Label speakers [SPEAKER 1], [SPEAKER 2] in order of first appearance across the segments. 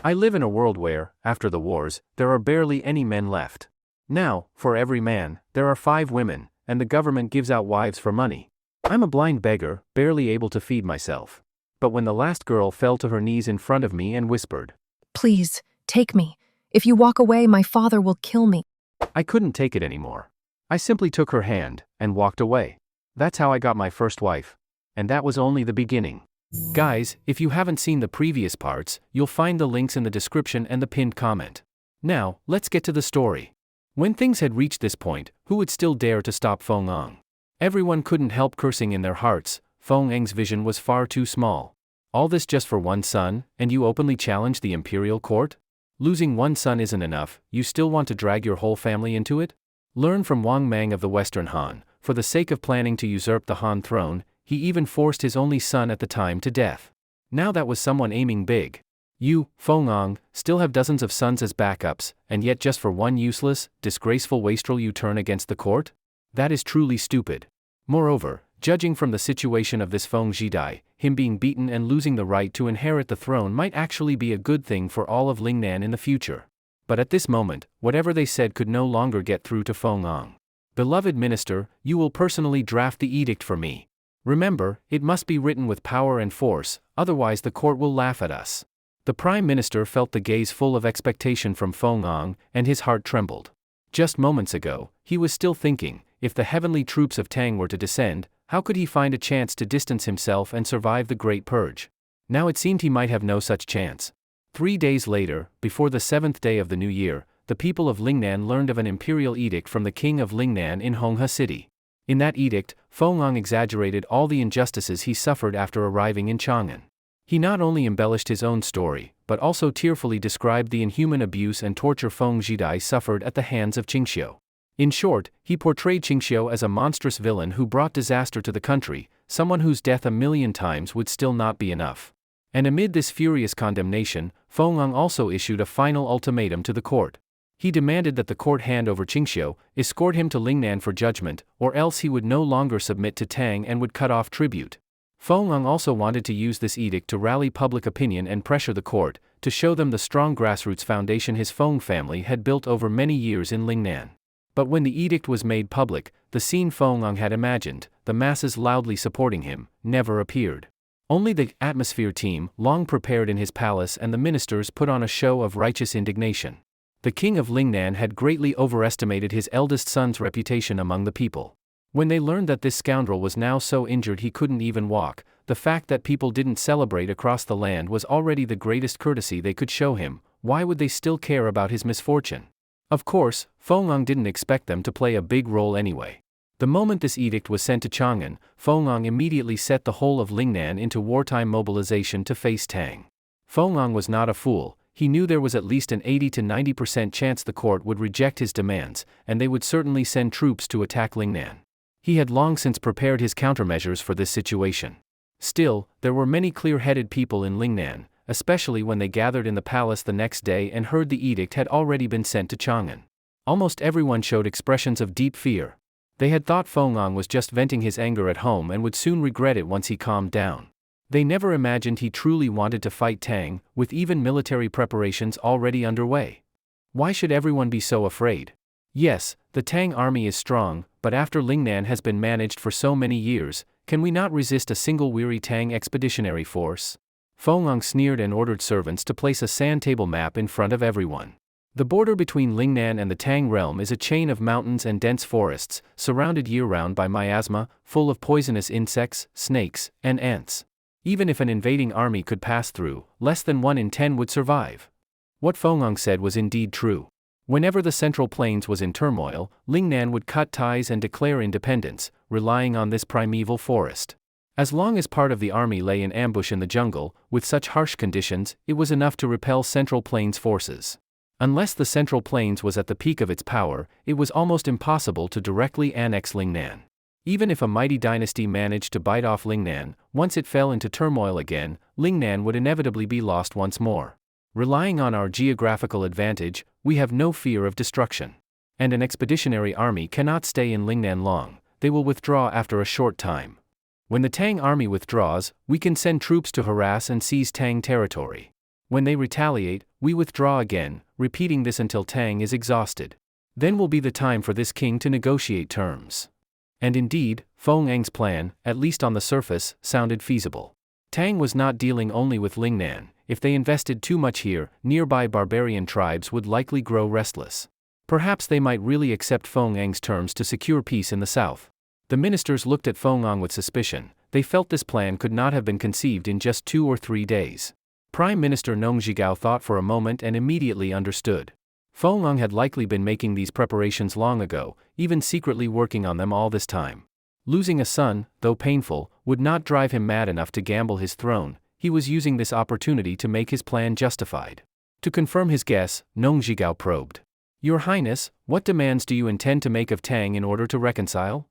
[SPEAKER 1] I live in a world where, after the wars, there are barely any men left. Now, for every man, there are 5 women, and the government gives out wives for money. I'm a blind beggar, barely able to feed myself. But when the last girl fell to her knees in front of me and whispered,
[SPEAKER 2] "Please, take me. If you walk away, my father will kill me."
[SPEAKER 1] I couldn't take it anymore. I simply took her hand and walked away. That's how I got my first wife. And that was only the beginning. Guys, if you haven't seen the previous parts, you'll find the links in the description and the pinned comment. Now, let's get to the story. When things had reached this point, who would still dare to stop Fong? Everyone couldn't help cursing in their hearts. Fong's vision was far too small. All this just for one son, and you openly challenge the imperial court? Losing one son isn't enough, you still want to drag your whole family into it? Learn from Wang Mang of the Western Han. For the sake of planning to usurp the Han throne, he even forced his only son at the time to death. Now that was someone aiming big. You, Fong, still have dozens of sons as backups, and yet just for one useless, disgraceful wastrel you turn against the court? That is truly stupid. Moreover, judging from the situation of this Fong Jidai, him being beaten and losing the right to inherit the throne might actually be a good thing for all of Lingnan in the future. But at this moment, whatever they said could no longer get through to Fong. Beloved minister, you will personally draft the edict for me. Remember, it must be written with power and force, otherwise the court will laugh at us. The prime minister felt the gaze full of expectation from Fong, and his heart trembled. Just moments ago, he was still thinking, if the heavenly troops of Tang were to descend, how could he find a chance to distance himself and survive the Great Purge? Now it seemed he might have no such chance. 3 days later, before the 7th day of the new year, the people of Lingnan learned of an imperial edict from the king of Lingnan in Honghe City. In that edict, Fong exaggerated all the injustices he suffered after arriving in Chongan. He not only embellished his own story, but also tearfully described the inhuman abuse and torture Fong Jidai suffered at the hands of Qingxiu. In short, he portrayed Qingxiu as a monstrous villain who brought disaster to the country, someone whose death 1,000,000 times would still not be enough. And amid this furious condemnation, Fong also issued a final ultimatum to the court. He demanded that the court hand over Qingxiu, escort him to Lingnan for judgment, or else he would no longer submit to Tang and would cut off tribute. Fong also wanted to use this edict to rally public opinion and pressure the court, to show them the strong grassroots foundation his Fong family had built over many years in Lingnan. But when the edict was made public, the scene Fong had imagined, the masses loudly supporting him, never appeared. Only the atmosphere team, long prepared in his palace, and the ministers put on a show of righteous indignation. The king of Lingnan had greatly overestimated his eldest son's reputation among the people. When they learned that this scoundrel was now so injured he couldn't even walk, the fact that people didn't celebrate across the land was already the greatest courtesy they could show him. Why would they still care about his misfortune? Of course, Fong didn't expect them to play a big role anyway. The moment this edict was sent to Chongan, Fong immediately set the whole of Lingnan into wartime mobilization to face Tang. Fong was not a fool. He knew there was at least an 80 to 90% chance the court would reject his demands, and they would certainly send troops to attack Lingnan. He had long since prepared his countermeasures for this situation. Still, there were many clear-headed people in Lingnan, especially when they gathered in the palace the next day and heard the edict had already been sent to Chongan. Almost everyone showed expressions of deep fear. They had thought Fong was just venting his anger at home and would soon regret it once he calmed down. They never imagined he truly wanted to fight Tang, with even military preparations already underway. Why should everyone be so afraid? Yes, the Tang army is strong, but after Lingnan has been managed for so many years, can we not resist a single weary Tang expeditionary force? Fong sneered and ordered servants to place a sand table map in front of everyone. The border between Lingnan and the Tang realm is a chain of mountains and dense forests, surrounded year-round by miasma, full of poisonous insects, snakes, and ants. Even if an invading army could pass through, less than 1 in 10 would survive. What Fong said was indeed true. Whenever the Central Plains was in turmoil, Lingnan would cut ties and declare independence, relying on this primeval forest. As long as part of the army lay in ambush in the jungle, with such harsh conditions, it was enough to repel Central Plains forces. Unless the Central Plains was at the peak of its power, it was almost impossible to directly annex Lingnan. Even if a mighty dynasty managed to bite off Lingnan, once it fell into turmoil again, Lingnan would inevitably be lost once more. Relying on our geographical advantage, we have no fear of destruction. And an expeditionary army cannot stay in Lingnan long, they will withdraw after a short time. When the Tang army withdraws, we can send troops to harass and seize Tang territory. When they retaliate, we withdraw again, repeating this until Tang is exhausted. Then will be the time for this king to negotiate terms. And indeed, Fong plan, at least on the surface, sounded feasible. Tang was not dealing only with Lingnan. If they invested too much here, nearby barbarian tribes would likely grow restless. Perhaps they might really accept Fong's terms to secure peace in the south. The ministers looked at Fong with suspicion. They felt this plan could not have been conceived in just 2 or 3 days. Prime Minister Nong Zhigao thought for a moment and immediately understood. Fong had likely been making these preparations long ago, even secretly working on them all this time. Losing a son, though painful, would not drive him mad enough to gamble his throne. He was using this opportunity to make his plan justified. To confirm his guess, Nong Zhigao probed. Your Highness, what demands do you intend to make of Tang in order to reconcile?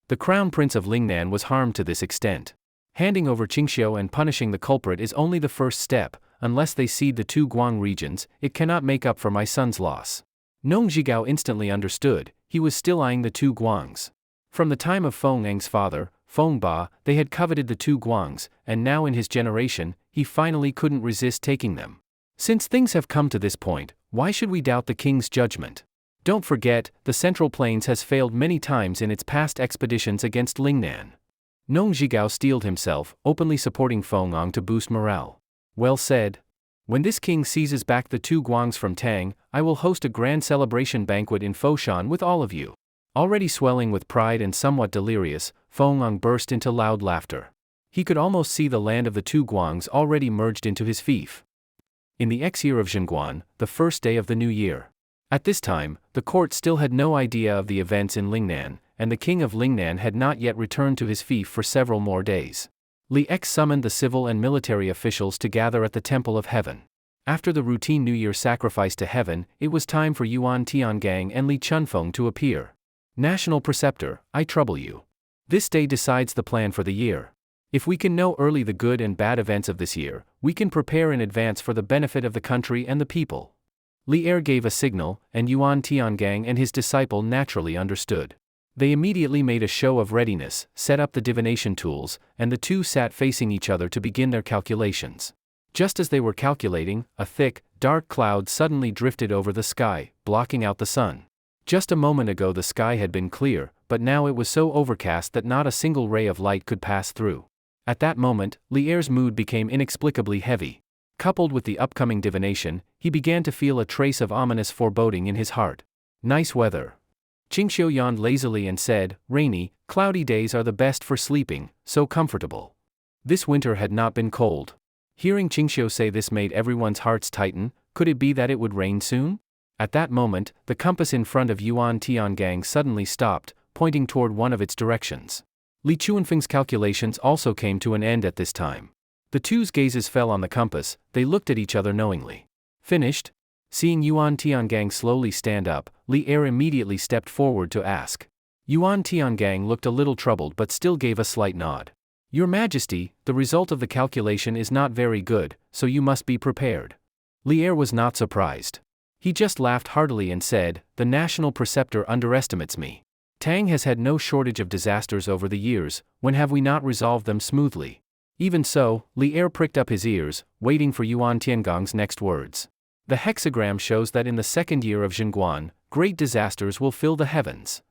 [SPEAKER 1] The Crown Prince of Lingnan was harmed to this extent. Handing over Qingxiu and punishing the culprit is only the first step. Unless they cede the 2 Guang regions, it cannot make up for my son's loss. Nong Zhigao instantly understood. He was still eyeing the 2 Guangs. From the time of Fong's father, Fong Ba, they had coveted the 2 Guangs, and now in his generation, he finally couldn't resist taking them. Since things have come to this point, why should we doubt the king's judgment? Don't forget, the Central Plains has failed many times in its past expeditions against Lingnan. Nong Zhigao steeled himself, openly supporting Fong to boost morale. Well said. When this king seizes back the 2 Guangs from Tang, I will host a grand celebration banquet in Foshan with all of you. Already swelling with pride and somewhat delirious, Fong burst into loud laughter. He could almost see the land of the 2 Guangs already merged into his fief. In the X-year of Zhenguan, the first day of the new year. At this time, the court still had no idea of the events in Lingnan, and the king of Lingnan had not yet returned to his fief for several more days. Li X summoned the civil and military officials to gather at the Temple of Heaven. After the routine New Year sacrifice to heaven, it was time for Yuan Tiangang and Li Chunfeng to appear. National Preceptor, I trouble you. This day decides the plan for the year. If we can know early the good and bad events of this year, we can prepare in advance for the benefit of the country and the people. Li gave a signal, and Yuan Tiangang and his disciple naturally understood. They immediately made a show of readiness, set up the divination tools, and the two sat facing each other to begin their calculations. Just as they were calculating, a thick, dark cloud suddenly drifted over the sky, blocking out the sun. Just a moment ago the sky had been clear, but now it was so overcast that not a single ray of light could pass through. At that moment, Li's mood became inexplicably heavy. Coupled with the upcoming divination, he began to feel a trace of ominous foreboding in his heart. Nice weather. Qingxiu yawned lazily and said, rainy, cloudy days are the best for sleeping, so comfortable. This winter had not been cold. Hearing Qingxiu say this made everyone's hearts tighten. Could it be that it would rain soon? At that moment, the compass in front of Yuan Tiangang suddenly stopped, pointing toward one of its directions. Li Chuanfeng's calculations also came to an end at this time. The two's gazes fell on the compass. They looked at each other knowingly. Finished? Seeing Yuan Tiangang slowly stand up, Li immediately stepped forward to ask. Yuan Tiangang looked a little troubled but still gave a slight nod. Your Majesty, the result of the calculation is not very good, so you must be prepared. Li was not surprised. He just laughed heartily and said, the national preceptor underestimates me. Tang has had no shortage of disasters over the years. When have we not resolved them smoothly? Even so, Li pricked up his ears, waiting for Yuan Tiangang's next words. The hexagram shows that in the second year of Zhenguan, great disasters will fill the heavens.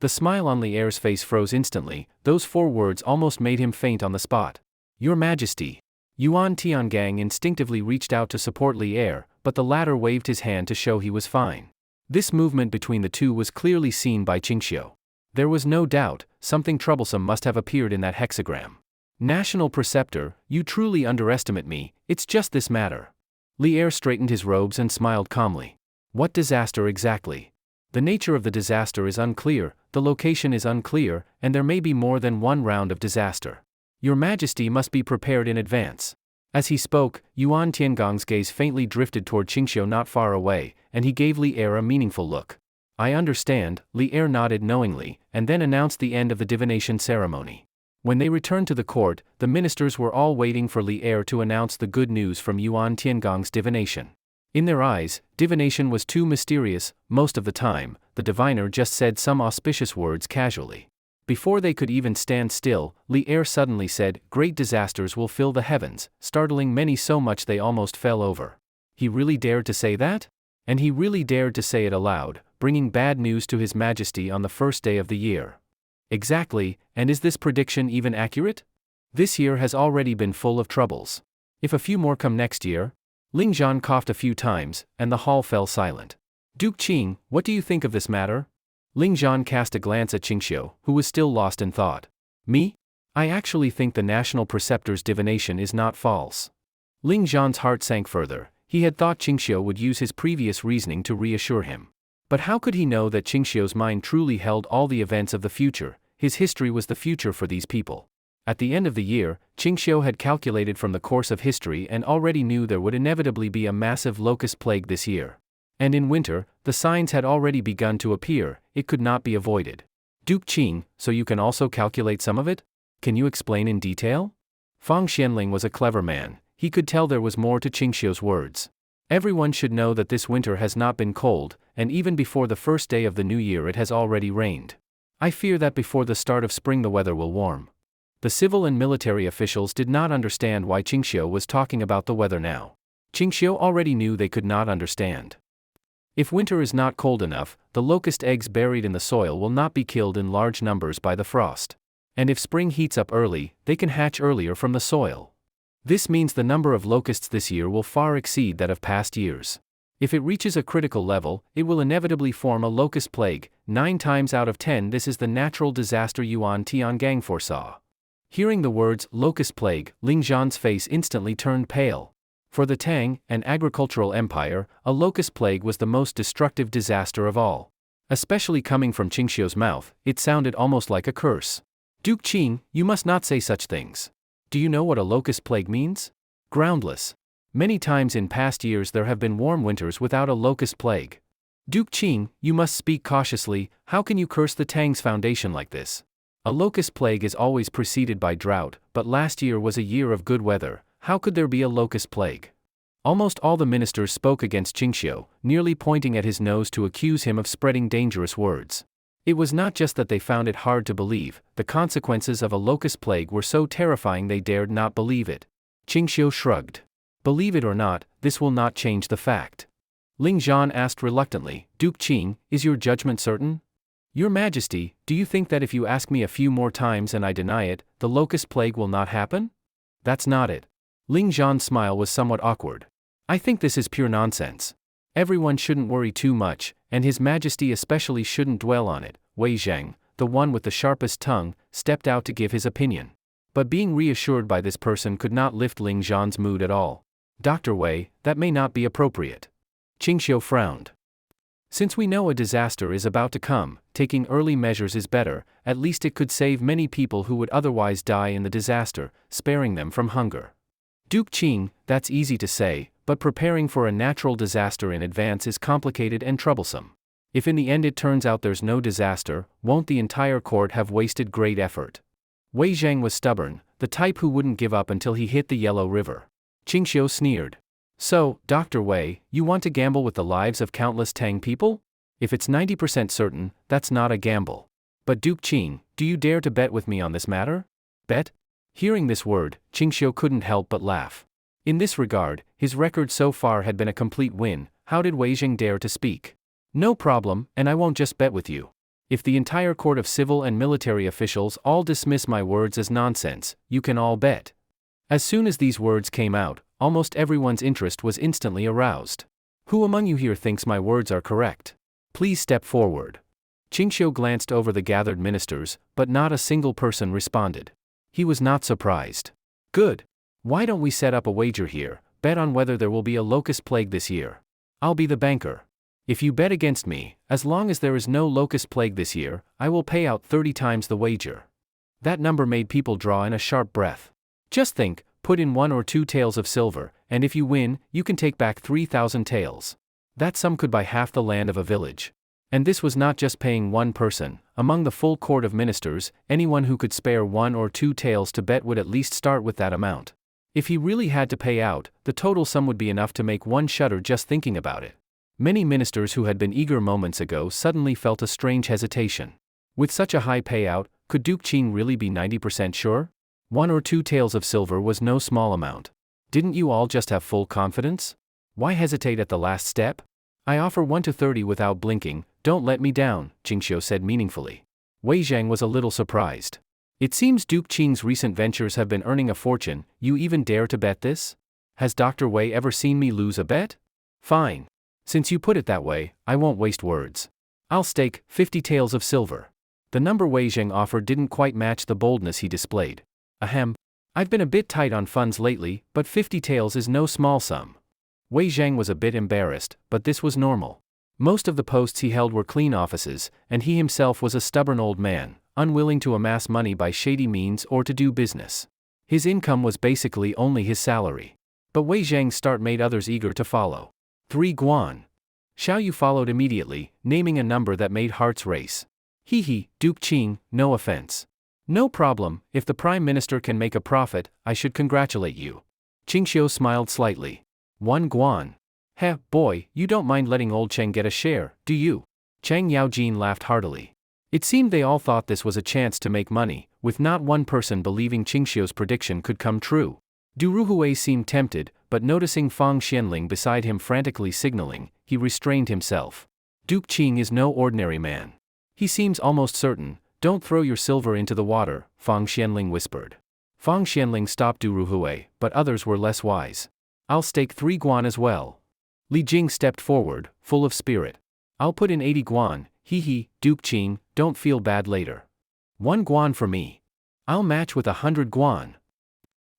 [SPEAKER 1] The smile on Li's face froze instantly. Those 4 words almost made him faint on the spot. Your Majesty. Yuan Tiangang instinctively reached out to support Li, but the latter waved his hand to show he was fine. This movement between the two was clearly seen by Qingxiu. There was no doubt, something troublesome must have appeared in that hexagram. National Preceptor, you truly underestimate me. It's just this matter. Li straightened his robes and smiled calmly. What disaster exactly? The nature of the disaster is unclear, the location is unclear, and there may be more than one round of disaster. Your Majesty must be prepared in advance. As he spoke, Yuan Tiangang's gaze faintly drifted toward Qingxiu not far away, and he gave Li a meaningful look. I understand. Li nodded knowingly, and then announced the end of the divination ceremony. When they returned to the court, the ministers were all waiting for Li to announce the good news from Yuan Tiangang's divination. In their eyes, divination was too mysterious. Most of the time, the diviner just said some auspicious words casually. Before they could even stand still, Li suddenly said, great disasters will fill the heavens, startling many so much they almost fell over. He really dared to say that? And he really dared to say it aloud, bringing bad news to His Majesty on the first day of the year. Exactly, and is this prediction even accurate? This year has already been full of troubles. If a few more come next year? Lingan coughed a few times, and the hall fell silent. Duke Qing, what do you think of this matter? Lingan cast a glance at Qingxiu, who was still lost in thought. Me? I actually think the national preceptor's divination is not false. Lingan's heart sank further. He had thought Qingxiu would use his previous reasoning to reassure him. But how could he know that Qingxiu's mind truly held all the events of the future? His history was the future for these people. At the end of the year, Qingxiu had calculated from the course of history and already knew there would inevitably be a massive locust plague this year. And in winter, the signs had already begun to appear, it could not be avoided. Duke Qing, so you can also calculate some of it? Can you explain in detail? Fong Xianling was a clever man. He could tell there was more to Qingxiu's words. Everyone should know that this winter has not been cold, and even before the first day of the new year it has already rained. I fear that before the start of spring the weather will warm. The civil and military officials did not understand why Qingxiu was talking about the weather now. Qingxiu already knew they could not understand. If winter is not cold enough, the locust eggs buried in the soil will not be killed in large numbers by the frost. And if spring heats up early, they can hatch earlier from the soil. This means the number of locusts this year will far exceed that of past years. If it reaches a critical level, it will inevitably form a locust plague. 9 times out of 10 this is the natural disaster Yuan Tiangang foresaw. Hearing the words locust plague, Lingan's face instantly turned pale. For the Tang, an agricultural empire, a locust plague was the most destructive disaster of all. Especially coming from Qingxiu's mouth, it sounded almost like a curse. Duke Qing, you must not say such things. Do you know what a locust plague means? Groundless. Many times in past years there have been warm winters without a locust plague. Duke Qing, you must speak cautiously. How can you curse the Tang's foundation like this? A locust plague is always preceded by drought, but last year was a year of good weather. How could there be a locust plague? Almost all the ministers spoke against Qingxiu, nearly pointing at his nose to accuse him of spreading dangerous words. It was not just that they found it hard to believe, the consequences of a locust plague were so terrifying they dared not believe it. Qingxiu shrugged. Believe it or not, this will not change the fact. Lingan asked reluctantly, Duke Qing, is your judgment certain? Your Majesty, do you think that if you ask me a few more times and I deny it, the locust plague will not happen? That's not it. Lingan's smile was somewhat awkward. I think this is pure nonsense. Everyone shouldn't worry too much, and His Majesty especially shouldn't dwell on it. Wei Zhang, the one with the sharpest tongue, stepped out to give his opinion. But being reassured by this person could not lift Lingan's mood at all. Dr. Wei, that may not be appropriate. Qingxiu frowned. Since we know a disaster is about to come, taking early measures is better. At least it could save many people who would otherwise die in the disaster, sparing them from hunger. Duke Qing, that's easy to say, but preparing for a natural disaster in advance is complicated and troublesome. If in the end it turns out there's no disaster, won't the entire court have wasted great effort? Wei Zhang was stubborn, the type who wouldn't give up until he hit the Yellow River. Qingxiu sneered. So, Dr. Wei, you want to gamble with the lives of countless Tang people? If it's 90% certain, that's not a gamble. But Duke Qing, do you dare to bet with me on this matter? Bet? Hearing this word, Qingxiu couldn't help but laugh. In this regard, his record so far had been a complete win. How did Wei Zhang dare to speak? No problem, and I won't just bet with you. If the entire court of civil and military officials all dismiss my words as nonsense, you can all bet. As soon as these words came out, almost everyone's interest was instantly aroused. Who among you here thinks my words are correct? Please step forward. Qingxiu glanced over the gathered ministers, but not a single person responded. He was not surprised. Good. Why don't we set up a wager here, bet on whether there will be a locust plague this year? I'll be the banker. If you bet against me, as long as there is no locust plague this year, I will pay out 30 times the wager. That number made people draw in a sharp breath. Just think, put in 1 or 2 taels of silver, and if you win, you can take back 3,000 taels. That sum could buy half the land of a village. And this was not just paying one person. Among the full court of ministers, anyone who could spare 1 or 2 taels to bet would at least start with that amount. If he really had to pay out, the total sum would be enough to make one shudder just thinking about it. Many ministers who had been eager moments ago suddenly felt a strange hesitation. With such a high payout, could Duke Qing really be 90% sure? 1 or 2 taels of silver was no small amount. Didn't you all just have full confidence? Why hesitate at the last step? I offer 1 to 30 without blinking, don't let me down, Qingxiu said meaningfully. Wei Zhang was a little surprised. It seems Duke Qing's recent ventures have been earning a fortune, you even dare to bet this? Has Dr. Wei ever seen me lose a bet? Fine. Since you put it that way, I won't waste words. I'll stake 50 taels of silver. The number Wei Zhang offered didn't quite match the boldness he displayed. Ahem. I've been a bit tight on funds lately, but 50 taels is no small sum. Wei Zhang was a bit embarrassed, but this was normal. Most of the posts he held were clean offices, and he himself was a stubborn old man, unwilling to amass money by shady means or to do business. His income was basically only his salary. But Wei Zhang's start made others eager to follow. 3 guan. Xiao Yu followed immediately, naming a number that made hearts race. Hee, Duke Qing, no offense. No problem, if the Prime Minister can make a profit, I should congratulate you. Qingxiu smiled slightly. 1 guan. Heh, boy, you don't mind letting old Cheng get a share, do you? Chang Yaojin laughed heartily. It seemed they all thought this was a chance to make money, with not one person believing Qingxiu's prediction could come true. Du Ruhui seemed tempted, but noticing Fong Xianling beside him frantically signaling, he restrained himself. Duke Qing is no ordinary man. He seems almost certain. Don't throw your silver into the water, Fong Xianling whispered. Fong Xianling stopped Du Ruhui, but others were less wise. I'll stake 3 guan as well. Li Jing stepped forward, full of spirit. I'll put in 80 guan, hee, Duke Qing, don't feel bad later. 1 guan for me. I'll match with 100 guan.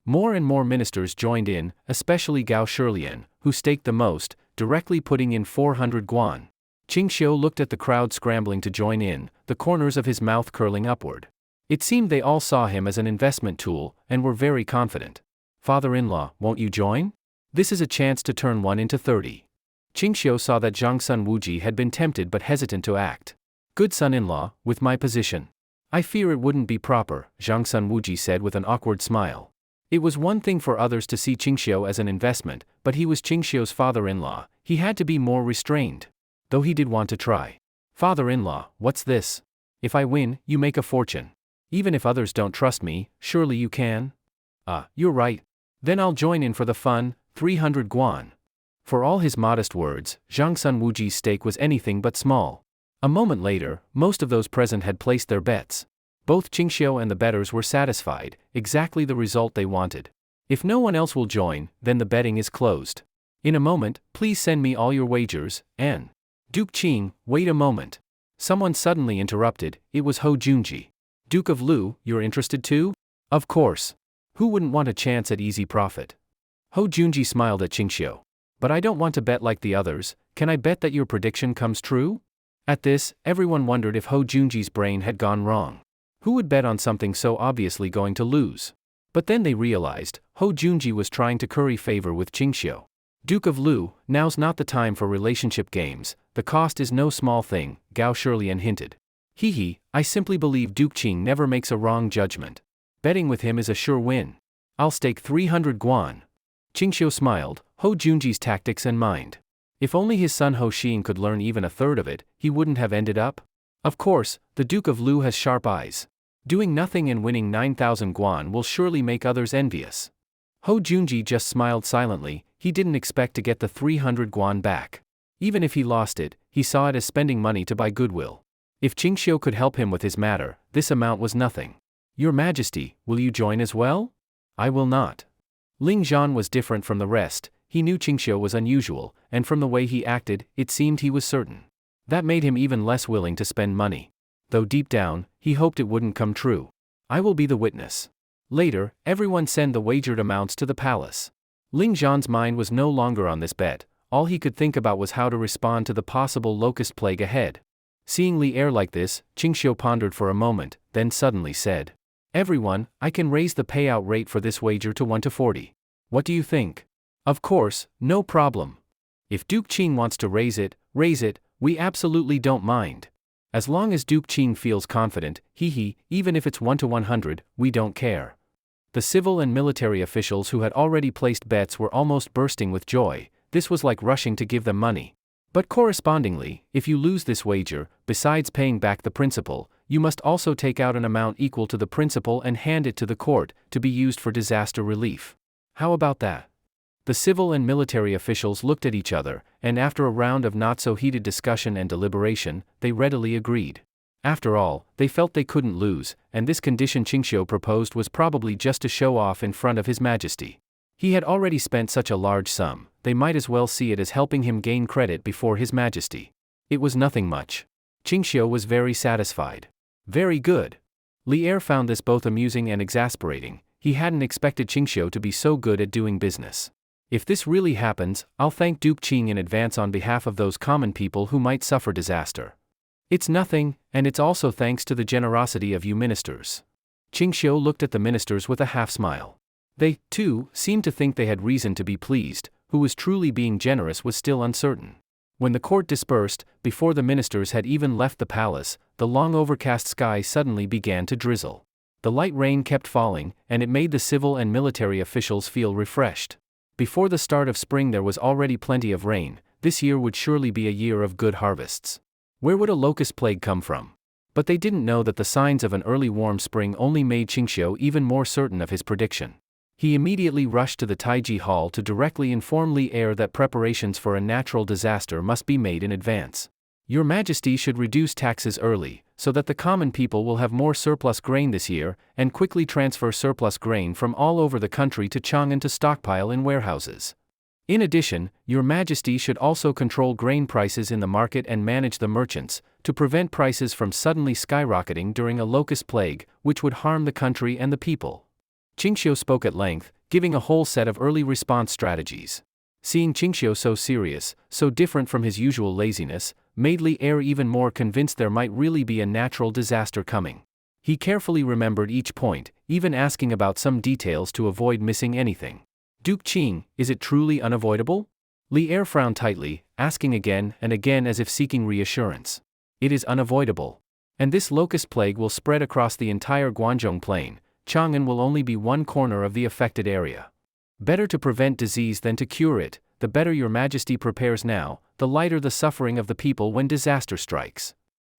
[SPEAKER 1] More and more ministers joined in, especially Gao Shilian, who staked the most, directly putting in 400 guan. Qingxiu looked at the crowd scrambling to join in, the corners of his mouth curling upward. It seemed they all saw him as an investment tool, and were very confident. Father-in-law, won't you join? This is a chance to turn 1 into 30. Qingxiu saw that Zhang Sun Wuji had been tempted but hesitant to act. Good son-in-law, with my position. I fear it wouldn't be proper, Zhang Sun Wuji said with an awkward smile. It was one thing for others to see Qingxiu as an investment, but he was Qingxiu's father-in-law, he had to be more restrained. Though he did want to try. Father-in-law, what's this? If I win, you make a fortune. Even if others don't trust me, surely you can? You're right. Then I'll join in for the fun, 300 guan. For all his modest words, Zhang Sun Wuji's stake was anything but small. A moment later, most of those present had placed their bets. Both Qingxiu and the bettors were satisfied, exactly the result they wanted. If no one else will join, then the betting is closed. In a moment, please send me all your wagers, and... Duke Qing, wait a moment. Someone suddenly interrupted, it was Hou Junji. Duke of Lu, you're interested too? Of course. Who wouldn't want a chance at easy profit? Hou Junji smiled at Qingxiu. But I don't want to bet like the others, can I bet that your prediction comes true? At this, everyone wondered if Hou Junji's brain had gone wrong. Who would bet on something so obviously going to lose? But then they realized, Hou Junji was trying to curry favor with Qingxiu. Duke of Lu, now's not the time for relationship games, the cost is no small thing, Gao Shilian hinted. Hee, I simply believe Duke Qing never makes a wrong judgment. Betting with him is a sure win. I'll stake 300 guan. Qingxiu smiled, Hou Junji's tactics and mind. If only his son Hou Xian could learn even a third of it, he wouldn't have ended up. Of course, the Duke of Lu has sharp eyes. Doing nothing and winning 9,000 guan will surely make others envious. Hou Junji just smiled silently, he didn't expect to get the 300 guan back. Even if he lost it, he saw it as spending money to buy goodwill. If Qingxiu could help him with his matter, this amount was nothing. Your Majesty, will you join as well? I will not. Ling Zhan was different from the rest, he knew Qingxiu was unusual, and from the way he acted, it seemed he was certain. That made him even less willing to spend money. Though deep down, he hoped it wouldn't come true. I will be the witness. Later, everyone send the wagered amounts to the palace. Ling Zhan's mind was no longer on this bet, all he could think about was how to respond to the possible locust plague ahead. Seeing Li err like this, Qingxiu pondered for a moment, then suddenly said. Everyone, I can raise the payout rate for this wager to 1 to 40. What do you think? Of course, no problem. If Duke Qing wants to raise it, we absolutely don't mind. As long as Duke Qing feels confident, even if it's 1 to 100, we don't care. The civil and military officials who had already placed bets were almost bursting with joy, this was like rushing to give them money. But correspondingly, if you lose this wager, besides paying back the principal, you must also take out an amount equal to the principal and hand it to the court, to be used for disaster relief. How about that? The civil and military officials looked at each other, and after a round of not-so-heated discussion and deliberation, they readily agreed. After all, they felt they couldn't lose, and this condition Qingxiu proposed was probably just to show off in front of His Majesty. He had already spent such a large sum, they might as well see it as helping him gain credit before His Majesty. It was nothing much. Qingxiu was very satisfied. Very good. Li Er found this both amusing and exasperating. He hadn't expected Qingxiu to be so good at doing business. If this really happens, I'll thank Duke Qing in advance on behalf of those common people who might suffer disaster. It's nothing, and it's also thanks to the generosity of you ministers. Qingxiu looked at the ministers with a half-smile. They, too, seemed to think they had reason to be pleased. Who was truly being generous was still uncertain. When the court dispersed, before the ministers had even left the palace, the long overcast sky suddenly began to drizzle. The light rain kept falling, and it made the civil and military officials feel refreshed. Before the start of spring there was already plenty of rain. This year would surely be a year of good harvests. Where would a locust plague come from? But they didn't know that the signs of an early warm spring only made Qingxiu even more certain of his prediction. He immediately rushed to the Taiji Hall to directly inform Li Er that preparations for a natural disaster must be made in advance. Your Majesty should reduce taxes early, so that the common people will have more surplus grain this year, and quickly transfer surplus grain from all over the country to Chongan to stockpile in warehouses. In addition, Your Majesty should also control grain prices in the market and manage the merchants, to prevent prices from suddenly skyrocketing during a locust plague, which would harm the country and the people. Qingxiu spoke at length, giving a whole set of early response strategies. Seeing Qingxiu so serious, so different from his usual laziness, made Li Er even more convinced there might really be a natural disaster coming. He carefully remembered each point, even asking about some details to avoid missing anything. Duke Qing, is it truly unavoidable? Li Er frowned tightly, asking again and again as if seeking reassurance. It is unavoidable. And this locust plague will spread across the entire Guanzhong plain. Chongan will only be one corner of the affected area. Better to prevent disease than to cure it. The better Your Majesty prepares now, the lighter the suffering of the people when disaster strikes.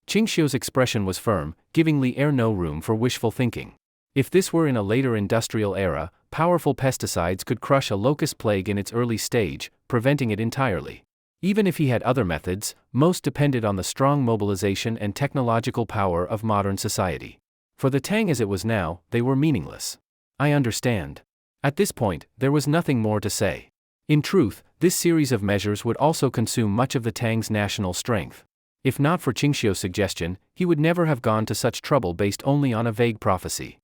[SPEAKER 1] Qingxiu's expression was firm, giving Li Er no room for wishful thinking. If this were in a later industrial era, powerful pesticides could crush a locust plague in its early stage, preventing it entirely. Even if he had other methods, most depended on the strong mobilization and technological power of modern society. For the Tang as it was now, they were meaningless. I understand. At this point, there was nothing more to say. In truth, this series of measures would also consume much of the Tang's national strength. If not for Qingxiu's suggestion, he would never have gone to such trouble based only on a vague prophecy.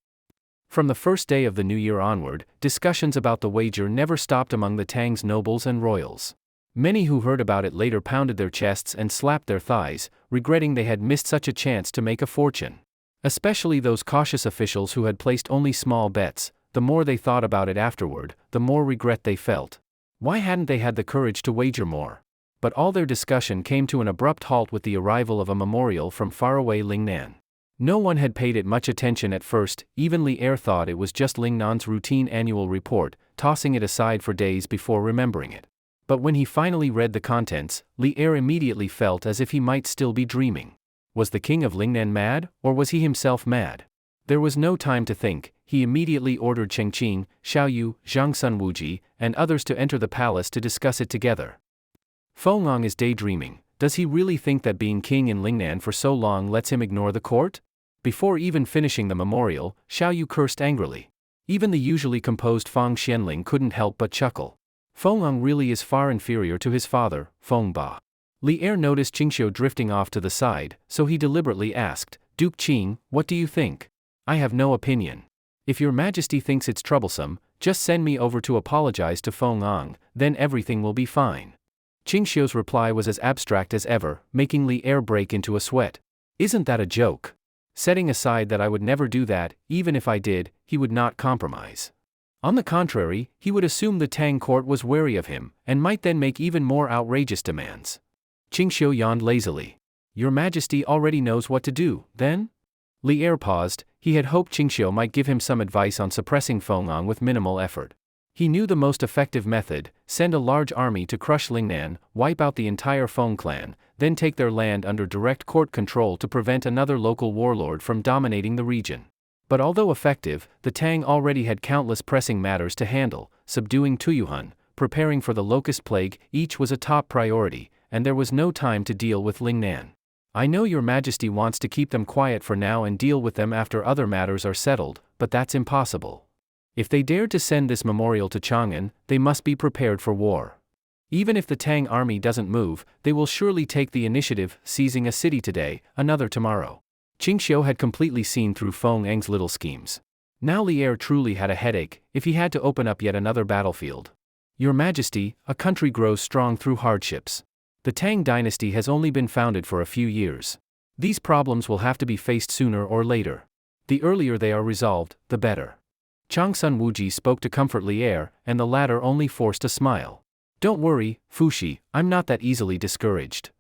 [SPEAKER 1] From the first day of the new year onward, discussions about the wager never stopped among the Tang's nobles and royals. Many who heard about it later pounded their chests and slapped their thighs, regretting they had missed such a chance to make a fortune. Especially those cautious officials who had placed only small bets. The more they thought about it afterward, the more regret they felt. Why hadn't they had the courage to wager more? But all their discussion came to an abrupt halt with the arrival of a memorial from faraway Lingnan. No one had paid it much attention at first. Even Li Er thought it was just Lingnan's routine annual report, tossing it aside for days before remembering it. But when he finally read the contents, Li Er immediately felt as if he might still be dreaming. Was the king of Lingnan mad, or was he himself mad? There was no time to think. He immediately ordered Cheng Qing, Xiao Yu, Zhang Sun Wuji, and others to enter the palace to discuss it together. Fong is daydreaming. Does he really think that being king in Lingnan for so long lets him ignore the court? Before even finishing the memorial, Xiao Yu cursed angrily. Even the usually composed Fong Xianling couldn't help but chuckle. Fong really is far inferior to his father, Fong Ba. Li Er noticed Qingxiu drifting off to the side, so he deliberately asked, Duke Qing, what do you think? I have no opinion. If Your Majesty thinks it's troublesome, just send me over to apologize to Fong, then everything will be fine. Qingxiu's reply was as abstract as ever, making Li Er break into a sweat. Isn't that a joke? Setting aside that I would never do that, even if I did, he would not compromise. On the contrary, he would assume the Tang court was wary of him, and might then make even more outrageous demands. Qingxiu yawned lazily. Your Majesty already knows what to do, then? Li Er paused. He had hoped Qingxiu might give him some advice on suppressing Fong with minimal effort. He knew the most effective method: send a large army to crush Lingnan, wipe out the entire Fong clan, then take their land under direct court control to prevent another local warlord from dominating the region. But although effective, the Tang already had countless pressing matters to handle: subduing Tuyu Han, preparing for the locust plague, each was a top priority, and there was no time to deal with Lingnan. I know your majesty wants to keep them quiet for now and deal with them after other matters are settled, but that's impossible. If they dared to send this memorial to Chongan, they must be prepared for war. Even if the Tang army doesn't move, they will surely take the initiative, seizing a city today, another tomorrow. Qingxiu had completely seen through Feng's little schemes. Now Li Er truly had a headache if he had to open up yet another battlefield. Your Majesty, a country grows strong through hardships. The Tang dynasty has only been founded for a few years. These problems will have to be faced sooner or later. The earlier they are resolved, the better. Changsun Wuji spoke to comfort Li Er, and the latter only forced a smile. Don't worry, Fushi, I'm not that easily discouraged.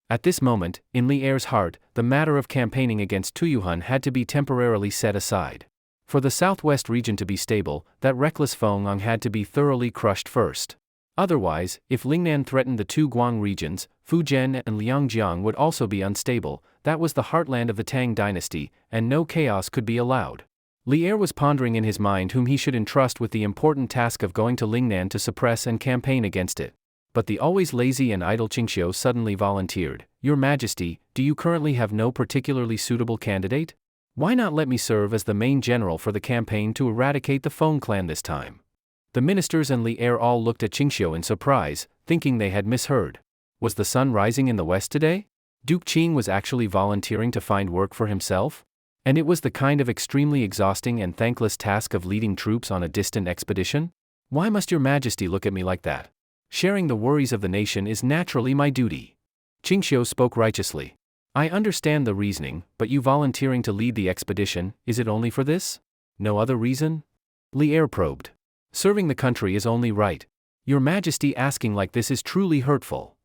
[SPEAKER 1] At this moment, in Li Er's heart, the matter of campaigning against Tuyu Han had to be temporarily set aside. For the southwest region to be stable, that reckless Fong had to be thoroughly crushed first. Otherwise, if Lingnan threatened the two Guang regions, Fujian and Liangjiang would also be unstable. That was the heartland of the Tang dynasty, and no chaos could be allowed. Li Er was pondering in his mind whom he should entrust with the important task of going to Lingnan to suppress and campaign against it. But the always lazy and idle Qingxiu suddenly volunteered, Your Majesty, do you currently have no particularly suitable candidate? Why not let me serve as the main general for the campaign to eradicate the Fong clan this time? The ministers and Li Er all looked at Qingxiu in surprise, thinking they had misheard. Was the sun rising in the west today? Duke Qing was actually volunteering to find work for himself? And it was the kind of extremely exhausting and thankless task of leading troops on a distant expedition? Why must your Majesty look at me like that? Sharing the worries of the nation is naturally my duty. Qingxiu spoke righteously. I understand the reasoning, but you volunteering to lead the expedition, is it only for this? No other reason? Li Er probed. Serving the country is only right. Your Majesty asking like this is truly hurtful.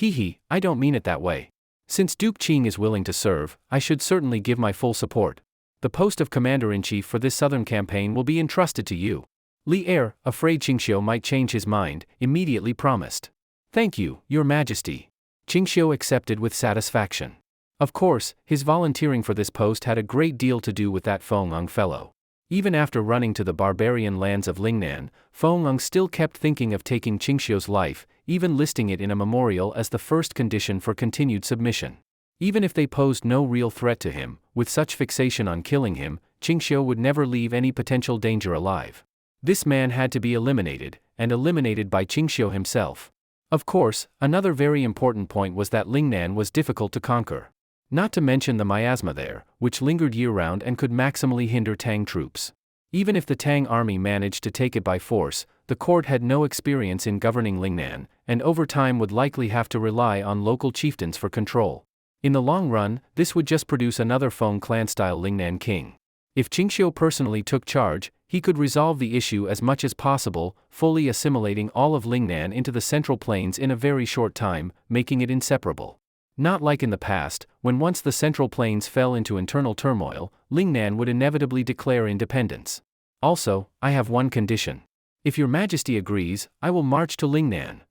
[SPEAKER 1] I don't mean it that way. Since Duke Qing is willing to serve, I should certainly give my full support. The post of Commander-in-Chief for this southern campaign will be entrusted to you. Li Er, afraid Qingxiu might change his mind, immediately promised. Thank you, Your Majesty. Qingxiu accepted with satisfaction. Of course, his volunteering for this post had a great deal to do with that Fong fellow. Even after running to the barbarian lands of Lingnan, Fong still kept thinking of taking Qingxiu's life, even listing it in a memorial as the first condition for continued submission. Even if they posed no real threat to him, with such fixation on killing him, Qingxiu would never leave any potential danger alive. This man had to be eliminated, and eliminated by Qingxiu himself. Of course, another very important point was that Lingnan was difficult to conquer. Not to mention the miasma there, which lingered year-round and could maximally hinder Tang troops. Even if the Tang army managed to take it by force, the court had no experience in governing Lingnan, and over time would likely have to rely on local chieftains for control. In the long run, this would just produce another Fong clan-style Lingnan king. If Qingxiu personally took charge, he could resolve the issue as much as possible, fully assimilating all of Lingnan into the Central Plains in a very short time, making it inseparable. Not like in the past, when once the Central Plains fell into internal turmoil, Lingnan would inevitably declare independence. Also, I have one condition. If your Majesty agrees, I will march to Lingnan.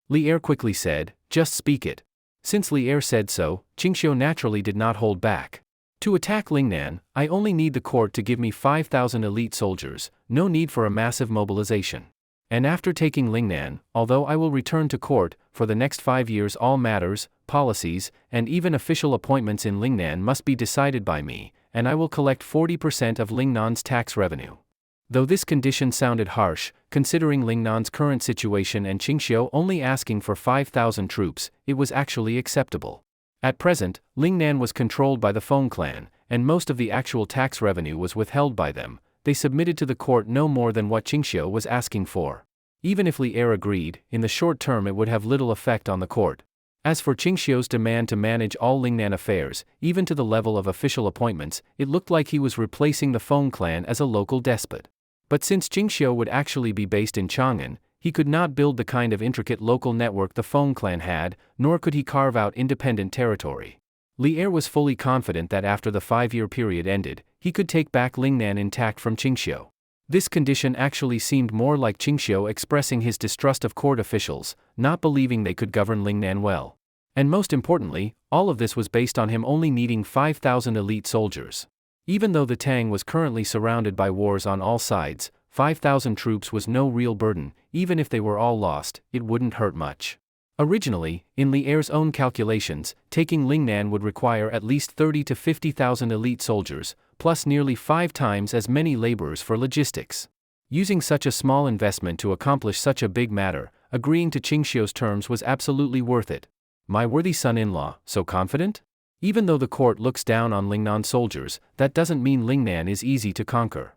[SPEAKER 1] Li Er quickly said, just speak it. Since Li Er said so, Qingxiu naturally did not hold back. To attack Lingnan, I only need the court to give me 5,000 elite soldiers, no need for a massive mobilization. And after taking Lingnan, although I will return to court, for the next 5 years all matters, policies, and even official appointments in Lingnan must be decided by me, and I will collect 40% of Lingnan's tax revenue. Though this condition sounded harsh, considering Lingnan's current situation and Qingxiu only asking for 5,000 troops, it was actually acceptable. At present, Lingnan was controlled by the Fong clan, and most of the actual tax revenue was withheld by them. They submitted to the court no more than what Qingxiu was asking for. Even if Li Er agreed, in the short term it would have little effect on the court. As for Qingxiu's demand to manage all Lingnan affairs, even to the level of official appointments, it looked like he was replacing the Fong clan as a local despot. But since Qingxiu would actually be based in Chongan, he could not build the kind of intricate local network the Fong clan had, nor could he carve out independent territory. Li Er was fully confident that after the 5-year period ended, he could take back Lingnan intact from Qingxiu. This condition actually seemed more like Qingxiu expressing his distrust of court officials, not believing they could govern Lingnan well. And most importantly, all of this was based on him only needing 5,000 elite soldiers. Even though the Tang was currently surrounded by wars on all sides, 5,000 troops was no real burden. Even if they were all lost, it wouldn't hurt much. Originally, in Li Er's own calculations, taking Lingnan would require at least 30 to 50,000 elite soldiers, plus nearly 5 times as many laborers for logistics. Using such a small investment to accomplish such a big matter, agreeing to Qingxiu's terms was absolutely worth it. My worthy son-in-law, so confident? Even though the court looks down on Lingnan soldiers, that doesn't mean Lingnan is easy to conquer.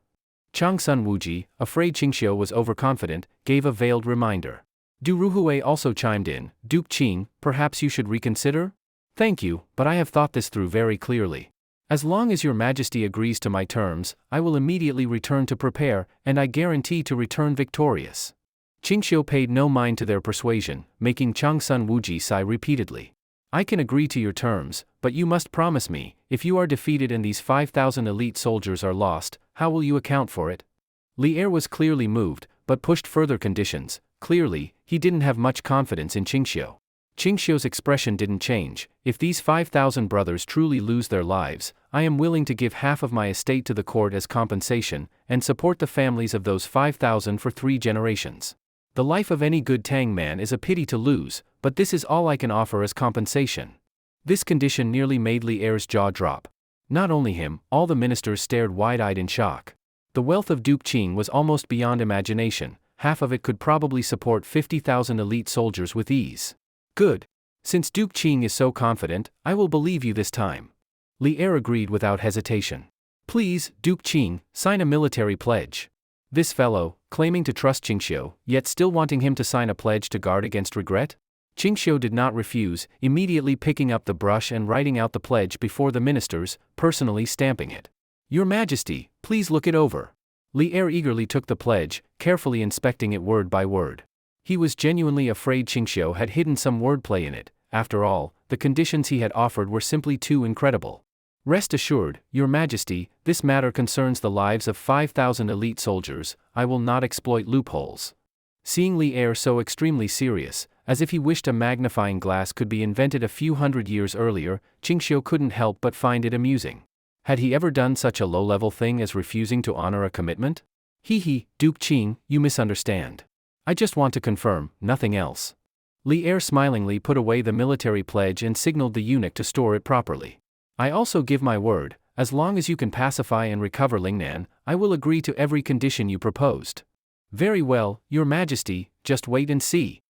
[SPEAKER 1] Chang Sun Wuji, afraid Qingxiu was overconfident, gave a veiled reminder. Du Ruhui also chimed in, Duke Qing, perhaps you should reconsider? Thank you, but I have thought this through very clearly. As long as your majesty agrees to my terms, I will immediately return to prepare, and I guarantee to return victorious. Qingxiu paid no mind to their persuasion, making Chang Sun Wuji sigh repeatedly. I can agree to your terms, but you must promise me, if you are defeated and these 5,000 elite soldiers are lost, how will you account for it? Li Er was clearly moved, but pushed further conditions. Clearly, he didn't have much confidence in Qingxiu. Qingxiu's expression didn't change. If these 5,000 brothers truly lose their lives, I am willing to give half of my estate to the court as compensation, and support the families of those 5,000 for 3 generations. The life of any good Tang man is a pity to lose, but this is all I can offer as compensation. This condition nearly made Li Er's jaw drop. Not only him, all the ministers stared wide-eyed in shock. The wealth of Duke Qing was almost beyond imagination. Half of it could probably support 50,000 elite soldiers with ease. Good. Since Duke Qing is so confident, I will believe you this time. Li Er agreed without hesitation. Please, Duke Qing, sign a military pledge. This fellow, claiming to trust Qingxiu, yet still wanting him to sign a pledge to guard against regret? Qingxiu did not refuse, immediately picking up the brush and writing out the pledge before the ministers, personally stamping it. Your Majesty, please look it over. Li Er eagerly took the pledge, carefully inspecting it word by word. He was genuinely afraid Qingxiu had hidden some wordplay in it. After all, the conditions he had offered were simply too incredible. Rest assured, Your Majesty, this matter concerns the lives of 5,000 elite soldiers. I will not exploit loopholes. Seeing Li Er so extremely serious, as if he wished a magnifying glass could be invented a few hundred years earlier, Qingxiu couldn't help but find it amusing. Had he ever done such a low-level thing as refusing to honor a commitment? Duke Qing, you misunderstand. I just want to confirm, nothing else. Li Er smilingly put away the military pledge and signaled the eunuch to store it properly. I also give my word, as long as you can pacify and recover Lingnan, I will agree to every condition you proposed. Very well, Your Majesty, just wait and see.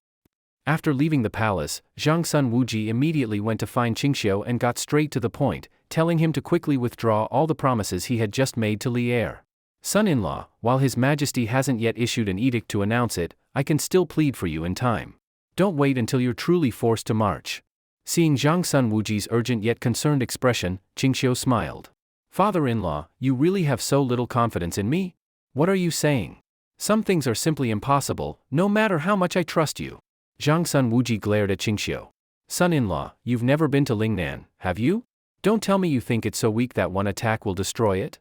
[SPEAKER 1] After leaving the palace, Zhang Sun Wuji immediately went to find Qingxiu and got straight to the point, telling him to quickly withdraw all the promises he had just made to Li Er. Son-in-law, while His Majesty hasn't yet issued an edict to announce it, I can still plead for you in time. Don't wait until you're truly forced to march. Seeing Zhang Sun Wuji's urgent yet concerned expression, Qingxiu smiled. Father-in-law, you really have so little confidence in me? What are you saying? Some things are simply impossible, no matter how much I trust you. Zhang Sun Wuji glared at Qingxiu. Son-in-law, you've never been to Lingnan, have you? Don't tell me you think it's so weak that one attack will destroy it?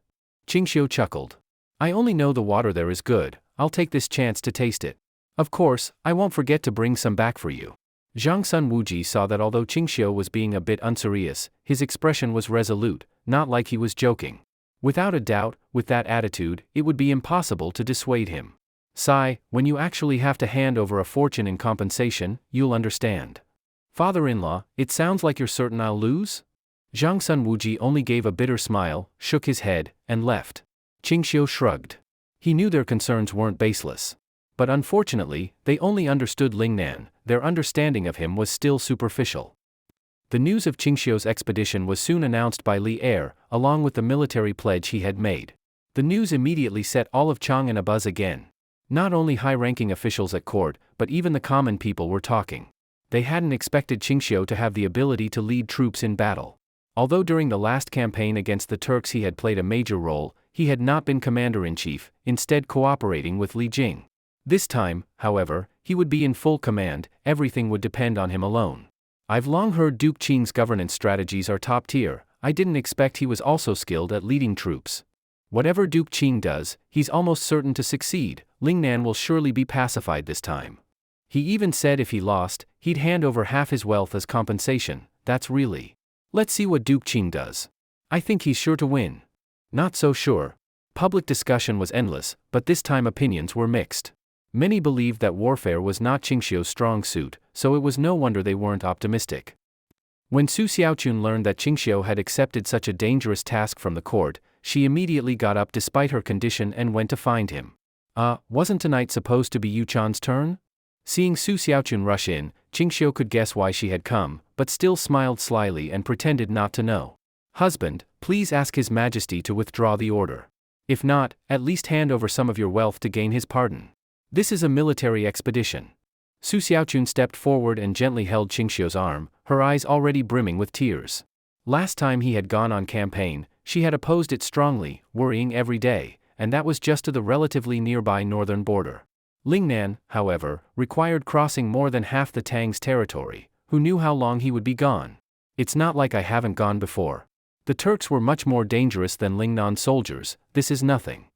[SPEAKER 1] Qingxiu chuckled. I only know the water there is good. I'll take this chance to taste it. Of course, I won't forget to bring some back for you. Zhang Sun Wuji saw that although Qingxiu was being a bit unserious, his expression was resolute, not like he was joking. Without a doubt, with that attitude, it would be impossible to dissuade him. Sigh, when you actually have to hand over a fortune in compensation, you'll understand. Father-in-law, it sounds like you're certain I'll lose? Zhang Sun Wuji only gave a bitter smile, shook his head, and left. Qingxiu shrugged. He knew their concerns weren't baseless. But unfortunately, they only understood Lingnan. Their understanding of him was still superficial. The news of Qingxiu's expedition was soon announced by Li Er, along with the military pledge he had made. The news immediately set all of Chongan abuzz again. Not only high-ranking officials at court, but even the common people were talking. They hadn't expected Qingxiu to have the ability to lead troops in battle. Although during the last campaign against the Turks he had played a major role, he had not been commander-in-chief, instead cooperating with Li Jing. This time, however, he would be in full command. Everything would depend on him alone. I've long heard Duke Qing's governance strategies are top tier. I didn't expect he was also skilled at leading troops. Whatever Duke Qing does, he's almost certain to succeed. Lingnan will surely be pacified this time. He even said if he lost, he'd hand over half his wealth as compensation. That's really. Let's see what Duke Qing does. I think he's sure to win. Not so sure. Public discussion was endless, but this time opinions were mixed. Many believed that warfare was not Qingxiu's strong suit, so it was no wonder they weren't optimistic. When Su Xiaochun learned that Qingxiu had accepted such a dangerous task from the court, she immediately got up despite her condition and went to find him. Wasn't tonight supposed to be Yu Chan's turn? Seeing Su Xiaochun rush in, Qingxiu could guess why she had come, but still smiled slyly and pretended not to know. Husband, please ask His Majesty to withdraw the order. If not, at least hand over some of your wealth to gain his pardon. This is a military expedition. Su Xiaochun stepped forward and gently held Qingxiu's arm, her eyes already brimming with tears. Last time he had gone on campaign, she had opposed it strongly, worrying every day, and that was just to the relatively nearby northern border. Lingnan, however, required crossing more than half the Tang's territory. Who knew how long he would be gone? It's not like I haven't gone before. The Turks were much more dangerous than Lingnan soldiers, this is nothing.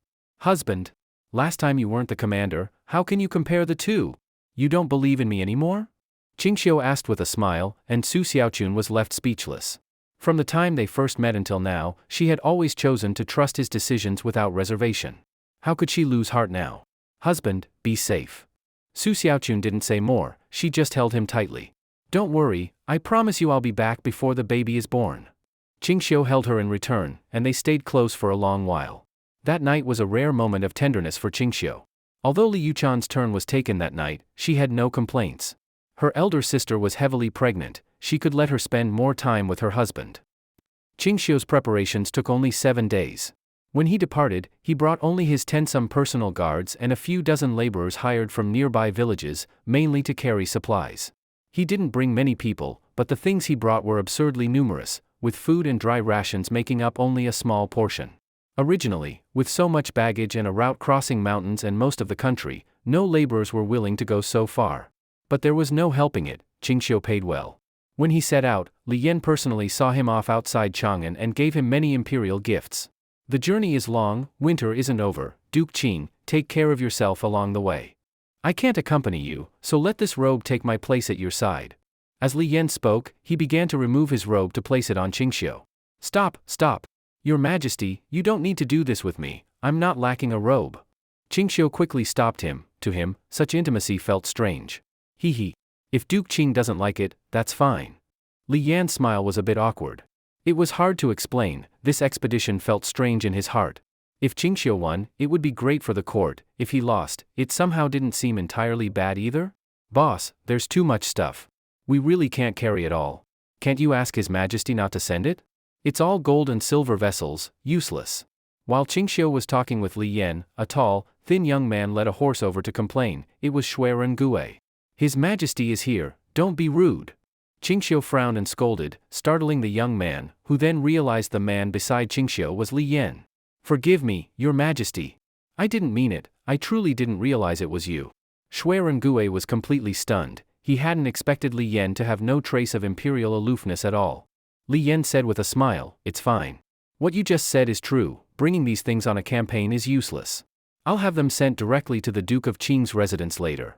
[SPEAKER 1] Husband, last time you weren't the commander, how can you compare the two? You don't believe in me anymore? Qingxiu asked with a smile, and Su Xiaochun was left speechless. From the time they first met until now, she had always chosen to trust his decisions without reservation. How could she lose heart now? Husband, be safe. Su Xiaochun didn't say more, she just held him tightly. Don't worry, I promise you I'll be back before the baby is born. Qingxiu held her in return, and they stayed close for a long while. That night was a rare moment of tenderness for Qingxiu. Although Li Yuchan's turn was taken that night, she had no complaints. Her elder sister was heavily pregnant, she could let her spend more time with her husband. Qingxiu's preparations took only 7 days. When he departed, he brought only his 10-some personal guards and a few dozen laborers hired from nearby villages, mainly to carry supplies. He didn't bring many people, but the things he brought were absurdly numerous, with food and dry rations making up only a small portion. Originally, with so much baggage and a route crossing mountains and most of the country, no laborers were willing to go so far. But there was no helping it, Qingxiu paid well. When he set out, Li Yan personally saw him off outside Chongan and gave him many imperial gifts. The journey is long, winter isn't over, Duke Qing, take care of yourself along the way. I can't accompany you, so let this robe take my place at your side. As Li Yan spoke, he began to remove his robe to place it on Qingxiu. Stop. Your Majesty, you don't need to do this with me, I'm not lacking a robe. Qingxiu quickly stopped him. To him, such intimacy felt strange. If Duke Qing doesn't like it, that's fine. Li Yan's smile was a bit awkward. It was hard to explain, this expedition felt strange in his heart. If Qingxiu won, it would be great for the court, if he lost, it somehow didn't seem entirely bad either. Boss, there's too much stuff. We really can't carry it all. Can't you ask His Majesty not to send it? It's all gold and silver vessels, useless. While Qingxiu was talking with Li Yan, a tall, thin young man led a horse over to complain. It was Shuiren Gue. His Majesty is here, don't be rude. Qingxiu frowned and scolded, startling the young man, who then realized the man beside Qingxiu was Li Yan. Forgive me, Your Majesty. I didn't mean it, I truly didn't realize it was you. Shuiren Gue was completely stunned, he hadn't expected Li Yan to have no trace of imperial aloofness at all. Li Yan said with a smile, it's fine. What you just said is true, bringing these things on a campaign is useless. I'll have them sent directly to the Duke of Qing's residence later.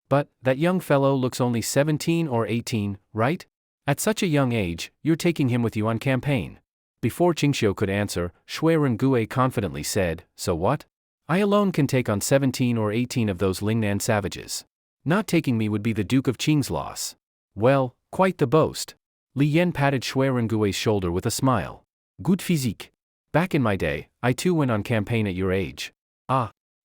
[SPEAKER 1] But, that young fellow looks only 17 or 18, right? At such a young age, you're taking him with you on campaign. Before Qingxiu could answer, Shuiren Gue confidently said, so what? I alone can take on 17 or 18 of those Lingnan savages. Not taking me would be the Duke of Qing's loss. Well, quite the boast. Li Yan patted Shuiren Gue's shoulder with a smile. Good physique. Back in my day, I too went on campaign at your age.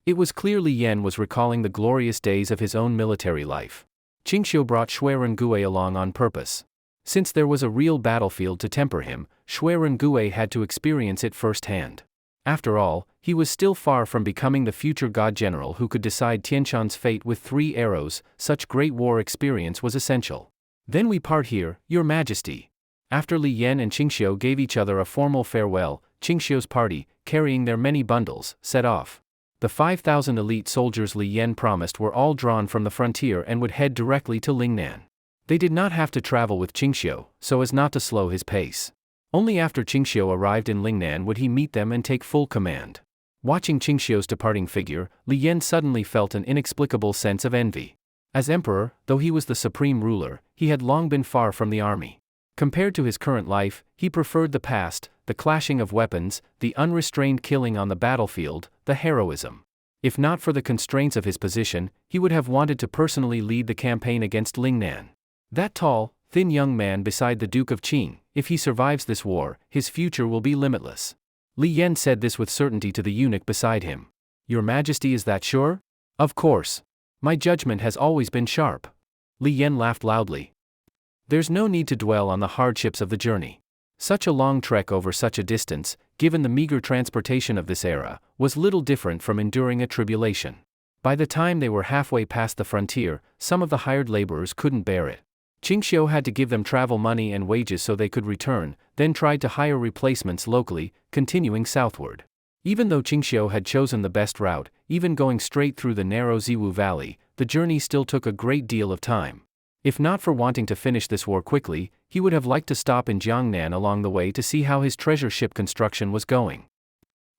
[SPEAKER 1] It was clear Li Yan was recalling the glorious days of his own military life. Qingxiu brought Shuiren Gue along on purpose. Since there was a real battlefield to temper him, Shuiren Gue had to experience it firsthand. After all, he was still far from becoming the future god general who could decide Tianshan's fate with 3 arrows. Such great war experience was essential. Then we part here, Your Majesty. After Li Yan and Qingxiu gave each other a formal farewell, Qingxiu's party, carrying their many bundles, set off. The 5,000 elite soldiers Li Yan promised were all drawn from the frontier and would head directly to Lingnan. They did not have to travel with Qingxiu, so as not to slow his pace. Only after Qingxiu arrived in Lingnan would he meet them and take full command. Watching Qingxiu's departing figure, Li Yan suddenly felt an inexplicable sense of envy. As emperor, though he was the supreme ruler, he had long been far from the army. Compared to his current life, he preferred the past, the clashing of weapons, the unrestrained killing on the battlefield, the heroism. If not for the constraints of his position, he would have wanted to personally lead the campaign against Lingnan. That tall, thin young man beside the Duke of Qing, if he survives this war, his future will be limitless. Li Yan said this with certainty to the eunuch beside him. Your Majesty, is that sure? Of course. My judgment has always been sharp. Li Yan laughed loudly. There's no need to dwell on the hardships of the journey. Such a long trek over such a distance, given the meager transportation of this era, was little different from enduring a tribulation. By the time they were halfway past the frontier, some of the hired laborers couldn't bear it. Qingxiu had to give them travel money and wages so they could return, then tried to hire replacements locally, continuing southward. Even though Qingxiu had chosen the best route, even going straight through the narrow Ziwu Valley, the journey still took a great deal of time. If not for wanting to finish this war quickly, he would have liked to stop in Jiangnan along the way to see how his treasure ship construction was going.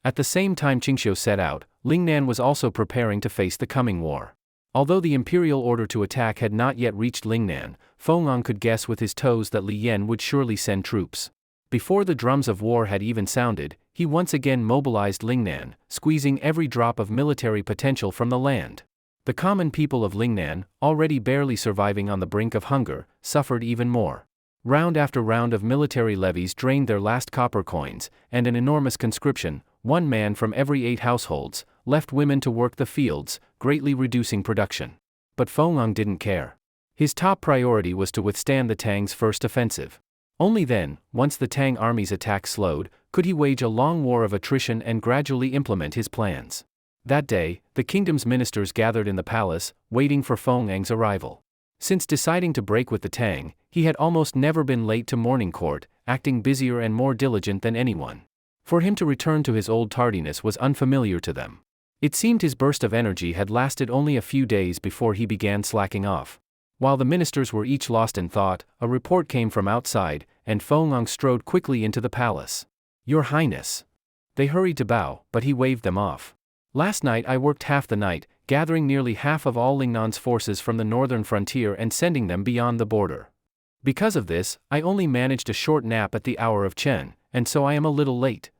[SPEAKER 1] At the same time Qingxiu set out, Lingnan was also preparing to face the coming war. Although the imperial order to attack had not yet reached Lingnan, Fong could guess with his toes that Li Yan would surely send troops. Before the drums of war had even sounded, he once again mobilized Lingnan, squeezing every drop of military potential from the land. The common people of Lingnan, already barely surviving on the brink of hunger, suffered even more. Round after round of military levies drained their last copper coins, and an enormous conscription, one man from every 8 households, left women to work the fields, greatly reducing production. But Fong didn't care. His top priority was to withstand the Tang's first offensive. Only then, once the Tang army's attack slowed, could he wage a long war of attrition and gradually implement his plans. That day, the kingdom's ministers gathered in the palace, waiting for Fong's arrival. Since deciding to break with the Tang, he had almost never been late to morning court, acting busier and more diligent than anyone. For him to return to his old tardiness was unfamiliar to them. It seemed his burst of energy had lasted only a few days before he began slacking off. While the ministers were each lost in thought, a report came from outside, and Fong strode quickly into the palace. Your Highness. They hurried to bow, but he waved them off. Last night I worked half the night, gathering nearly half of all Lingnan's forces from the northern frontier and sending them beyond the border. Because of this, I only managed a short nap at the hour of Chen, and so I am a little late.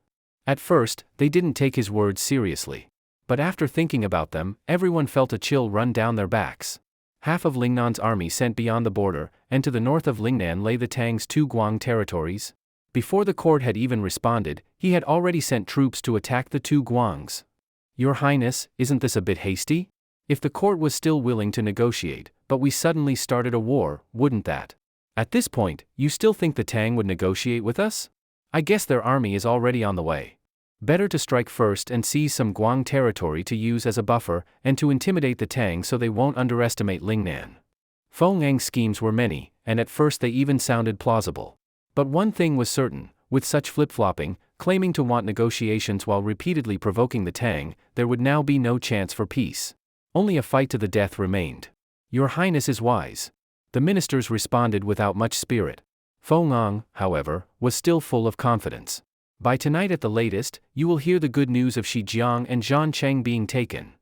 [SPEAKER 1] At first, they didn't take his words seriously. But after thinking about them, everyone felt a chill run down their backs. Half of Lingnan's army sent beyond the border, and to the north of Lingnan lay the Tang's 2 Guang territories. Before the court had even responded, he had already sent troops to attack the 2 Guangs. Your Highness, isn't this a bit hasty? If the court was still willing to negotiate, but we suddenly started a war, wouldn't that? At this point, you still think the Tang would negotiate with us? I guess their army is already on the way. Better to strike first and seize some Guang territory to use as a buffer, and to intimidate the Tang so they won't underestimate Lingnan. Fong's schemes were many, and at first they even sounded plausible. But one thing was certain, with such flip-flopping, claiming to want negotiations while repeatedly provoking the Tang, there would now be no chance for peace. Only a fight to the death remained. Your Highness is wise. The ministers responded without much spirit. Fong, however, was still full of confidence. By tonight at the latest, you will hear the good news of Shijiang and Zhancheng being taken.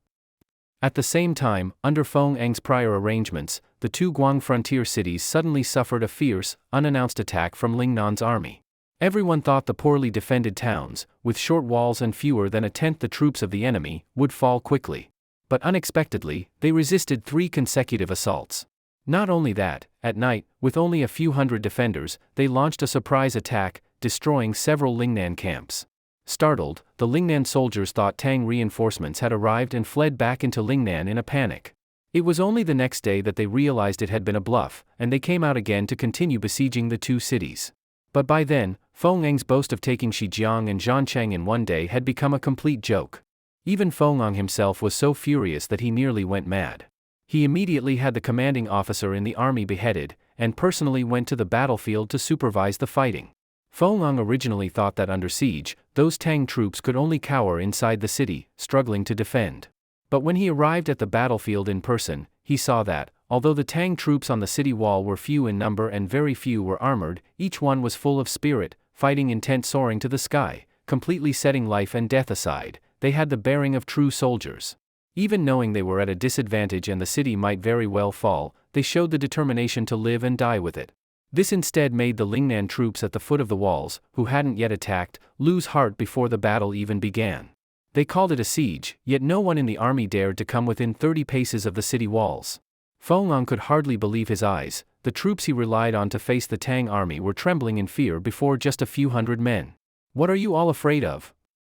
[SPEAKER 1] At the same time, under Fong's prior arrangements, the 2 Guang frontier cities suddenly suffered a fierce, unannounced attack from Lingnan's army. Everyone thought the poorly defended towns, with short walls and fewer than a tenth the troops of the enemy, would fall quickly. But unexpectedly, they resisted 3 consecutive assaults. Not only that, at night, with only a few hundred defenders, they launched a surprise attack, destroying several Lingnan camps. Startled, the Lingnan soldiers thought Tang reinforcements had arrived and fled back into Lingnan in a panic. It was only the next day that they realized it had been a bluff, and they came out again to continue besieging the 2 cities. But by then, Fong's boast of taking Shijiang and Zhancheng in one day had become a complete joke. Even Fong himself was so furious that he nearly went mad. He immediately had the commanding officer in the army beheaded, and personally went to the battlefield to supervise the fighting. Fong originally thought that under siege, those Tang troops could only cower inside the city, struggling to defend. But when he arrived at the battlefield in person, he saw that, although the Tang troops on the city wall were few in number and very few were armored, each one was full of spirit, fighting intent soaring to the sky, completely setting life and death aside. They had the bearing of true soldiers. Even knowing they were at a disadvantage and the city might very well fall, they showed the determination to live and die with it. This instead made the Lingnan troops at the foot of the walls, who hadn't yet attacked, lose heart before the battle even began. They called it a siege, yet no one in the army dared to come within 30 paces of the city walls. Fong could hardly believe his eyes. The troops he relied on to face the Tang army were trembling in fear before just a few hundred men. What are you all afraid of?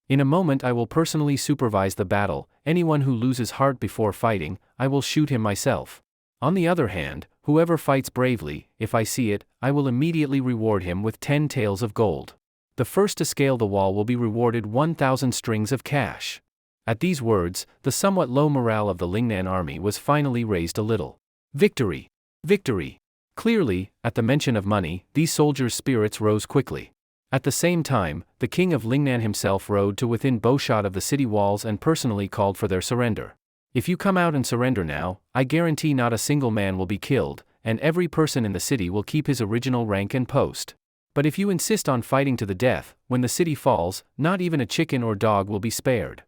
[SPEAKER 1] In a moment I will personally supervise the battle. Anyone who loses heart before fighting, I will shoot him myself. On the other hand, whoever fights bravely, if I see it, I will immediately reward him with 10 taels of gold. The first to scale the wall will be rewarded 1,000 strings of cash. At these words, the somewhat low morale of the Lingnan army was finally raised a little. Victory! Victory! Clearly, at the mention of money, these soldiers' spirits rose quickly. At the same time, the king of Lingnan himself rode to within bowshot of the city walls and personally called for their surrender. If you come out and surrender now, I guarantee not a single man will be killed, and every person in the city will keep his original rank and post. But if you insist on fighting to the death, when the city falls, not even a chicken or dog will be spared.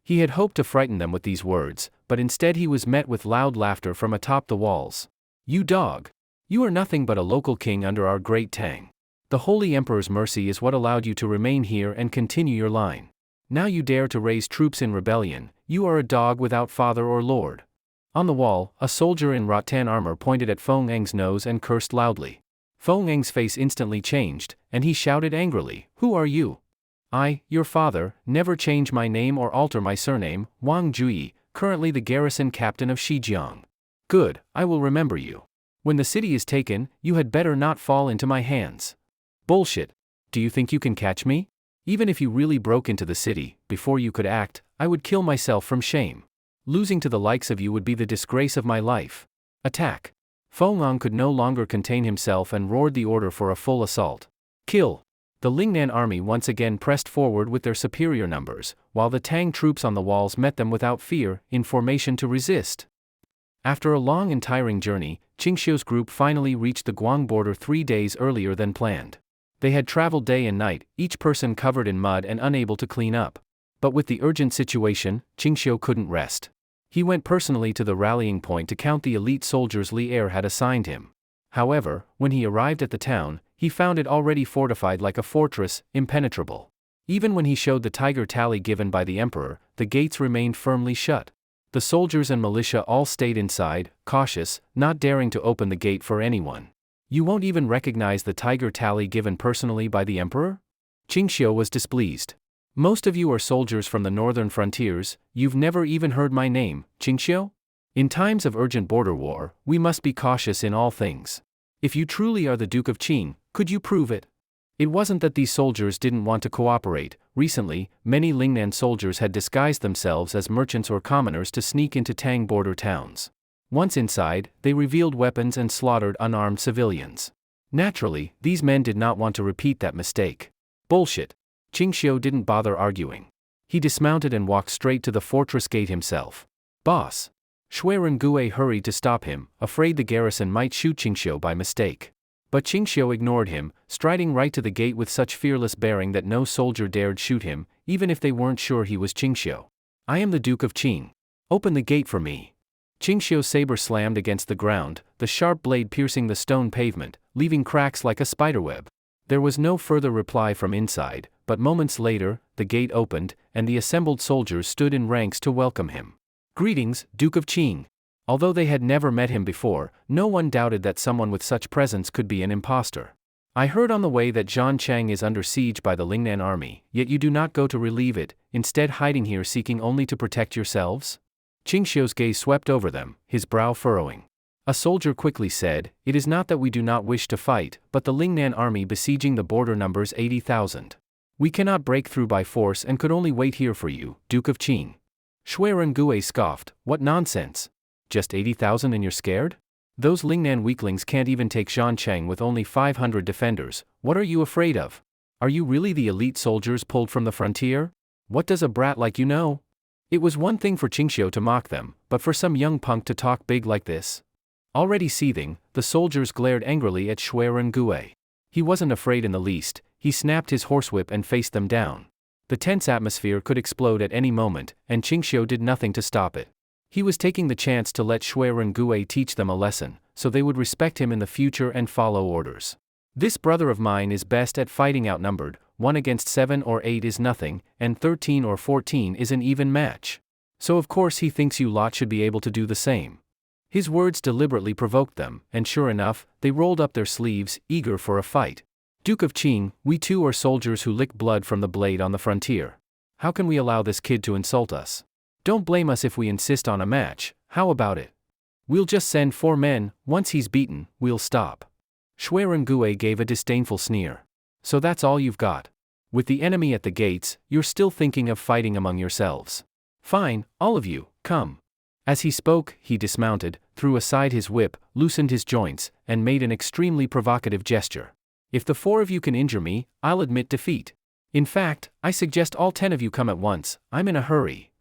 [SPEAKER 1] He had hoped to frighten them with these words, but instead he was met with loud laughter from atop the walls. You dog! You are nothing but a local king under our great Tang. The Holy Emperor's mercy is what allowed you to remain here and continue your line. Now you dare to raise troops in rebellion. You are a dog without father or lord. On the wall, a soldier in rattan armor pointed at Fong's nose and cursed loudly. Fong's face instantly changed, and he shouted angrily, "Who are you?" "I, your father, never change my name or alter my surname, Wang Jui, currently the garrison captain of Shijiang." "Good, I will remember you. When the city is taken, you had better not fall into my hands." "Bullshit. Do you think you can catch me? Even if you really broke into the city, before you could act, I would kill myself from shame. Losing to the likes of you would be the disgrace of my life. Attack." Fong could no longer contain himself and roared the order for a full assault. "Kill!" The Lingnan army once again pressed forward with their superior numbers, while the Tang troops on the walls met them without fear, in formation to resist. After a long and tiring journey, Qingxiu's group finally reached the Guang border 3 days earlier than planned. They had traveled day and night, each person covered in mud and unable to clean up. But with the urgent situation, Qingxiu couldn't rest. He went personally to the rallying point to count the elite soldiers Li Er had assigned him. However, when he arrived at the town, he found it already fortified like a fortress, impenetrable. Even when he showed the tiger tally given by the emperor, the gates remained firmly shut. The soldiers and militia all stayed inside, cautious, not daring to open the gate for anyone. "You won't even recognize the tiger tally given personally by the emperor?" Qingxiu was displeased. "Most of you are soldiers from the northern frontiers, you've never even heard my name, Qingxiu? In times of urgent border war, we must be cautious in all things. If you truly are the Duke of Qing, could you prove it?" It wasn't that these soldiers didn't want to cooperate. Recently, many Lingnan soldiers had disguised themselves as merchants or commoners to sneak into Tang border towns. Once inside, they revealed weapons and slaughtered unarmed civilians. Naturally, these men did not want to repeat that mistake. "Bullshit." Qingxiu didn't bother arguing. He dismounted and walked straight to the fortress gate himself. "Boss!" Shui Rengue hurried to stop him, afraid the garrison might shoot Qingxiu by mistake. But Qingxiu ignored him, striding right to the gate with such fearless bearing that no soldier dared shoot him, even if they weren't sure he was Qingxiu. "I am the Duke of Qing. Open the gate for me." Qingxiu's saber slammed against the ground, the sharp blade piercing the stone pavement, leaving cracks like a spiderweb. There was no further reply from inside, but moments later, the gate opened, and the assembled soldiers stood in ranks to welcome him. "Greetings, Duke of Qing." Although they had never met him before, no one doubted that someone with such presence could be an impostor. "I heard on the way that Zhanchang is under siege by the Lingnan army, yet you do not go to relieve it, instead hiding here seeking only to protect yourselves?" Qingxiu's gaze swept over them, his brow furrowing. A soldier quickly said, "It is not that we do not wish to fight, but the Lingnan army besieging the border numbers 80,000. We cannot break through by force and could only wait here for you, Duke of Qing." Shui Rengue scoffed, "What nonsense? Just 80,000 and you're scared? Those Lingnan weaklings can't even take Zhanchang with only 500 defenders, what are you afraid of? Are you really the elite soldiers pulled from the frontier? What does a brat like you know?" It was one thing for Qingxiu to mock them, but for some young punk to talk big like this? Already seething, the soldiers glared angrily at Shui Rengue. He wasn't afraid in the least. He snapped his horsewhip and faced them down. The tense atmosphere could explode at any moment, and Qingxiu did nothing to stop it. He was taking the chance to let Shui Rengue teach them a lesson, so they would respect him in the future and follow orders. This brother of mine is best at fighting outnumbered, 1 against 7 or 8 is nothing, and 13 or 14 is an even match. So of course he thinks you lot should be able to do the same. His words deliberately provoked them, and sure enough, they rolled up their sleeves, eager for a fight. Duke of Qing, we too are soldiers who lick blood from the blade on the frontier. How can we allow this kid to insult us? Don't blame us if we insist on a match, how about it? We'll just send 4 men, once he's beaten, we'll stop. Shui Rengue gave a disdainful sneer. So that's all you've got? With the enemy at the gates, you're still thinking of fighting among yourselves. Fine, all of you, come. As he spoke, he dismounted, threw aside his whip, loosened his joints, and made an extremely provocative gesture. If the 4 of you can injure me, I'll admit defeat. In fact, I suggest all 10 of you come at once, I'm in a hurry.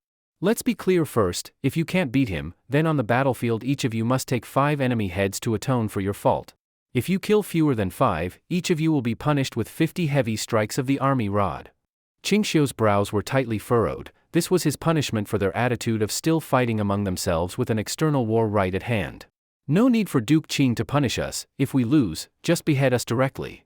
[SPEAKER 1] Let's be clear first, if you can't beat him, then on the battlefield each of you must take 5 enemy heads to atone for your fault. If you kill fewer than 5, each of you will be punished with 50 heavy strikes of the army rod. Qingxiu's brows were tightly furrowed. This was his punishment for their attitude of still fighting among themselves with an external war right at hand. No need for Duke Qing to punish us. If we lose, just behead us directly.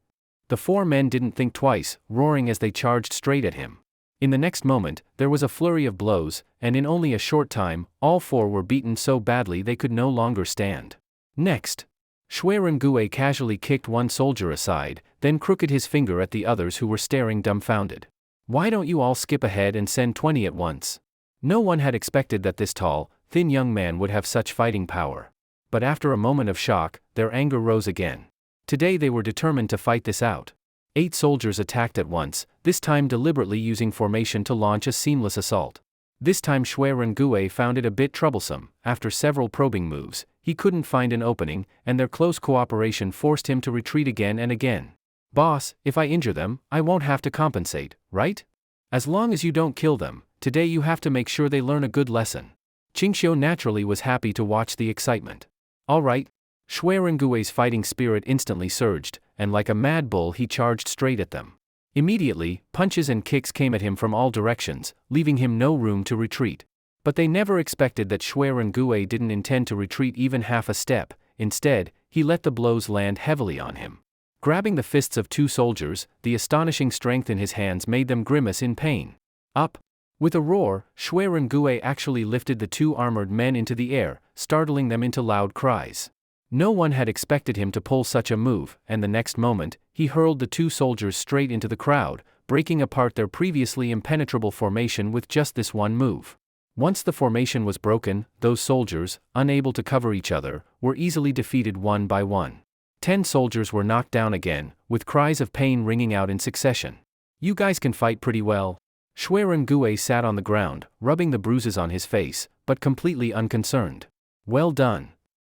[SPEAKER 1] The 4 men didn't think twice, roaring as they charged straight at him. In the next moment, there was a flurry of blows, and in only a short time, all 4 were beaten so badly they could no longer stand. Next, Shui Rengue casually kicked one soldier aside, then crooked his finger at the others who were staring dumbfounded. Why don't you all skip ahead and send 20 at once? No one had expected that this tall, thin young man would have such fighting power. But after a moment of shock, their anger rose again. Today they were determined to fight this out. 8 soldiers attacked at once, this time deliberately using formation to launch a seamless assault. This time Shui Rengue found it a bit troublesome. After several probing moves, he couldn't find an opening, and their close cooperation forced him to retreat again and again. Boss, if I injure them, I won't have to compensate, right? As long as you don't kill them, today you have to make sure they learn a good lesson. Qingxiu naturally was happy to watch the excitement. All right. Shui Rengue's fighting spirit instantly surged, and like a mad bull he charged straight at them. Immediately, punches and kicks came at him from all directions, leaving him no room to retreat. But they never expected that Shui Rengue didn't intend to retreat even half a step. Instead, he let the blows land heavily on him. Grabbing the fists of 2 soldiers, the astonishing strength in his hands made them grimace in pain. Up! With a roar, Shui Rengue actually lifted the 2 armored men into the air, startling them into loud cries. No one had expected him to pull such a move, and the next moment, he hurled the 2 soldiers straight into the crowd, breaking apart their previously impenetrable formation with just this one move. Once the formation was broken, those soldiers, unable to cover each other, were easily defeated one by one. 10 soldiers were knocked down again, with cries of pain ringing out in succession. You guys can fight pretty well. Shui Rengue sat on the ground, rubbing the bruises on his face, but completely unconcerned. Well done.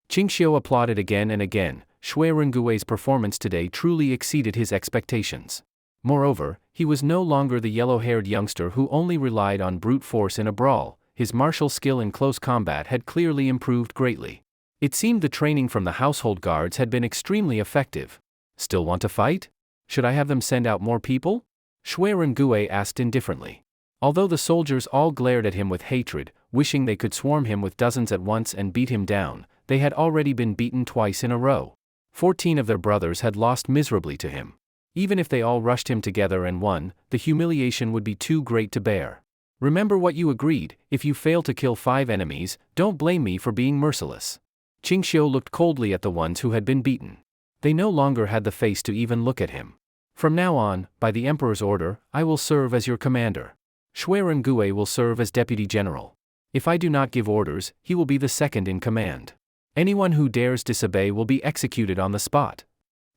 [SPEAKER 1] Qingxiu applauded again and again. Shui Rengue's performance today truly exceeded his expectations. Moreover, he was no longer the yellow-haired youngster who only relied on brute force in a brawl. His martial skill in close combat had clearly improved greatly. It seemed the training from the household guards had been extremely effective. Still want to fight? Should I have them send out more people? Shui Rengue asked indifferently. Although the soldiers all glared at him with hatred, wishing they could swarm him with dozens at once and beat him down, they had already been beaten twice in a row. 14 of their brothers had lost miserably to him. Even if they all rushed him together and won, the humiliation would be too great to bear. Remember what you agreed: if you fail to kill 5 enemies, don't blame me for being merciless. Qingxiu looked coldly at the ones who had been beaten. They no longer had the face to even look at him. From now on, by the Emperor's order, I will serve as your commander. Shui Rengue will serve as deputy general. If I do not give orders, he will be the second in command. Anyone who dares disobey will be executed on the spot.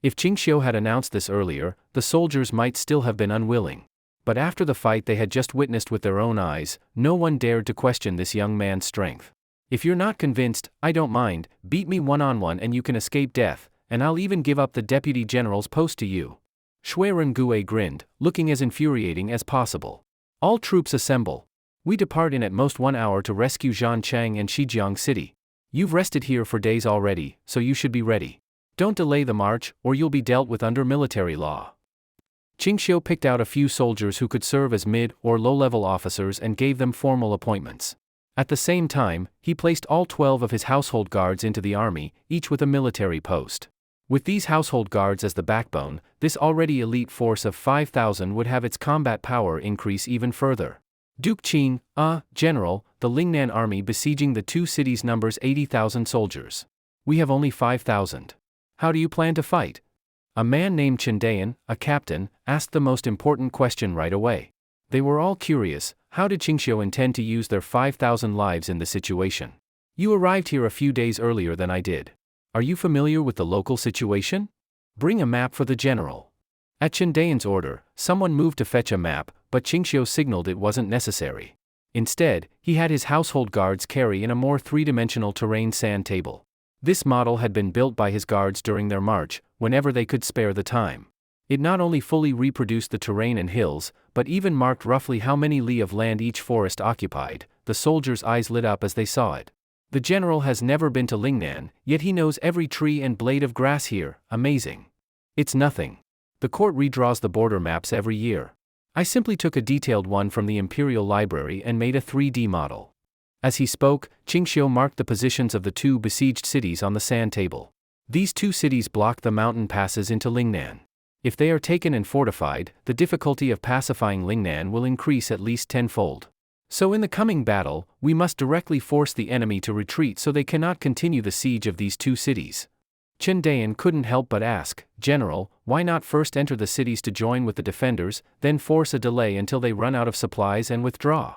[SPEAKER 1] If Qingxiu had announced this earlier, the soldiers might still have been unwilling. But after the fight they had just witnessed with their own eyes, no one dared to question this young man's strength. If you're not convinced, I don't mind, beat me one-on-one and you can escape death, and I'll even give up the deputy general's post to you. Shui Rengue grinned, looking as infuriating as possible. All troops assemble. We depart in at most 1 hour to rescue Zhancheng and Shijiang City. You've rested here for days already, so you should be ready. Don't delay the march, or you'll be dealt with under military law. Qingxiu picked out a few soldiers who could serve as mid- or low-level officers and gave them formal appointments. At the same time, he placed all 12 of his household guards into the army, each with a military post. With these household guards as the backbone, this already elite force of 5,000 would have its combat power increase even further. Duke Qing, General, the Lingnan army besieging the two cities numbers 80,000 soldiers. We have only 5,000. How do you plan to fight? A man named Chindayan, a captain, asked the most important question right away. They were all curious, how did Qingxiu intend to use their 5,000 lives in the situation? You arrived here a few days earlier than I did. Are you familiar with the local situation? Bring a map for the general. At Chindayan's order, someone moved to fetch a map, but Qingxiu signaled it wasn't necessary. Instead, he had his household guards carry in a more three-dimensional terrain sand table. This model had been built by his guards during their march, whenever they could spare the time. It not only fully reproduced the terrain and hills, but even marked roughly how many li of land each forest occupied. The soldiers' eyes lit up as they saw it. The general has never been to Lingnan, yet he knows every tree and blade of grass here. Amazing. It's nothing. The court redraws the border maps every year. I simply took a detailed one from the Imperial Library and made a 3D model. As he spoke, Qingxiu marked the positions of the two besieged cities on the sand table. These two cities block the mountain passes into Lingnan. If they are taken and fortified, the difficulty of pacifying Lingnan will increase at least tenfold. So in the coming battle, we must directly force the enemy to retreat so they cannot continue the siege of these two cities. Chindayan couldn't help but ask, General, why not first enter the cities to join with the defenders, then force a delay until they run out of supplies and withdraw?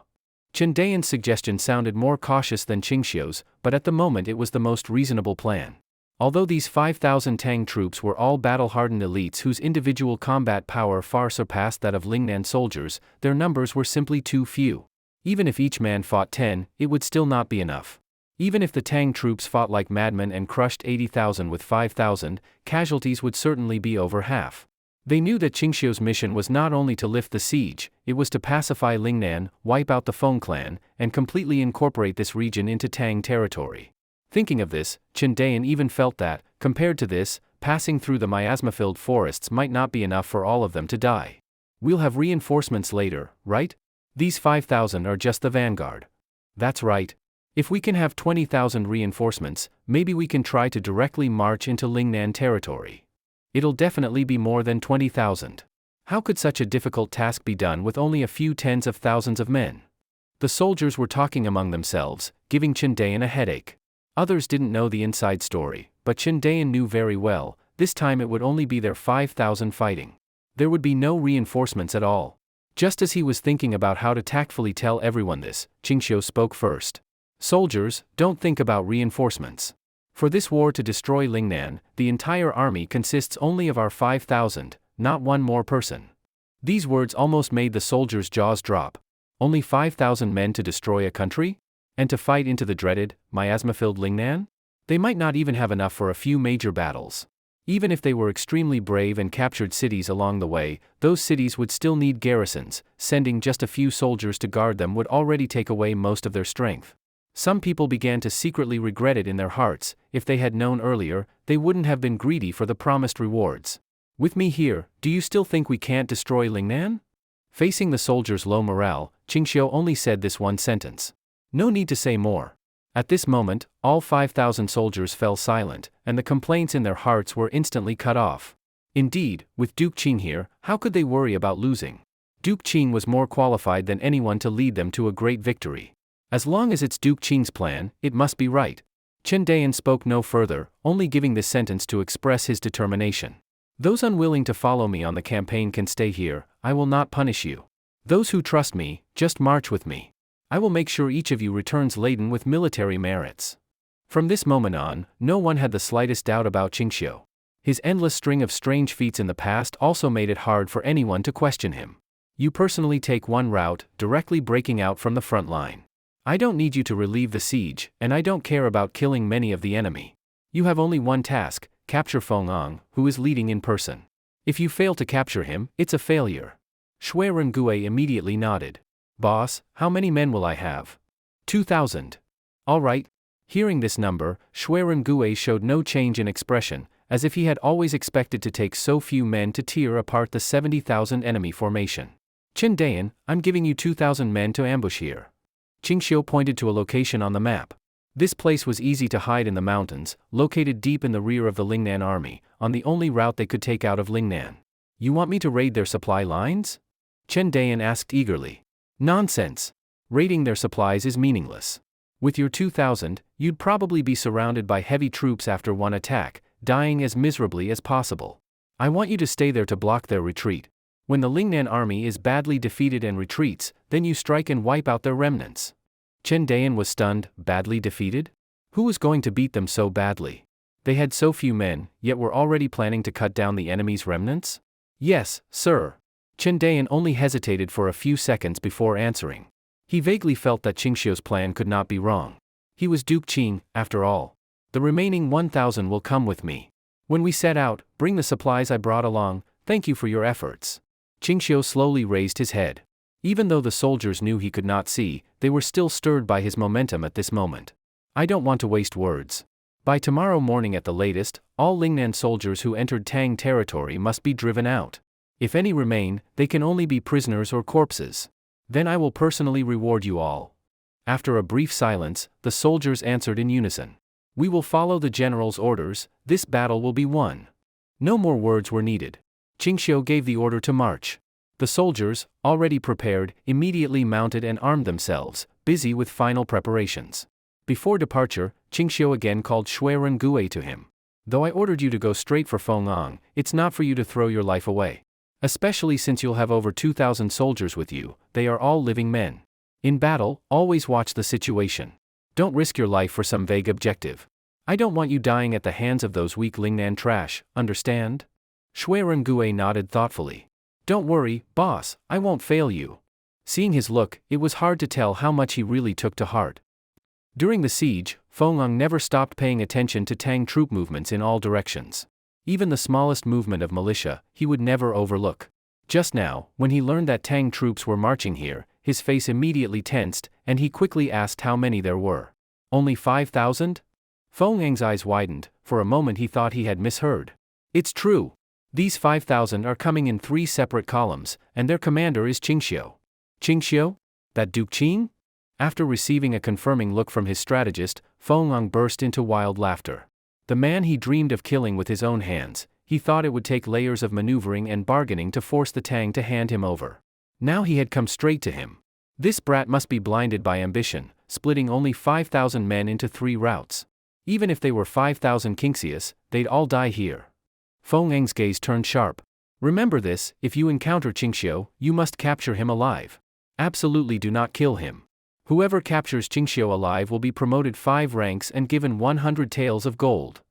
[SPEAKER 1] Chindayan's suggestion sounded more cautious than Qingxiu's, but at the moment it was the most reasonable plan. Although these 5,000 Tang troops were all battle-hardened elites whose individual combat power far surpassed that of Lingnan soldiers, their numbers were simply too few. Even if each man fought 10, it would still not be enough. Even if the Tang troops fought like madmen and crushed 80,000 with 5,000, casualties would certainly be over half. They knew that Qingxiu's mission was not only to lift the siege, it was to pacify Lingnan, wipe out the Fong clan, and completely incorporate this region into Tang territory. Thinking of this, Chindayan even felt that, compared to this, passing through the miasma-filled forests might not be enough for all of them to die. We'll have reinforcements later, right? These 5,000 are just the vanguard. That's right. If we can have 20,000 reinforcements, maybe we can try to directly march into Lingnan territory. It'll definitely be more than 20,000. How could such a difficult task be done with only a few tens of thousands of men? The soldiers were talking among themselves, giving Chindayan a headache. Others didn't know the inside story, but Chindayan knew very well, this time it would only be their 5,000 fighting. There would be no reinforcements at all. Just as he was thinking about how to tactfully tell everyone this, Qingxiu spoke first. Soldiers, don't think about reinforcements. For this war to destroy Lingnan, the entire army consists only of our 5,000, not one more person. These words almost made the soldiers' jaws drop. Only 5,000 men to destroy a country? And to fight into the dreaded, miasma-filled Lingnan? They might not even have enough for a few major battles. Even if they were extremely brave and captured cities along the way, those cities would still need garrisons. Sending just a few soldiers to guard them would already take away most of their strength. Some people began to secretly regret it in their hearts. If they had known earlier, they wouldn't have been greedy for the promised rewards. With me here, do you still think we can't destroy Lingnan? Facing the soldiers' low morale, Qingxiu only said this one sentence. No need to say more. At this moment, all 5,000 soldiers fell silent, and the complaints in their hearts were instantly cut off. Indeed, with Duke Qing here, how could they worry about losing? Duke Qing was more qualified than anyone to lead them to a great victory. As long as it's Duke Qing's plan, it must be right. Chindayan spoke no further, only giving this sentence to express his determination. Those unwilling to follow me on the campaign can stay here, I will not punish you. Those who trust me, just march with me. I will make sure each of you returns laden with military merits. From this moment on, no one had the slightest doubt about Qingxiu. His endless string of strange feats in the past also made it hard for anyone to question him. You personally take one route, directly breaking out from the front line. I don't need you to relieve the siege, and I don't care about killing many of the enemy. You have only one task, capture Fong, who is leading in person. If you fail to capture him, it's a failure. Shui Rengue immediately nodded. Boss, how many men will I have? 2,000. All right. Hearing this number, Shui Rengue showed no change in expression, as if he had always expected to take so few men to tear apart the 70,000 enemy formation. Chindayan, I'm giving you 2,000 men to ambush here. Qingxiu pointed to a location on the map. This place was easy to hide in the mountains, located deep in the rear of the Lingnan army, on the only route they could take out of Lingnan. You want me to raid their supply lines? Chen Dayan asked eagerly. Nonsense. Raiding their supplies is meaningless. With your 2,000, you'd probably be surrounded by heavy troops after one attack, dying as miserably as possible. I want you to stay there to block their retreat. When the Lingnan army is badly defeated and retreats, then you strike and wipe out their remnants. Chen Dayan was stunned. Badly defeated? Who was going to beat them so badly? They had so few men, yet were already planning to cut down the enemy's remnants? Yes, sir. Chen Dayan only hesitated for a few seconds before answering. He vaguely felt that Qingxiu's plan could not be wrong. He was Duke Qing, after all. The remaining 1,000 will come with me. When we set out, bring the supplies I brought along. Thank you for your efforts. Qingxiu slowly raised his head. Even though the soldiers knew he could not see, they were still stirred by his momentum at this moment. I don't want to waste words. By tomorrow morning at the latest, all Lingnan soldiers who entered Tang territory must be driven out. If any remain, they can only be prisoners or corpses. Then I will personally reward you all. After a brief silence, the soldiers answered in unison. We will follow the general's orders. This battle will be won. No more words were needed. Qingxiu gave the order to march. The soldiers, already prepared, immediately mounted and armed themselves, busy with final preparations. Before departure, Qingxiu again called Shui Ren-Gui to him. Though I ordered you to go straight for Fong, it's not for you to throw your life away. Especially since you'll have over 2,000 soldiers with you, they are all living men. In battle, always watch the situation. Don't risk your life for some vague objective. I don't want you dying at the hands of those weak Lingnan trash, understand? Shui Ren-Gui nodded thoughtfully. Don't worry, boss, I won't fail you. Seeing his look, it was hard to tell how much he really took to heart. During the siege, Fong never stopped paying attention to Tang troop movements in all directions. Even the smallest movement of militia, he would never overlook. Just now, when he learned that Tang troops were marching here, his face immediately tensed, and he quickly asked how many there were. Only 5,000? Fong's eyes widened. For a moment he thought he had misheard. It's true. These 5,000 are coming in 3 separate columns, and their commander is Qingxiu. Qingxiu? That Duke Qing? After receiving a confirming look from his strategist, Fong burst into wild laughter. The man he dreamed of killing with his own hands, he thought it would take layers of maneuvering and bargaining to force the Tang to hand him over. Now he had come straight to him. This brat must be blinded by ambition, splitting only 5,000 men into 3 routes. Even if they were 5,000 Qingxius, they'd all die here. Fong's gaze turned sharp. Remember this, if you encounter Qingxiu, you must capture him alive. Absolutely do not kill him. Whoever captures Qingxiu alive will be promoted 5 ranks and given 100 taels of gold.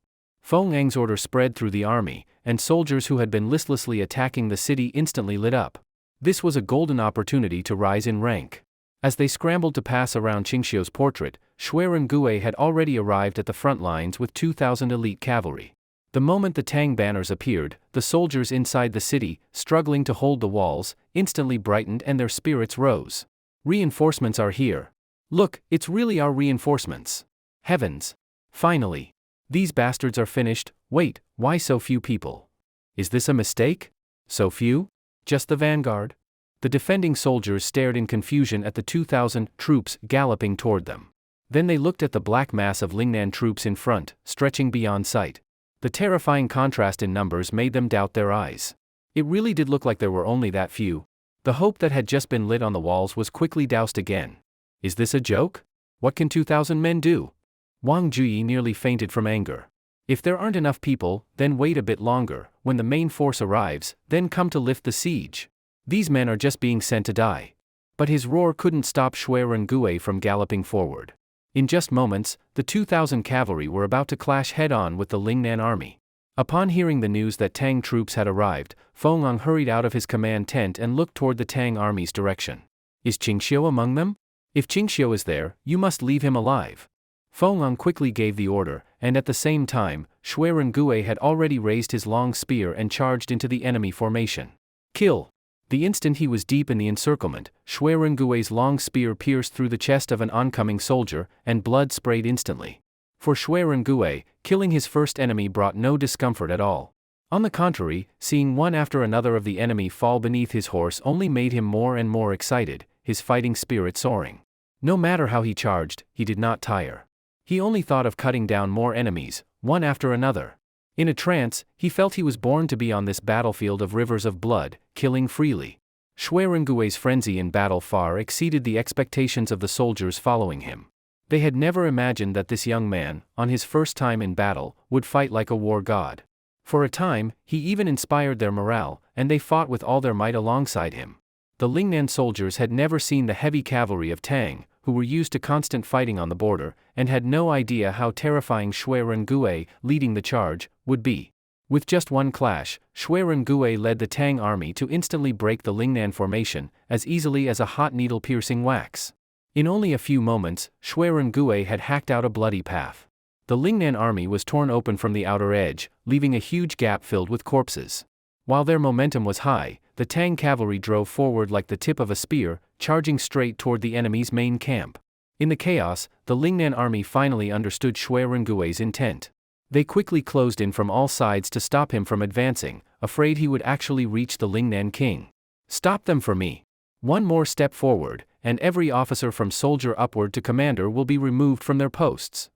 [SPEAKER 1] Fong's order spread through the army, and soldiers who had been listlessly attacking the city instantly lit up. This was a golden opportunity to rise in rank. As they scrambled to pass around Qingxiu's portrait, Shui Ren-Gui had already arrived at the front lines with 2,000 elite cavalry. The moment the Tang banners appeared, the soldiers inside the city, struggling to hold the walls, instantly brightened and their spirits rose. Reinforcements are here. Look, it's really our reinforcements. Heavens! Finally! These bastards are finished. Wait, why so few people? Is this a mistake? So few? Just the vanguard? The defending soldiers stared in confusion at the 2,000 troops galloping toward them. Then they looked at the black mass of Lingnan troops in front, stretching beyond sight. The terrifying contrast in numbers made them doubt their eyes. It really did look like there were only that few. The hope that had just been lit on the walls was quickly doused again. Is this a joke? What can 2,000 men do? Wang Juyi nearly fainted from anger. If there aren't enough people, then wait a bit longer. When the main force arrives, then come to lift the siege. These men are just being sent to die. But his roar couldn't stop Shui Ren-Gui from galloping forward. In just moments, the 2,000 cavalry were about to clash head-on with the Lingnan army. Upon hearing the news that Tang troops had arrived, Fong hurried out of his command tent and looked toward the Tang army's direction. Is Qingxiu among them? If Qingxiu is there, you must leave him alive. Fong quickly gave the order, and at the same time, Shui Ren-Gui had already raised his long spear and charged into the enemy formation. Kill! The instant he was deep in the encirclement, Shui Ren-Gui's long spear pierced through the chest of an oncoming soldier, and blood sprayed instantly. For Shui Ren-Gui, killing his first enemy brought no discomfort at all. On the contrary, seeing one after another of the enemy fall beneath his horse only made him more and more excited, his fighting spirit soaring. No matter how he charged, he did not tire. He only thought of cutting down more enemies, one after another. In a trance, he felt he was born to be on this battlefield of rivers of blood, killing freely. Shui Rengui's frenzy in battle far exceeded the expectations of the soldiers following him. They had never imagined that this young man, on his first time in battle, would fight like a war god. For a time, he even inspired their morale, and they fought with all their might alongside him. The Lingnan soldiers had never seen the heavy cavalry of Tang, who were used to constant fighting on the border, and had no idea how terrifying Shui Rengui, leading the charge, would be. With just one clash, Shui Rengui led the Tang army to instantly break the Lingnan formation, as easily as a hot needle piercing wax. In only a few moments, Shui Rengui had hacked out a bloody path. The Lingnan army was torn open from the outer edge, leaving a huge gap filled with corpses. While their momentum was high, the Tang cavalry drove forward like the tip of a spear, charging straight toward the enemy's main camp. In the chaos, the Lingnan army finally understood Shui Rengui's intent. They quickly closed in from all sides to stop him from advancing, afraid he would actually reach the Lingnan king. "Stop them for me. One more step forward, and every officer from soldier upward to commander will be removed from their posts."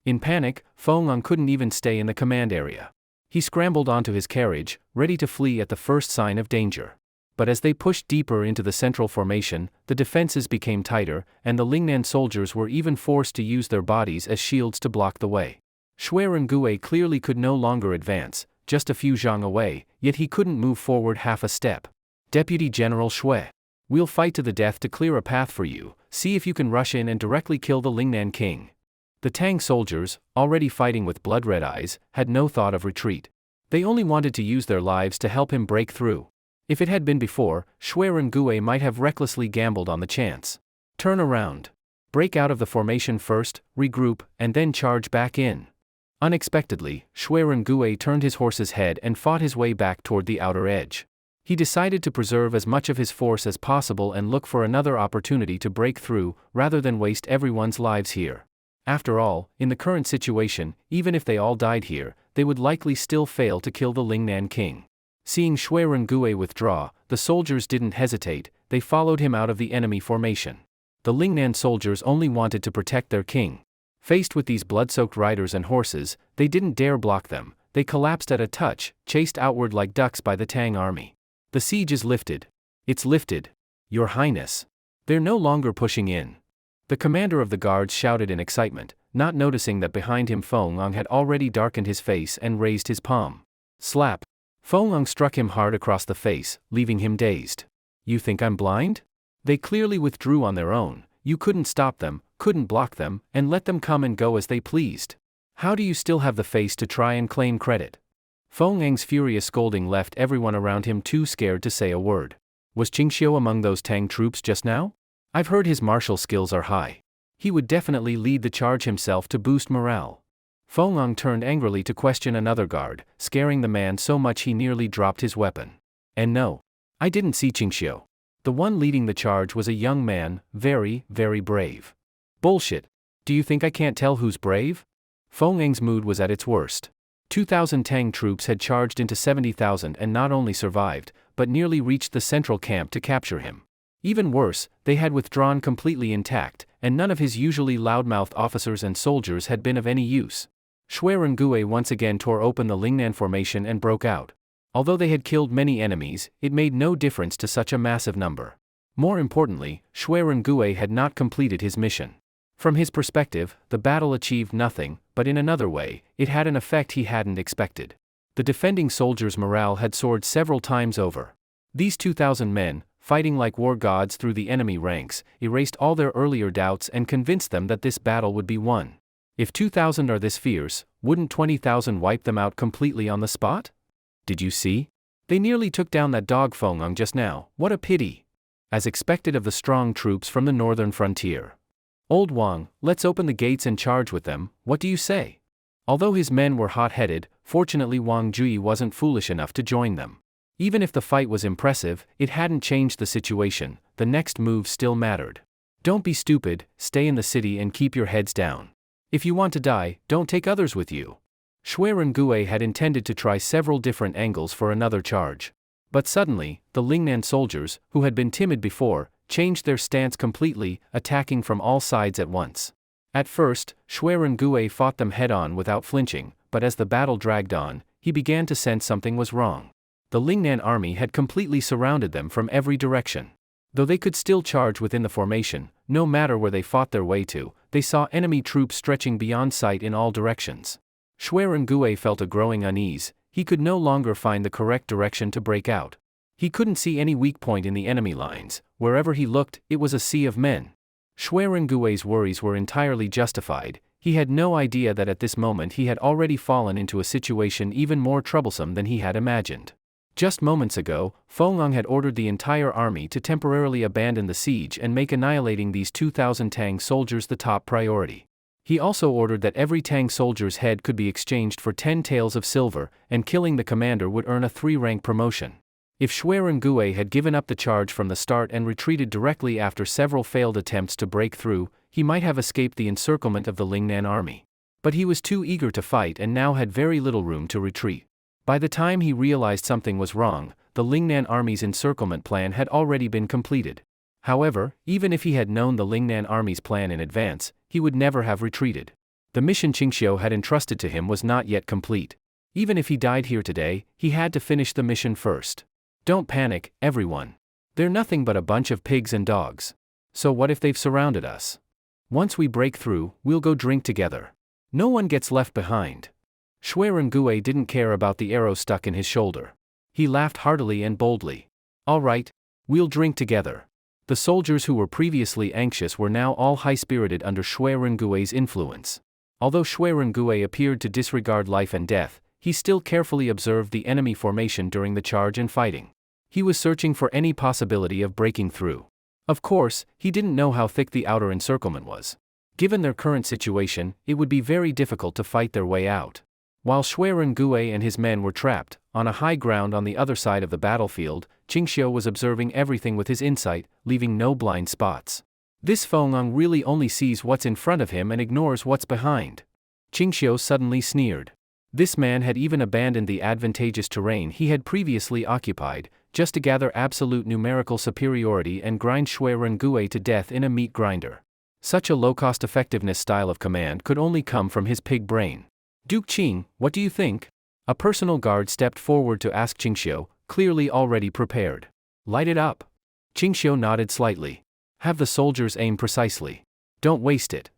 [SPEAKER 1] In panic, Fong couldn't even stay in the command area. He scrambled onto his carriage, ready to flee at the first sign of danger. But as they pushed deeper into the central formation, the defenses became tighter, and the Lingnan soldiers were even forced to use their bodies as shields to block the way. Shui Rengui clearly could no longer advance, just a few zhang away, yet he couldn't move forward half a step. "Deputy General Shui, we'll fight to the death to clear a path for you. See if you can rush in and directly kill the Lingnan king." The Tang soldiers, already fighting with blood-red eyes, had no thought of retreat. They only wanted to use their lives to help him break through. If it had been before, Shui Rengui might have recklessly gambled on the chance. Turn around. Break out of the formation first, regroup, and then charge back in. Unexpectedly, Shui Rengui turned his horse's head and fought his way back toward the outer edge. He decided to preserve as much of his force as possible and look for another opportunity to break through, rather than waste everyone's lives here. After all, in the current situation, even if they all died here, they would likely still fail to kill the Lingnan king. Seeing Shui Rengui withdraw, the soldiers didn't hesitate, they followed him out of the enemy formation. The Lingnan soldiers only wanted to protect their king. Faced with these blood-soaked riders and horses, they didn't dare block them. They collapsed at a touch, chased outward like ducks by the Tang army. "The siege is lifted. It's lifted, Your Highness. They're no longer pushing in." The commander of the guards shouted in excitement, not noticing that behind him Fong had already darkened his face and raised his palm. Slap! Fong struck him hard across the face, leaving him dazed. "You think I'm blind? They clearly withdrew on their own. You couldn't stop them, couldn't block them, and let them come and go as they pleased. How do you still have the face to try and claim credit?" Fong's furious scolding left everyone around him too scared to say a word. Was Qingxiu among those Tang troops just now? I've heard his martial skills are high. He would definitely lead the charge himself to boost morale. Fong turned angrily to question another guard, scaring the man so much he nearly dropped his weapon. "And no, I didn't see Qingxiu. The one leading the charge was a young man, very, very brave." "Bullshit. Do you think I can't tell who's brave?" Fong's mood was at its worst. 2,000 Tang troops had charged into 70,000 and not only survived, but nearly reached the central camp to capture him. Even worse, they had withdrawn completely intact, and none of his usually loudmouthed officers and soldiers had been of any use. Shui Rengui once again tore open the Lingnan formation and broke out. Although they had killed many enemies, it made no difference to such a massive number. More importantly, Shui Rengui had not completed his mission. From his perspective, the battle achieved nothing, but in another way, it had an effect he hadn't expected. The defending soldiers' morale had soared several times over. These 2,000 men, fighting like war gods through the enemy ranks, erased all their earlier doubts and convinced them that this battle would be won. If 2,000 are this fierce, wouldn't 20,000 wipe them out completely on the spot? Did you see? They nearly took down that dog Fong just now. What a pity. As expected of the strong troops from the northern frontier. "Old Wang, let's open the gates and charge with them, what do you say?" Although his men were hot-headed, fortunately Wang Jui wasn't foolish enough to join them. Even if the fight was impressive, it hadn't changed the situation. The next move still mattered. "Don't be stupid, stay in the city and keep your heads down. If you want to die, don't take others with you." Shui Rengui had intended to try several different angles for another charge. But suddenly, the Lingnan soldiers, who had been timid before, changed their stance completely, attacking from all sides at once. At first, Gue fought them head-on without flinching, but as the battle dragged on, he began to sense something was wrong. The Lingnan army had completely surrounded them from every direction. Though they could still charge within the formation, no matter where they fought their way to, they saw enemy troops stretching beyond sight in all directions. Gue felt a growing unease. He could no longer find the correct direction to break out. He couldn't see any weak point in the enemy lines. Wherever he looked, it was a sea of men. Gue's worries were entirely justified. He had no idea that at this moment he had already fallen into a situation even more troublesome than he had imagined. Just moments ago, Fong had ordered the entire army to temporarily abandon the siege and make annihilating these 2,000 Tang soldiers the top priority. He also ordered that every Tang soldier's head could be exchanged for 10 taels of silver, and killing the commander would earn a 3-rank promotion. If Gue had given up the charge from the start and retreated directly after several failed attempts to break through, he might have escaped the encirclement of the Lingnan army. But he was too eager to fight and now had very little room to retreat. By the time he realized something was wrong, the Lingnan army's encirclement plan had already been completed. However, even if he had known the Lingnan army's plan in advance, he would never have retreated. The mission Qingxiu had entrusted to him was not yet complete. Even if he died here today, he had to finish the mission first. Don't panic, everyone. They're nothing but a bunch of pigs and dogs. So what if they've surrounded us? Once we break through, we'll go drink together. No one gets left behind. Gue didn't care about the arrow stuck in his shoulder. He laughed heartily and boldly. All right, we'll drink together. The soldiers who were previously anxious were now all high-spirited under Gue's influence. Although Gue appeared to disregard life and death, he still carefully observed the enemy formation during the charge and fighting. He was searching for any possibility of breaking through. Of course, he didn't know how thick the outer encirclement was. Given their current situation, it would be very difficult to fight their way out. While Gue and his men were trapped, on a high ground on the other side of the battlefield, Qingxiu was observing everything with his insight, leaving no blind spots. This Fong really only sees what's in front of him and ignores what's behind. Qingxiu suddenly sneered. This man had even abandoned the advantageous terrain he had previously occupied, just to gather absolute numerical superiority and grind Gue to death in a meat grinder. Such a low-cost effectiveness style of command could only come from his pig brain. Duke Qing, what do you think? A personal guard stepped forward to ask Qingxiu, clearly already prepared. Light it up. Qingxiu nodded slightly. Have the soldiers aim precisely. Don't waste it.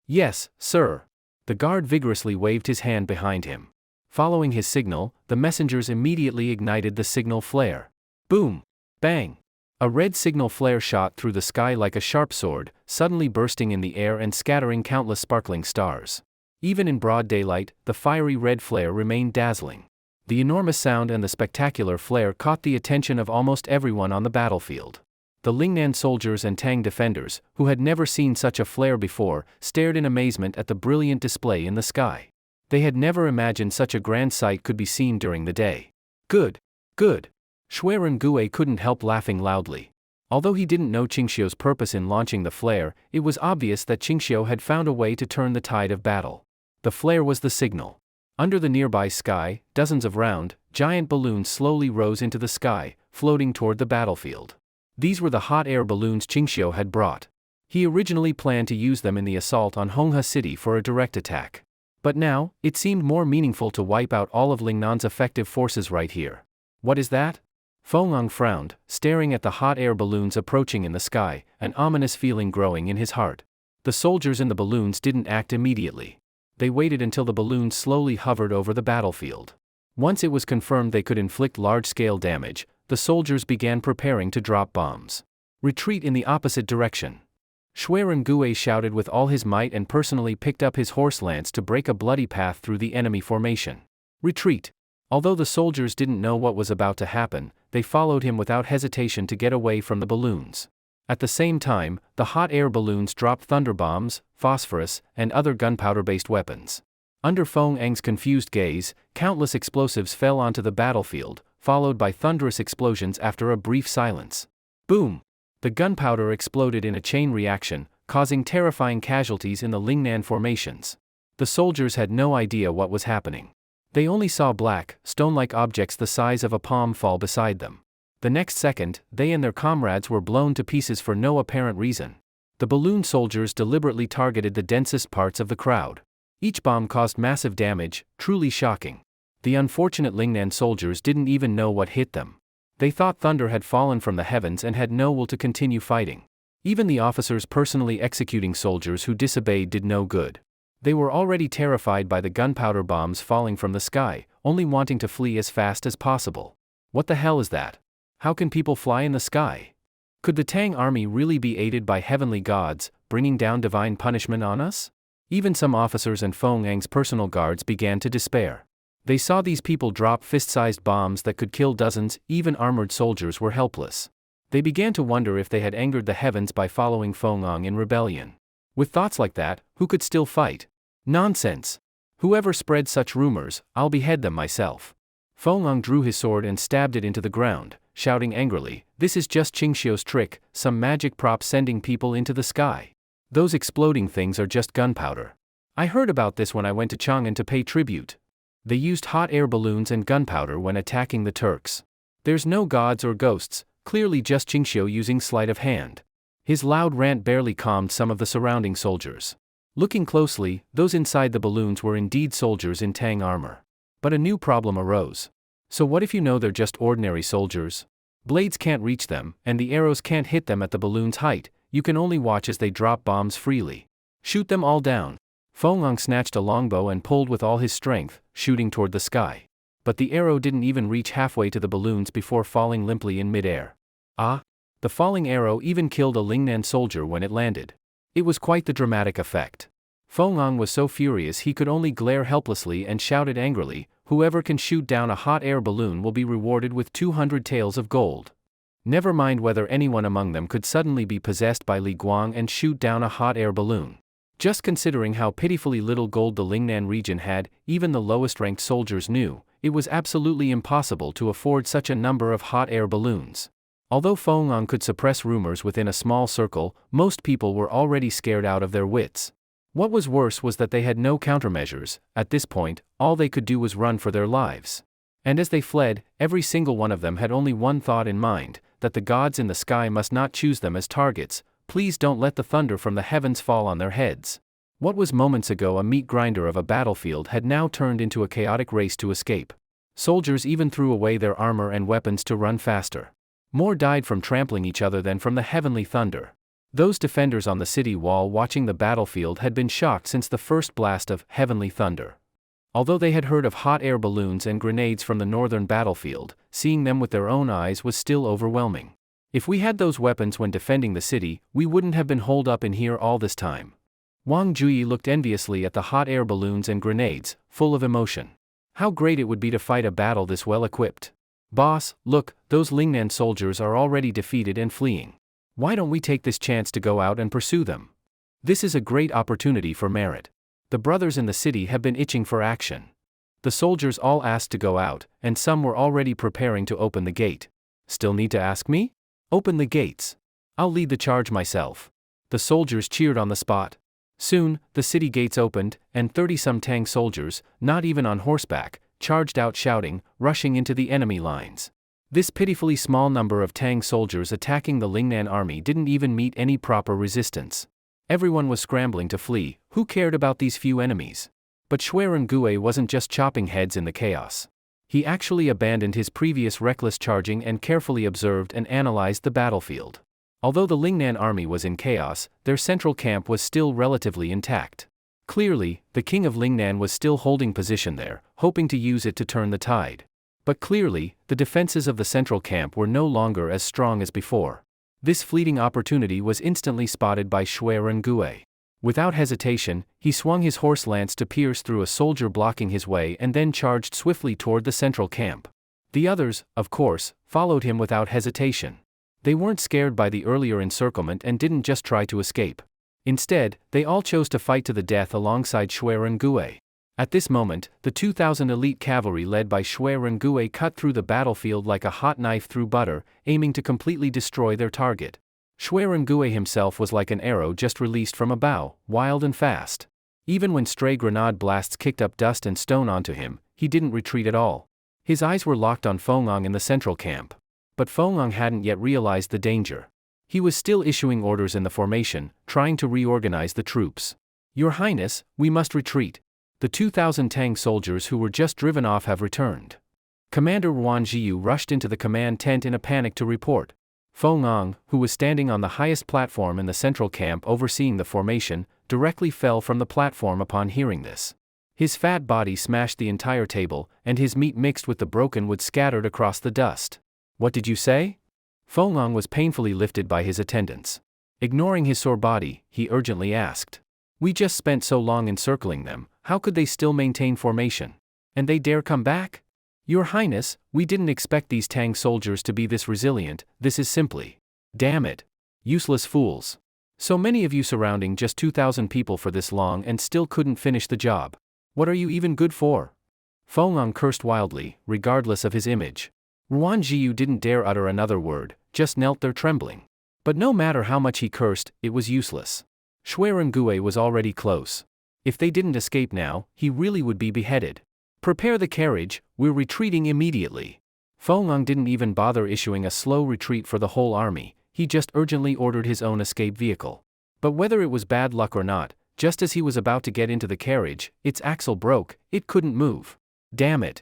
[SPEAKER 1] Yes, sir. The guard vigorously waved his hand behind him. Following his signal, the messengers immediately ignited the signal flare. Boom! Bang! A red signal flare shot through the sky like a sharp sword, suddenly bursting in the air and scattering countless sparkling stars. Even in broad daylight, the fiery red flare remained dazzling. The enormous sound and the spectacular flare caught the attention of almost everyone on the battlefield. The Lingnan soldiers and Tang defenders, who had never seen such a flare before, stared in amazement at the brilliant display in the sky. They had never imagined such a grand sight could be seen during the day. Good! Good! Gue couldn't help laughing loudly. Although he didn't know Qingxiu's purpose in launching the flare, it was obvious that Qingxiu had found a way to turn the tide of battle. The flare was the signal. Under the nearby sky, dozens of round, giant balloons slowly rose into the sky, floating toward the battlefield. These were the hot air balloons Qingxiu had brought. He originally planned to use them in the assault on Honghe City for a direct attack. But now, it seemed more meaningful to wipe out all of Lingnan's effective forces right here. What is that? Fong frowned, staring at the hot air balloons approaching in the sky, an ominous feeling growing in his heart. The soldiers in the balloons didn't act immediately. They waited until the balloons slowly hovered over the battlefield. Once it was confirmed they could inflict large-scale damage, the soldiers began preparing to drop bombs. Retreat in the opposite direction. Gue shouted with all his might and personally picked up his horse lance to break a bloody path through the enemy formation. Retreat. Although the soldiers didn't know what was about to happen, they followed him without hesitation to get away from the balloons. At the same time, the hot air balloons dropped thunder bombs, phosphorus, and other gunpowder-based weapons. Under Fong's confused gaze, countless explosives fell onto the battlefield, followed by thunderous explosions after a brief silence. Boom! The gunpowder exploded in a chain reaction, causing terrifying casualties in the Lingnan formations. The soldiers had no idea what was happening. They only saw black, stone-like objects the size of a palm fall beside them. The next second, they and their comrades were blown to pieces for no apparent reason. The balloon soldiers deliberately targeted the densest parts of the crowd. Each bomb caused massive damage, truly shocking. The unfortunate Lingnan soldiers didn't even know what hit them. They thought thunder had fallen from the heavens and had no will to continue fighting. Even the officers personally executing soldiers who disobeyed did no good. They were already terrified by the gunpowder bombs falling from the sky, only wanting to flee as fast as possible. What the hell is that? How can people fly in the sky? Could the Tang army really be aided by heavenly gods, bringing down divine punishment on us? Even some officers and Fong Ang's personal guards began to despair. They saw these people drop fist-sized bombs that could kill dozens, even armored soldiers were helpless. They began to wonder if they had angered the heavens by following Fong Ang in rebellion. With thoughts like that, who could still fight? Nonsense! Whoever spread such rumors, I'll behead them myself. Fong Ang drew his sword and stabbed it into the ground, shouting angrily, "This is just Qingxiu's trick, some magic prop sending people into the sky. Those exploding things are just gunpowder. I heard about this when I went to Chongan to pay tribute. They used hot air balloons and gunpowder when attacking the Turks. There's no gods or ghosts, clearly just Qingxiu using sleight of hand." His loud rant barely calmed some of the surrounding soldiers. Looking closely, those inside the balloons were indeed soldiers in Tang armor. But a new problem arose. So what if you know they're just ordinary soldiers? Blades can't reach them, and the arrows can't hit them at the balloon's height. You can only watch as they drop bombs freely. Shoot them all down. Fong Ang snatched a longbow and pulled with all his strength, shooting toward the sky. But the arrow didn't even reach halfway to the balloons before falling limply in midair. Ah! The falling arrow even killed a Lingnan soldier when it landed. It was quite the dramatic effect. Fong Ang was so furious he could only glare helplessly and shouted angrily, "Whoever can shoot down a hot air balloon will be rewarded with 200 taels of gold." Never mind whether anyone among them could suddenly be possessed by Li Guang and shoot down a hot air balloon. Just considering how pitifully little gold the Lingnan region had, even the lowest-ranked soldiers knew, it was absolutely impossible to afford such a number of hot air balloons. Although Fong Ang could suppress rumors within a small circle, most people were already scared out of their wits. What was worse was that they had no countermeasures. At this point, all they could do was run for their lives. And as they fled, every single one of them had only one thought in mind, that the gods in the sky must not choose them as targets. Please don't let the thunder from the heavens fall on their heads. What was moments ago a meat grinder of a battlefield had now turned into a chaotic race to escape. Soldiers even threw away their armor and weapons to run faster. More died from trampling each other than from the heavenly thunder. Those defenders on the city wall watching the battlefield had been shocked since the first blast of heavenly thunder. Although they had heard of hot air balloons and grenades from the northern battlefield, seeing them with their own eyes was still overwhelming. If we had those weapons when defending the city, we wouldn't have been holed up in here all this time. Wang Juyi looked enviously at the hot air balloons and grenades, full of emotion. How great it would be to fight a battle this well equipped. "Boss, look, those Lingnan soldiers are already defeated and fleeing. Why don't we take this chance to go out and pursue them? This is a great opportunity for merit. The brothers in the city have been itching for action." The soldiers all asked to go out, and some were already preparing to open the gate. "Still need to ask me? Open the gates. I'll lead the charge myself." The soldiers cheered on the spot. Soon, the city gates opened, and 30-some Tang soldiers, not even on horseback, charged out shouting, rushing into the enemy lines. This pitifully small number of Tang soldiers attacking the Lingnan army didn't even meet any proper resistance. Everyone was scrambling to flee. Who cared about these few enemies? But Xueren Gue wasn't just chopping heads in the chaos. He actually abandoned his previous reckless charging and carefully observed and analyzed the battlefield. Although the Lingnan army was in chaos, their central camp was still relatively intact. Clearly, the king of Lingnan was still holding position there, hoping to use it to turn the tide. But clearly, the defenses of the central camp were no longer as strong as before. This fleeting opportunity was instantly spotted by Xueren Gue. Without hesitation, he swung his horse lance to pierce through a soldier blocking his way and then charged swiftly toward the central camp. The others, of course, followed him without hesitation. They weren't scared by the earlier encirclement and didn't just try to escape. Instead, they all chose to fight to the death alongside Xueren Gue. At this moment, the 2,000 elite cavalry led by Xueren Gue cut through the battlefield like a hot knife through butter, aiming to completely destroy their target. Xueren Gue himself was like an arrow just released from a bow, wild and fast. Even when stray grenade blasts kicked up dust and stone onto him, he didn't retreat at all. His eyes were locked on Fong Ang in the central camp. but Fong hadn't yet realized the danger. He was still issuing orders in the formation, trying to reorganize the troops. Your Highness, we must retreat. The 2,000 Tang soldiers who were just driven off have returned. Commander Ruan Jiyu rushed into the command tent in a panic to report. Fong, who was standing on the highest platform in the central camp overseeing the formation, directly fell from the platform upon hearing this. His fat body smashed the entire table, and his meat mixed with the broken wood scattered across the dust. What did you say? Fong was painfully lifted by his attendants. Ignoring his sore body, he urgently asked. We just spent so long encircling them, how could they still maintain formation? And they dare come back? Your Highness, we didn't expect these Tang soldiers to be this resilient, this is simply. Damn it. Useless fools. So many of you surrounding just 2,000 people for this long and still couldn't finish the job. What are you even good for? Fong cursed wildly, regardless of his image. Ruan Jiyu didn't dare utter another word, just knelt there trembling. But no matter how much he cursed, it was useless. Shuirengue was already close. If they didn't escape now, he really would be beheaded. Prepare the carriage, we're retreating immediately. Fong didn't even bother issuing a slow retreat for the whole army, he just urgently ordered his own escape vehicle. But whether it was bad luck or not, just as he was about to get into the carriage, its axle broke, it couldn't move. Damn it.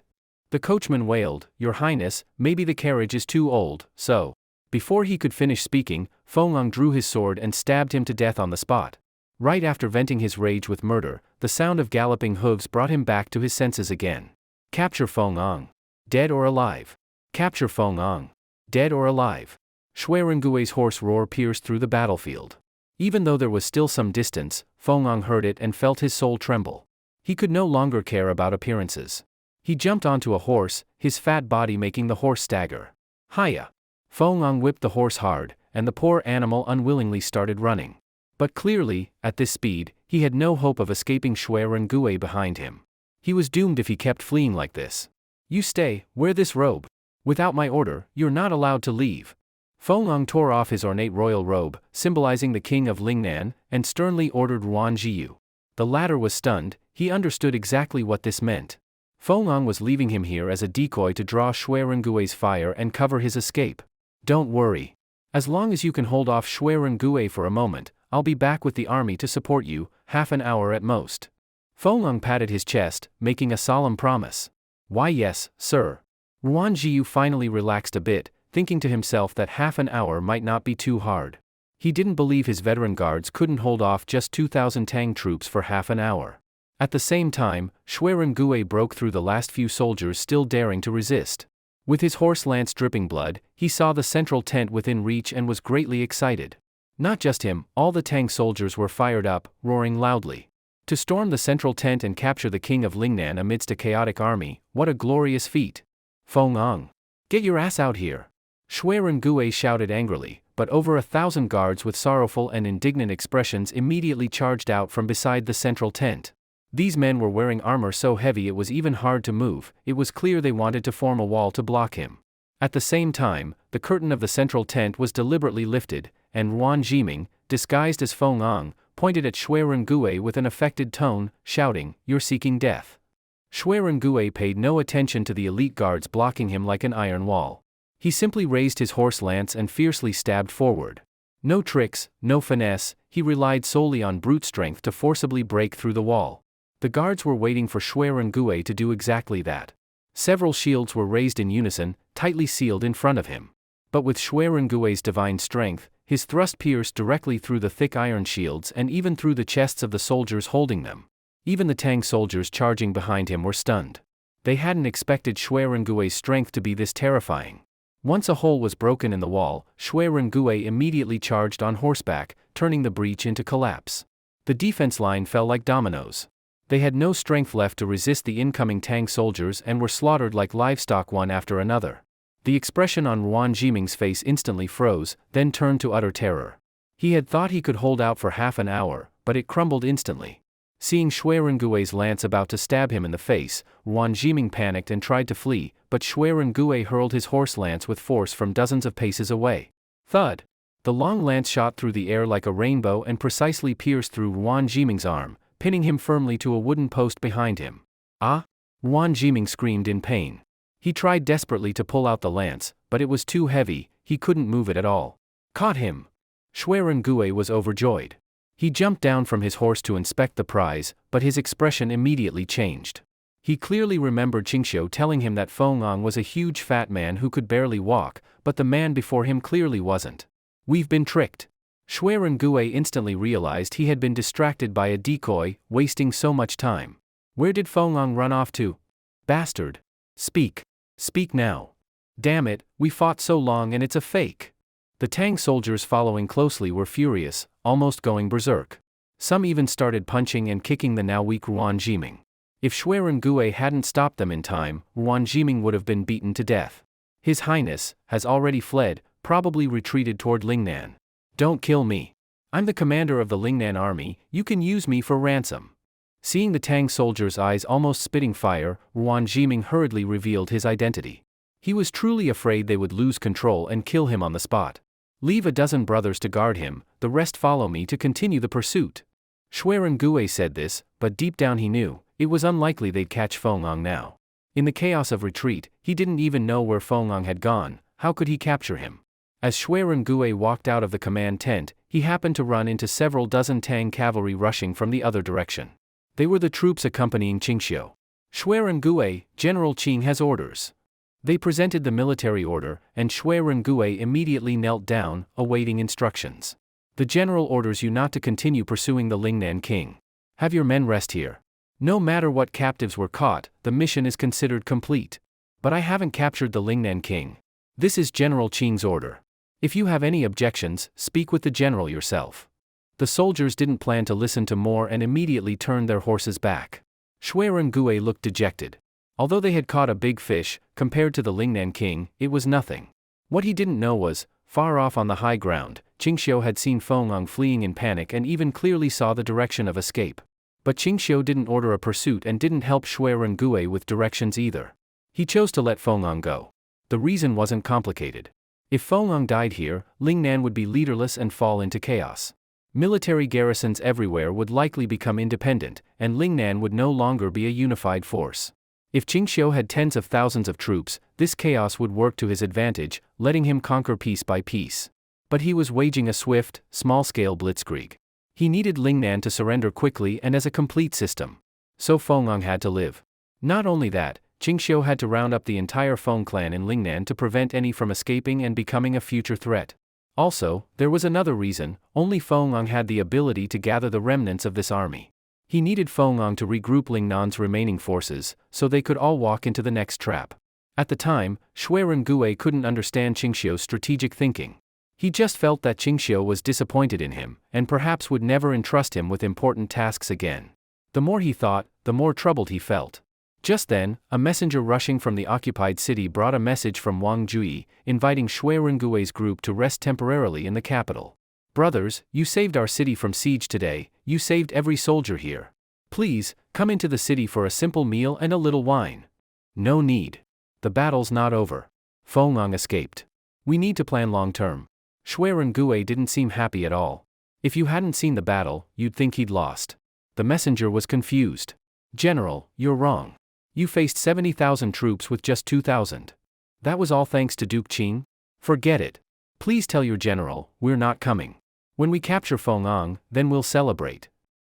[SPEAKER 1] The coachman wailed, Your Highness, maybe the carriage is too old, so. Before he could finish speaking, Fong drew his sword and stabbed him to death on the spot. Right after venting his rage with murder, the sound of galloping hooves brought him back to his senses again. Capture Fong. Dead or alive? Capture Fong. Dead or alive? Shuirengue's hoarse roar pierced through the battlefield. Even though there was still some distance, Fong heard it and felt his soul tremble. He could no longer care about appearances. He jumped onto a horse, his fat body making the horse stagger. Hiya! Fong whipped the horse hard, and the poor animal unwillingly started running. But clearly, at this speed, he had no hope of escaping Shuirengue behind him. He was doomed if he kept fleeing like this. You stay, wear this robe. Without my order, you're not allowed to leave. Fong tore off his ornate royal robe, symbolizing the king of Lingan, and sternly ordered Ruan Jiyu. The latter was stunned, he understood exactly what this meant. Fong was leaving him here as a decoy to draw Shuirengue's fire and cover his escape. Don't worry. As long as you can hold off Shuirengue for a moment, I'll be back with the army to support you, half an hour at most. Fong patted his chest, making a solemn promise. Why yes, sir. Ruan Jiyu finally relaxed a bit, thinking to himself that half an hour might not be too hard. He didn't believe his veteran guards couldn't hold off just 2,000 Tang troops for half an hour. At the same time, Shuirengue broke through the last few soldiers still daring to resist. With his horse lance dripping blood, he saw the central tent within reach and was greatly excited. Not just him, all the Tang soldiers were fired up, roaring loudly. To storm the central tent and capture the king of Lingnan amidst a chaotic army, what a glorious feat. Fong, get your ass out here. Shuirengue shouted angrily, but over 1,000 guards with sorrowful and indignant expressions immediately charged out from beside the central tent. These men were wearing armor so heavy it was even hard to move, it was clear they wanted to form a wall to block him. At the same time, the curtain of the central tent was deliberately lifted, and Ruan Jiming, disguised as Fong, pointed at Shuirengue with an affected tone, shouting, You're seeking death. Shuirengue paid no attention to the elite guards blocking him like an iron wall. He simply raised his horse lance and fiercely stabbed forward. No tricks, no finesse, he relied solely on brute strength to forcibly break through the wall. The guards were waiting for Shuirengue to do exactly that. Several shields were raised in unison, tightly sealed in front of him. But with Shuirengue's divine strength, his thrust pierced directly through the thick iron shields and even through the chests of the soldiers holding them. Even the Tang soldiers charging behind him were stunned. They hadn't expected Shuirengue's strength to be this terrifying. Once a hole was broken in the wall, Shuirengue immediately charged on horseback, turning the breach into collapse. The defense line fell like dominoes. They had no strength left to resist the incoming Tang soldiers and were slaughtered like livestock one after another. The expression on Ruan Jiming's face instantly froze, then turned to utter terror. He had thought he could hold out for half an hour, but it crumbled instantly. Seeing Shuirengue's lance about to stab him in the face, Ruan Jiming panicked and tried to flee, but Shuirengue hurled his horse lance with force from dozens of paces away. Thud! The long lance shot through the air like a rainbow and precisely pierced through Ruan Jiming's arm, pinning him firmly to a wooden post behind him. Ah! Ruan Jiming screamed in pain. He tried desperately to pull out the lance, but it was too heavy, he couldn't move it at all. Caught him! Xuerengue was overjoyed. He jumped down from his horse to inspect the prize, but his expression immediately changed. He clearly remembered Qingxiu telling him that Fong was a huge fat man who could barely walk, but the man before him clearly wasn't. We've been tricked. Xuerengue instantly realized he had been distracted by a decoy, wasting so much time. Where did Fong run off to? Bastard! Speak! Speak now! Damn it, we fought so long and it's a fake! The Tang soldiers following closely were furious, almost going berserk. Some even started punching and kicking the now weak Ruan Jiming. If Xuerengue hadn't stopped them in time, Ruan Jiming would have been beaten to death. His Highness has already fled, probably retreated toward Lingnan. Don't kill me. I'm the commander of the Lingnan army, you can use me for ransom. Seeing the Tang soldier's eyes almost spitting fire, Ruan Jiming hurriedly revealed his identity. He was truly afraid they would lose control and kill him on the spot. Leave a dozen brothers to guard him, the rest follow me to continue the pursuit. Xuerengue said this, but deep down he knew, it was unlikely they'd catch Fong now. In the chaos of retreat, he didn't even know where Fong had gone, how could he capture him? As Xuerengue walked out of the command tent, he happened to run into several dozen Tang cavalry rushing from the other direction. They were the troops accompanying Qingxiu. Xuerengue, General Qing has orders. They presented the military order, and Xuerengue immediately knelt down, awaiting instructions. The general orders you not to continue pursuing the Lingnan king. Have your men rest here. No matter what captives were caught, the mission is considered complete. But I haven't captured the Lingnan king. This is General Qing's order. If you have any objections, speak with the general yourself. The soldiers didn't plan to listen to more and immediately turned their horses back. Xuerengue looked dejected. Although they had caught a big fish, compared to the Lingnan king, it was nothing. What he didn't know was, far off on the high ground, Qingxiu had seen Fong fleeing in panic and even clearly saw the direction of escape. But Qingxiu didn't order a pursuit and didn't help Xuerengue with directions either. He chose to let Fong go. The reason wasn't complicated. If Fong died here, Lingnan would be leaderless and fall into chaos. Military garrisons everywhere would likely become independent, and Lingnan would no longer be a unified force. If Qingxiu had tens of thousands of troops, this chaos would work to his advantage, letting him conquer piece by piece. But he was waging a swift, small-scale blitzkrieg. He needed Lingnan to surrender quickly and as a complete system. So Fong had to live. Not only that, Qingxiu had to round up the entire Fong clan in Lingnan to prevent any from escaping and becoming a future threat. Also, there was another reason, only Fong had the ability to gather the remnants of this army. He needed Fong to regroup Lingnan's remaining forces, so they could all walk into the next trap. At the time, Xuerengue couldn't understand Qingxiu's strategic thinking. He just felt that Qingxiu was disappointed in him, and perhaps would never entrust him with important tasks again. The more he thought, the more troubled he felt. Just then, a messenger rushing from the occupied city brought a message from Wang Jui, inviting Xuerengue's group to rest temporarily in the capital. Brothers, you saved our city from siege today, you saved every soldier here. Please, come into the city for a simple meal and a little wine. No need. The battle's not over. Fong escaped. We need to plan long-term. Xuerengue didn't seem happy at all. If you hadn't seen the battle, you'd think he'd lost. The messenger was confused. General, you're wrong. You faced 70,000 troops with just 2,000. That was all thanks to Duke Qing? Forget it. Please tell your general, we're not coming. When we capture Fong, then we'll celebrate.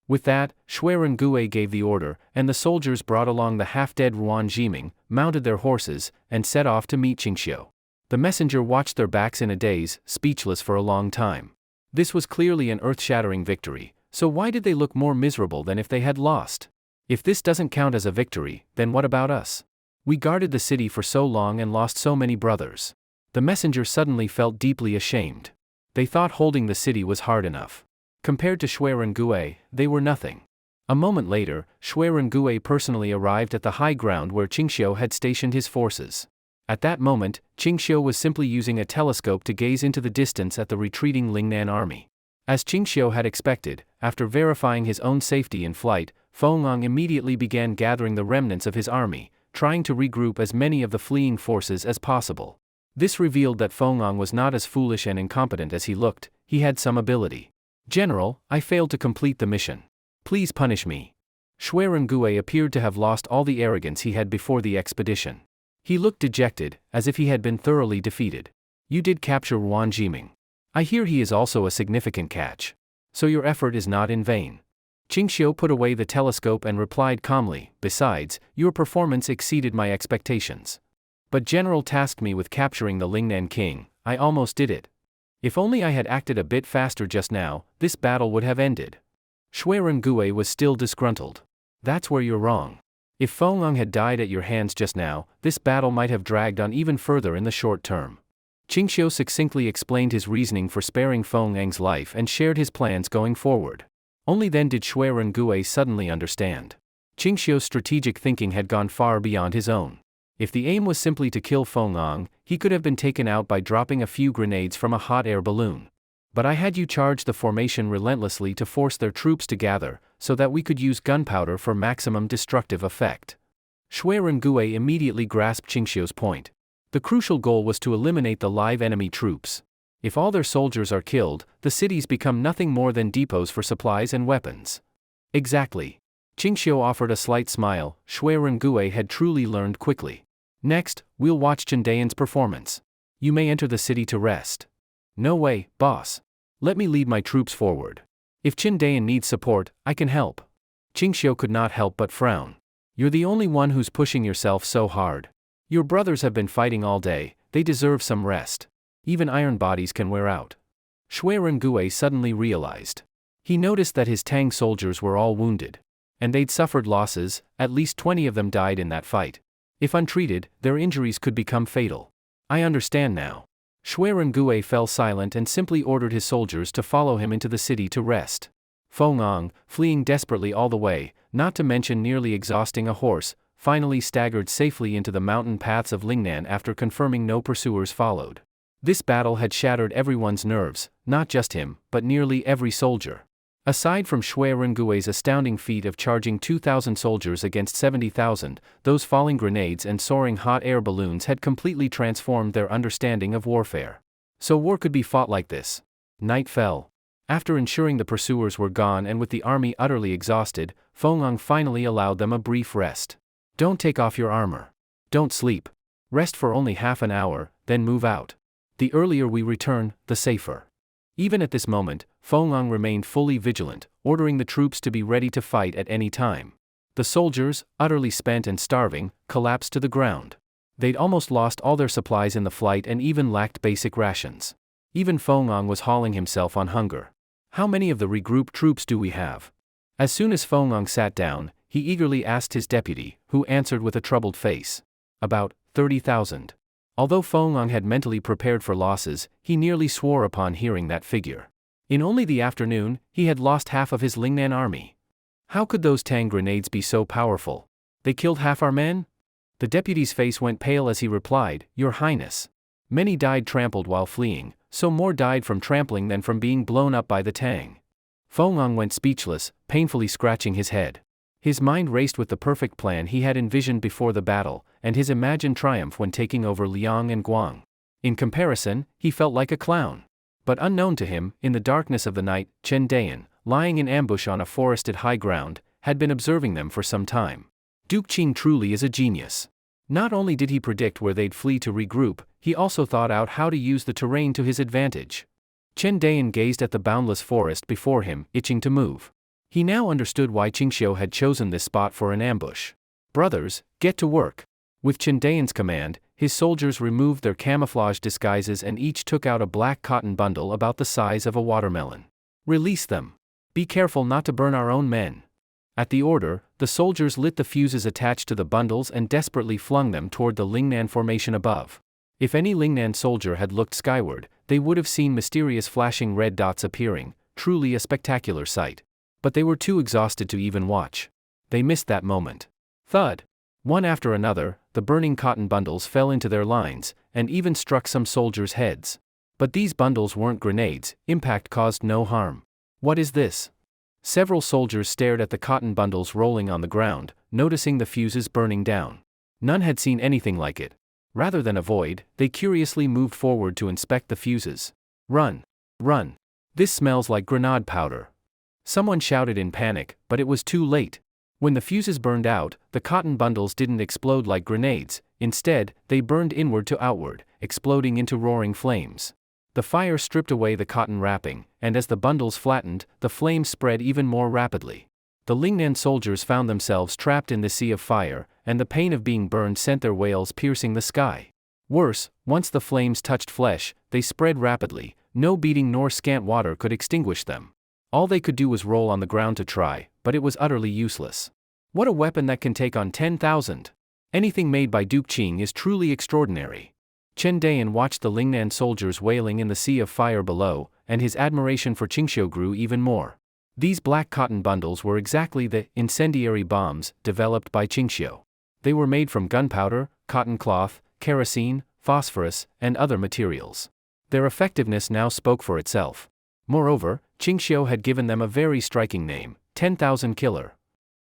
[SPEAKER 1] With that, Xuerengue gave the order, and the soldiers brought along the half-dead Ruan Jiming, mounted their horses, and set off to meet Qingxiu. The messenger watched their backs in a daze, speechless for a long time. This was clearly an earth-shattering victory, so why did they look more miserable than if they had lost? If this doesn't count as a victory, then what about us? We guarded the city for so long and lost so many brothers. The messenger suddenly felt deeply ashamed. They thought holding the city was hard enough. Compared to Xuerengue, they were nothing. A moment later, Xuerengue personally arrived at the high ground where Qingxiu had stationed his forces. At that moment, Qingxiu was simply using a telescope to gaze into the distance at the retreating Lingnan army. As Qingxiu had expected, after verifying his own safety in flight, Fong immediately began gathering the remnants of his army, trying to regroup as many of the fleeing forces as possible. This revealed that Fong was not as foolish and incompetent as he looked, he had some ability. General, I failed to complete the mission. Please punish me. Xuerengue appeared to have lost all the arrogance he had before the expedition. He looked dejected, as if he had been thoroughly defeated. You did capture Wang Jiming. I hear he is also a significant catch. So your effort is not in vain. Qingxiu put away the telescope and replied calmly, besides, your performance exceeded my expectations. But General tasked me with capturing the Lingnan king. I almost did it. If only I had acted a bit faster just now, this battle would have ended. Shui Rengue was still disgruntled. That's where you're wrong. If Fong had died at your hands just now, this battle might have dragged on even further in the short term. Qingxiu succinctly explained his reasoning for sparing Fong's life and shared his plans going forward. Only then did Shui Rengue suddenly understand. Qingxiu's strategic thinking had gone far beyond his own. If the aim was simply to kill Fong, he could have been taken out by dropping a few grenades from a hot air balloon. But I had you charge the formation relentlessly to force their troops to gather, so that we could use gunpowder for maximum destructive effect. Shui Rengue immediately grasped Qingxiu's point. The crucial goal was to eliminate the live enemy troops. If all their soldiers are killed, the cities become nothing more than depots for supplies and weapons. Exactly. Qingxiu offered a slight smile. Shui Rengue had truly learned quickly. Next, we'll watch Chendayan's performance. You may enter the city to rest. No way, boss. Let me lead my troops forward. If Chendayan needs support, I can help. Qingxiu could not help but frown. You're the only one who's pushing yourself so hard. Your brothers have been fighting all day, they deserve some rest. Even iron bodies can wear out. Shui Rengue suddenly realized. He noticed that his Tang soldiers were all wounded. And they'd suffered losses, at least 20 of them died in that fight. If untreated, their injuries could become fatal. I understand now. Shui Rengue fell silent and simply ordered his soldiers to follow him into the city to rest. Fong, fleeing desperately all the way, not to mention nearly exhausting a horse, finally staggered safely into the mountain paths of Lingnan after confirming no pursuers followed. This battle had shattered everyone's nerves, not just him, but nearly every soldier. Aside from Shui Rengue's astounding feat of charging 2,000 soldiers against 70,000, those falling grenades and soaring hot air balloons had completely transformed their understanding of warfare. So war could be fought like this. Night fell. After ensuring the pursuers were gone and with the army utterly exhausted, Fong finally allowed them a brief rest. Don't take off your armor. Don't sleep. Rest for only half an hour, then move out. The earlier we return, the safer. Even at this moment, Fong remained fully vigilant, ordering the troops to be ready to fight at any time. The soldiers, utterly spent and starving, collapsed to the ground. They'd almost lost all their supplies in the flight and even lacked basic rations. Even Fong was hauling himself on hunger. How many of the regrouped troops do we have? As soon as Fong sat down, he eagerly asked his deputy, who answered with a troubled face. About 30,000. Although Fong had mentally prepared for losses, he nearly swore upon hearing that figure. In only the afternoon, he had lost half of his Lingnan army. How could those Tang grenades be so powerful? They killed half our men? The deputy's face went pale as he replied, Your Highness. Many died trampled while fleeing, so more died from trampling than from being blown up by the Tang. Fong went speechless, painfully scratching his head. His mind raced with the perfect plan he had envisioned before the battle, and his imagined triumph when taking over Liang and Guang. In comparison, he felt like a clown. But unknown to him, in the darkness of the night, Chendayan, lying in ambush on a forested high ground, had been observing them for some time. Duke Qing truly is a genius. Not only did he predict where they'd flee to regroup, he also thought out how to use the terrain to his advantage. Chendayan gazed at the boundless forest before him, itching to move. He now understood why Qingxiu had chosen this spot for an ambush. Brothers, get to work. With Chendayan's command, his soldiers removed their camouflage disguises and each took out a black cotton bundle about the size of a watermelon. Release them. Be careful not to burn our own men. At the order, the soldiers lit the fuses attached to the bundles and desperately flung them toward the Lingnan formation above. If any Lingnan soldier had looked skyward, they would have seen mysterious flashing red dots appearing, truly a spectacular sight. But they were too exhausted to even watch. They missed that moment. Thud! One after another, the burning cotton bundles fell into their lines, and even struck some soldiers' heads. But these bundles weren't grenades, impact caused no harm. What is this? Several soldiers stared at the cotton bundles rolling on the ground, noticing the fuses burning down. None had seen anything like it. Rather than avoid, they curiously moved forward to inspect the fuses. Run! Run! This smells like grenade powder. Someone shouted in panic, but it was too late. When the fuses burned out, the cotton bundles didn't explode like grenades. Instead, they burned inward to outward, exploding into roaring flames. The fire stripped away the cotton wrapping, and as the bundles flattened, the flames spread even more rapidly. The Lingnan soldiers found themselves trapped in the sea of fire, and the pain of being burned sent their wails piercing the sky. Worse, once the flames touched flesh, they spread rapidly. No beating nor scant water could extinguish them. All they could do was roll on the ground to try, but it was utterly useless. What a weapon that can take on 10,000! Anything made by Duke Qing is truly extraordinary. Chen Dayan watched the Lingnan soldiers wailing in the sea of fire below, and his admiration for Qingxiu grew even more. These black cotton bundles were exactly the incendiary bombs developed by Qingxiu. They were made from gunpowder, cotton cloth, kerosene, phosphorus, and other materials. Their effectiveness now spoke for itself. Moreover, Qingxiu had given them a very striking name, 10,000 Killer.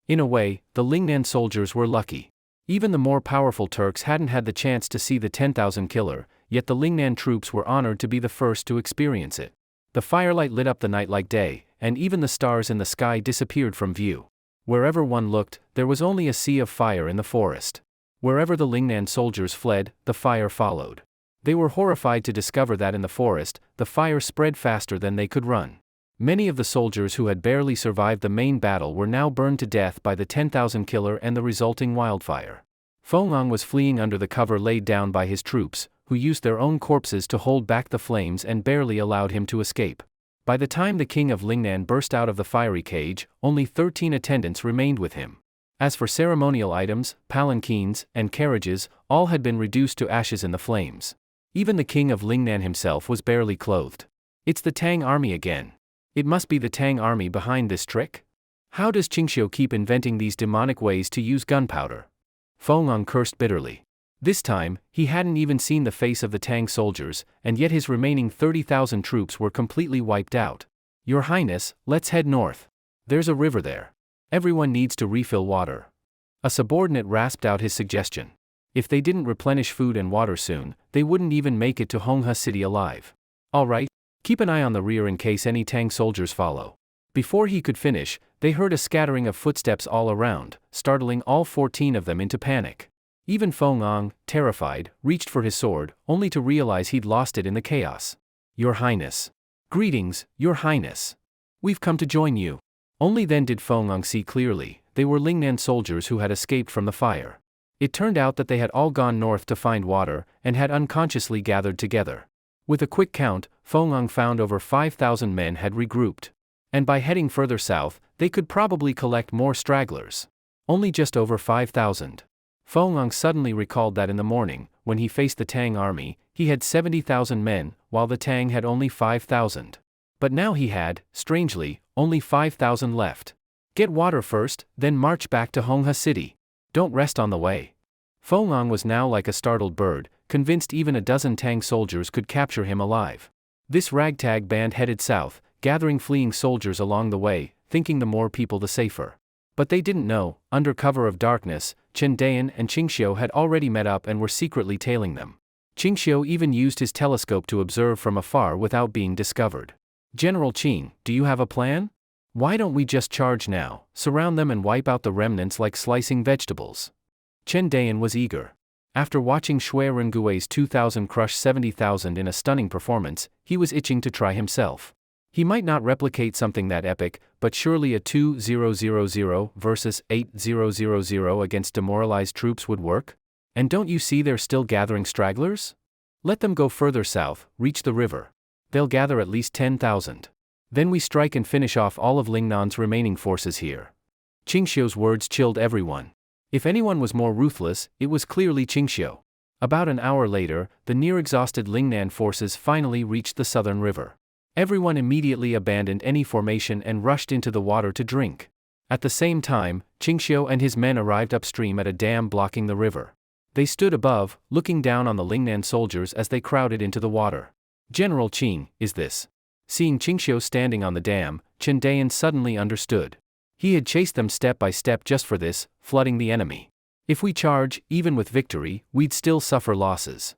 [SPEAKER 1] In a way, the Lingnan soldiers were lucky. Even the more powerful Turks hadn't had the chance to see the 10,000 Killer, yet the Lingnan troops were honored to be the first to experience it. The firelight lit up the night like day, and even the stars in the sky disappeared from view. Wherever one looked, there was only a sea of fire in the forest. Wherever the Lingnan soldiers fled, the fire followed. They were horrified to discover that in the forest, the fire spread faster than they could run. Many of the soldiers who had barely survived the main battle were now burned to death by the 10,000 Killer and the resulting wildfire. Fong was fleeing under the cover laid down by his troops, who used their own corpses to hold back the flames and barely allowed him to escape. By the time the king of Lingnan burst out of the fiery cage, only 13 attendants remained with him. As for ceremonial items, palanquins, and carriages, all had been reduced to ashes in the flames. Even the king of Lingnan himself was barely clothed. It's the Tang army again. It must be the Tang army behind this trick? How does Qingxiu keep inventing these demonic ways to use gunpowder? Fong cursed bitterly. This time, he hadn't even seen the face of the Tang soldiers, and yet his remaining 30,000 troops were completely wiped out. Your Highness, let's head north. There's a river there. Everyone needs to refill water. A subordinate rasped out his suggestion. If they didn't replenish food and water soon, they wouldn't even make it to Honghe City alive. All right, keep an eye on the rear in case any Tang soldiers follow. Before he could finish, they heard a scattering of footsteps all around, startling all 14 of them into panic. Even Fong, terrified, reached for his sword, only to realize he'd lost it in the chaos. Your Highness. Greetings, Your Highness. We've come to join you. Only then did Fong see clearly. They were Lingnan soldiers who had escaped from the fire. It turned out that they had all gone north to find water, and had unconsciously gathered together. With a quick count, Fong found over 5,000 men had regrouped. And by heading further south, they could probably collect more stragglers. Only just over 5,000. Fong suddenly recalled that in the morning, when he faced the Tang army, he had 70,000 men, while the Tang had only 5,000. But now he had, strangely, only 5,000 left. Get water first, then march back to Honghe City. Don't rest on the way. Fong was now like a startled bird, convinced even a dozen Tang soldiers could capture him alive. This ragtag band headed south, gathering fleeing soldiers along the way, thinking the more people the safer. But they didn't know, under cover of darkness, Chen Dayan and Qingxiu had already met up and were secretly tailing them. Qingxiu even used his telescope to observe from afar without being discovered. General Qing, do you have a plan? Why don't we just charge now, surround them and wipe out the remnants like slicing vegetables? Chen Dayan was eager. After watching Shui Rengui's 2,000 crush 70,000 in a stunning performance, he was itching to try himself. He might not replicate something that epic, but surely a 2,000 versus 8,000 against demoralized troops would work? And don't you see they're still gathering stragglers? Let them go further south, reach the river. They'll gather at least 10,000. Then we strike and finish off all of Lingnan's remaining forces here. Qingxiu's words chilled everyone. If anyone was more ruthless, it was clearly Qingxiu. About an hour later, the near-exhausted Lingnan forces finally reached the southern river. Everyone immediately abandoned any formation and rushed into the water to drink. At the same time, Qingxiu and his men arrived upstream at a dam blocking the river. They stood above, looking down on the Lingnan soldiers as they crowded into the water. General Qing, is this? Seeing Qingxiu standing on the dam, Chen Dayan suddenly understood. He had chased them step by step just for this, flooding the enemy. If we charge, even with victory, we'd still suffer losses.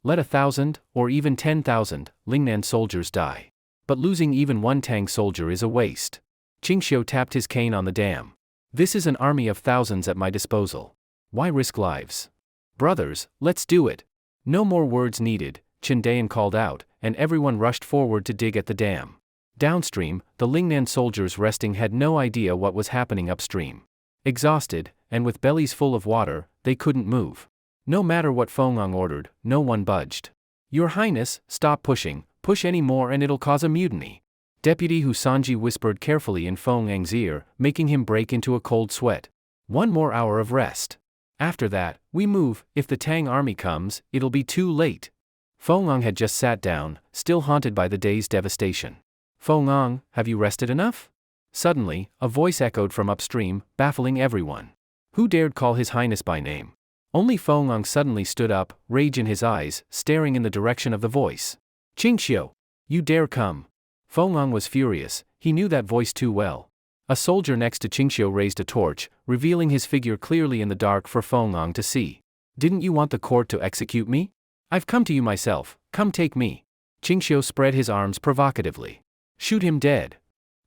[SPEAKER 1] Let 1,000, or even 10,000, Lingnan soldiers die. But losing even one Tang soldier is a waste. Qingxiu tapped his cane on the dam. This is an army of thousands at my disposal. Why risk lives? Brothers, let's do it. No more words needed, Chindayan called out, and everyone rushed forward to dig at the dam. Downstream, the Lingnan soldiers resting had no idea what was happening upstream. Exhausted, and with bellies full of water, they couldn't move. No matter what Fong ordered, no one budged. Your Highness, stop pushing, push any more and it'll cause a mutiny. Deputy Husanji whispered carefully in Fong's ear, making him break into a cold sweat. 1 more hour of rest. After that, we move. If the Tang army comes, it'll be too late. Fong had just sat down, still haunted by the day's devastation. Fong, have you rested enough? Suddenly, a voice echoed from upstream, baffling everyone. Who dared call His Highness by name? Only Fong suddenly stood up, rage in his eyes, staring in the direction of the voice. Qingxiu! You dare come! Fong was furious, he knew that voice too well. A soldier next to Qingxiu raised a torch, revealing his figure clearly in the dark for Fong to see. Didn't you want the court to execute me? I've come to you myself, come take me. Qingxiu spread his arms provocatively. Shoot him dead.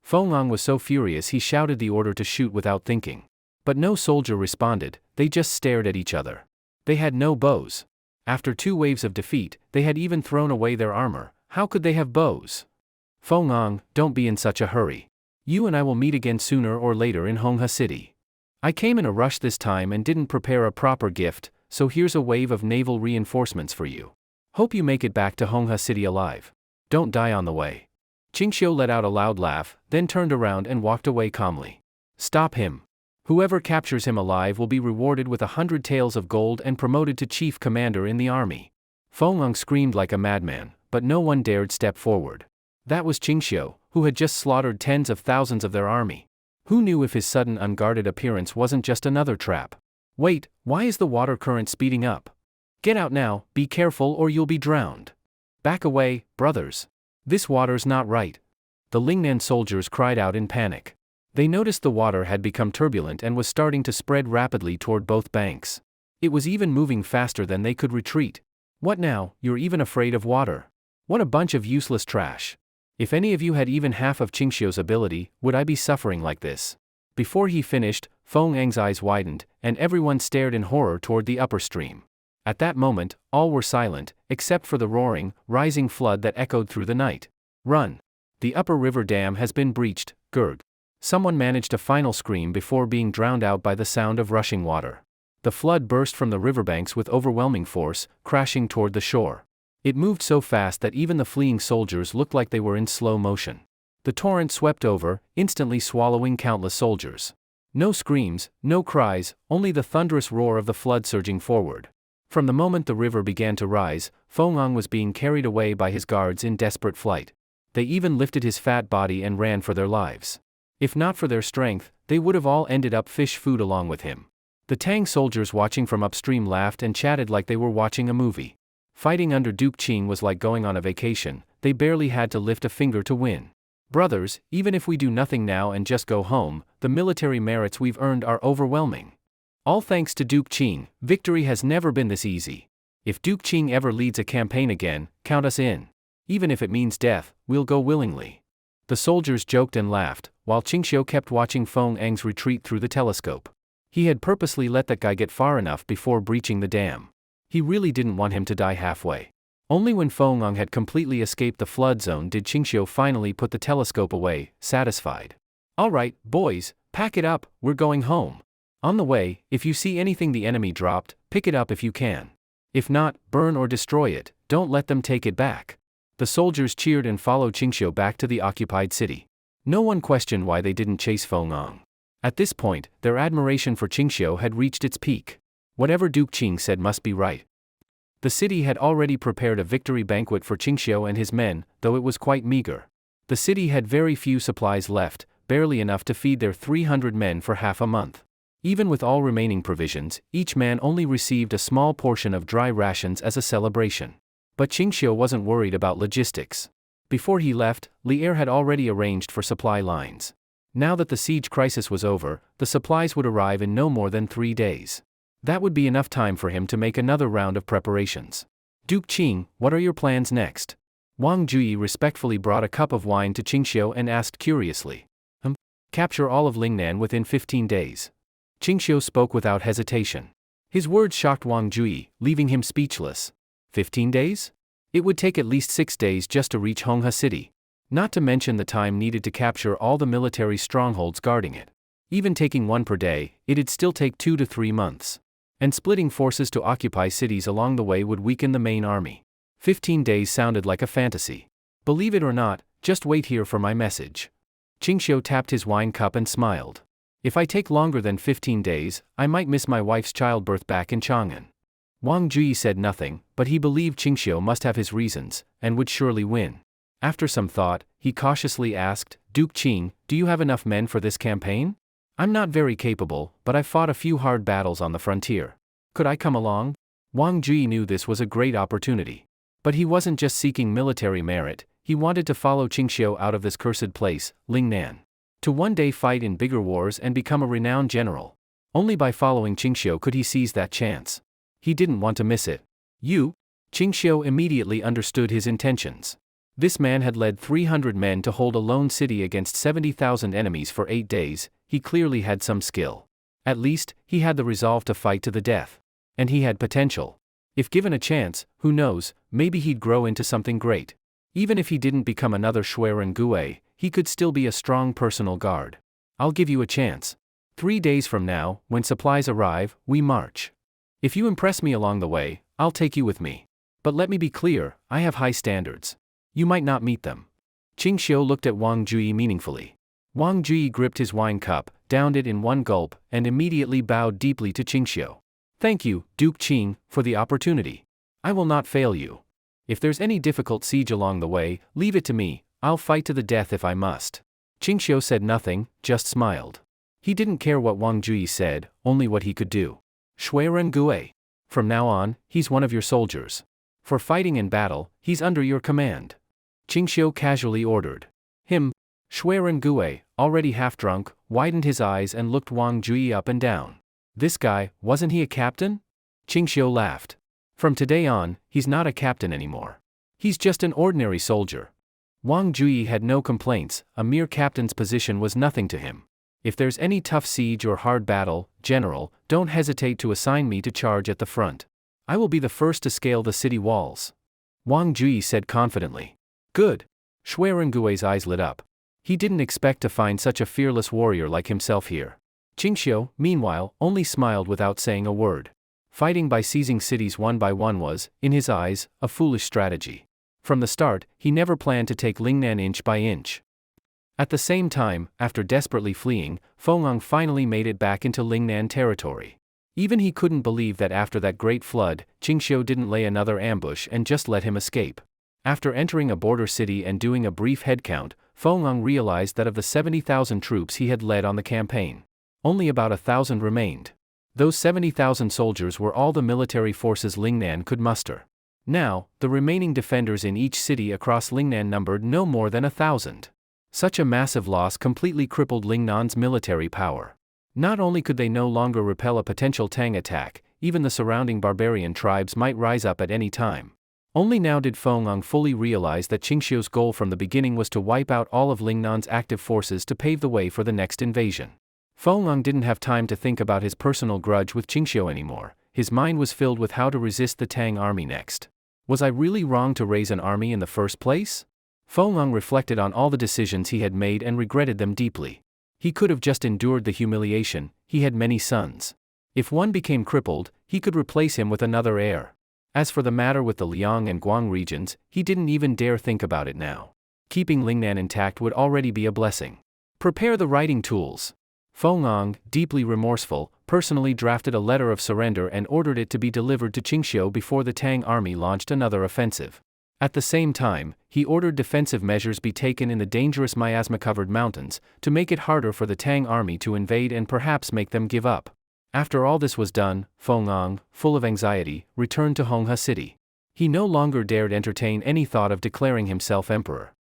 [SPEAKER 1] Fong was so furious he shouted the order to shoot without thinking. But no soldier responded, they just stared at each other. They had no bows. After 2 waves of defeat, they had even thrown away their armor. How could they have bows? Fong, don't be in such a hurry. You and I will meet again sooner or later in Hongha City. I came in a rush this time and didn't prepare a proper gift, so here's a wave of naval reinforcements for you. Hope you make it back to Hongha City alive. Don't die on the way. Qingxiu let out a loud laugh, then turned around and walked away calmly. Stop him. Whoever captures him alive will be rewarded with 100 taels of gold and promoted to chief commander in the army. Fong screamed like a madman, but no one dared step forward. That was Qingxiu, who had just slaughtered tens of thousands of their army. Who knew if his sudden unguarded appearance wasn't just another trap? Wait, why is the water current speeding up? Get out now, be careful or you'll be drowned. Back away, brothers. This water's not right. The Lingnan soldiers cried out in panic. They noticed the water had become turbulent and was starting to spread rapidly toward both banks. It was even moving faster than they could retreat. What now, you're even afraid of water? What a bunch of useless trash. If any of you had even half of Qingxiu's ability, would I be suffering like this? Before he finished, Fong's eyes widened, and everyone stared in horror toward the upper stream. At that moment, all were silent, except for the roaring, rising flood that echoed through the night. Run! The upper river dam has been breached, gurg. Someone managed a final scream before being drowned out by the sound of rushing water. The flood burst from the riverbanks with overwhelming force, crashing toward the shore. It moved so fast that even the fleeing soldiers looked like they were in slow motion. The torrent swept over, instantly swallowing countless soldiers. No screams, no cries, only the thunderous roar of the flood surging forward. From the moment the river began to rise, Fong was being carried away by his guards in desperate flight. They even lifted his fat body and ran for their lives. If not for their strength, they would have all ended up fish food along with him. The Tang soldiers watching from upstream laughed and chatted like they were watching a movie. Fighting under Duke Qing was like going on a vacation, they barely had to lift a finger to win. Brothers, even if we do nothing now and just go home, the military merits we've earned are overwhelming. All thanks to Duke Qing, victory has never been this easy. If Duke Qing ever leads a campaign again, count us in. Even if it means death, we'll go willingly. The soldiers joked and laughed, while Qingxiu kept watching Fong's retreat through the telescope. He had purposely let that guy get far enough before breaching the dam. He really didn't want him to die halfway. Only when Fong had completely escaped the flood zone did Qingxiu finally put the telescope away, satisfied. All right, boys, pack it up, we're going home. On the way, if you see anything the enemy dropped, pick it up if you can. If not, burn or destroy it, don't let them take it back. The soldiers cheered and followed Qingxiu back to the occupied city. No one questioned why they didn't chase Fong. At this point, their admiration for Qingxiu had reached its peak. Whatever Duke Qing said must be right. The city had already prepared a victory banquet for Qingxiu and his men, though it was quite meager. The city had very few supplies left, barely enough to feed their 300 men for half a month. Even with all remaining provisions, each man only received a small portion of dry rations as a celebration. But Qingxiu wasn't worried about logistics. Before he left, Li'er had already arranged for supply lines. Now that the siege crisis was over, the supplies would arrive in no more than 3 days. That would be enough time for him to make another round of preparations. Duke Qing, what are your plans next? Wang Juyi respectfully brought a cup of wine to Qingxiu and asked curiously. Capture all of Lingnan within 15 days. Qingxiu spoke without hesitation. His words shocked Wang Jui, leaving him speechless. 15 days? It would take at least 6 days just to reach Honghe City. Not to mention the time needed to capture all the military strongholds guarding it. Even taking one per day, it'd still take 2 to 3 months. And splitting forces to occupy cities along the way would weaken the main army. 15 days sounded like a fantasy. Believe it or not, just wait here for my message. Qingxiu tapped his wine cup and smiled. If I take longer than 15 days, I might miss my wife's childbirth back in Chongan. Wang Jui said nothing, but he believed Qingxiu must have his reasons, and would surely win. After some thought, he cautiously asked, Duke Qing, do you have enough men for this campaign? I'm not very capable, but I've fought a few hard battles on the frontier. Could I come along? Wang Jui knew this was a great opportunity. But he wasn't just seeking military merit, he wanted to follow Qingxiu out of this cursed place, Lingnan. To one day fight in bigger wars and become a renowned general. Only by following Qingxiu could he seize that chance. He didn't want to miss it. You? Qingxiu immediately understood his intentions. This man had led 300 men to hold a lone city against 70,000 enemies for 8 days, he clearly had some skill. At least, he had the resolve to fight to the death. And he had potential. If given a chance, who knows, maybe he'd grow into something great. Even if he didn't become another Shuiren Gue, he could still be a strong personal guard. I'll give you a chance. 3 days from now, when supplies arrive, we march. If you impress me along the way, I'll take you with me. But let me be clear, I have high standards. You might not meet them. Qingxiu looked at Wang Jui meaningfully. Wang Jui gripped his wine cup, downed it in one gulp, and immediately bowed deeply to Qingxiu. Thank you, Duke Qing, for the opportunity. I will not fail you. If there's any difficult siege along the way, leave it to me, I'll fight to the death if I must. Qingxiu said nothing, just smiled. He didn't care what Wang Jui said, only what he could do. Shuiren Gue. From now on, he's one of your soldiers. For fighting in battle, he's under your command. Qingxiu casually ordered. Shuiren Gue, already half drunk, widened his eyes and looked Wang Jui up and down. This guy, wasn't he a captain? Qingxiu laughed. From today on, he's not a captain anymore. He's just an ordinary soldier. Wang Jui had no complaints, a mere captain's position was nothing to him. If there's any tough siege or hard battle, General, don't hesitate to assign me to charge at the front. I will be the first to scale the city walls. Wang Jui said confidently. Good. Shuiren Gue's eyes lit up. He didn't expect to find such a fearless warrior like himself here. Qingxiu, meanwhile, only smiled without saying a word. Fighting by seizing cities one by one was, in his eyes, a foolish strategy. From the start, he never planned to take Lingnan inch by inch. At the same time, after desperately fleeing, Fong finally made it back into Lingnan territory. Even he couldn't believe that after that great flood, Qingxiu didn't lay another ambush and just let him escape. After entering a border city and doing a brief headcount, Fong realized that of the 70,000 troops he had led on the campaign, only about 1,000 remained. Those 70,000 soldiers were all the military forces Lingnan could muster. Now, the remaining defenders in each city across Lingnan numbered no more than 1,000. Such a massive loss completely crippled Lingnan's military power. Not only could they no longer repel a potential Tang attack, even the surrounding barbarian tribes might rise up at any time. Only now did Fong fully realize that Qingxiu's goal from the beginning was to wipe out all of Lingnan's active forces to pave the way for the next invasion. Fong didn't have time to think about his personal grudge with Qingxiu anymore, his mind was filled with how to resist the Tang army next. Was I really wrong to raise an army in the first place? Fong reflected on all the decisions he had made and regretted them deeply. He could have just endured the humiliation, he had many sons. If one became crippled, he could replace him with another heir. As for the matter with the Liang and Guang regions, he didn't even dare think about it now. Keeping Lingnan intact would already be a blessing. Prepare the writing tools. Fong, deeply remorseful, personally drafted a letter of surrender and ordered it to be delivered to Qingxiu before the Tang army launched another offensive. At the same time, he ordered defensive measures be taken in the dangerous miasma-covered mountains, to make it harder for the Tang army to invade and perhaps make them give up. After all this was done, Fong, full of anxiety, returned to Honghe City. He no longer dared entertain any thought of declaring himself emperor.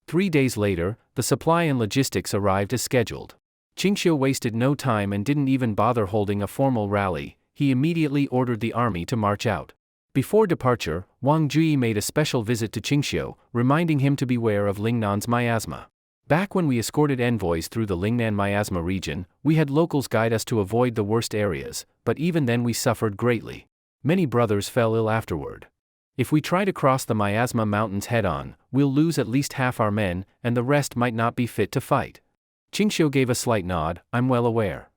[SPEAKER 1] 3 days later, the supply and logistics arrived as scheduled. Qingxiu wasted no time and didn't even bother holding a formal rally, he immediately ordered the army to march out. Before departure, Wang Jui made a special visit to Qingxiu, reminding him to beware of Lingnan's miasma. Back when we escorted envoys through the Lingnan miasma region, we had locals guide us to avoid the worst areas, but even then we suffered greatly. Many brothers fell ill afterward. If we try to cross the miasma mountains head-on, we'll lose at least half our men, and the rest might not be fit to fight. Qingxiu gave a slight nod. I'm well aware.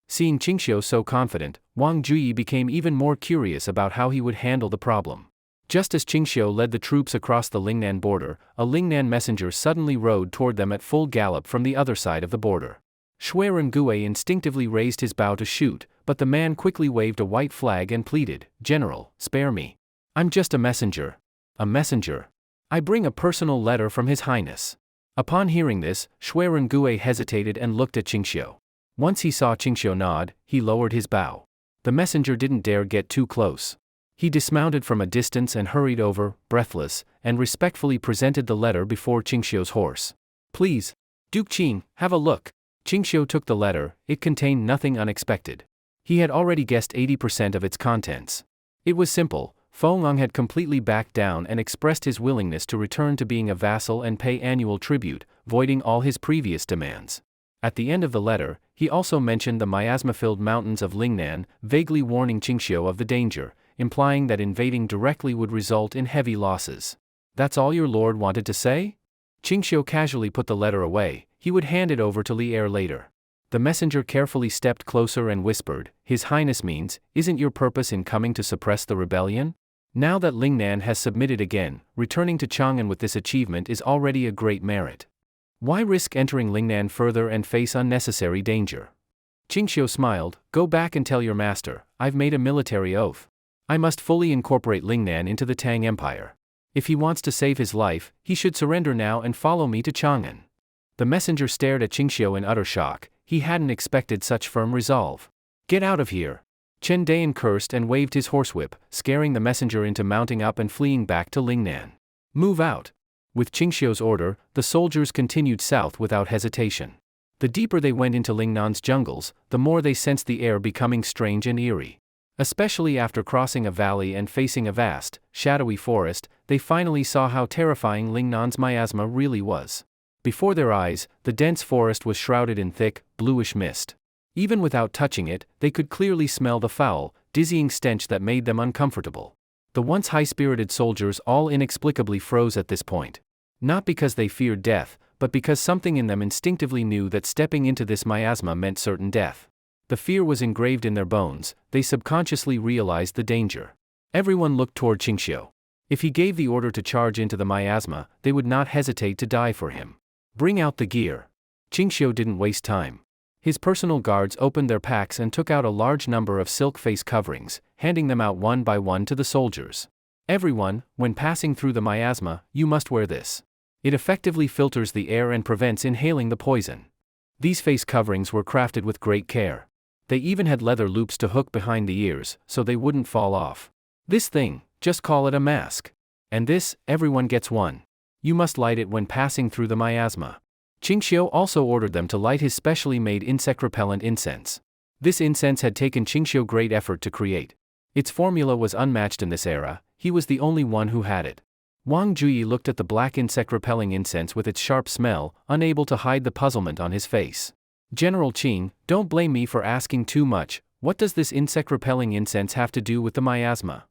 [SPEAKER 1] Seeing Qingxiu so confident, Wang Juyi became even more curious about how he would handle the problem. Just as Qingxiu led the troops across the Lingnan border, a Lingnan messenger suddenly rode toward them at full gallop from the other side of the border. Shui Rengue instinctively raised his bow to shoot, but the man quickly waved a white flag and pleaded, "General, spare me. I'm just a messenger." "A messenger? I bring a personal letter from His Highness." Upon hearing this, Shui Rengue hesitated and looked at Qingxiu. Once he saw Qingxiu nod, he lowered his bow. The messenger didn't dare get too close. He dismounted from a distance and hurried over, breathless, and respectfully presented the letter before Qingxiu's horse. "Please, Duke Qing, have a look." Qingxiu took the letter. It contained nothing unexpected. He had already guessed 80% of its contents. It was simple. Fong had completely backed down and expressed his willingness to return to being a vassal and pay annual tribute, voiding all his previous demands. At the end of the letter, he also mentioned the miasma-filled mountains of Lingnan, vaguely warning Qingxiu of the danger, implying that invading directly would result in heavy losses. "That's all your lord wanted to say?" Qingxiu casually put the letter away. He would hand it over to Li Er later. The messenger carefully stepped closer and whispered, "His Highness means, isn't your purpose in coming to suppress the rebellion? Now that Lingnan has submitted again, returning to Chongan with this achievement is already a great merit. Why risk entering Lingnan further and face unnecessary danger?" Qingxiu smiled. "Go back and tell your master, I've made a military oath. I must fully incorporate Lingnan into the Tang Empire. If he wants to save his life, he should surrender now and follow me to Chongan." The messenger stared at Qingxiu in utter shock. He hadn't expected such firm resolve. "Get out of here!" Chen Dayan cursed and waved his horsewhip, scaring the messenger into mounting up and fleeing back to Lingnan. "Move out!" With Qingxiu's order, the soldiers continued south without hesitation. The deeper they went into Lingnan's jungles, the more they sensed the air becoming strange and eerie. Especially after crossing a valley and facing a vast, shadowy forest, they finally saw how terrifying Lingnan's miasma really was. Before their eyes, the dense forest was shrouded in thick, bluish mist. Even without touching it, they could clearly smell the foul, dizzying stench that made them uncomfortable. The once high-spirited soldiers all inexplicably froze at this point. Not because they feared death, but because something in them instinctively knew that stepping into this miasma meant certain death. The fear was engraved in their bones. They subconsciously realized the danger. Everyone looked toward Qingxiu. If he gave the order to charge into the miasma, they would not hesitate to die for him. "Bring out the gear." Qingxiu didn't waste time. His personal guards opened their packs and took out a large number of silk face coverings, handing them out one by one to the soldiers. "Everyone, when passing through the miasma, you must wear this. It effectively filters the air and prevents inhaling the poison." These face coverings were crafted with great care. They even had leather loops to hook behind the ears, so they wouldn't fall off. "This thing, just call it a mask. And this, everyone gets one. You must light it when passing through the miasma." Qingxiu also ordered them to light his specially made insect-repellent incense. This incense had taken Qingxiu great effort to create. Its formula was unmatched in this era. He was the only one who had it. Wang Juyi looked at the black insect-repelling incense with its sharp smell, unable to hide the puzzlement on his face. "General Qing, don't blame me for asking too much. What does this insect-repelling incense have to do with the miasma?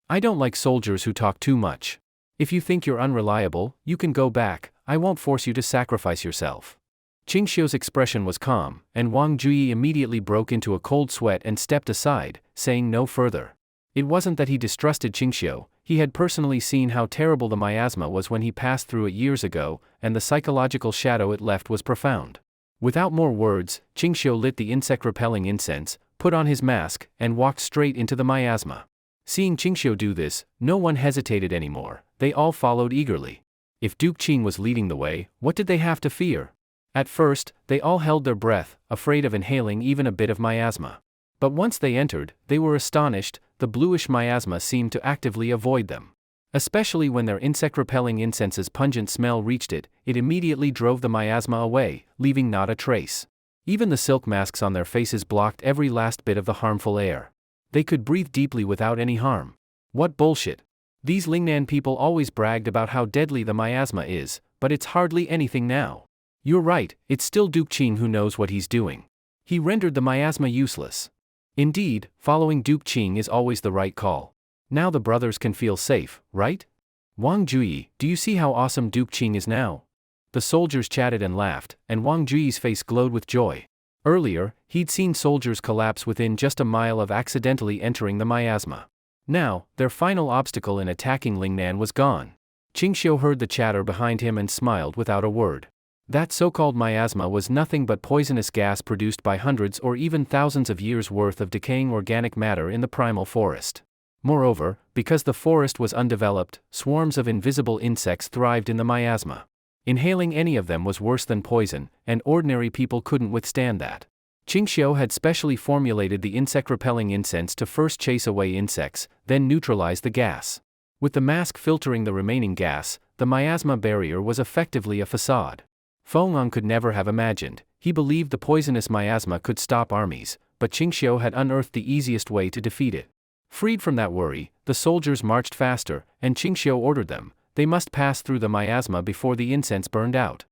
[SPEAKER 1] I don't like soldiers who talk too much. If you think you're unreliable, you can go back. I won't force you to sacrifice yourself." Qingxiu's expression was calm, and Wang Juyi immediately broke into a cold sweat and stepped aside, saying no further. It wasn't that he distrusted Qingxiu. He had personally seen how terrible the miasma was when he passed through it years ago, and the psychological shadow it left was profound. Without more words, Qingxiu lit the insect-repelling incense, put on his mask, and walked straight into the miasma. Seeing Qingxiu do this, no one hesitated anymore. They all followed eagerly. If Duke Qing was leading the way, what did they have to fear? At first, they all held their breath, afraid of inhaling even a bit of miasma. But once they entered, they were astonished. The bluish miasma seemed to actively avoid them. Especially when their insect-repelling incense's pungent smell reached it, it immediately drove the miasma away, leaving not a trace. Even the silk masks on their faces blocked every last bit of the harmful air. They could breathe deeply without any harm. What bullshit! These Lingnan people always bragged about how deadly the miasma is, but it's hardly anything now. You're right, it's still Duke Qing who knows what he's doing. He rendered the miasma useless. Indeed, following Duke Qing is always the right call. Now the brothers can feel safe, right? Wang Juyi, do you see how awesome Duke Qing is now? The soldiers chatted and laughed, and Wang Juyi's face glowed with joy. Earlier, he'd seen soldiers collapse within just a mile of accidentally entering the miasma. Now, their final obstacle in attacking Lingnan was gone. Qingxiu heard the chatter behind him and smiled without a word. That so-called miasma was nothing but poisonous gas produced by hundreds or even thousands of years' worth of decaying organic matter in the primal forest. Moreover, because the forest was undeveloped, swarms of invisible insects thrived in the miasma. Inhaling any of them was worse than poison, and ordinary people couldn't withstand that. Qingxiu had specially formulated the insect-repelling incense to first chase away insects, then neutralize the gas. With the mask filtering the remaining gas, the miasma barrier was effectively a facade. Fong could never have imagined. He believed the poisonous miasma could stop armies, but Qingxiu had unearthed the easiest way to defeat it. Freed from that worry, the soldiers marched faster, and Qingxiu ordered them. They must pass through the miasma before the incense burned out.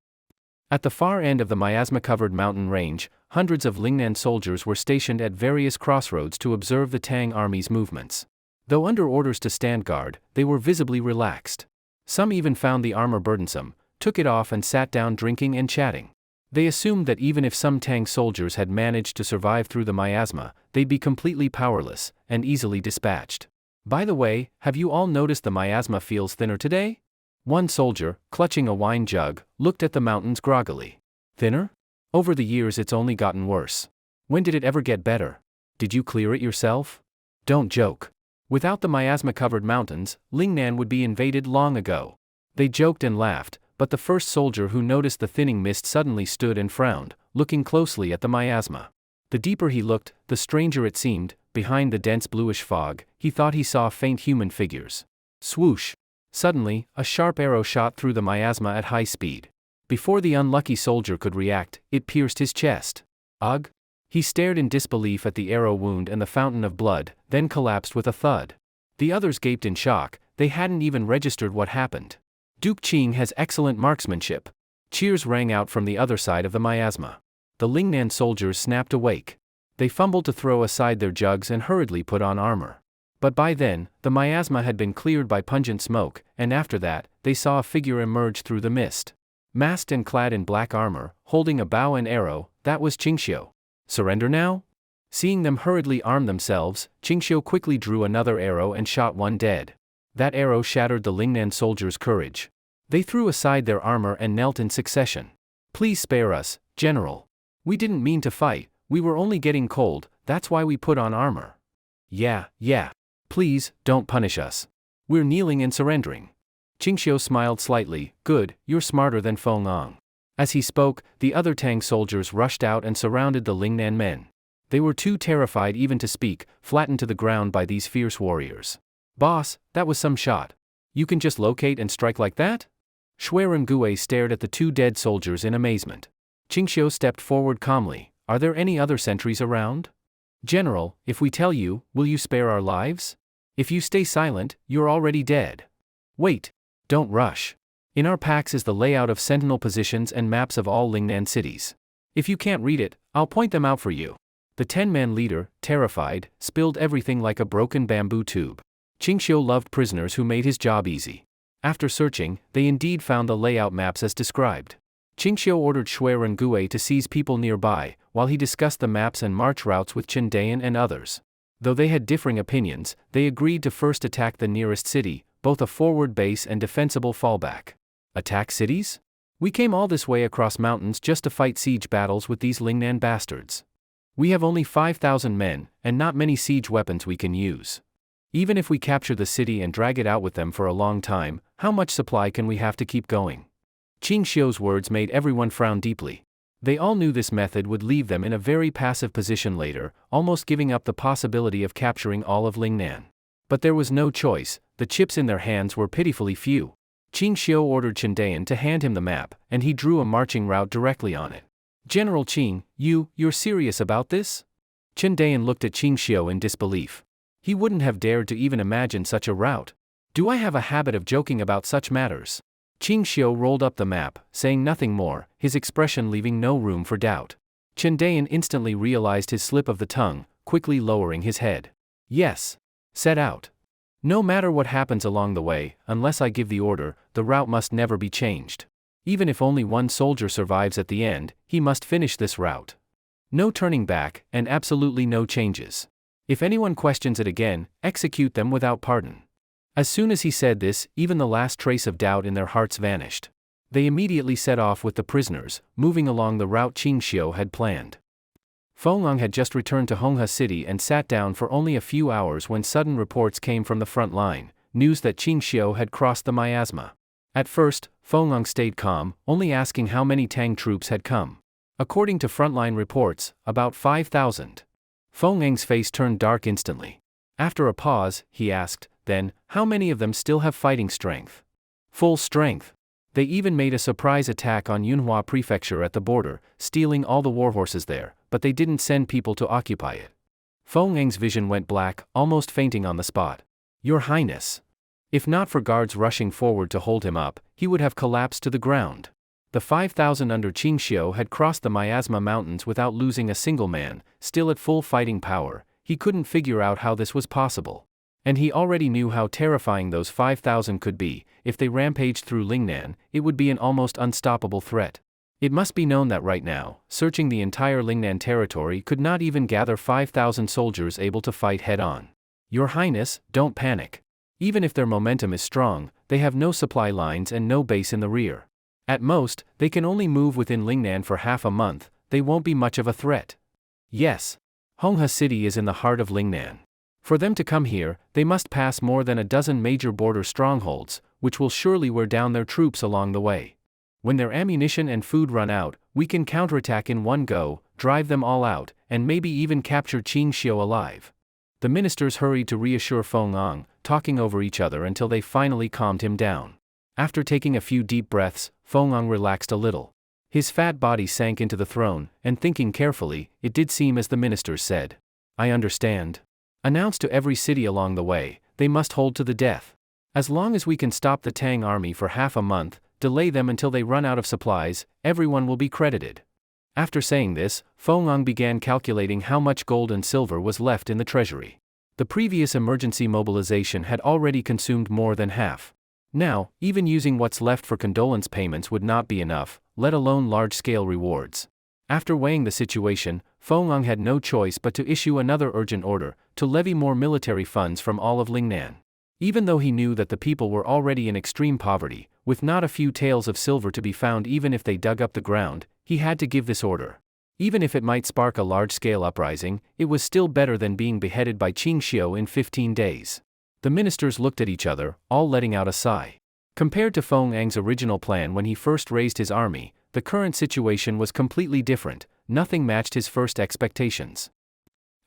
[SPEAKER 1] At the far end of the miasma-covered mountain range, hundreds of Lingnan soldiers were stationed at various crossroads to observe the Tang army's movements. Though under orders to stand guard, they were visibly relaxed. Some even found the armor burdensome, took it off and sat down drinking and chatting. They assumed that even if some Tang soldiers had managed to survive through the miasma, they'd be completely powerless, and easily dispatched. By the way, have you all noticed the miasma feels thinner today? One soldier, clutching a wine jug, looked at the mountains groggily. Thinner? Over the years it's only gotten worse. When did it ever get better? Did you clear it yourself? Don't joke. Without the miasma-covered mountains, Lingnan would be invaded long ago. They joked and laughed, but the first soldier who noticed the thinning mist suddenly stood and frowned, looking closely at the miasma. The deeper he looked, the stranger it seemed. Behind the dense bluish fog, he thought he saw faint human figures. Swoosh! Suddenly, a sharp arrow shot through the miasma at high speed. Before the unlucky soldier could react, it pierced his chest. Ugh! He stared in disbelief at the arrow wound and the fountain of blood, then collapsed with a thud. The others gaped in shock. They hadn't even registered what happened. Duke Qing has excellent marksmanship. Cheers rang out from the other side of the miasma. The Lingnan soldiers snapped awake. They fumbled to throw aside their jugs and hurriedly put on armor. But by then, the miasma had been cleared by pungent smoke, and after that, they saw a figure emerge through the mist. Masked and clad in black armor, holding a bow and arrow, that was Qingxiu. Surrender now? Seeing them hurriedly arm themselves, Qingxiu quickly drew another arrow and shot one dead. That arrow shattered the Lingnan soldiers' courage. They threw aside their armor and knelt in succession. Please spare us, General. We didn't mean to fight, we were only getting cold, that's why we put on armor. Yeah. Please, don't punish us. We're kneeling and surrendering. Qingxiu smiled slightly. Good, you're smarter than Fong. As he spoke, the other Tang soldiers rushed out and surrounded the Lingnan men. They were too terrified even to speak, flattened to the ground by these fierce warriors. Boss, that was some shot. You can just locate and strike like that? Shui Rengue stared at the two dead soldiers in amazement. Qingxiu stepped forward calmly. Are there any other sentries around? General, if we tell you, will you spare our lives? If you stay silent, you're already dead. Wait. Don't rush. In our packs is the layout of sentinel positions and maps of all Lingnan cities. If you can't read it, I'll point them out for you. The 10-man leader, terrified, spilled everything like a broken bamboo tube. Qingxiu loved prisoners who made his job easy. After searching, they indeed found the layout maps as described. Qingxiu ordered Shui Rengue to seize people nearby, while he discussed the maps and march routes with Chen Dayan and others. Though they had differing opinions, they agreed to first attack the nearest city, both a forward base and defensible fallback. Attack cities? We came all this way across mountains just to fight siege battles with these Lingnan bastards. We have only 5,000 men, and not many siege weapons we can use. Even if we capture the city and drag it out with them for a long time, how much supply can we have to keep going? Qingxiu's words made everyone frown deeply. They all knew this method would leave them in a very passive position later, almost giving up the possibility of capturing all of Lingnan. But there was no choice, the chips in their hands were pitifully few. Qingxiu ordered Chen Dayan to hand him the map, and he drew a marching route directly on it. General Qing, you're serious about this? Chen Dayan looked at Qingxiu in disbelief. He wouldn't have dared to even imagine such a route. Do I have a habit of joking about such matters? Qing Xiu rolled up the map, saying nothing more, his expression leaving no room for doubt. Chen Dayan instantly realized his slip of the tongue, quickly lowering his head. Yes. Set out. No matter what happens along the way, unless I give the order, the route must never be changed. Even if only one soldier survives at the end, he must finish this route. No turning back, and absolutely no changes. If anyone questions it again, execute them without pardon. As soon as he said this, even the last trace of doubt in their hearts vanished. They immediately set off with the prisoners, moving along the route Qing Xiu had planned. Fong had just returned to Honghe City and sat down for only a few hours when sudden reports came from the front line, news that Qing Xiu had crossed the miasma. At first, Fong stayed calm, only asking how many Tang troops had come. According to frontline reports, about 5,000. Fong's face turned dark instantly. After a pause, he asked, then, how many of them still have fighting strength? Full strength. They even made a surprise attack on Yunhua Prefecture at the border, stealing all the warhorses there, but they didn't send people to occupy it. Fong's vision went black, almost fainting on the spot. Your Highness. If not for guards rushing forward to hold him up, he would have collapsed to the ground. The 5,000 under Qing Xiu had crossed the Miasma Mountains without losing a single man, still at full fighting power. He couldn't figure out how this was possible. And he already knew how terrifying those 5,000 could be. If they rampaged through Lingnan, it would be an almost unstoppable threat. It must be known that right now, searching the entire Lingnan territory could not even gather 5,000 soldiers able to fight head-on. Your Highness, don't panic. Even if their momentum is strong, they have no supply lines and no base in the rear. At most, they can only move within Lingnan for half a month. They won't be much of a threat. Yes. Honghe City is in the heart of Lingnan. For them to come here, they must pass more than a dozen major border strongholds, which will surely wear down their troops along the way. When their ammunition and food run out, we can counterattack in one go, drive them all out, and maybe even capture Qing Xiu alive. The ministers hurried to reassure Fong, talking over each other until they finally calmed him down. After taking a few deep breaths, Fong relaxed a little. His fat body sank into the throne, and thinking carefully, it did seem as the ministers said. I understand. Announce to every city along the way, they must hold to the death. As long as we can stop the Tang army for half a month, delay them until they run out of supplies, everyone will be credited. After saying this, Fong began calculating how much gold and silver was left in the treasury. The previous emergency mobilization had already consumed more than half. Now, even using what's left for condolence payments would not be enough, let alone large-scale rewards. After weighing the situation, Fong had no choice but to issue another urgent order, to levy more military funds from all of Lingnan. Even though he knew that the people were already in extreme poverty, with not a few taels of silver to be found even if they dug up the ground, he had to give this order. Even if it might spark a large-scale uprising, it was still better than being beheaded by Qing Xiu in 15 days. The ministers looked at each other, all letting out a sigh. Compared to Fong's original plan when he first raised his army, the current situation was completely different. Nothing matched his first expectations.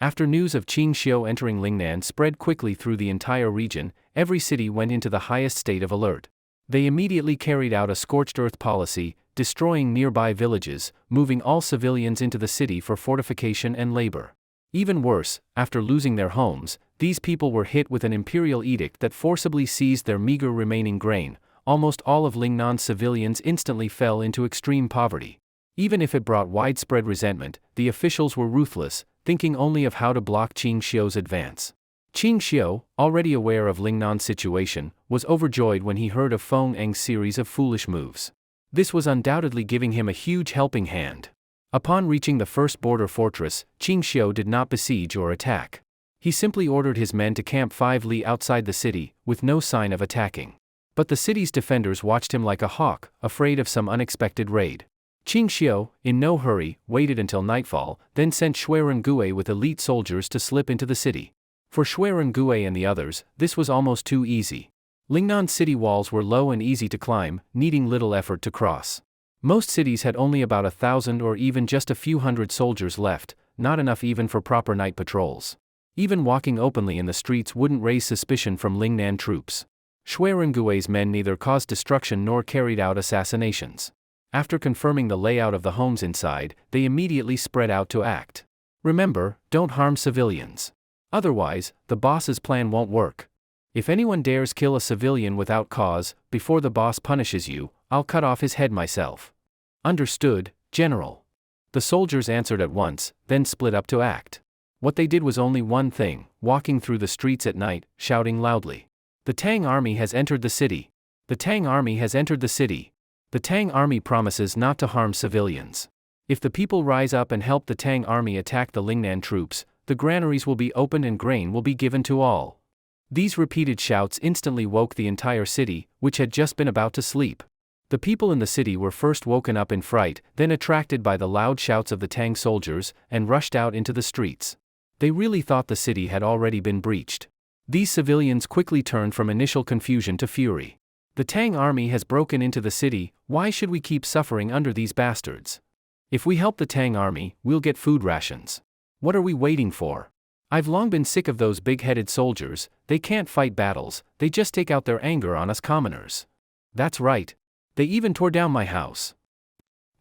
[SPEAKER 1] After news of Qing Xiu entering Lingnan spread quickly through the entire region, every city went into the highest state of alert. They immediately carried out a scorched earth policy, destroying nearby villages, moving all civilians into the city for fortification and labor. Even worse, after losing their homes, these people were hit with an imperial edict that forcibly seized their meager remaining grain. Almost all of Lingnan's civilians instantly fell into extreme poverty. Even if it brought widespread resentment, the officials were ruthless, thinking only of how to block Qing Xiu's advance. Qing Xiu, already aware of Lingnan's situation, was overjoyed when he heard of Fong's series of foolish moves. This was undoubtedly giving him a huge helping hand. Upon reaching the first border fortress, Qing Xiu did not besiege or attack. He simply ordered his men to camp 5 li outside the city, with no sign of attacking. But the city's defenders watched him like a hawk, afraid of some unexpected raid. Qing Xiu, in no hurry, waited until nightfall, then sent Shui Rengui with elite soldiers to slip into the city. For Shui Rengui and the others, this was almost too easy. Lingnan's city walls were low and easy to climb, needing little effort to cross. Most cities had only about 1,000 or even just a few hundred soldiers left, not enough even for proper night patrols. Even walking openly in the streets wouldn't raise suspicion from Lingnan troops. Shui Rengui's men neither caused destruction nor carried out assassinations. After confirming the layout of the homes inside, they immediately spread out to act. Remember, don't harm civilians. Otherwise, the boss's plan won't work. If anyone dares kill a civilian without cause, before the boss punishes you, I'll cut off his head myself. Understood, General. The soldiers answered at once, then split up to act. What they did was only one thing, walking through the streets at night, shouting loudly. The Tang army has entered the city. The Tang army has entered the city. The Tang army promises not to harm civilians. If the people rise up and help the Tang army attack the Lingnan troops, the granaries will be opened and grain will be given to all. These repeated shouts instantly woke the entire city, which had just been about to sleep. The people in the city were first woken up in fright, then attracted by the loud shouts of the Tang soldiers, and rushed out into the streets. They really thought the city had already been breached. These civilians quickly turned from initial confusion to fury. The Tang army has broken into the city, why should we keep suffering under these bastards? If we help the Tang army, we'll get food rations. What are we waiting for? I've long been sick of those big-headed soldiers, they can't fight battles, they just take out their anger on us commoners. That's right. They even tore down my house.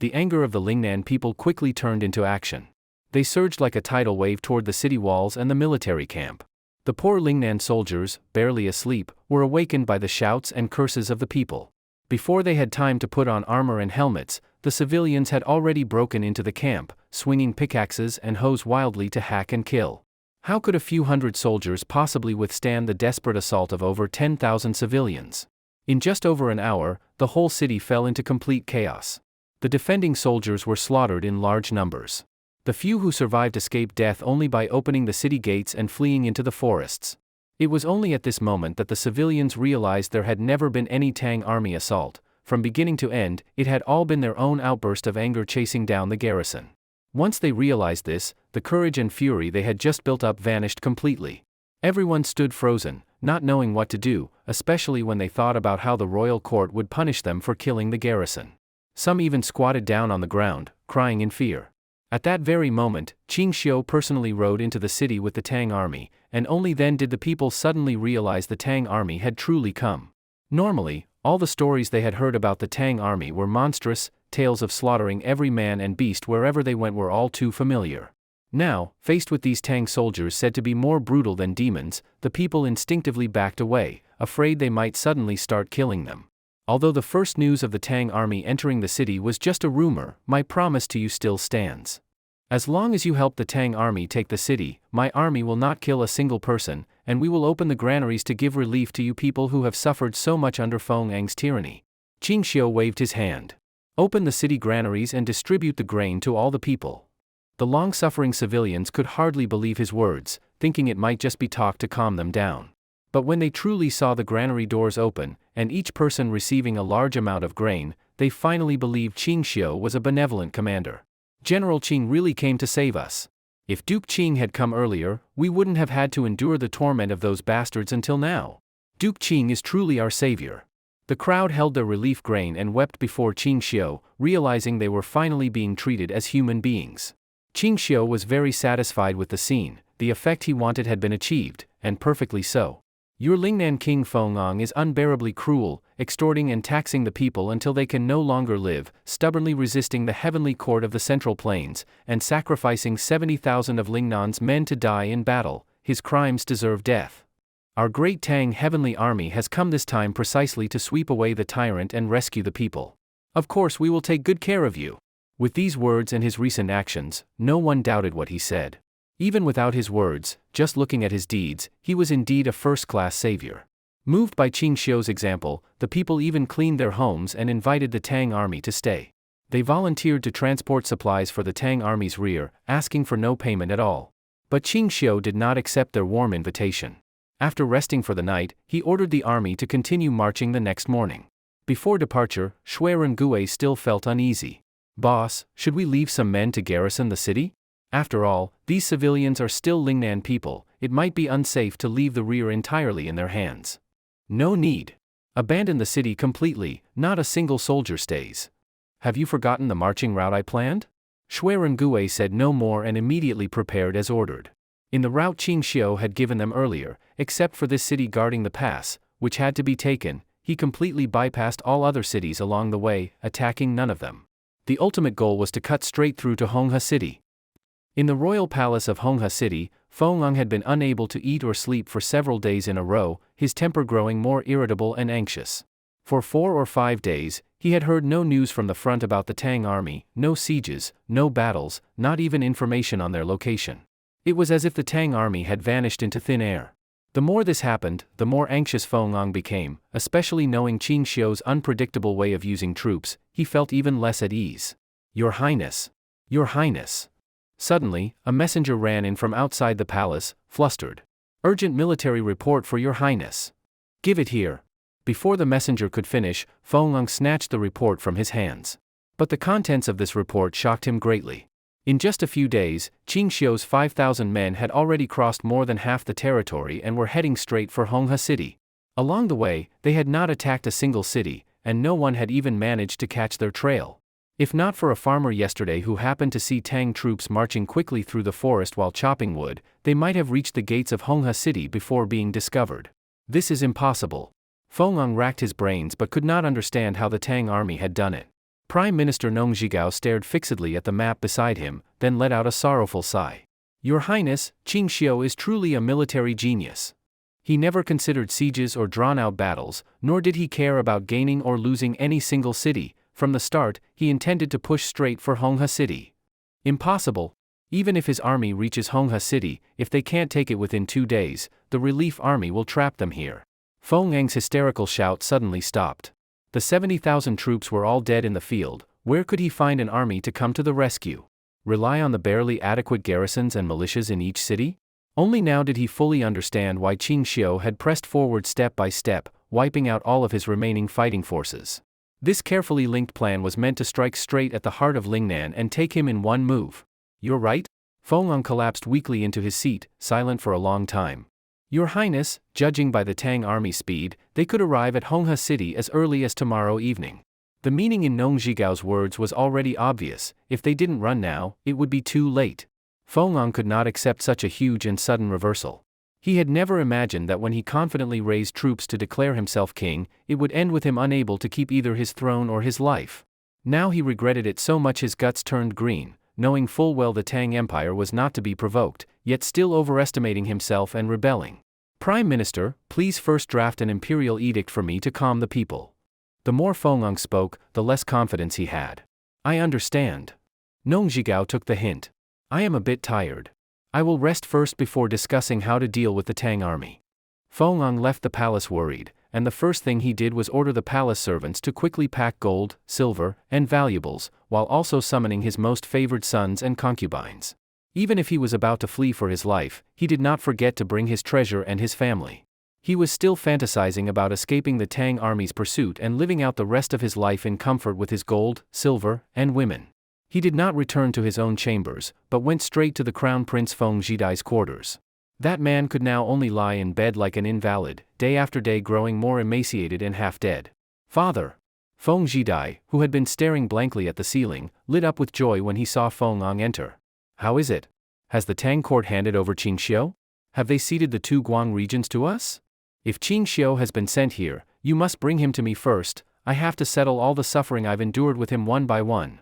[SPEAKER 1] The anger of the Lingnan people quickly turned into action. They surged like a tidal wave toward the city walls and the military camp. The poor Lingnan soldiers, barely asleep, were awakened by the shouts and curses of the people. Before they had time to put on armor and helmets, the civilians had already broken into the camp, swinging pickaxes and hoes wildly to hack and kill. How could a few hundred soldiers possibly withstand the desperate assault of over 10,000 civilians? In just over an hour, the whole city fell into complete chaos. The defending soldiers were slaughtered in large numbers. The few who survived escaped death only by opening the city gates and fleeing into the forests. It was only at this moment that the civilians realized there had never been any Tang army assault. From beginning to end, it had all been their own outburst of anger chasing down the garrison. Once they realized this, the courage and fury they had just built up vanished completely. Everyone stood frozen, not knowing what to do, especially when they thought about how the royal court would punish them for killing the garrison. Some even squatted down on the ground, crying in fear. At that very moment, Qing Xiu personally rode into the city with the Tang army, and only then did the people suddenly realize the Tang army had truly come. Normally, all the stories they had heard about the Tang army were monstrous, tales of slaughtering every man and beast wherever they went were all too familiar. Now, faced with these Tang soldiers said to be more brutal than demons, the people instinctively backed away, afraid they might suddenly start killing them. Although the first news of the Tang army entering the city was just a rumor, my promise to you still stands. As long as you help the Tang army take the city, my army will not kill a single person, and we will open the granaries to give relief to you people who have suffered so much under Fong Ang's tyranny. Qing Xiu waved his hand. Open the city granaries and distribute the grain to all the people. The long-suffering civilians could hardly believe his words, thinking it might just be talk to calm them down. But when they truly saw the granary doors open, and each person receiving a large amount of grain, they finally believed Qing Xiu was a benevolent commander. General Qing really came to save us. If Duke Qing had come earlier, we wouldn't have had to endure the torment of those bastards until now. Duke Qing is truly our savior. The crowd held their relief grain and wept before Qing Xiu, realizing they were finally being treated as human beings. Qing Xiu was very satisfied with the scene, the effect he wanted had been achieved, and perfectly so. Your Lingnan king Fong Ang is unbearably cruel, extorting and taxing the people until they can no longer live, stubbornly resisting the heavenly court of the Central Plains, and sacrificing 70,000 of Lingnan's men to die in battle. His crimes deserve death. Our great Tang heavenly army has come this time precisely to sweep away the tyrant and rescue the people. Of course we will take good care of you. With these words and his recent actions, no one doubted what he said. Even without his words, just looking at his deeds, he was indeed a first-class savior. Moved by Qing Xiu's example, the people even cleaned their homes and invited the Tang army to stay. They volunteered to transport supplies for the Tang army's rear, asking for no payment at all. But Qing Xiu did not accept their warm invitation. After resting for the night, he ordered the army to continue marching the next morning. Before departure, Shui Rengue still felt uneasy. Boss, should we leave some men to garrison the city? After all, these civilians are still Lingnan people, it might be unsafe to leave the rear entirely in their hands. No need. Abandon the city completely, not a single soldier stays. Have you forgotten the marching route I planned? Shui Rengue said no more and immediately prepared as ordered. In the route Qing Xiu had given them earlier, except for this city guarding the pass, which had to be taken, he completely bypassed all other cities along the way, attacking none of them. The ultimate goal was to cut straight through to Honghe City. In the royal palace of Honghe City, Fong had been unable to eat or sleep for several days in a row, his temper growing more irritable and anxious. For 4 or 5 days, he had heard no news from the front about the Tang army, no sieges, no battles, not even information on their location. It was as if the Tang army had vanished into thin air. The more this happened, the more anxious Fong became, especially knowing Qin Xiu's unpredictable way of using troops. He felt even less at ease. "Your Highness! Your Highness!" Suddenly, a messenger ran in from outside the palace, flustered. "Urgent military report for Your Highness." "Give it here." Before the messenger could finish, Fong snatched the report from his hands. But the contents of this report shocked him greatly. In just a few days, Qin Xiu's 5,000 men had already crossed more than half the territory and were heading straight for Honghe City. Along the way, they had not attacked a single city, and no one had even managed to catch their trail. If not for a farmer yesterday who happened to see Tang troops marching quickly through the forest while chopping wood, they might have reached the gates of Honghe City before being discovered. This is impossible. Fong racked his brains but could not understand how the Tang army had done it. Prime Minister Nong Zhigao stared fixedly at the map beside him, then let out a sorrowful sigh. "Your Highness, Qin Xiu is truly a military genius. He never considered sieges or drawn-out battles, nor did he care about gaining or losing any single city. From the start, he intended to push straight for Honghe City." "Impossible. Even if his army reaches Honghe City, if they can't take it within 2 days, the relief army will trap them here." Fong's hysterical shout suddenly stopped. The 70,000 troops were all dead in the field. Where could he find an army to come to the rescue? Rely on the barely adequate garrisons and militias in each city? Only now did he fully understand why Qin Xiu had pressed forward step by step, wiping out all of his remaining fighting forces. This carefully linked plan was meant to strike straight at the heart of Lingnan and take him in one move. "You're right?" Fong collapsed weakly into his seat, silent for a long time. "Your Highness, judging by the Tang army speed, they could arrive at Honghe City as early as tomorrow evening." The meaning in Nong Zhigao's words was already obvious. If they didn't run now, it would be too late. Fong could not accept such a huge and sudden reversal. He had never imagined that when he confidently raised troops to declare himself king, it would end with him unable to keep either his throne or his life. Now he regretted it so much his guts turned green, knowing full well the Tang Empire was not to be provoked, yet still overestimating himself and rebelling. "Prime Minister, please first draft an imperial edict for me to calm the people." The more Fong spoke, the less confidence he had. "I understand." Nong Zhigao took the hint. "I am a bit tired. I will rest first before discussing how to deal with the Tang army." Fong left the palace worried, and the first thing he did was order the palace servants to quickly pack gold, silver, and valuables, while also summoning his most favored sons and concubines. Even if he was about to flee for his life, he did not forget to bring his treasure and his family. He was still fantasizing about escaping the Tang army's pursuit and living out the rest of his life in comfort with his gold, silver, and women. He did not return to his own chambers, but went straight to the Crown Prince Fong Zhidai's quarters. That man could now only lie in bed like an invalid, day after day growing more emaciated and half dead. "Father!" Fong Zhidai, who had been staring blankly at the ceiling, lit up with joy when he saw Fong enter. "How is it? Has the Tang court handed over Qin Xiu? Have they ceded the 2 Guang regions to us? If Qin Xiu has been sent here, you must bring him to me first. I have to settle all the suffering I've endured with him one by one."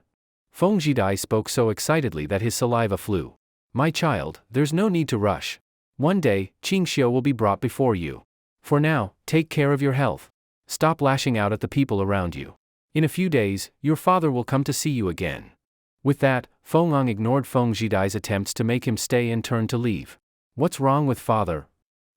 [SPEAKER 1] Fong Zhidai spoke so excitedly that his saliva flew. "My child, there's no need to rush. One day, Qin Xiu will be brought before you. For now, take care of your health. Stop lashing out at the people around you. In a few days, your father will come to see you again." With that, Fong ignored Fong Zhidai's attempts to make him stay and turned to leave. "What's wrong with father?"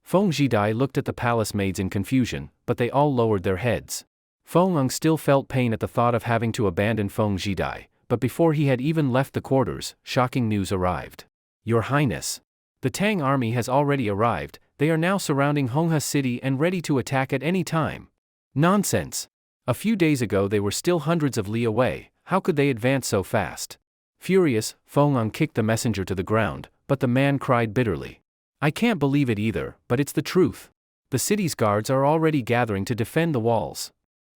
[SPEAKER 1] Fong Zhidai looked at the palace maids in confusion, but they all lowered their heads. Fong still felt pain at the thought of having to abandon Fong Zhidai, but before he had even left the quarters, shocking news arrived. "Your Highness! The Tang army has already arrived. They are now surrounding Honghe City and ready to attack at any time." "Nonsense! A few days ago they were still hundreds of li away. How could they advance so fast?" Furious, Fong kicked the messenger to the ground, but the man cried bitterly. "I can't believe it either, but it's the truth. The city's guards are already gathering to defend the walls."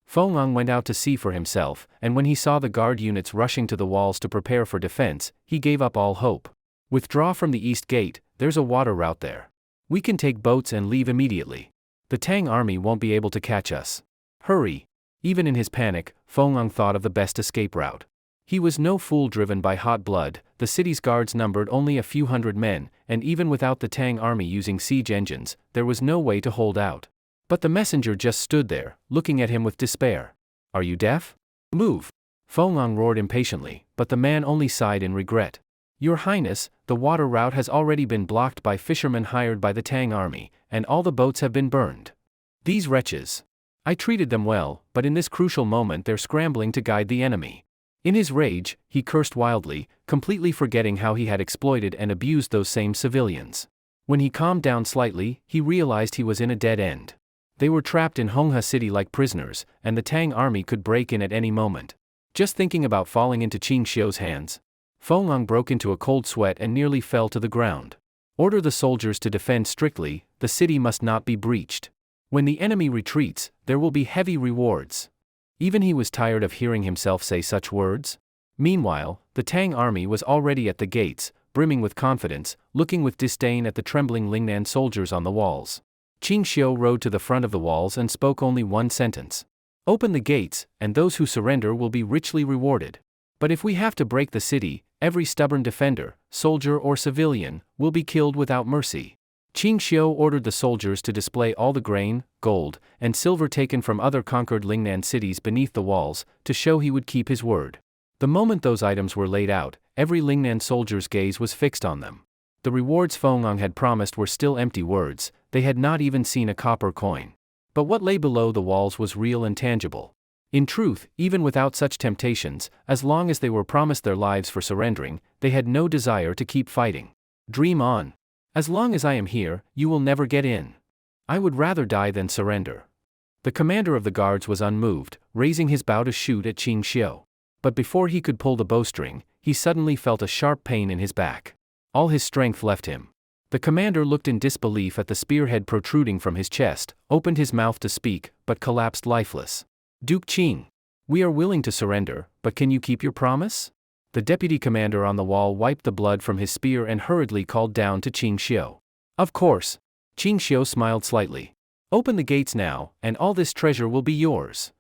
[SPEAKER 1] Fong went out to see for himself, and when he saw the guard units rushing to the walls to prepare for defense, he gave up all hope. "Withdraw from the east gate, there's a water route there. We can take boats and leave immediately. The Tang army won't be able to catch us. Hurry." Even in his panic, Fong thought of the best escape route. He was no fool driven by hot blood. The city's guards numbered only a few hundred men, and even without the Tang army using siege engines, there was no way to hold out. But the messenger just stood there, looking at him with despair. Are you deaf? Move! Fong roared impatiently, but the man only sighed in regret. Your Highness, the water route has already been blocked by fishermen hired by the Tang army, and all the boats have been burned. These wretches. I treated them well, but in this crucial moment they're scrambling to guide the enemy. In his rage, he cursed wildly, completely forgetting how he had exploited and abused those same civilians. When he calmed down slightly, he realized he was in a dead end. They were trapped in Hongha City like prisoners, and the Tang army could break in at any moment. Just thinking about falling into Qing Xiu's hands, Fong broke into a cold sweat and nearly fell to the ground. Order the soldiers to defend strictly, the city must not be breached. When the enemy retreats, there will be heavy rewards. Even he was tired of hearing himself say such words. Meanwhile, the Tang army was already at the gates, brimming with confidence, looking with disdain at the trembling Lingnan soldiers on the walls. Qing Xiu rode to the front of the walls and spoke only one sentence. Open the gates, and those who surrender will be richly rewarded. But if we have to break the city, every stubborn defender, soldier or civilian, will be killed without mercy. Qing Xiu ordered the soldiers to display all the grain, gold, and silver taken from other conquered Lingnan cities beneath the walls, to show he would keep his word. The moment those items were laid out, every Lingnan soldier's gaze was fixed on them. The rewards Fong had promised were still empty words, they had not even seen a copper coin. But what lay below the walls was real and tangible. In truth, even without such temptations, as long as they were promised their lives for surrendering, they had no desire to keep fighting. Dream on. As long as I am here, you will never get in. I would rather die than surrender. The commander of the guards was unmoved, raising his bow to shoot at Qing Xiu. But before he could pull the bowstring, he suddenly felt a sharp pain in his back. All his strength left him. The commander looked in disbelief at the spearhead protruding from his chest, opened his mouth to speak, but collapsed lifeless. Duke Qing. We are willing to surrender, but can you keep your promise? The deputy commander on the wall wiped the blood from his spear and hurriedly called down to Qing Xiu. Of course. Qing Xiu smiled slightly. Open the gates now, and all this treasure will be yours.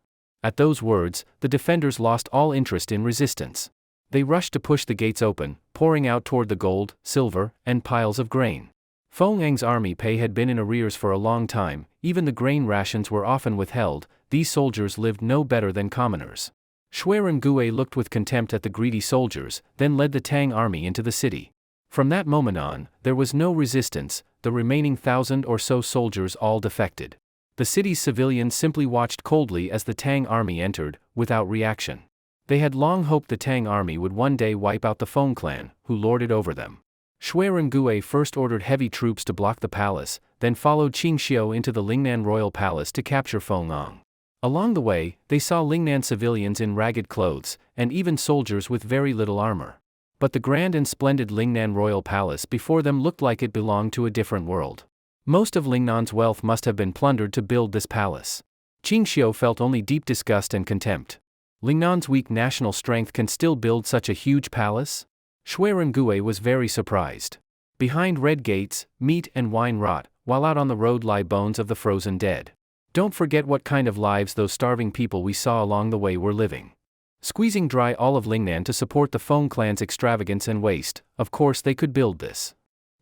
[SPEAKER 1] At those words, the defenders lost all interest in resistance. They rushed to push the gates open, pouring out toward the gold, silver, and piles of grain. Fong's army pay had been in arrears for a long time, even the grain rations were often withheld. These soldiers lived no better than commoners. Gue looked with contempt at the greedy soldiers, then led the Tang army into the city. From that moment on, there was no resistance, the remaining 1,000 or so soldiers all defected. The city's civilians simply watched coldly as the Tang army entered, without reaction. They had long hoped the Tang army would one day wipe out the Fong clan, who lorded over them. Gue first ordered heavy troops to block the palace, then followed Qing Xiu into the Lingnan royal palace to capture Fong. Along the way, they saw Lingnan civilians in ragged clothes, and even soldiers with very little armor. But the grand and splendid Lingnan royal palace before them looked like it belonged to a different world. Most of Lingnan's wealth must have been plundered to build this palace. Qing Xiu felt only deep disgust and contempt. Lingnan's weak national strength can still build such a huge palace? Gue was very surprised. Behind red gates, meat and wine rot, while out on the road lie bones of the frozen dead. Don't forget what kind of lives those starving people we saw along the way were living. Squeezing dry all of Lingnan to support the Fong clan's extravagance and waste, of course they could build this.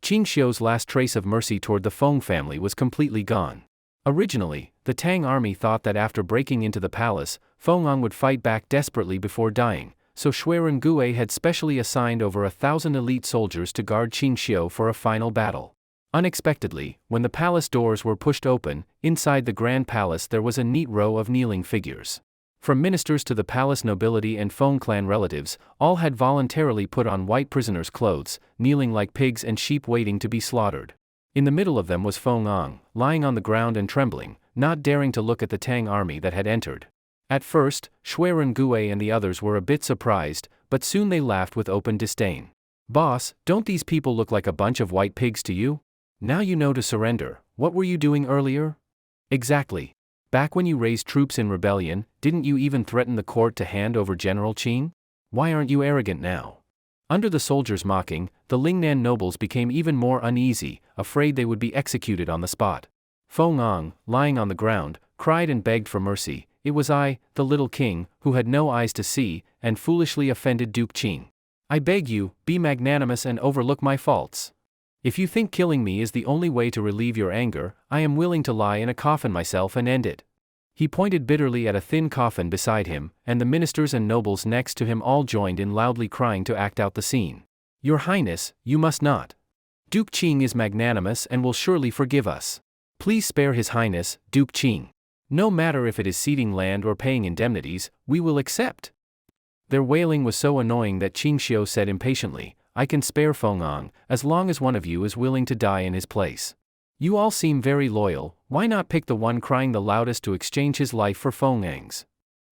[SPEAKER 1] Qing Xiu's last trace of mercy toward the Fong family was completely gone. Originally, the Tang army thought that after breaking into the palace, Fong would fight back desperately before dying, so Gue had specially assigned over 1,000 elite soldiers to guard Qing Xiu for a final battle. Unexpectedly, when the palace doors were pushed open, inside the grand palace there was a neat row of kneeling figures. From ministers to the palace nobility and Fong clan relatives, all had voluntarily put on white prisoners' clothes, kneeling like pigs and sheep waiting to be slaughtered. In the middle of them was Fong, lying on the ground and trembling, not daring to look at the Tang army that had entered. At first, Gue and the others were a bit surprised, but soon they laughed with open disdain. Boss, don't these people look like a bunch of white pigs to you? Now you know to surrender. What were you doing earlier? Exactly. Back when you raised troops in rebellion, didn't you even threaten the court to hand over General Qing? Why aren't you arrogant now? Under the soldiers' mocking, the Lingnan nobles became even more uneasy, afraid they would be executed on the spot. Fong, lying on the ground, cried and begged for mercy. It was I, the little king, who had no eyes to see, and foolishly offended Duke Qing. I beg you, be magnanimous and overlook my faults. If you think killing me is the only way to relieve your anger, I am willing to lie in a coffin myself and end it." He pointed bitterly at a thin coffin beside him, and the ministers and nobles next to him all joined in loudly crying to act out the scene. "Your Highness, you must not. Duke Qing is magnanimous and will surely forgive us. Please spare His Highness, Duke Qing. No matter if it is ceding land or paying indemnities, we will accept." Their wailing was so annoying that Qing Xiu said impatiently, "I can spare Fong, as long as one of you is willing to die in his place. You all seem very loyal, why not pick the one crying the loudest to exchange his life for Fong's?"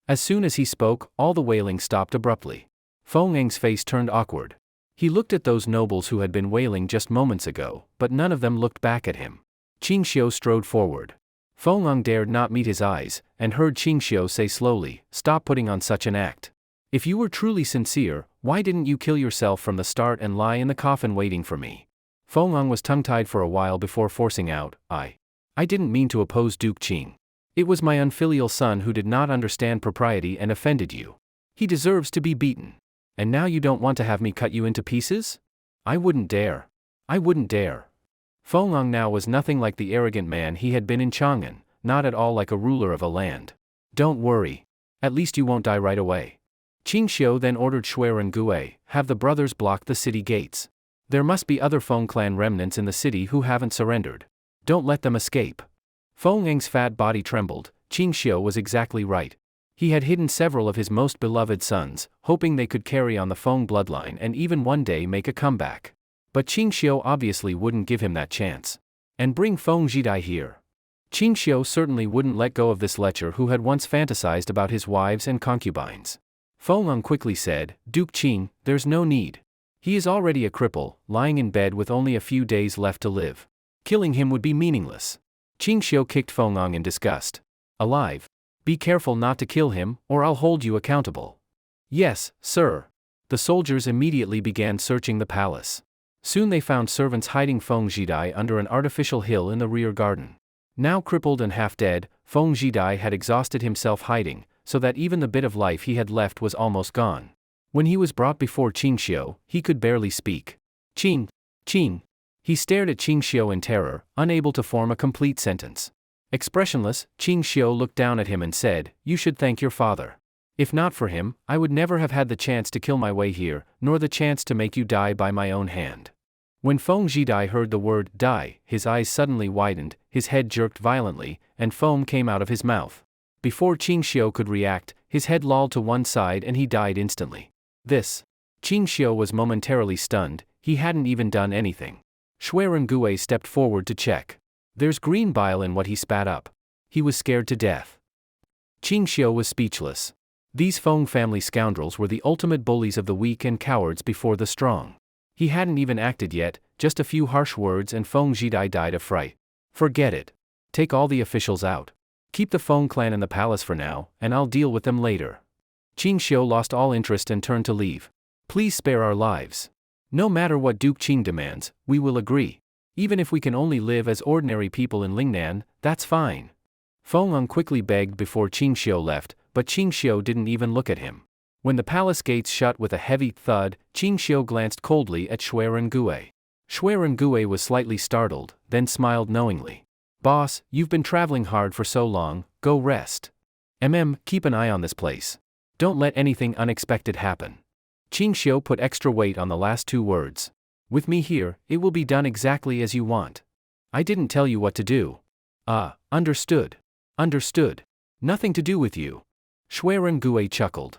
[SPEAKER 1] As soon as he spoke, all the wailing stopped abruptly. Fong's face turned awkward. He looked at those nobles who had been wailing just moments ago, but none of them looked back at him. Qing Xiu strode forward. Fong dared not meet his eyes, and heard Qing Xiu say slowly, "Stop putting on such an act. If you were truly sincere, why didn't you kill yourself from the start and lie in the coffin waiting for me?" Fong was tongue-tied for a while before forcing out, I didn't mean to oppose Duke Qing. It was my unfilial son who did not understand propriety and offended you. He deserves to be beaten. And now you don't want to have me cut you into pieces? I wouldn't dare. I wouldn't dare." Fong now was nothing like the arrogant man he had been in Chongan, not at all like a ruler of a land. "Don't worry. At least you won't die right away." Qing Xiu then ordered Shui and Gui, "Have the brothers block the city gates. There must be other Fong clan remnants in the city who haven't surrendered. Don't let them escape." Fong's fat body trembled. Qing Xiu was exactly right. He had hidden several of his most beloved sons, hoping they could carry on the Fong bloodline and even one day make a comeback. But Qing Xiu obviously wouldn't give him that chance. And bring Fong Jidai here. Qing Xiu certainly wouldn't let go of this lecher who had once fantasized about his wives and concubines. Fong quickly said, "Duke Qing, there's no need. He is already a cripple, lying in bed with only a few days left to live. Killing him would be meaningless." Qing Xiu kicked Fong in disgust. "Alive? Be careful not to kill him, or I'll hold you accountable." "Yes, sir." The soldiers immediately began searching the palace. Soon they found servants hiding Fong Jidai under an artificial hill in the rear garden. Now crippled and half dead, Fong Jidai had exhausted himself hiding, so that even the bit of life he had left was almost gone. When he was brought before Qing Xiu, he could barely speak. "Qing, Qing." He stared at Qing Xiu in terror, unable to form a complete sentence. Expressionless, Qing Xiu looked down at him and said, "You should thank your father. If not for him, I would never have had the chance to kill my way here, nor the chance to make you die by my own hand." When Fong Jidai heard the word "die," his eyes suddenly widened, his head jerked violently, and foam came out of his mouth. Before Qing Xiu could react, his head lolled to one side and he died instantly. Qing Xiu was momentarily stunned, he hadn't even done anything. Shui Gui stepped forward to check. There's green bile in what he spat up. He was scared to death. Qing Xiu was speechless. These Fong family scoundrels were the ultimate bullies of the weak and cowards before the strong. He hadn't even acted yet, just a few harsh words and Fong Jidai died of fright. Forget it. Take all the officials out. Keep the Fong clan in the palace for now, and I'll deal with them later. Qing Xiu lost all interest and turned to leave. Please spare our lives. No matter what Duke Qing demands, we will agree. Even if we can only live as ordinary people in Lingnan, that's fine. Fong quickly begged before Qing Xiu left, but Qing Xiu didn't even look at him. When the palace gates shut with a heavy thud, Qing Xiu glanced coldly at Shui Gui. Shui Gui was slightly startled, then smiled knowingly. Boss, you've been traveling hard for so long, go rest. Keep an eye on this place. Don't let anything unexpected happen. Qing Xiu put extra weight on the last two words. With me here, it will be done exactly as you want. I didn't tell you what to do. Understood. Understood. Nothing to do with you. Shui Gui chuckled.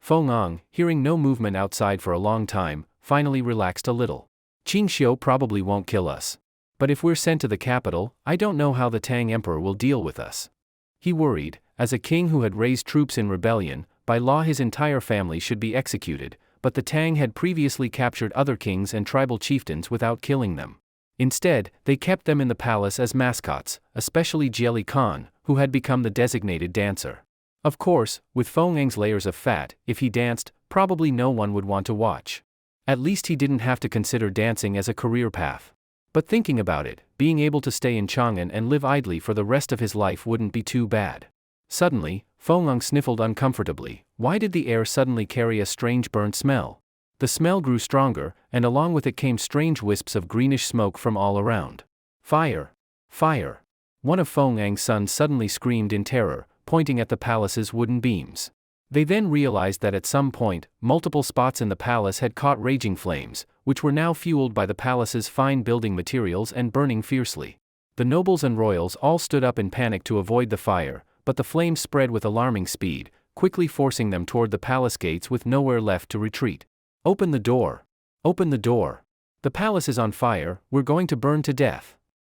[SPEAKER 1] Fong, hearing no movement outside for a long time, finally relaxed a little. Qing Xiu probably won't kill us. But if we're sent to the capital, I don't know how the Tang Emperor will deal with us. He worried. As a king who had raised troops in rebellion, by law his entire family should be executed, but the Tang had previously captured other kings and tribal chieftains without killing them. Instead, they kept them in the palace as mascots, especially Jieli Khan, who had become the designated dancer. Of course, with Fong's layers of fat, if he danced, probably no one would want to watch. At least he didn't have to consider dancing as a career path. But thinking about it, being able to stay in Chongan and live idly for the rest of his life wouldn't be too bad. Suddenly, Fong sniffled uncomfortably. Why did the air suddenly carry a strange burnt smell? The smell grew stronger, and along with it came strange wisps of greenish smoke from all around. Fire! Fire! One of Fong Ang's sons suddenly screamed in terror, pointing at the palace's wooden beams. They then realized that at some point, multiple spots in the palace had caught raging flames, which were now fueled by the palace's fine building materials and burning fiercely. The nobles and royals all stood up in panic to avoid the fire, but the flames spread with alarming speed, quickly forcing them toward the palace gates with nowhere left to retreat. Open the door! Open the door! The palace is on fire, we're going to burn to death.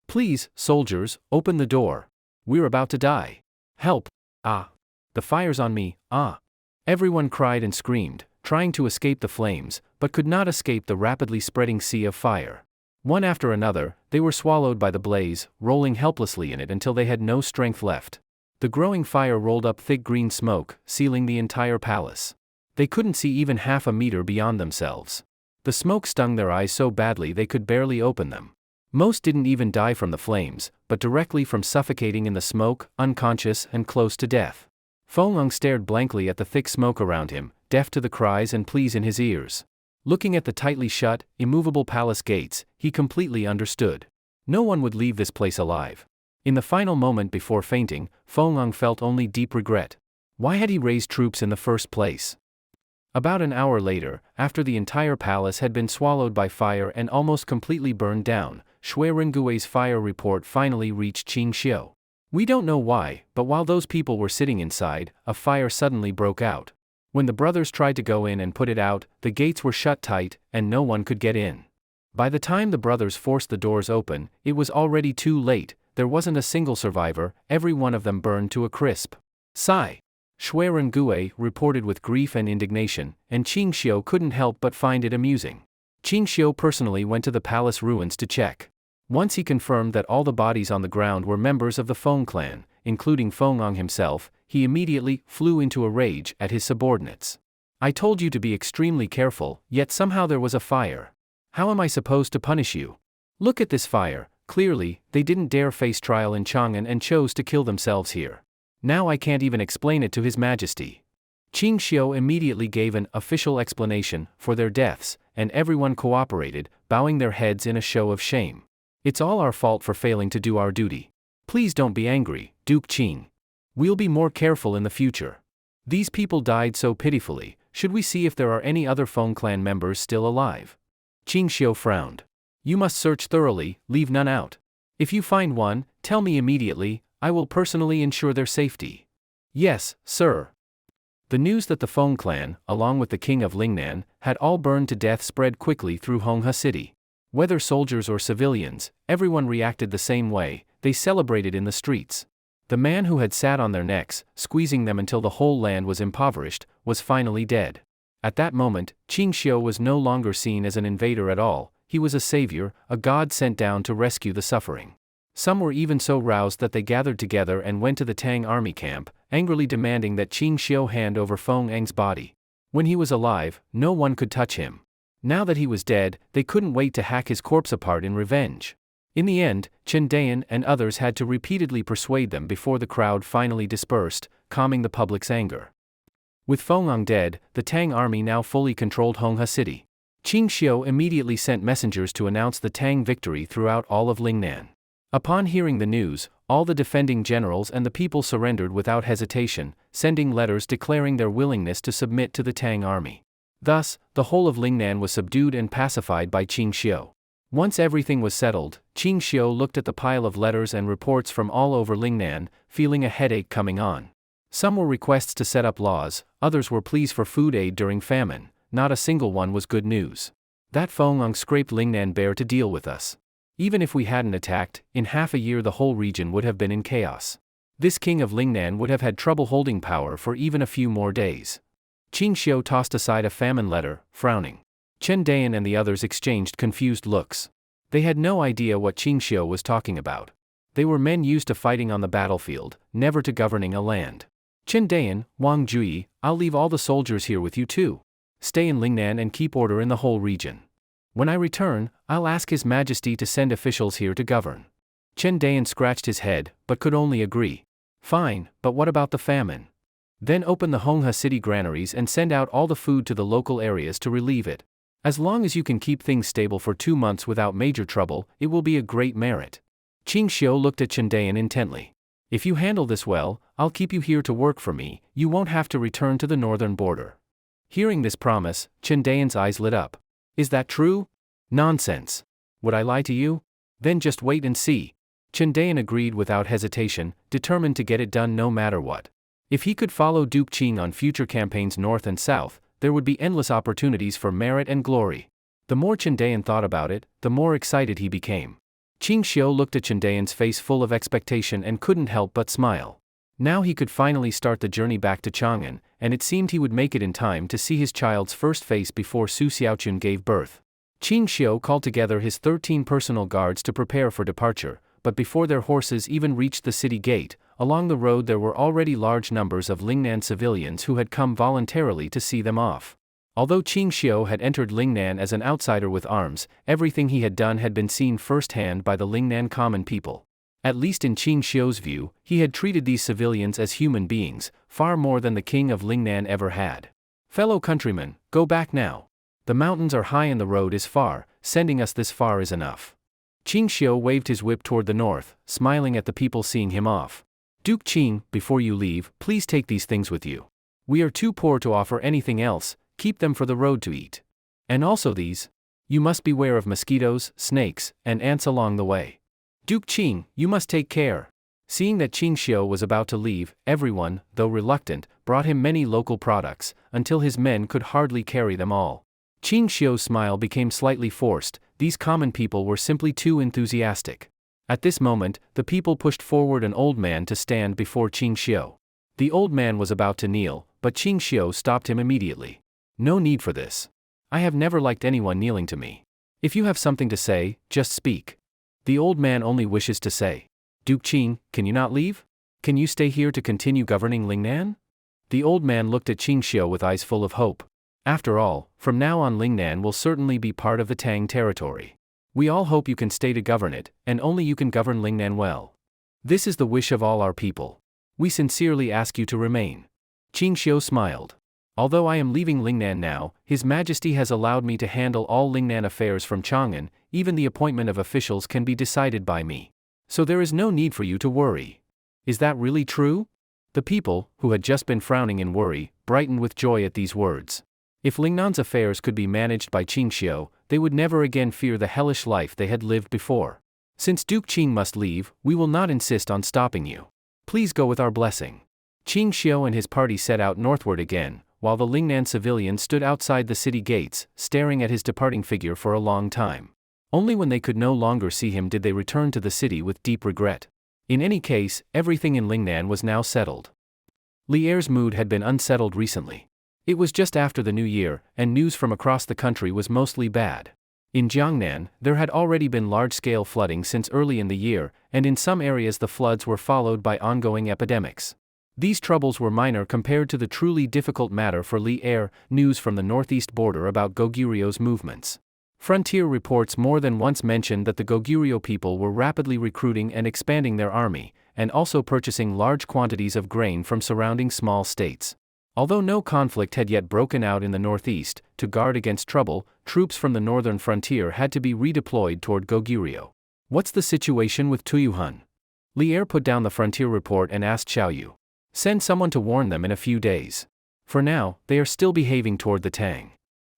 [SPEAKER 1] Please, soldiers, open the door. We're about to die. Help! Ah! The fire's on me, ah! Everyone cried and screamed, trying to escape the flames, but could not escape the rapidly spreading sea of fire. One after another, they were swallowed by the blaze, rolling helplessly in it until they had no strength left. The growing fire rolled up thick green smoke, sealing the entire palace. They couldn't see even half a meter beyond themselves. The smoke stung their eyes so badly they could barely open them. Most didn't even die from the flames, but directly from suffocating in the smoke, unconscious and close to death. Fong stared blankly at the thick smoke around him, deaf to the cries and pleas in his ears. Looking at the tightly shut, immovable palace gates, he completely understood. No one would leave this place alive. In the final moment before fainting, Fong felt only deep regret. Why had he raised troops in the first place? About an hour later, after the entire palace had been swallowed by fire and almost completely burned down, Shui Rengui's fire report finally reached Qing Xiu. We don't know why, but while those people were sitting inside, a fire suddenly broke out. When the brothers tried to go in and put it out, the gates were shut tight, and no one could get in. By the time the brothers forced the doors open, it was already too late. There wasn't a single survivor, every one of them burned to a crisp. Sigh! Shui Rengui reported with grief and indignation, and Qing Xiu couldn't help but find it amusing. Qing Xiu personally went to the palace ruins to check. Once he confirmed that all the bodies on the ground were members of the Fong clan, including Fong himself, he immediately flew into a rage at his subordinates. I told you to be extremely careful, yet somehow there was a fire. How am I supposed to punish you? Look at this fire, clearly, they didn't dare face trial in Chongan and chose to kill themselves here. Now I can't even explain it to His Majesty. Qing Xiu immediately gave an official explanation for their deaths, and everyone cooperated, bowing their heads in a show of shame. It's all our fault for failing to do our duty. Please don't be angry, Duke Qing. We'll be more careful in the future. These people died so pitifully, should we see if there are any other Fong clan members still alive? Qing Xiu frowned. You must search thoroughly, leave none out. If you find one, tell me immediately, I will personally ensure their safety. Yes, sir. The news that the Fong clan, along with the king of Lingnan, had all burned to death spread quickly through Honghe City. Whether soldiers or civilians, everyone reacted the same way, they celebrated in the streets. The man who had sat on their necks, squeezing them until the whole land was impoverished, was finally dead. At that moment, Qing Xiu was no longer seen as an invader at all, he was a savior, a god sent down to rescue the suffering. Some were even so roused that they gathered together and went to the Tang army camp, angrily demanding that Qing Xiu hand over Fong Ang's body. When he was alive, no one could touch him. Now that he was dead, they couldn't wait to hack his corpse apart in revenge. In the end, Chen Dayan and others had to repeatedly persuade them before the crowd finally dispersed, calming the public's anger. With Fong dead, the Tang army now fully controlled Honghe City. Qing Xiu immediately sent messengers to announce the Tang victory throughout all of Lingnan. Upon hearing the news, all the defending generals and the people surrendered without hesitation, sending letters declaring their willingness to submit to the Tang army. Thus, the whole of Lingnan was subdued and pacified by Qing Xiu. Once everything was settled, Qing Xiu looked at the pile of letters and reports from all over Lingnan, feeling a headache coming on. Some were requests to set up laws, others were pleas for food aid during famine, not a single one was good news. That Fong scraped Lingnan bare to deal with us. Even if we hadn't attacked, in half a year the whole region would have been in chaos. This king of Lingnan would have had trouble holding power for even a few more days. Qing Xiu tossed aside a famine letter, frowning. Chen Dayan and the others exchanged confused looks. They had no idea what Qing Xiu was talking about. They were men used to fighting on the battlefield, never to governing a land. Chen Dayan, Wang Jui, I'll leave all the soldiers here with you too. Stay in Lingnan and keep order in the whole region. When I return, I'll ask His Majesty to send officials here to govern. Chen Dayan scratched his head, but could only agree. Fine, but what about the famine? Then open the Honghe City granaries and send out all the food to the local areas to relieve it. As long as you can keep things stable for 2 months without major trouble, it will be a great merit. Qing Xiu looked at Chendayan intently. If you handle this well, I'll keep you here to work for me, you won't have to return to the northern border. Hearing this promise, Chendayan's eyes lit up. Is that true? Nonsense. Would I lie to you? Then just wait and see. Chendayan agreed without hesitation, determined to get it done no matter what. If he could follow Duke Qing on future campaigns north and south, there would be endless opportunities for merit and glory. The more Chendayan thought about it, the more excited he became. Qing Xiu looked at Chendayan's face full of expectation and couldn't help but smile. Now he could finally start the journey back to Chongan, and it seemed he would make it in time to see his child's first face before Su Xiaochun gave birth. Qing Xiu called together his 13 personal guards to prepare for departure, but before their horses even reached the city gate, along the road there were already large numbers of Lingnan civilians who had come voluntarily to see them off. Although Qing Xiu had entered Lingnan as an outsider with arms, everything he had done had been seen firsthand by the Lingnan common people. At least in Qing Xiu's view, he had treated these civilians as human beings, far more than the king of Lingnan ever had. Fellow countrymen, go back now. The mountains are high and the road is far, sending us this far is enough. Qing Xiu waved his whip toward the north, smiling at the people seeing him off. Duke Qing, before you leave, please take these things with you. We are too poor to offer anything else, keep them for the road to eat. And also these. You must beware of mosquitoes, snakes, and ants along the way. Duke Qing, you must take care. Seeing that Qing Xiu was about to leave, everyone, though reluctant, brought him many local products, until his men could hardly carry them all. Qing Xiu's smile became slightly forced, these common people were simply too enthusiastic. At this moment, the people pushed forward an old man to stand before Qing Xiu. The old man was about to kneel, but Qing Xiu stopped him immediately. No need for this. I have never liked anyone kneeling to me. If you have something to say, just speak. The old man only wishes to say. Duke Qing, can you not leave? Can you stay here to continue governing Lingnan? The old man looked at Qing Xiu with eyes full of hope. After all, from now on Lingnan will certainly be part of the Tang territory. We all hope you can stay to govern it, and only you can govern Lingnan well. This is the wish of all our people. We sincerely ask you to remain. Qing Xiu smiled. Although I am leaving Lingnan now, His Majesty has allowed me to handle all Lingnan affairs from Chongan, even the appointment of officials can be decided by me. So there is no need for you to worry. Is that really true? The people, who had just been frowning in worry, brightened with joy at these words. If Lingnan's affairs could be managed by Qing Xiu, they would never again fear the hellish life they had lived before. Since Duke Qing must leave, we will not insist on stopping you. Please go with our blessing. Qing Xiu and his party set out northward again, while the Lingnan civilians stood outside the city gates, staring at his departing figure for a long time. Only when they could no longer see him did they return to the city with deep regret. In any case, everything in Lingnan was now settled. Li Er's mood had been unsettled recently. It was just after the new year, and news from across the country was mostly bad. In Jiangnan, there had already been large-scale flooding since early in the year, and in some areas the floods were followed by ongoing epidemics. These troubles were minor compared to the truly difficult matter for Li Er, news from the northeast border about Goguryu's movements. Frontier reports more than once mentioned that the Goguryeo people were rapidly recruiting and expanding their army, and also purchasing large quantities of grain from surrounding small states. Although no conflict had yet broken out in the northeast, to guard against trouble, troops from the northern frontier had to be redeployed toward Goguryeo. What's the situation with Tuyu Han? Li Er put down the frontier report and asked Xiaoyu. Send someone to warn them in a few days. For now, they are still behaving toward the Tang.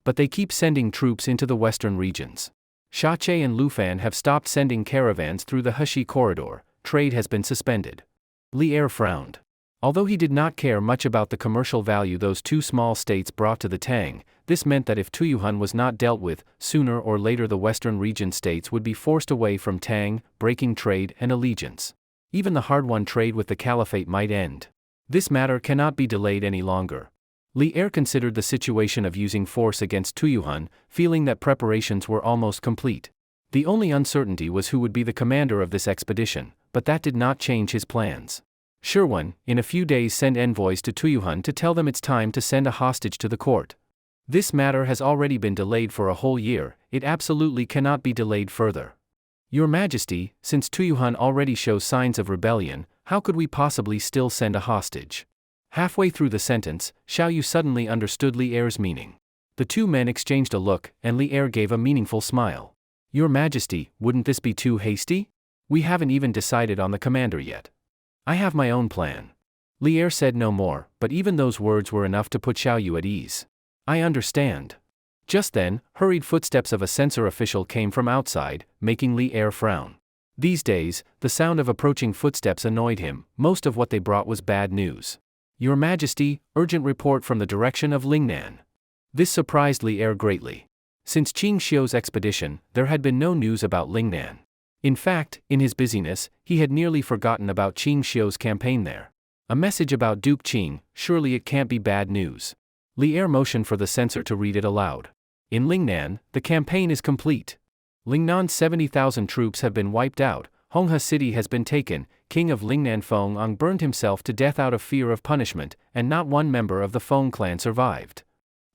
[SPEAKER 1] But they keep sending troops into the western regions. Shache and Lufan have stopped sending caravans through the Heshi corridor, trade has been suspended. Li Er frowned. Although he did not care much about the commercial value those two small states brought to the Tang, this meant that if Tuyu Han was not dealt with, sooner or later the western region states would be forced away from Tang, breaking trade and allegiance. Even the hard-won trade with the caliphate might end. This matter cannot be delayed any longer. Li Er considered the situation of using force against Tuyu Han, feeling that preparations were almost complete. The only uncertainty was who would be the commander of this expedition, but that did not change his plans. Sherwan, in a few days send envoys to Tuyu Han to tell them it's time to send a hostage to the court. This matter has already been delayed for a whole year, it absolutely cannot be delayed further. Your Majesty, since Tuyu Han already shows signs of rebellion, how could we possibly still send a hostage? Halfway through the sentence, Xiaoyu suddenly understood Li Er's meaning. The two men exchanged a look, and Li Er gave a meaningful smile. Your Majesty, wouldn't this be too hasty? We haven't even decided on the commander yet. I have my own plan. Li Er said no more, but even those words were enough to put Xiao Yu at ease. I understand. Just then, hurried footsteps of a censor official came from outside, making Li Er frown. These days, the sound of approaching footsteps annoyed him. Most of what they brought was bad news. Your Majesty, urgent report from the direction of Lingnan. This surprised Li Er greatly. Since Qing Xiu's expedition, there had been no news about Lingnan. In fact, in his busyness, he had nearly forgotten about Qing Xiu's campaign there. A message about Duke Qing, surely it can't be bad news. Li Er motioned for the censor to read it aloud. In Lingnan, the campaign is complete. Lingnan's 70,000 troops have been wiped out, Honghe City has been taken, King of Lingnan Fong burned himself to death out of fear of punishment, and not one member of the Fong clan survived.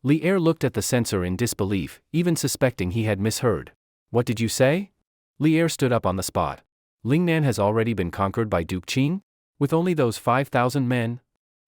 [SPEAKER 1] Li Er looked at the censor in disbelief, even suspecting he had misheard. What did you say? Li Er stood up on the spot. Lingnan has already been conquered by Duke Qing? With only those 5,000 men?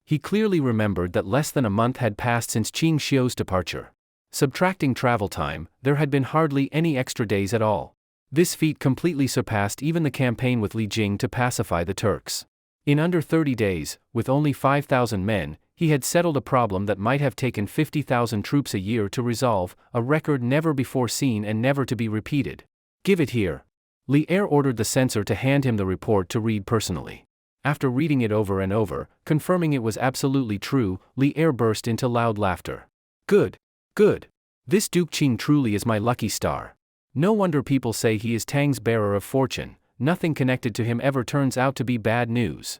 [SPEAKER 1] He clearly remembered that less than a month had passed since Qing Xiu's departure. Subtracting travel time, there had been hardly any extra days at all. This feat completely surpassed even the campaign with Li Jing to pacify the Turks. In under 30 days, with only 5,000 men, he had settled a problem that might have taken 50,000 troops a year to resolve, a record never before seen and never to be repeated. Give it here. Li Er ordered the censor to hand him the report to read personally. After reading it over and over, confirming it was absolutely true, Li Er burst into loud laughter. Good. Good. This Duke Qing truly is my lucky star. No wonder people say he is Tang's bearer of fortune. Nothing connected to him ever turns out to be bad news.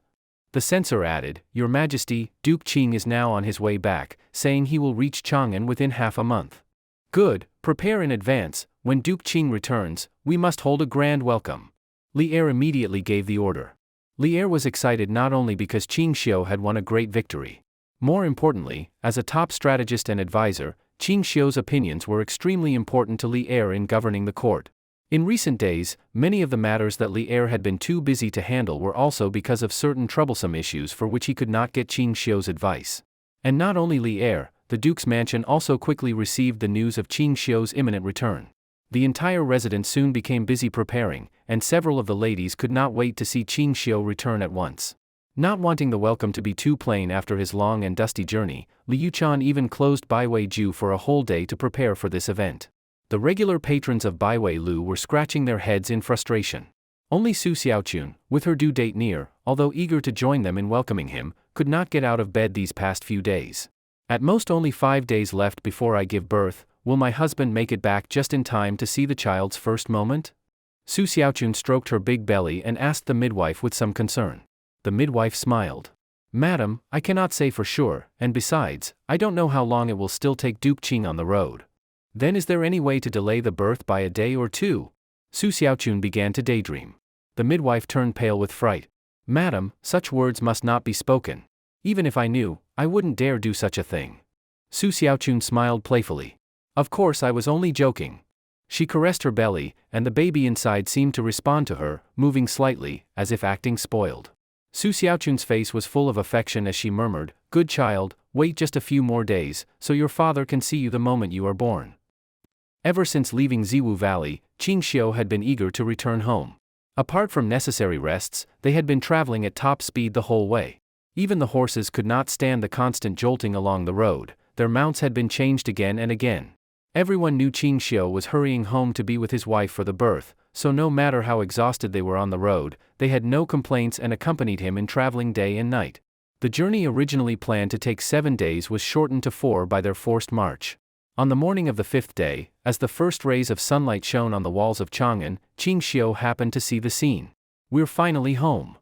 [SPEAKER 1] The censor added, Your Majesty, Duke Qing is now on his way back, saying he will reach Chongan within half a month. Good, prepare in advance. When Duke Qing returns, we must hold a grand welcome. Li Er immediately gave the order. Li Er was excited not only because Qing Xiu had won a great victory. More importantly, as a top strategist and advisor, Qing Xiu's opinions were extremely important to Li Er in governing the court. In recent days, many of the matters that Li Er had been too busy to handle were also because of certain troublesome issues for which he could not get Qing Xiu's advice. And not only Li Er, the Duke's mansion also quickly received the news of Qing Xiu's imminent return. The entire residence soon became busy preparing, and several of the ladies could not wait to see Qing Xiu return at once. Not wanting the welcome to be too plain after his long and dusty journey, Liu Yuchan even closed Baiwei Ju for a whole day to prepare for this event. The regular patrons of Baiwei Lu were scratching their heads in frustration. Only Su Xiaochun, with her due date near, although eager to join them in welcoming him, could not get out of bed these past few days. At most only 5 days left before I give birth, will my husband make it back just in time to see the child's first moment? Su Xiaochun stroked her big belly and asked the midwife with some concern. The midwife smiled. Madam, I cannot say for sure, and besides, I don't know how long it will still take Duke Qing on the road. Then is there any way to delay the birth by a day or two? Su Xiaochun began to daydream. The midwife turned pale with fright. Madam, such words must not be spoken. Even if I knew, I wouldn't dare do such a thing. Su Xiaochun smiled playfully. Of course I was only joking. She caressed her belly, and the baby inside seemed to respond to her, moving slightly, as if acting spoiled. Su Xiaochun's face was full of affection as she murmured, Good child, wait just a few more days, so your father can see you the moment you are born. Ever since leaving Ziwu Valley, Qing Xiu had been eager to return home. Apart from necessary rests, they had been traveling at top speed the whole way. Even the horses could not stand the constant jolting along the road, their mounts had been changed again and again. Everyone knew Qing Xiu was hurrying home to be with his wife for the birth, so no matter how exhausted they were on the road, they had no complaints and accompanied him in traveling day and night. The journey originally planned to take 7 days was shortened to 4 by their forced march. On the morning of the 5th day, as the first rays of sunlight shone on the walls of Chongan, Qing Xiu happened to see the scene. We're finally home.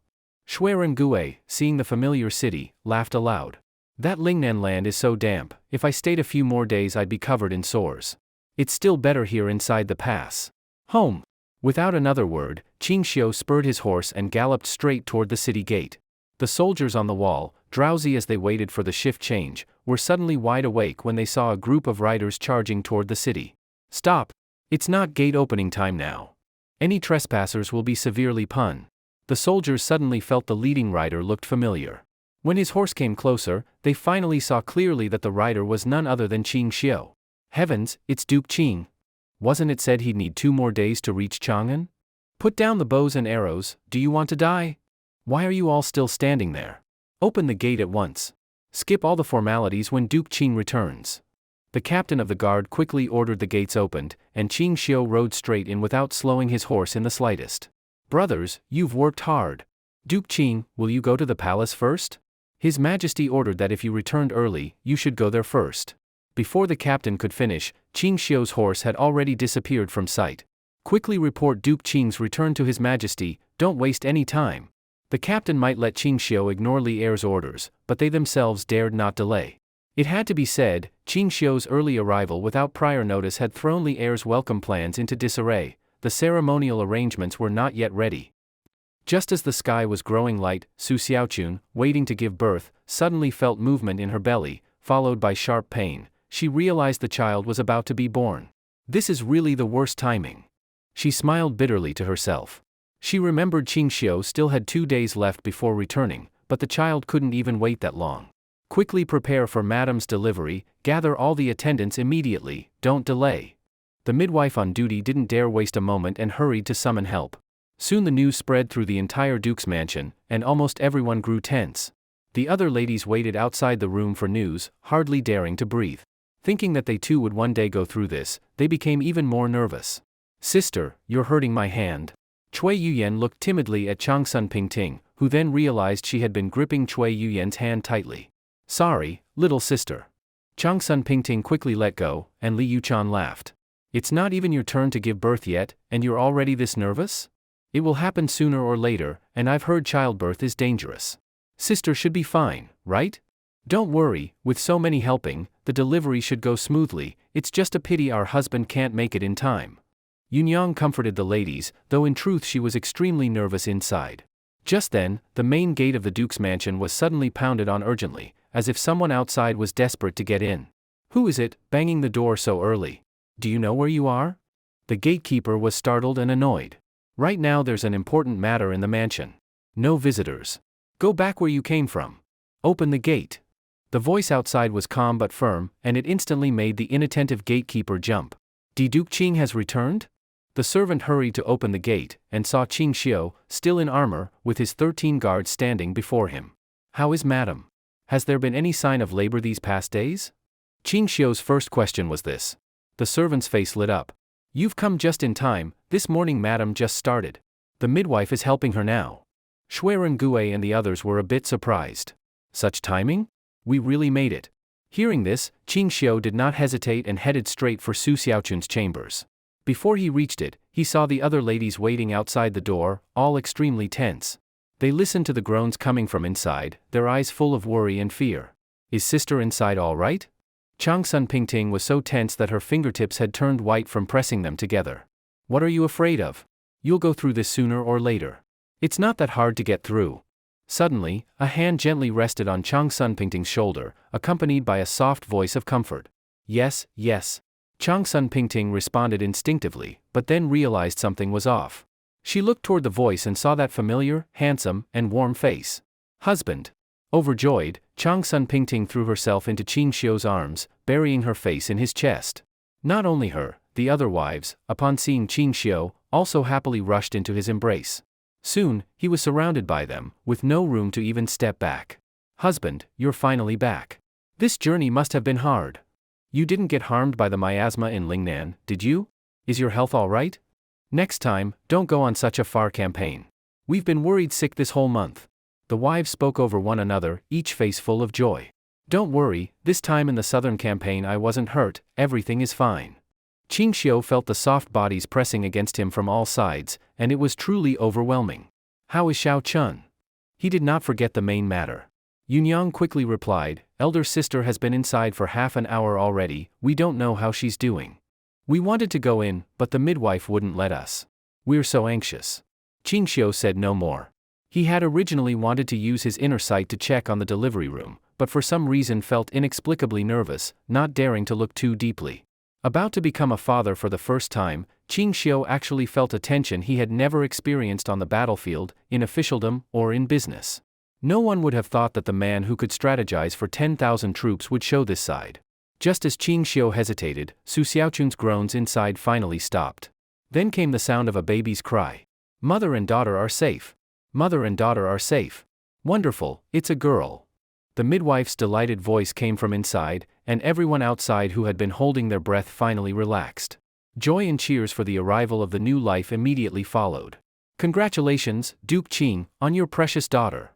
[SPEAKER 1] Shuiren Gue, seeing the familiar city, laughed aloud. That Lingnan land is so damp, if I stayed a few more days I'd be covered in sores. It's still better here inside the pass. Home. Without another word, Qing Xiu spurred his horse and galloped straight toward the city gate. The soldiers on the wall, drowsy as they waited for the shift change, were suddenly wide awake when they saw a group of riders charging toward the city. Stop! It's not gate opening time now. Any trespassers will be severely punished. The soldiers suddenly felt the leading rider looked familiar. When his horse came closer, they finally saw clearly that the rider was none other than Qing Xiu. Heavens, it's Duke Qing. Wasn't it said he'd need 2 more days to reach Chongan? Put down the bows and arrows, do you want to die? Why are you all still standing there? Open the gate at once. Skip all the formalities when Duke Qing returns. The captain of the guard quickly ordered the gates opened, and Qing Xiu rode straight in without slowing his horse in the slightest. Brothers, you've worked hard. Duke Qing, will you go to the palace first? His Majesty ordered that if you returned early, you should go there first. Before the captain could finish, Qing Xiu's horse had already disappeared from sight. Quickly report Duke Qing's return to His Majesty, don't waste any time. The captain might let Qing Xiu ignore Li Er's orders, but they themselves dared not delay. It had to be said, Qing Xiu's early arrival without prior notice had thrown Li Er's welcome plans into disarray. The ceremonial arrangements were not yet ready. Just as the sky was growing light, Su Xiaochun, waiting to give birth, suddenly felt movement in her belly, followed by sharp pain. She realized the child was about to be born. This is really the worst timing. She smiled bitterly to herself. She remembered Qing Xiu still had 2 days left before returning, but the child couldn't even wait that long. Quickly prepare for Madame's delivery, gather all the attendants immediately, don't delay. The midwife on duty didn't dare waste a moment and hurried to summon help. Soon the news spread through the entire Duke's mansion, and almost everyone grew tense. The other ladies waited outside the room for news, hardly daring to breathe. Thinking that they too would one day go through this, they became even more nervous. Sister, you're hurting my hand. Cui Yuyan looked timidly at Chang Sun Pingting, who then realized she had been gripping Cui Yuyan's hand tightly. Sorry, little sister. Chang Sun Pingting quickly let go, and Li Yuchan laughed. It's not even your turn to give birth yet, and you're already this nervous? It will happen sooner or later, and I've heard childbirth is dangerous. Sister should be fine, right? Don't worry, with so many helping, the delivery should go smoothly. It's just a pity our husband can't make it in time. Yunyang comforted the ladies, though in truth she was extremely nervous inside. Just then, the main gate of the Duke's mansion was suddenly pounded on urgently, as if someone outside was desperate to get in. Who is it, banging the door so early? Do you know where you are? The gatekeeper was startled and annoyed. Right now there's an important matter in the mansion. No visitors. Go back where you came from. Open the gate. The voice outside was calm but firm, and it instantly made the inattentive gatekeeper jump. Duke Qing has returned? The servant hurried to open the gate, and saw Qing Xiu, still in armor, with his 13 guards standing before him. How is Madam? Has there been any sign of labor these past days? Qing Xiu's first question was this. The servant's face lit up. You've come just in time, this morning Madam just started. The midwife is helping her now. Shuiren Gui and the others were a bit surprised. Such timing? We really made it. Hearing this, Qing Xiu did not hesitate and headed straight for Su Xiaochun's chambers. Before he reached it, he saw the other ladies waiting outside the door, all extremely tense. They listened to the groans coming from inside, their eyes full of worry and fear. Is sister inside all right? Chang Sun Pingting was so tense that her fingertips had turned white from pressing them together. What are you afraid of? You'll go through this sooner or later. It's not that hard to get through. Suddenly, a hand gently rested on Chang Sun Pingting's shoulder, accompanied by a soft voice of comfort. Yes, yes. Chang Sun Pingting responded instinctively, but then realized something was off. She looked toward the voice and saw that familiar, handsome, and warm face. Husband. Overjoyed, Chang Sun Pingting threw herself into Qing Xiu's arms, burying her face in his chest. Not only her, the other wives, upon seeing Qing Xiu, also happily rushed into his embrace. Soon, he was surrounded by them, with no room to even step back. Husband, you're finally back. This journey must have been hard. You didn't get harmed by the miasma in Lingnan, did you? Is your health all right? Next time, don't go on such a far campaign. We've been worried sick this whole month. The wives spoke over one another, each face full of joy. Don't worry, this time in the southern campaign I wasn't hurt, everything is fine. Qing Xiu felt the soft bodies pressing against him from all sides, and it was truly overwhelming. How is Xiao Chun? He did not forget the main matter. Yunyang quickly replied, elder sister has been inside for half an hour already, we don't know how she's doing. We wanted to go in, but the midwife wouldn't let us. We're so anxious. Qing Xiu said no more. He had originally wanted to use his inner sight to check on the delivery room, but for some reason felt inexplicably nervous, not daring to look too deeply. About to become a father for the first time, Qing Xiu actually felt a tension he had never experienced on the battlefield, in officialdom, or in business. No one would have thought that the man who could strategize for 10,000 troops would show this side. Just as Qing Xiu hesitated, Su Xiaochun's groans inside finally stopped. Then came the sound of a baby's cry. Mother and daughter are safe. Mother and daughter are safe. Wonderful, it's a girl. The midwife's delighted voice came from inside, and everyone outside who had been holding their breath finally relaxed. Joy and cheers for the arrival of the new life immediately followed. Congratulations, Duke Qing, on your precious daughter.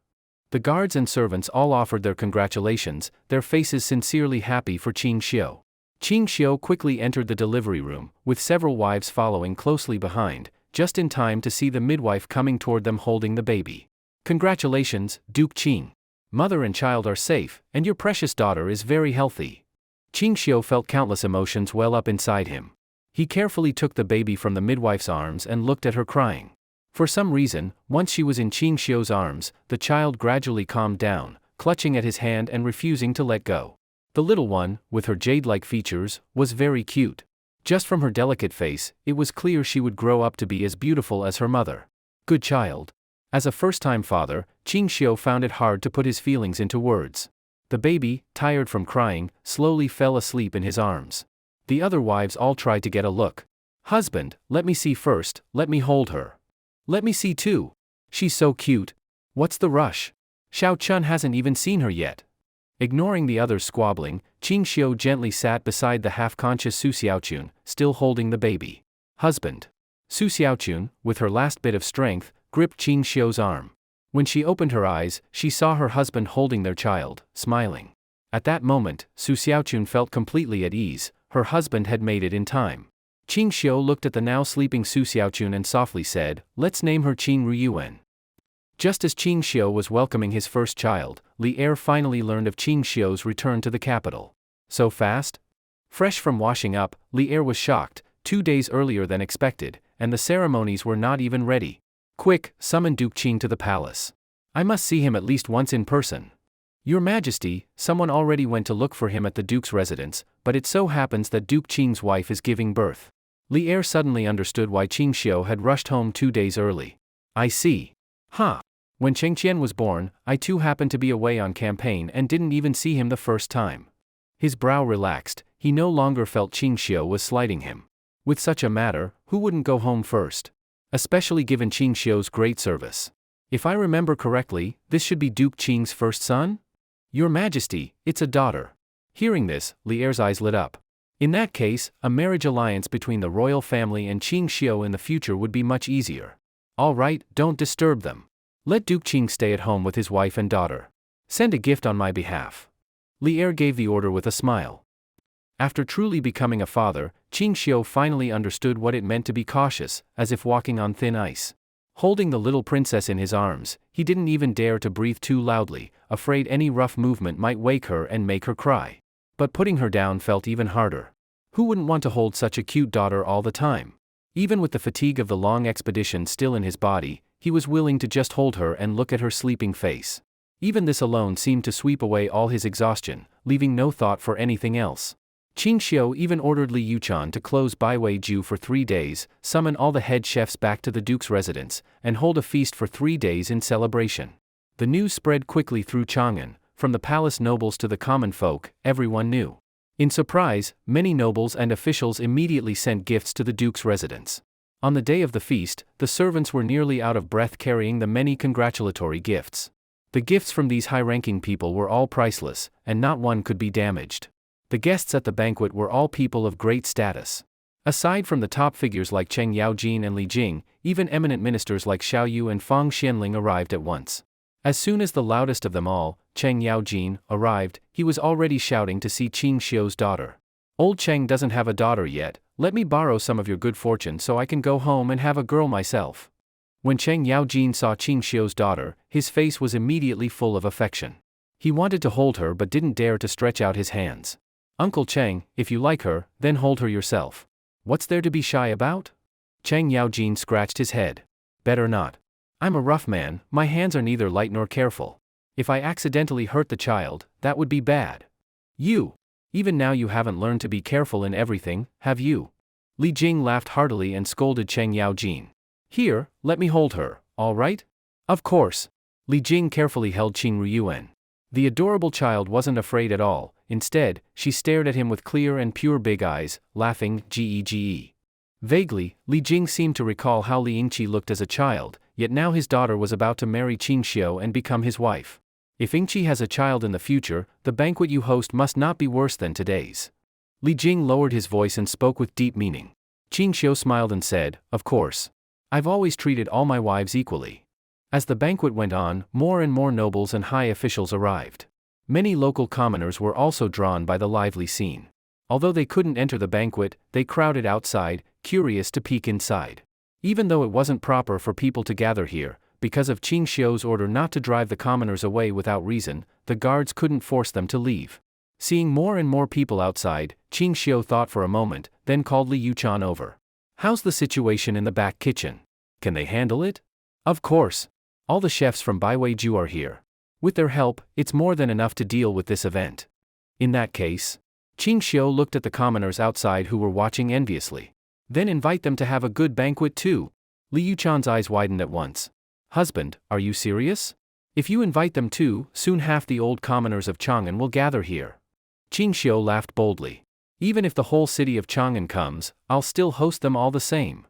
[SPEAKER 1] The guards and servants all offered their congratulations, their faces sincerely happy for Qing Xiu. Qing Xiu quickly entered the delivery room, with several wives following closely behind, just in time to see the midwife coming toward them holding the baby. Congratulations, Duke Qing. Mother and child are safe, and your precious daughter is very healthy. Qing Xiu felt countless emotions well up inside him. He carefully took the baby from the midwife's arms and looked at her crying. For some reason, once she was in Qing Xiu's arms, the child gradually calmed down, clutching at his hand and refusing to let go. The little one, with her jade-like features, was very cute. Just from her delicate face, it was clear she would grow up to be as beautiful as her mother. Good child. As a first-time father, Qing Xiu found it hard to put his feelings into words. The baby, tired from crying, slowly fell asleep in his arms. The other wives all tried to get a look. Husband, let me see first, let me hold her. Let me see too. She's so cute. What's the rush? Xiao Chun hasn't even seen her yet. Ignoring the others squabbling, Qing Xiu gently sat beside the half-conscious Su Xiaochun, still holding the baby. Husband. Su Xiaochun, with her last bit of strength, gripped Qing Xiu's arm. When she opened her eyes, she saw her husband holding their child, smiling. At that moment, Su Xiaochun felt completely at ease, her husband had made it in time. Qing Xiu looked at the now sleeping Su Xiaochun and softly said, "Let's name her Qing Ruyuan." Just as Qing Xiu was welcoming his first child, Li Er finally learned of Qing Xiu's return to the capital. So fast? Fresh from washing up, Li Er was shocked, 2 days earlier than expected, and the ceremonies were not even ready. Quick, summon Duke Qing to the palace. I must see him at least once in person. Your Majesty, someone already went to look for him at the Duke's residence, but it so happens that Duke Qing's wife is giving birth. Li Er suddenly understood why Qing Xiu had rushed home 2 days early. I see. Huh. When Cheng Qian was born, I too happened to be away on campaign and didn't even see him the first time. His brow relaxed, he no longer felt Qing Xiu was slighting him. With such a matter, who wouldn't go home first? Especially given Qing Xiu's great service. If I remember correctly, this should be Duke Qing's first son? Your Majesty, it's a daughter. Hearing this, Li Er's eyes lit up. In that case, a marriage alliance between the royal family and Qing Xiu in the future would be much easier. All right, don't disturb them. Let Duke Qing stay at home with his wife and daughter. Send a gift on my behalf. Li Er gave the order with a smile. After truly becoming a father, Qing Xiu finally understood what it meant to be cautious, as if walking on thin ice. Holding the little princess in his arms, he didn't even dare to breathe too loudly, afraid any rough movement might wake her and make her cry. But putting her down felt even harder. Who wouldn't want to hold such a cute daughter all the time? Even with the fatigue of the long expedition still in his body, he was willing to just hold her and look at her sleeping face. Even this alone seemed to sweep away all his exhaustion, leaving no thought for anything else. Qing Xiu even ordered Li Yuchan to close Baiwei Ju for 3 days, summon all the head chefs back to the Duke's residence, and hold a feast for 3 days in celebration. The news spread quickly through Chongan, from the palace nobles to the common folk, everyone knew. In surprise, many nobles and officials immediately sent gifts to the Duke's residence. On the day of the feast, the servants were nearly out of breath carrying the many congratulatory gifts. The gifts from these high-ranking people were all priceless, and not one could be damaged. The guests at the banquet were all people of great status. Aside from the top figures like Cheng Yaojin and Li Jing, even eminent ministers like Xiao Yu and Fong Xianling arrived at once. As soon as the loudest of them all, Cheng Yaojin, arrived, he was already shouting to see Qing Xiu's daughter. Old Cheng doesn't have a daughter yet, let me borrow some of your good fortune so I can go home and have a girl myself. When Cheng Yaojin saw Qing Xiu's daughter, his face was immediately full of affection. He wanted to hold her but didn't dare to stretch out his hands. Uncle Cheng, if you like her, then hold her yourself. What's there to be shy about? Cheng Yaojin scratched his head. Better not. I'm a rough man, my hands are neither light nor careful. If I accidentally hurt the child, that would be bad. Even now you haven't learned to be careful in everything, have you? Li Jing laughed heartily and scolded Cheng Yaojin. Here, let me hold her, all right? Of course. Li Jing carefully held Qing Ruyuan. The adorable child wasn't afraid at all, instead, she stared at him with clear and pure big eyes, laughing, gege. Vaguely, Li Jing seemed to recall how Li Yingqi looked as a child, yet now his daughter was about to marry Qing Xiu and become his wife. If Yingqi has a child in the future, the banquet you host must not be worse than today's. Li Jing lowered his voice and spoke with deep meaning. Qing Xiu smiled and said, "Of course. I've always treated all my wives equally." As the banquet went on, more and more nobles and high officials arrived. Many local commoners were also drawn by the lively scene. Although they couldn't enter the banquet, they crowded outside, curious to peek inside. Even though it wasn't proper for people to gather here, because of Qing Xiu's order not to drive the commoners away without reason, the guards couldn't force them to leave. Seeing more and more people outside, Qing Xiu thought for a moment, then called Li Yuchan over. "How's the situation in the back kitchen? Can they handle it?" "Of course. All the chefs from Baiweiju are here. With their help, it's more than enough to deal with this event." "In that case." Qing Xiu looked at the commoners outside who were watching enviously. "Then invite them to have a good banquet too." Li Yuchan's eyes widened at once. "Husband, are you serious? If you invite them too, soon half the old commoners of Chongan will gather here." Qing Xiu laughed boldly. "Even if the whole city of Chongan comes, I'll still host them all the same."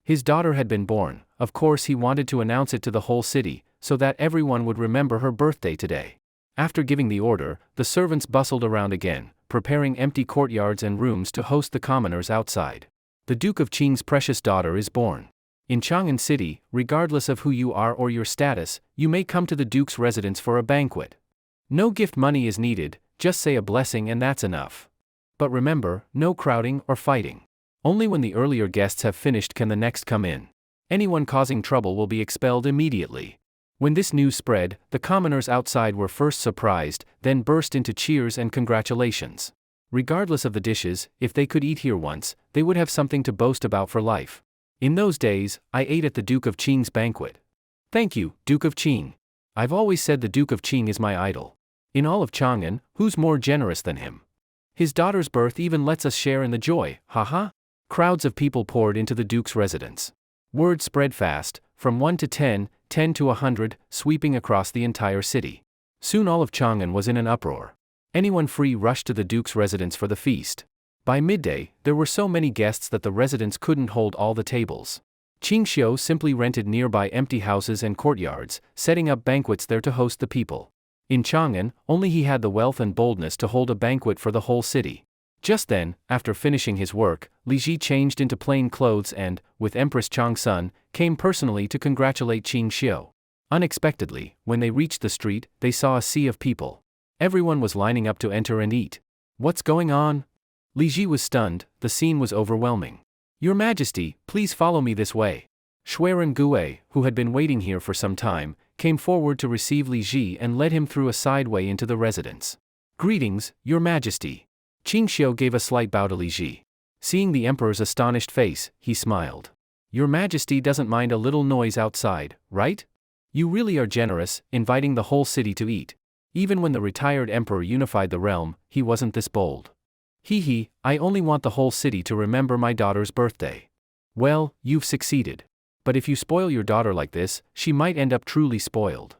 [SPEAKER 1] His daughter had been born, of course he wanted to announce it to the whole city, so that everyone would remember her birthday today. After giving the order, the servants bustled around again, preparing empty courtyards and rooms to host the commoners outside. The Duke of Qing's precious daughter is born. In Chongan City, regardless of who you are or your status, you may come to the Duke's residence for a banquet. No gift money is needed, just say a blessing and that's enough. But remember, no crowding or fighting. Only when the earlier guests have finished can the next come in. Anyone causing trouble will be expelled immediately. When this news spread, the commoners outside were first surprised, then burst into cheers and congratulations. Regardless of the dishes, if they could eat here once, they would have something to boast about for life. "In those days, I ate at the Duke of Qing's banquet." "Thank you, Duke of Qing. I've always said the Duke of Qing is my idol. In all of Chongan, who's more generous than him? His daughter's birth even lets us share in the joy, haha." Crowds of people poured into the Duke's residence. Word spread fast, from 1 to 10, 10 to 100, sweeping across the entire city. Soon all of Chongan was in an uproar. Anyone free rushed to the Duke's residence for the feast. By midday, there were so many guests that the residence couldn't hold all the tables. Qing Xiu simply rented nearby empty houses and courtyards, setting up banquets there to host the people. In Chongan, only he had the wealth and boldness to hold a banquet for the whole city. Just then, after finishing his work, Li Ji changed into plain clothes and, with Empress Changsun, came personally to congratulate Qing Xiu. Unexpectedly, when they reached the street, they saw a sea of people. Everyone was lining up to enter and eat. "What's going on?" Li Ji was stunned, the scene was overwhelming. "Your Majesty, please follow me this way." Shuiren Gue, who had been waiting here for some time, came forward to receive Li Ji and led him through a side way into the residence. "Greetings, Your Majesty." Qing Xiu gave a slight bow to Li Ji. Seeing the emperor's astonished face, he smiled. "Your Majesty doesn't mind a little noise outside, right? You really are generous, inviting the whole city to eat. Even when the retired emperor unified the realm, he wasn't this bold." "Hee, I only want the whole city to remember my daughter's birthday." "Well, you've succeeded. But if you spoil your daughter like this, she might end up truly spoiled."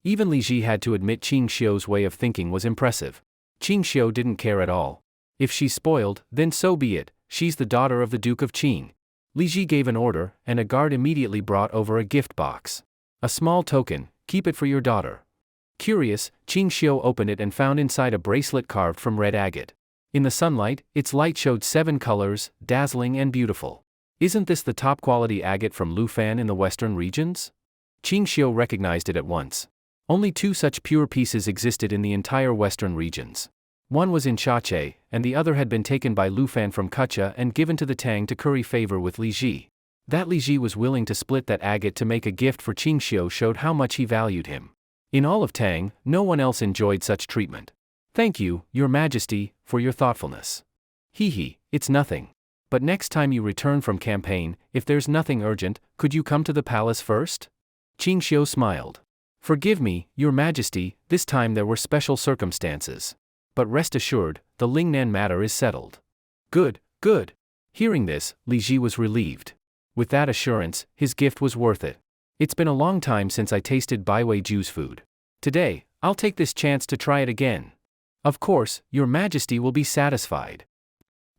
[SPEAKER 1] Even Li Ji had to admit Qing Xiu's way of thinking was impressive. Qing Xiu didn't care at all. If she's spoiled, then so be it, she's the daughter of the Duke of Qing. Li Ji gave an order, and a guard immediately brought over a gift box. "A small token, keep it for your daughter." Curious, Qing Xiu opened it and found inside a bracelet carved from red agate. In the sunlight, its light showed 7 colors, dazzling and beautiful. "Isn't this the top-quality agate from Lufan in the western regions?" Qing Xiu recognized it at once. Only 2 such pure pieces existed in the entire western regions. One was in Chache, and the other had been taken by Lufan from Kucha and given to the Tang to curry favor with Li Ji. That Li Ji was willing to split that agate to make a gift for Qing Xiu showed how much he valued him. In all of Tang, no one else enjoyed such treatment. "Thank you, Your Majesty, for your thoughtfulness." "Hee, it's nothing. But next time you return from campaign, if there's nothing urgent, could you come to the palace first?" Qing Xiu smiled. "Forgive me, Your Majesty, this time there were special circumstances. But rest assured, the Lingnan matter is settled." Good. Hearing this, Li Ji was relieved. With that assurance, his gift was worth it. "It's been a long time since I tasted Baiwei Ju's food. Today, I'll take this chance to try it again." Of course, your majesty will be satisfied.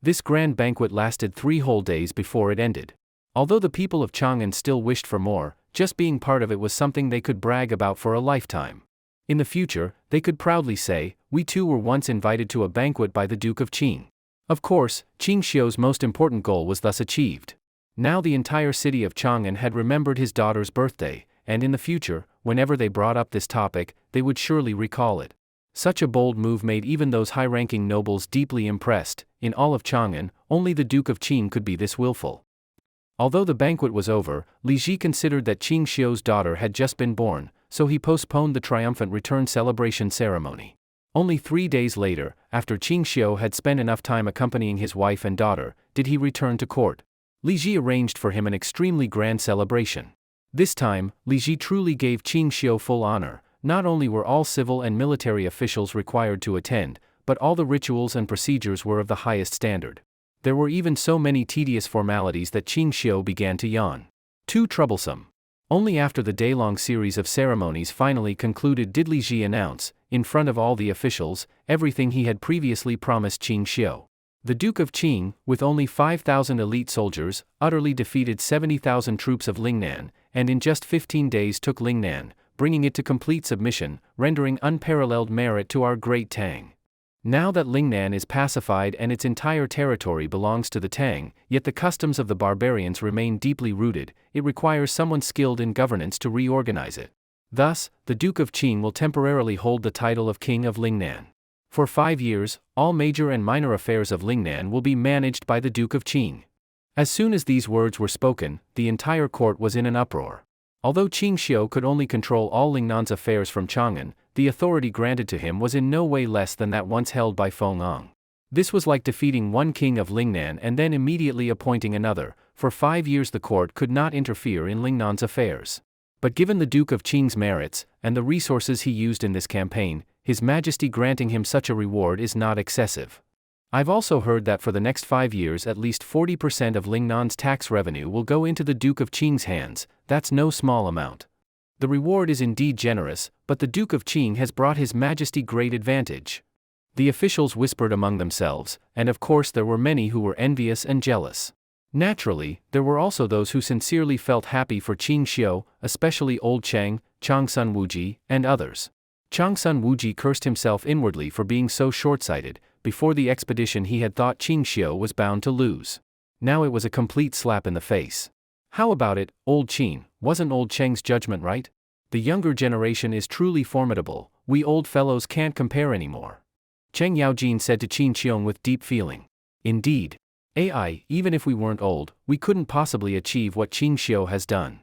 [SPEAKER 1] This grand banquet lasted 3 whole days before it ended. Although the people of Chongan still wished for more, just being part of it was something they could brag about for a lifetime. In the future, they could proudly say, "We too were once invited to a banquet by the Duke of Qing." Of course, Qing Xiu's most important goal was thus achieved. Now the entire city of Chongan had remembered his daughter's birthday, and in the future, whenever they brought up this topic, they would surely recall it. Such a bold move made even those high-ranking nobles deeply impressed. In all of Chongan, only the Duke of Qing could be this willful. Although the banquet was over, Li Ji considered that Qing Xiu's daughter had just been born, so he postponed the triumphant return celebration ceremony. Only 3 days later, after Qing Xiu had spent enough time accompanying his wife and daughter, did he return to court. Li Ji arranged for him an extremely grand celebration. This time, Li Ji truly gave Qing Xiu full honor. Not only were all civil and military officials required to attend, but all the rituals and procedures were of the highest standard. There were even so many tedious formalities that Qing Xiu began to yawn. Too troublesome. Only after the day-long series of ceremonies finally concluded did Li Ji announce, in front of all the officials, everything he had previously promised Qing Xiu. The Duke of Qing, with only 5,000 elite soldiers, utterly defeated 70,000 troops of Lingnan, and in just 15 days took Lingnan, bringing it to complete submission, rendering unparalleled merit to our great Tang. Now that Lingnan is pacified and its entire territory belongs to the Tang, yet the customs of the barbarians remain deeply rooted, it requires someone skilled in governance to reorganize it. Thus, the Duke of Qing will temporarily hold the title of King of Lingnan. For 5 years, all major and minor affairs of Lingnan will be managed by the Duke of Qing. As soon as these words were spoken, the entire court was in an uproar. Although Qing Xiu could only control all Lingnan's affairs from Chongan, the authority granted to him was in no way less than that once held by Fong. This was like defeating one king of Lingnan and then immediately appointing another. For 5 years the court could not interfere in Lingnan's affairs. But given the Duke of Qing's merits, and the resources he used in this campaign, His Majesty granting him such a reward is not excessive. I've also heard that for the next 5 years at least 40% of Lingnan's tax revenue will go into the Duke of Qing's hands. That's no small amount. The reward is indeed generous, but the Duke of Qing has brought His Majesty great advantage. The officials whispered among themselves, and of course there were many who were envious and jealous. Naturally, there were also those who sincerely felt happy for Qing Xiu, especially Old Cheng, Changsun Wuji, and others. Changsun Wuji cursed himself inwardly for being so short-sighted. Before the expedition he had thought Qing Xiu was bound to lose. Now it was a complete slap in the face. How about it, Old Qing, wasn't Old Cheng's judgment right? The younger generation is truly formidable, we old fellows can't compare anymore. Cheng Yaojin said to Qin Qiong with deep feeling. Indeed. Even if we weren't old, we couldn't possibly achieve what Qing Xiu has done.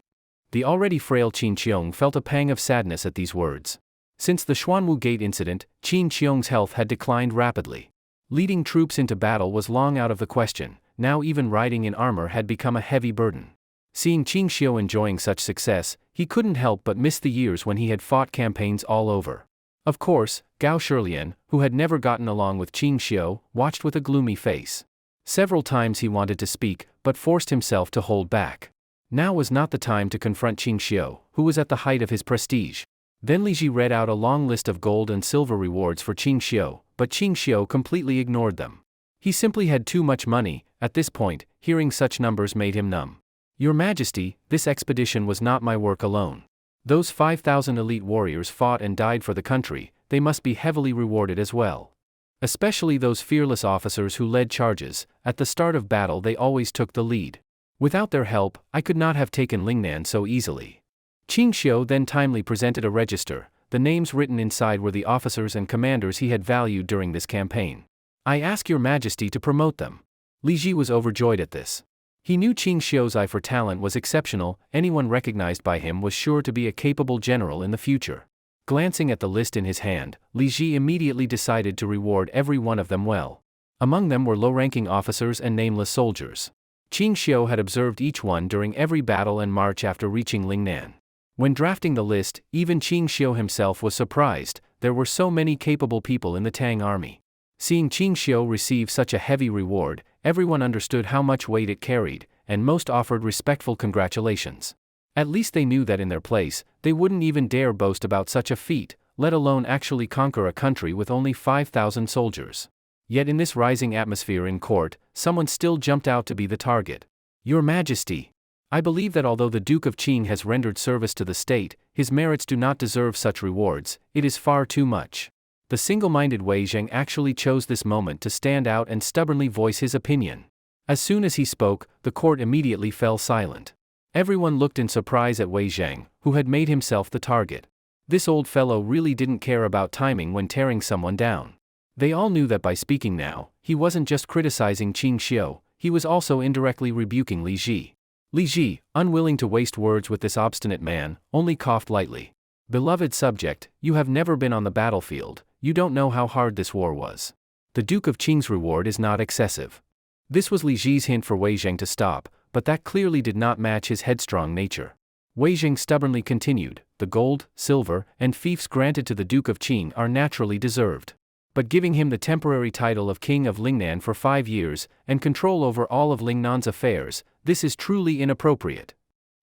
[SPEAKER 1] The already frail Qin Qiong felt a pang of sadness at these words. Since the Xuanwu Gate incident, Qin Qiong's health had declined rapidly. Leading troops into battle was long out of the question, now even riding in armor had become a heavy burden. Seeing Qing Xiu enjoying such success, he couldn't help but miss the years when he had fought campaigns all over. Of course, Gao Shilian, who had never gotten along with Qing Xiu, watched with a gloomy face. Several times he wanted to speak, but forced himself to hold back. Now was not the time to confront Qing Xiu, who was at the height of his prestige. Then Li Ji read out a long list of gold and silver rewards for Qing Xiu, but Qing Xiu completely ignored them. He simply had too much money. At this point, hearing such numbers made him numb. Your Majesty, this expedition was not my work alone. Those 5,000 elite warriors fought and died for the country, they must be heavily rewarded as well. Especially those fearless officers who led charges. At the start of battle they always took the lead. Without their help, I could not have taken Lingnan so easily. Qing Xiu then timely presented a register. The names written inside were the officers and commanders he had valued during this campaign. I ask your Majesty to promote them. Li Ji was overjoyed at this. He knew Qing Xiu's eye for talent was exceptional, anyone recognized by him was sure to be a capable general in the future. Glancing at the list in his hand, Li Ji immediately decided to reward every one of them well. Among them were low-ranking officers and nameless soldiers. Qing Xiu had observed each one during every battle and march after reaching Lingnan. When drafting the list, even Qing Xiu himself was surprised. There were so many capable people in the Tang army. Seeing Qing Xiu receive such a heavy reward, everyone understood how much weight it carried, and most offered respectful congratulations. At least they knew that in their place, they wouldn't even dare boast about such a feat. let alone actually conquer a country with only 5,000 soldiers. Yet in this rising atmosphere in court, someone still jumped out to be the target. Your Majesty, I believe that although the Duke of Qing has rendered service to the state, his merits do not deserve such rewards. It is far too much. The single-minded Wei Zheng actually chose this moment to stand out and stubbornly voice his opinion. As soon as he spoke, the court immediately fell silent. Everyone looked in surprise at Wei Zheng, who had made himself the target. This old fellow really didn't care about timing when tearing someone down. They all knew that by speaking now, he wasn't just criticizing Qing Xiu, he was also indirectly rebuking Li Ji. Li Ji, unwilling to waste words with this obstinate man, only coughed lightly. Beloved subject, you have never been on the battlefield, you don't know how hard this war was. The Duke of Qing's reward is not excessive. This was Li Ji's hint for Wei Zheng to stop, but that clearly did not match his headstrong nature. Wei Zheng stubbornly continued, the gold, silver, and fiefs granted to the Duke of Qing are naturally deserved. But giving him the temporary title of King of Lingnan for 5 years, and control over all of Lingnan's affairs, this is truly inappropriate.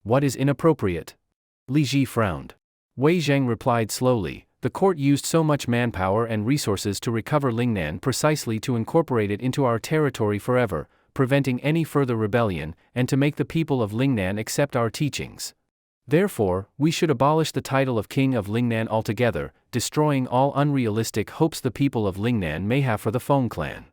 [SPEAKER 1] What is inappropriate? Li Ji frowned. Wei Zheng replied slowly, the court used so much manpower and resources to recover Lingnan precisely to incorporate it into our territory forever, preventing any further rebellion, and to make the people of Lingnan accept our teachings. Therefore, we should abolish the title of King of Lingnan altogether, destroying all unrealistic hopes the people of Lingnan may have for the Fong clan.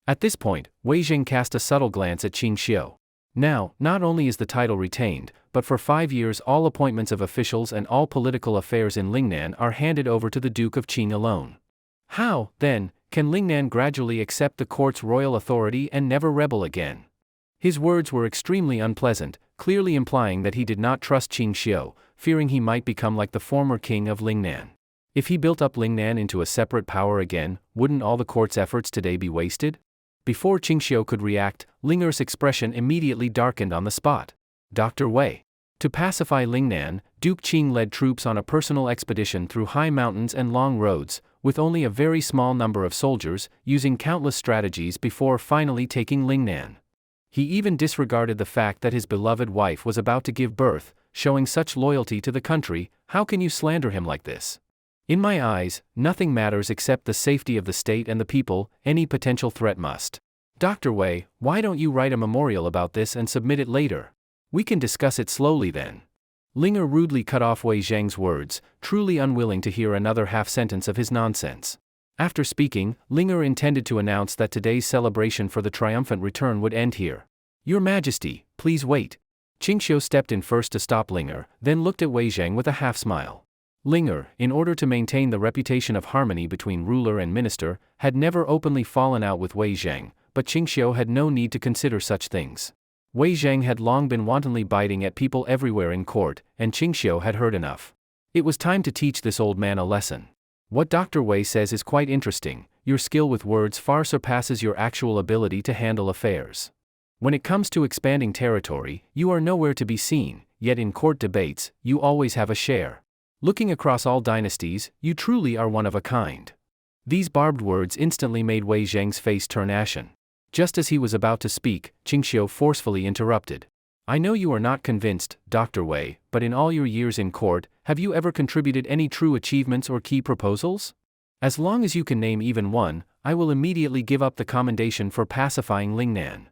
[SPEAKER 1] At this point, Wei Zheng cast a subtle glance at Qing Xiu. Now, not only is the title retained, but for 5 years all appointments of officials and all political affairs in Lingnan are handed over to the Duke of Qing alone. How, then, can Lingnan gradually accept the court's royal authority and never rebel again? His words were extremely unpleasant, clearly implying that he did not trust Qing Xiu, fearing he might become like the former king of Lingnan. If he built up Lingnan into a separate power again, wouldn't all the court's efforts today be wasted? Before Qing Xiu could react, Linger's expression immediately darkened on the spot. Dr. Wei. To pacify Lingnan, Duke Qing led troops on a personal expedition through high mountains and long roads, with only a very small number of soldiers, using countless strategies before finally taking Lingnan. He even disregarded the fact that his beloved wife was about to give birth, showing such loyalty to the country. How can you slander him like this? In my eyes, nothing matters except the safety of the state and the people. Any potential threat must. Dr. Wei, why don't you write a memorial about this and submit it later? We can discuss it slowly then. Linger rudely cut off Wei Zheng's words, truly unwilling to hear another half-sentence of his nonsense. After speaking, Linger intended to announce that today's celebration for the triumphant return would end here. Your Majesty, please wait. Qing Xiu stepped in first to stop Linger, then looked at Wei Zheng with a half-smile. Linger, in order to maintain the reputation of harmony between ruler and minister, had never openly fallen out with Wei Zheng, but Qing Xiu had no need to consider such things. Wei Zheng had long been wantonly biting at people everywhere in court, and Qing Xiu had heard enough. It was time to teach this old man a lesson. What Dr. Wei says is quite interesting. Your skill with words far surpasses your actual ability to handle affairs. When it comes to expanding territory, you are nowhere to be seen, yet in court debates, you always have a share. Looking across all dynasties, you truly are one of a kind. These barbed words instantly made Wei Zheng's face turn ashen. Just as he was about to speak, Qing Xiu forcefully interrupted. I know you are not convinced, Dr. Wei, but in all your years in court, have you ever contributed any true achievements or key proposals? As long as you can name even one, I will immediately give up the commendation for pacifying Lingnan.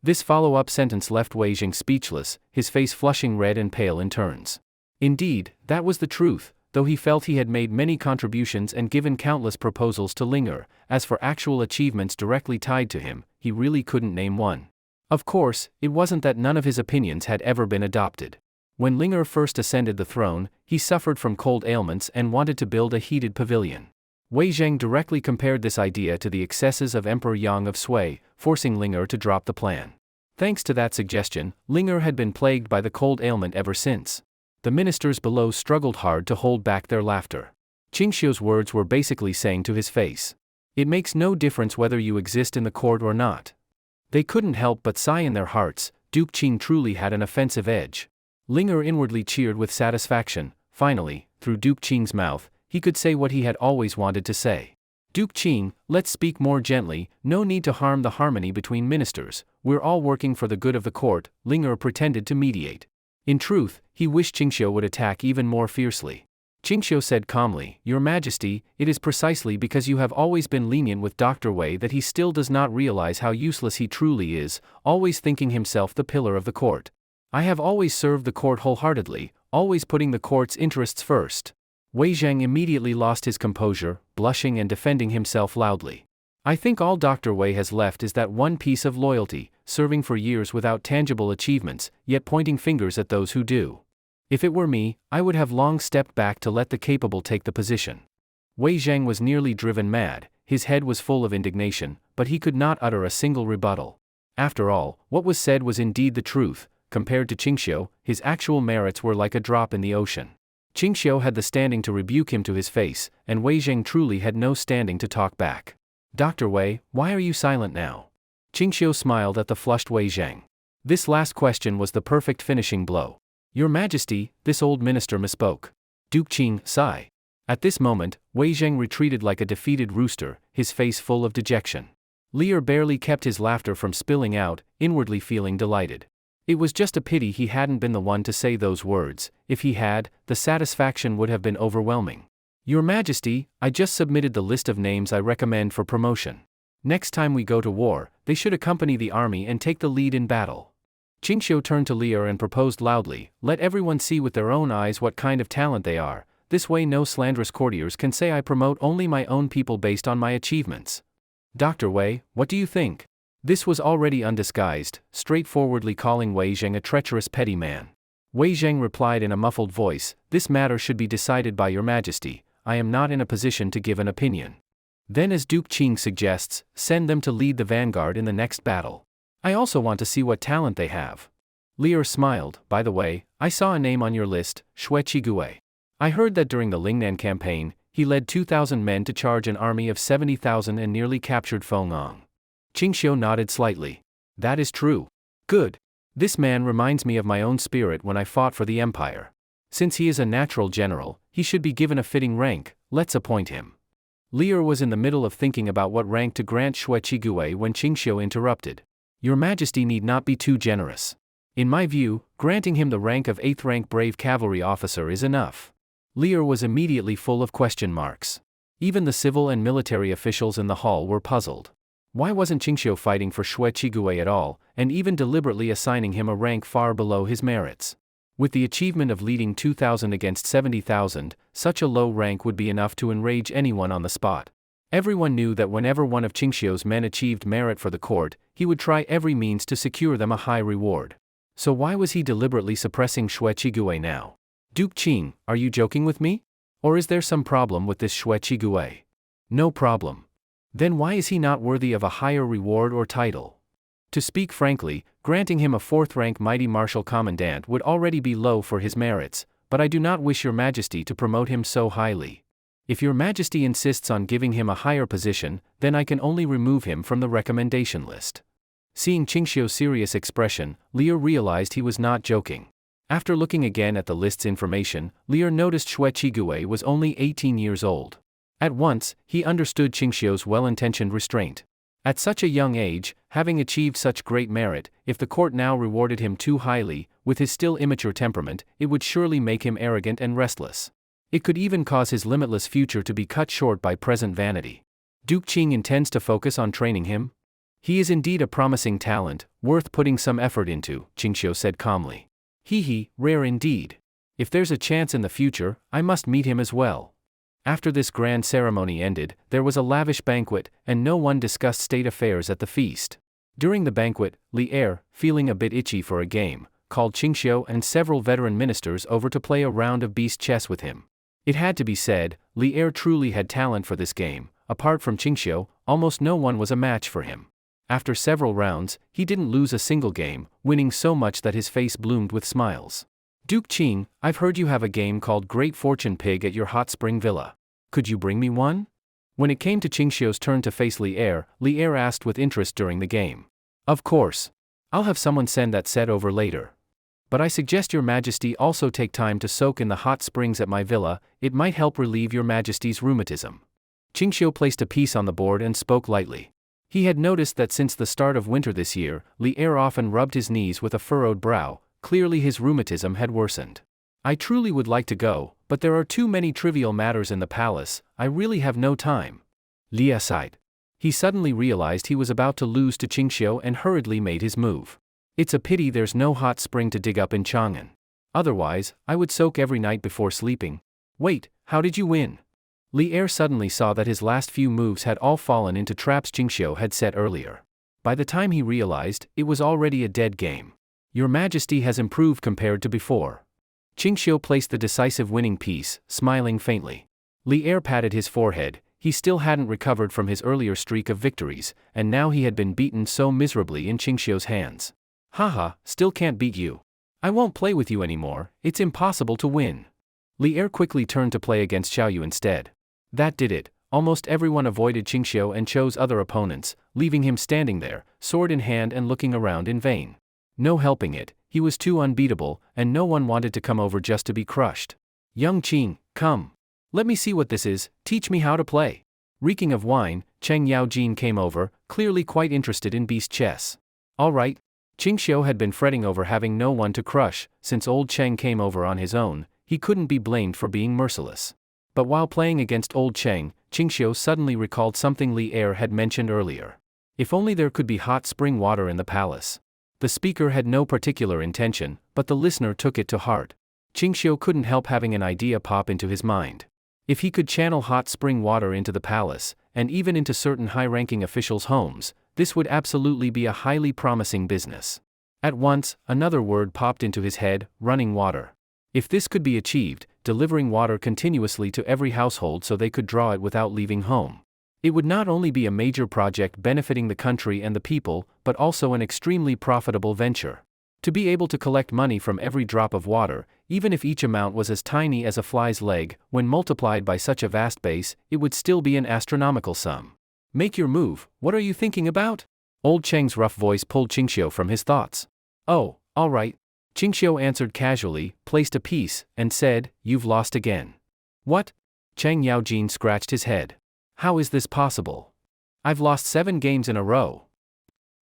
[SPEAKER 1] This follow-up sentence left Wei Zheng speechless, his face flushing red and pale in turns. Indeed, that was the truth, though he felt he had made many contributions and given countless proposals to Linger. As for actual achievements directly tied to him, he really couldn't name one. Of course, it wasn't that none of his opinions had ever been adopted. When Linger first ascended the throne, he suffered from cold ailments and wanted to build a heated pavilion. Wei Zheng directly compared this idea to the excesses of Emperor Yang of Sui, forcing Linger to drop the plan. Thanks to that suggestion, Linger had been plagued by the cold ailment ever since. The ministers below struggled hard to hold back their laughter. Qing Xiu's words were basically saying to his face, "It makes no difference whether you exist in the court or not." They couldn't help but sigh in their hearts. Duke Qing truly had an offensive edge. Linger inwardly cheered with satisfaction. Finally, through Duke Qing's mouth, he could say what he had always wanted to say. Duke Qing, let's speak more gently. No need to harm the harmony between ministers. We're all working for the good of the court. Linger pretended to mediate. In truth, he wished Qing Xiu would attack even more fiercely. Qingxiu said calmly, Your Majesty, it is precisely because you have always been lenient with Dr. Wei that he still does not realize how useless he truly is, always thinking himself the pillar of the court. I have always served the court wholeheartedly, always putting the court's interests first. Wei Zhang immediately lost his composure, blushing and defending himself loudly. I think all Dr. Wei has left is that one piece of loyalty, serving for years without tangible achievements, yet pointing fingers at those who do. If it were me, I would have long stepped back to let the capable take the position. Wei Zhang was nearly driven mad, his head was full of indignation, but he could not utter a single rebuttal. After all, what was said was indeed the truth. Compared to Qingxiu, his actual merits were like a drop in the ocean. Qingxiu had the standing to rebuke him to his face, and Wei Zhang truly had no standing to talk back. Dr. Wei, why are you silent now? Qingxiu smiled at the flushed Wei Zhang. This last question was the perfect finishing blow. Your Majesty, this old minister misspoke. Duke Qing, sigh. At this moment, Wei Zhang retreated like a defeated rooster, his face full of dejection. Lear barely kept his laughter from spilling out, inwardly feeling delighted. It was just a pity he hadn't been the one to say those words. If he had, the satisfaction would have been overwhelming. Your Majesty, I just submitted the list of names I recommend for promotion. Next time we go to war, they should accompany the army and take the lead in battle. Qingxiu turned to Lear and proposed loudly, let everyone see with their own eyes what kind of talent they are. This way no slanderous courtiers can say I promote only my own people based on my achievements. Dr. Wei, what do you think? This was already undisguised, straightforwardly calling Wei Zhang a treacherous petty man. Wei Zhang replied in a muffled voice, this matter should be decided by your Majesty, I am not in a position to give an opinion. Then as Duke Qing suggests, send them to lead the vanguard in the next battle. I also want to see what talent they have. Lear smiled, by the way, I saw a name on your list, Xue Qigui. I heard that during the Lingnan campaign, he led 2,000 men to charge an army of 70,000 and nearly captured Fong. Qingxiu nodded slightly. That is true. Good. This man reminds me of my own spirit when I fought for the empire. Since he is a natural general, he should be given a fitting rank, let's appoint him. Lear was in the middle of thinking about what rank to grant Xue Qigui when Qingxiu interrupted. Your Majesty need not be too generous. In my view, granting him the rank of 8th rank brave cavalry officer is enough. Lear was immediately full of question marks. Even the civil and military officials in the hall were puzzled. Why wasn't Qingxiu fighting for Xue Qigui at all, and even deliberately assigning him a rank far below his merits? With the achievement of leading 2,000 against 70,000, such a low rank would be enough to enrage anyone on the spot. Everyone knew that whenever one of Qingxiu's men achieved merit for the court, he would try every means to secure them a high reward. So why was he deliberately suppressing Xue Qigui now? Duke Qing, are you joking with me? Or is there some problem with this Xue Qigui? No problem. Then why is he not worthy of a higher reward or title? To speak frankly, granting him a 4th rank mighty martial commandant would already be low for his merits, but I do not wish your Majesty to promote him so highly. If your Majesty insists on giving him a higher position, then I can only remove him from the recommendation list. Seeing Qingxiu's serious expression, Lear realized he was not joking. After looking again at the list's information, Lear noticed Xue Qigui was only 18 years old. At once, he understood Qingxiu's well-intentioned restraint. At such a young age, having achieved such great merit, if the court now rewarded him too highly, with his still immature temperament, it would surely make him arrogant and restless. It could even cause his limitless future to be cut short by present vanity. Duke Qing intends to focus on training him? He is indeed a promising talent, worth putting some effort into, Qingxiu said calmly. Rare indeed. If there's a chance in the future, I must meet him as well. After this grand ceremony ended, there was a lavish banquet, and no one discussed state affairs at the feast. During the banquet, Li, feeling a bit itchy for a game, called Qingxiu and several veteran ministers over to play a round of beast chess with him. It had to be said, Li truly had talent for this game. Apart from Qingxiu, almost no one was a match for him. After several rounds, he didn't lose a single game, winning so much that his face bloomed with smiles. Duke Qing, I've heard you have a game called Great Fortune Pig at your hot spring villa. Could you bring me one? When it came to Qingxiu's turn to face Li asked with interest during the game. Of course. I'll have someone send that set over later. But I suggest your Majesty also take time to soak in the hot springs at my villa, it might help relieve your Majesty's rheumatism. Qingxiu placed a piece on the board and spoke lightly. He had noticed that since the start of winter this year, Li often rubbed his knees with a furrowed brow, clearly his rheumatism had worsened. I truly would like to go, but there are too many trivial matters in the palace, I really have no time. Lia sighed. He suddenly realized he was about to lose to Qingxiu and hurriedly made his move. It's a pity there's no hot spring to dig up in Chongan. Otherwise, I would soak every night before sleeping. Wait, how did you win? Li suddenly saw that his last few moves had all fallen into traps Qingxiu had set earlier. By the time he realized, it was already a dead game. Your Majesty has improved compared to before. Qingxiu placed the decisive winning piece, smiling faintly. Li patted his forehead. He still hadn't recovered from his earlier streak of victories, and now he had been beaten so miserably in Qingxiu's hands. Haha, still can't beat you. I won't play with you anymore, it's impossible to win. Li quickly turned to play against Xiaoyu instead. That did it. Almost everyone avoided Qingxiu and chose other opponents, leaving him standing there, sword in hand and looking around in vain. No helping it, he was too unbeatable, and no one wanted to come over just to be crushed. Young Qing, come. Let me see what this is, teach me how to play. Reeking of wine, Cheng Yaojin came over, clearly quite interested in beast chess. All right. Qingxiu had been fretting over having no one to crush. Since old Cheng came over on his own, he couldn't be blamed for being merciless. But while playing against old Cheng, Qingxiu suddenly recalled something Li had mentioned earlier. If only there could be hot spring water in the palace. The speaker had no particular intention, but the listener took it to heart. Qingxiu couldn't help having an idea pop into his mind. If he could channel hot spring water into the palace, and even into certain high-ranking officials' homes, this would absolutely be a highly promising business. At once, another word popped into his head: running water. If this could be achieved, delivering water continuously to every household so they could draw it without leaving home. It would not only be a major project benefiting the country and the people, but also an extremely profitable venture. To be able to collect money from every drop of water, even if each amount was as tiny as a fly's leg, when multiplied by such a vast base, it would still be an astronomical sum. Make your move, what are you thinking about? Old Cheng's rough voice pulled Qingxiu from his thoughts. Oh, all right. Qingxiu answered casually, placed a piece, and said, you've lost again. What? Cheng Yaojin scratched his head. How is this possible? I've lost 7 games in a row.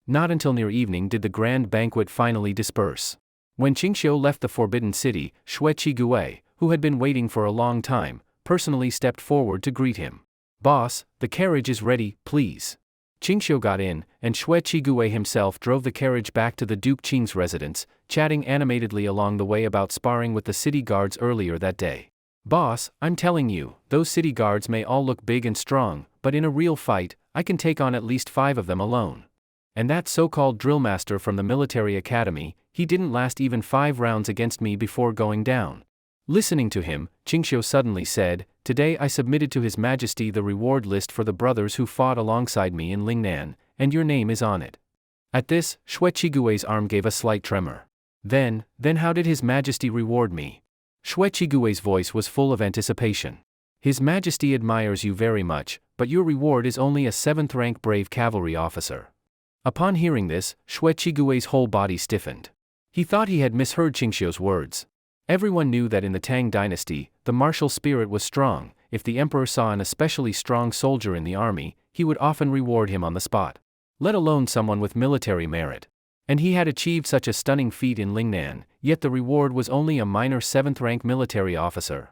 [SPEAKER 1] Not until near evening did the grand banquet finally disperse. When Qingxiu left the Forbidden City, Xue Qigui, who had been waiting for a long time, personally stepped forward to greet him. Boss, the carriage is ready, please. Qingxiu got in, and Xue Qigui himself drove the carriage back to the Duke Qing's residence, chatting animatedly along the way about sparring with the city guards earlier that day. Boss, I'm telling you, those city guards may all look big and strong, but in a real fight, I can take on at least 5 of them alone. And that so-called drill master from the military academy, he didn't last even 5 rounds against me before going down. Listening to him, Qingxiu suddenly said, today I submitted to His Majesty the reward list for the brothers who fought alongside me in Lingnan, and your name is on it. At this, Xue Qigui's arm gave a slight tremor. Then how did His Majesty reward me? Xue Qigui's voice was full of anticipation. His Majesty admires you very much, but your reward is only a 7th-rank brave cavalry officer. Upon hearing this, Xue Qigui's whole body stiffened. He thought he had misheard Qingxiu's words. Everyone knew that in the Tang dynasty, the martial spirit was strong. If the emperor saw an especially strong soldier in the army, he would often reward him on the spot. Let alone someone with military merit. And he had achieved such a stunning feat in Lingnan, yet the reward was only a minor 7th-rank military officer.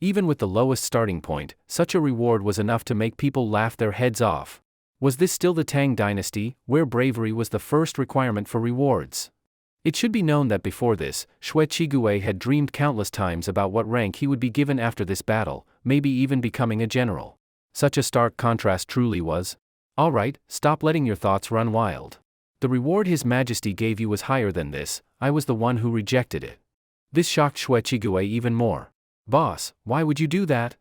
[SPEAKER 1] Even with the lowest starting point, such a reward was enough to make people laugh their heads off. Was this still the Tang dynasty, where bravery was the first requirement for rewards? It should be known that before this, Xue Qigui had dreamed countless times about what rank he would be given after this battle, maybe even becoming a general. Such a stark contrast truly was. All right, stop letting your thoughts run wild. The reward His Majesty gave you was higher than this, I was the one who rejected it. This shocked Xue Qigui even more. Boss, why would you do that?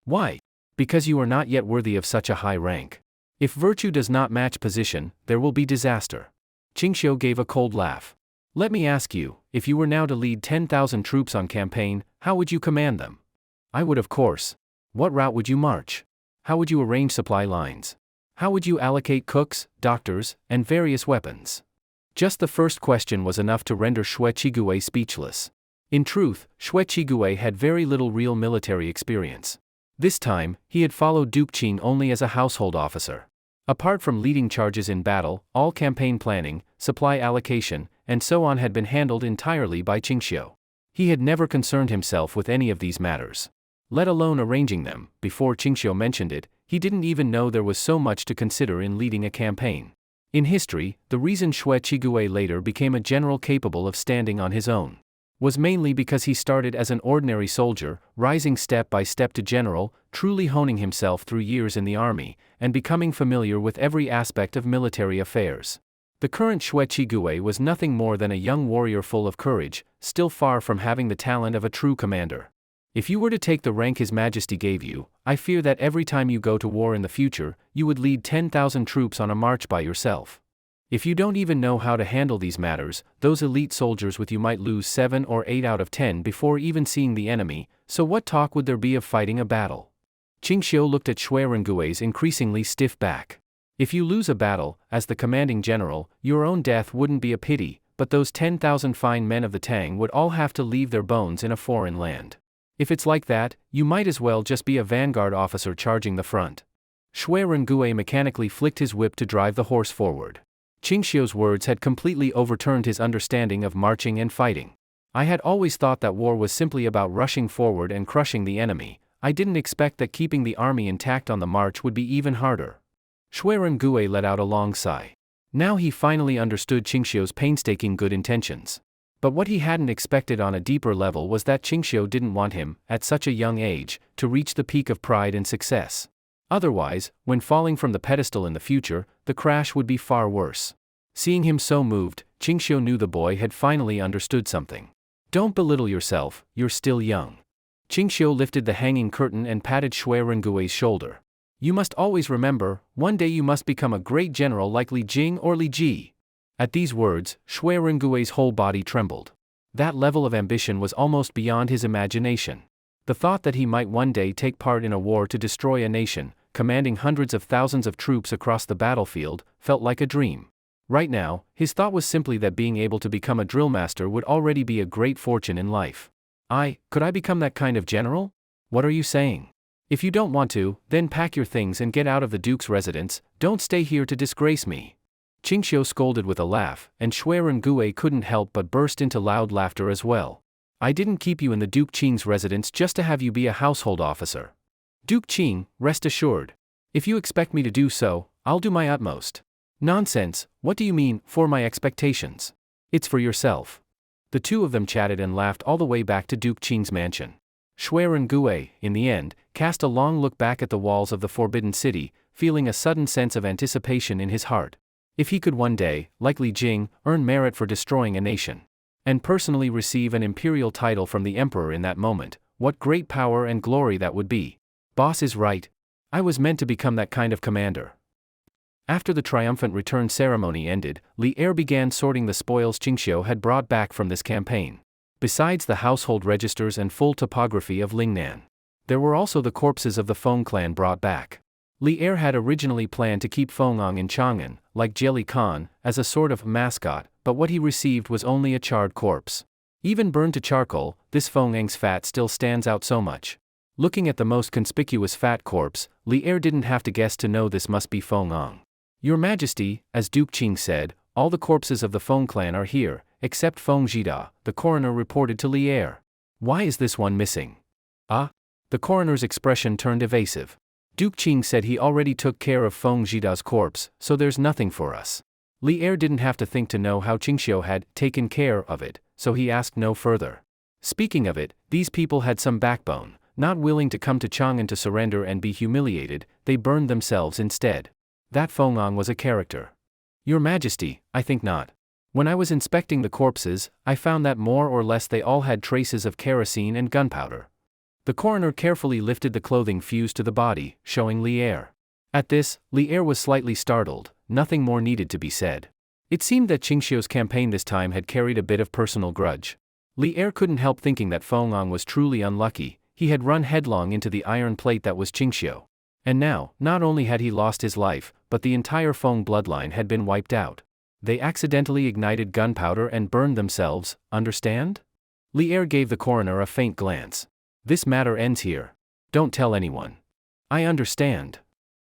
[SPEAKER 1] Why? Because you are not yet worthy of such a high rank. If virtue does not match position, there will be disaster. Qingxiu gave a cold laugh. Let me ask you, if you were now to lead 10,000 troops on campaign, how would you command them? I would, of course. What route would you march? How would you arrange supply lines? How would you allocate cooks, doctors, and various weapons? Just the first question was enough to render Xue Qigui speechless. In truth, Xue Qigui had very little real military experience. This time, he had followed Duke Qing only as a household officer. Apart from leading charges in battle, all campaign planning, supply allocation, and so on had been handled entirely by Qingxiu. He had never concerned himself with any of these matters, let alone arranging them. Before Qingxiu mentioned it, he didn't even know there was so much to consider in leading a campaign. In history, the reason Xue Qigui later became a general capable of standing on his own was mainly because he started as an ordinary soldier, rising step by step to general, truly honing himself through years in the army, and becoming familiar with every aspect of military affairs. The current Xue Qigui was nothing more than a young warrior full of courage, still far from having the talent of a true commander. If you were to take the rank His Majesty gave you, I fear that every time you go to war in the future, you would lead 10,000 troops on a march by yourself. If you don't even know how to handle these matters, those elite soldiers with you might lose 7 or 8 out of 10 before even seeing the enemy, so what talk would there be of fighting a battle? Qingxiu looked at Xue Rengui's increasingly stiff back. If you lose a battle, as the commanding general, your own death wouldn't be a pity, but those 10,000 fine men of the Tang would all have to leave their bones in a foreign land. If it's like that, you might as well just be a vanguard officer charging the front. Xue Rengui mechanically flicked his whip to drive the horse forward. Qingxiu's words had completely overturned his understanding of marching and fighting. I had always thought that war was simply about rushing forward and crushing the enemy. I didn't expect that keeping the army intact on the march would be even harder. Xue Rengui let out a long sigh. Now he finally understood Qingxiu's painstaking good intentions. But what he hadn't expected on a deeper level was that Qingxiu didn't want him, at such a young age, to reach the peak of pride and success. Otherwise, when falling from the pedestal in the future, the crash would be far worse. Seeing him so moved, Qingxiu knew the boy had finally understood something. Don't belittle yourself, you're still young. Qingxiu lifted the hanging curtain and patted Xue Rengui's shoulder. You must always remember, one day you must become a great general like Li Jing or Li Ji. At these words, Xue Rengui's whole body trembled. That level of ambition was almost beyond his imagination. The thought that he might one day take part in a war to destroy a nation, commanding hundreds of thousands of troops across the battlefield, felt like a dream. Right now, his thought was simply that being able to become a drill master would already be a great fortune in life. Could I become that kind of general? What are you saying? If you don't want to, then pack your things and get out of the Duke's residence, don't stay here to disgrace me. Qingxiu scolded with a laugh, and Xue Rengui couldn't help but burst into loud laughter as well. I didn't keep you in the Duke Qing's residence just to have you be a household officer. Duke Qing, rest assured. If you expect me to do so, I'll do my utmost. Nonsense, what do you mean, for my expectations? It's for yourself. The two of them chatted and laughed all the way back to Duke Qing's mansion. Xue Rengui, in the end, cast a long look back at the walls of the Forbidden City, feeling a sudden sense of anticipation in his heart. If he could one day, like Li Jing, earn merit for destroying a nation, and personally receive an imperial title from the emperor in that moment, what great power and glory that would be. Boss is right. I was meant to become that kind of commander. After the triumphant return ceremony ended, Li Er began sorting the spoils Qingxiu had brought back from this campaign. Besides the household registers and full topography of Lingnan, there were also the corpses of the Fong clan brought back. Li Er had originally planned to keep Fong in Chongan, like Jelly Khan, as a sort of mascot, but what he received was only a charred corpse. Even burned to charcoal, this Fong's fat still stands out so much. Looking at the most conspicuous fat corpse, Li Er didn't have to guess to know this must be Fong. Your Majesty, as Duke Qing said, all the corpses of the Fong clan are here, except Fong Jida, the coroner reported to Li Er. Why is this one missing? The coroner's expression turned evasive. Duke Qing said he already took care of Fong Jida's corpse, so there's nothing for us. Li Er didn't have to think to know how Qingxiu had taken care of it, so he asked no further. Speaking of it, these people had some backbone. Not willing to come to Chongan to surrender and be humiliated, they burned themselves instead. That Fong was a character. Your Majesty, I think not. When I was inspecting the corpses, I found that more or less they all had traces of kerosene and gunpowder. The coroner carefully lifted the clothing fused to the body, showing Li Er. At this, Li Er was slightly startled. Nothing more needed to be said. It seemed that Qingxiu's campaign this time had carried a bit of personal grudge. Li Er couldn't help thinking that Fong was truly unlucky. He had run headlong into the iron plate that was Qingxiu. And now, not only had he lost his life, but the entire Fong bloodline had been wiped out. They accidentally ignited gunpowder and burned themselves, understand? Li Er gave the coroner a faint glance. This matter ends here. Don't tell anyone. I understand.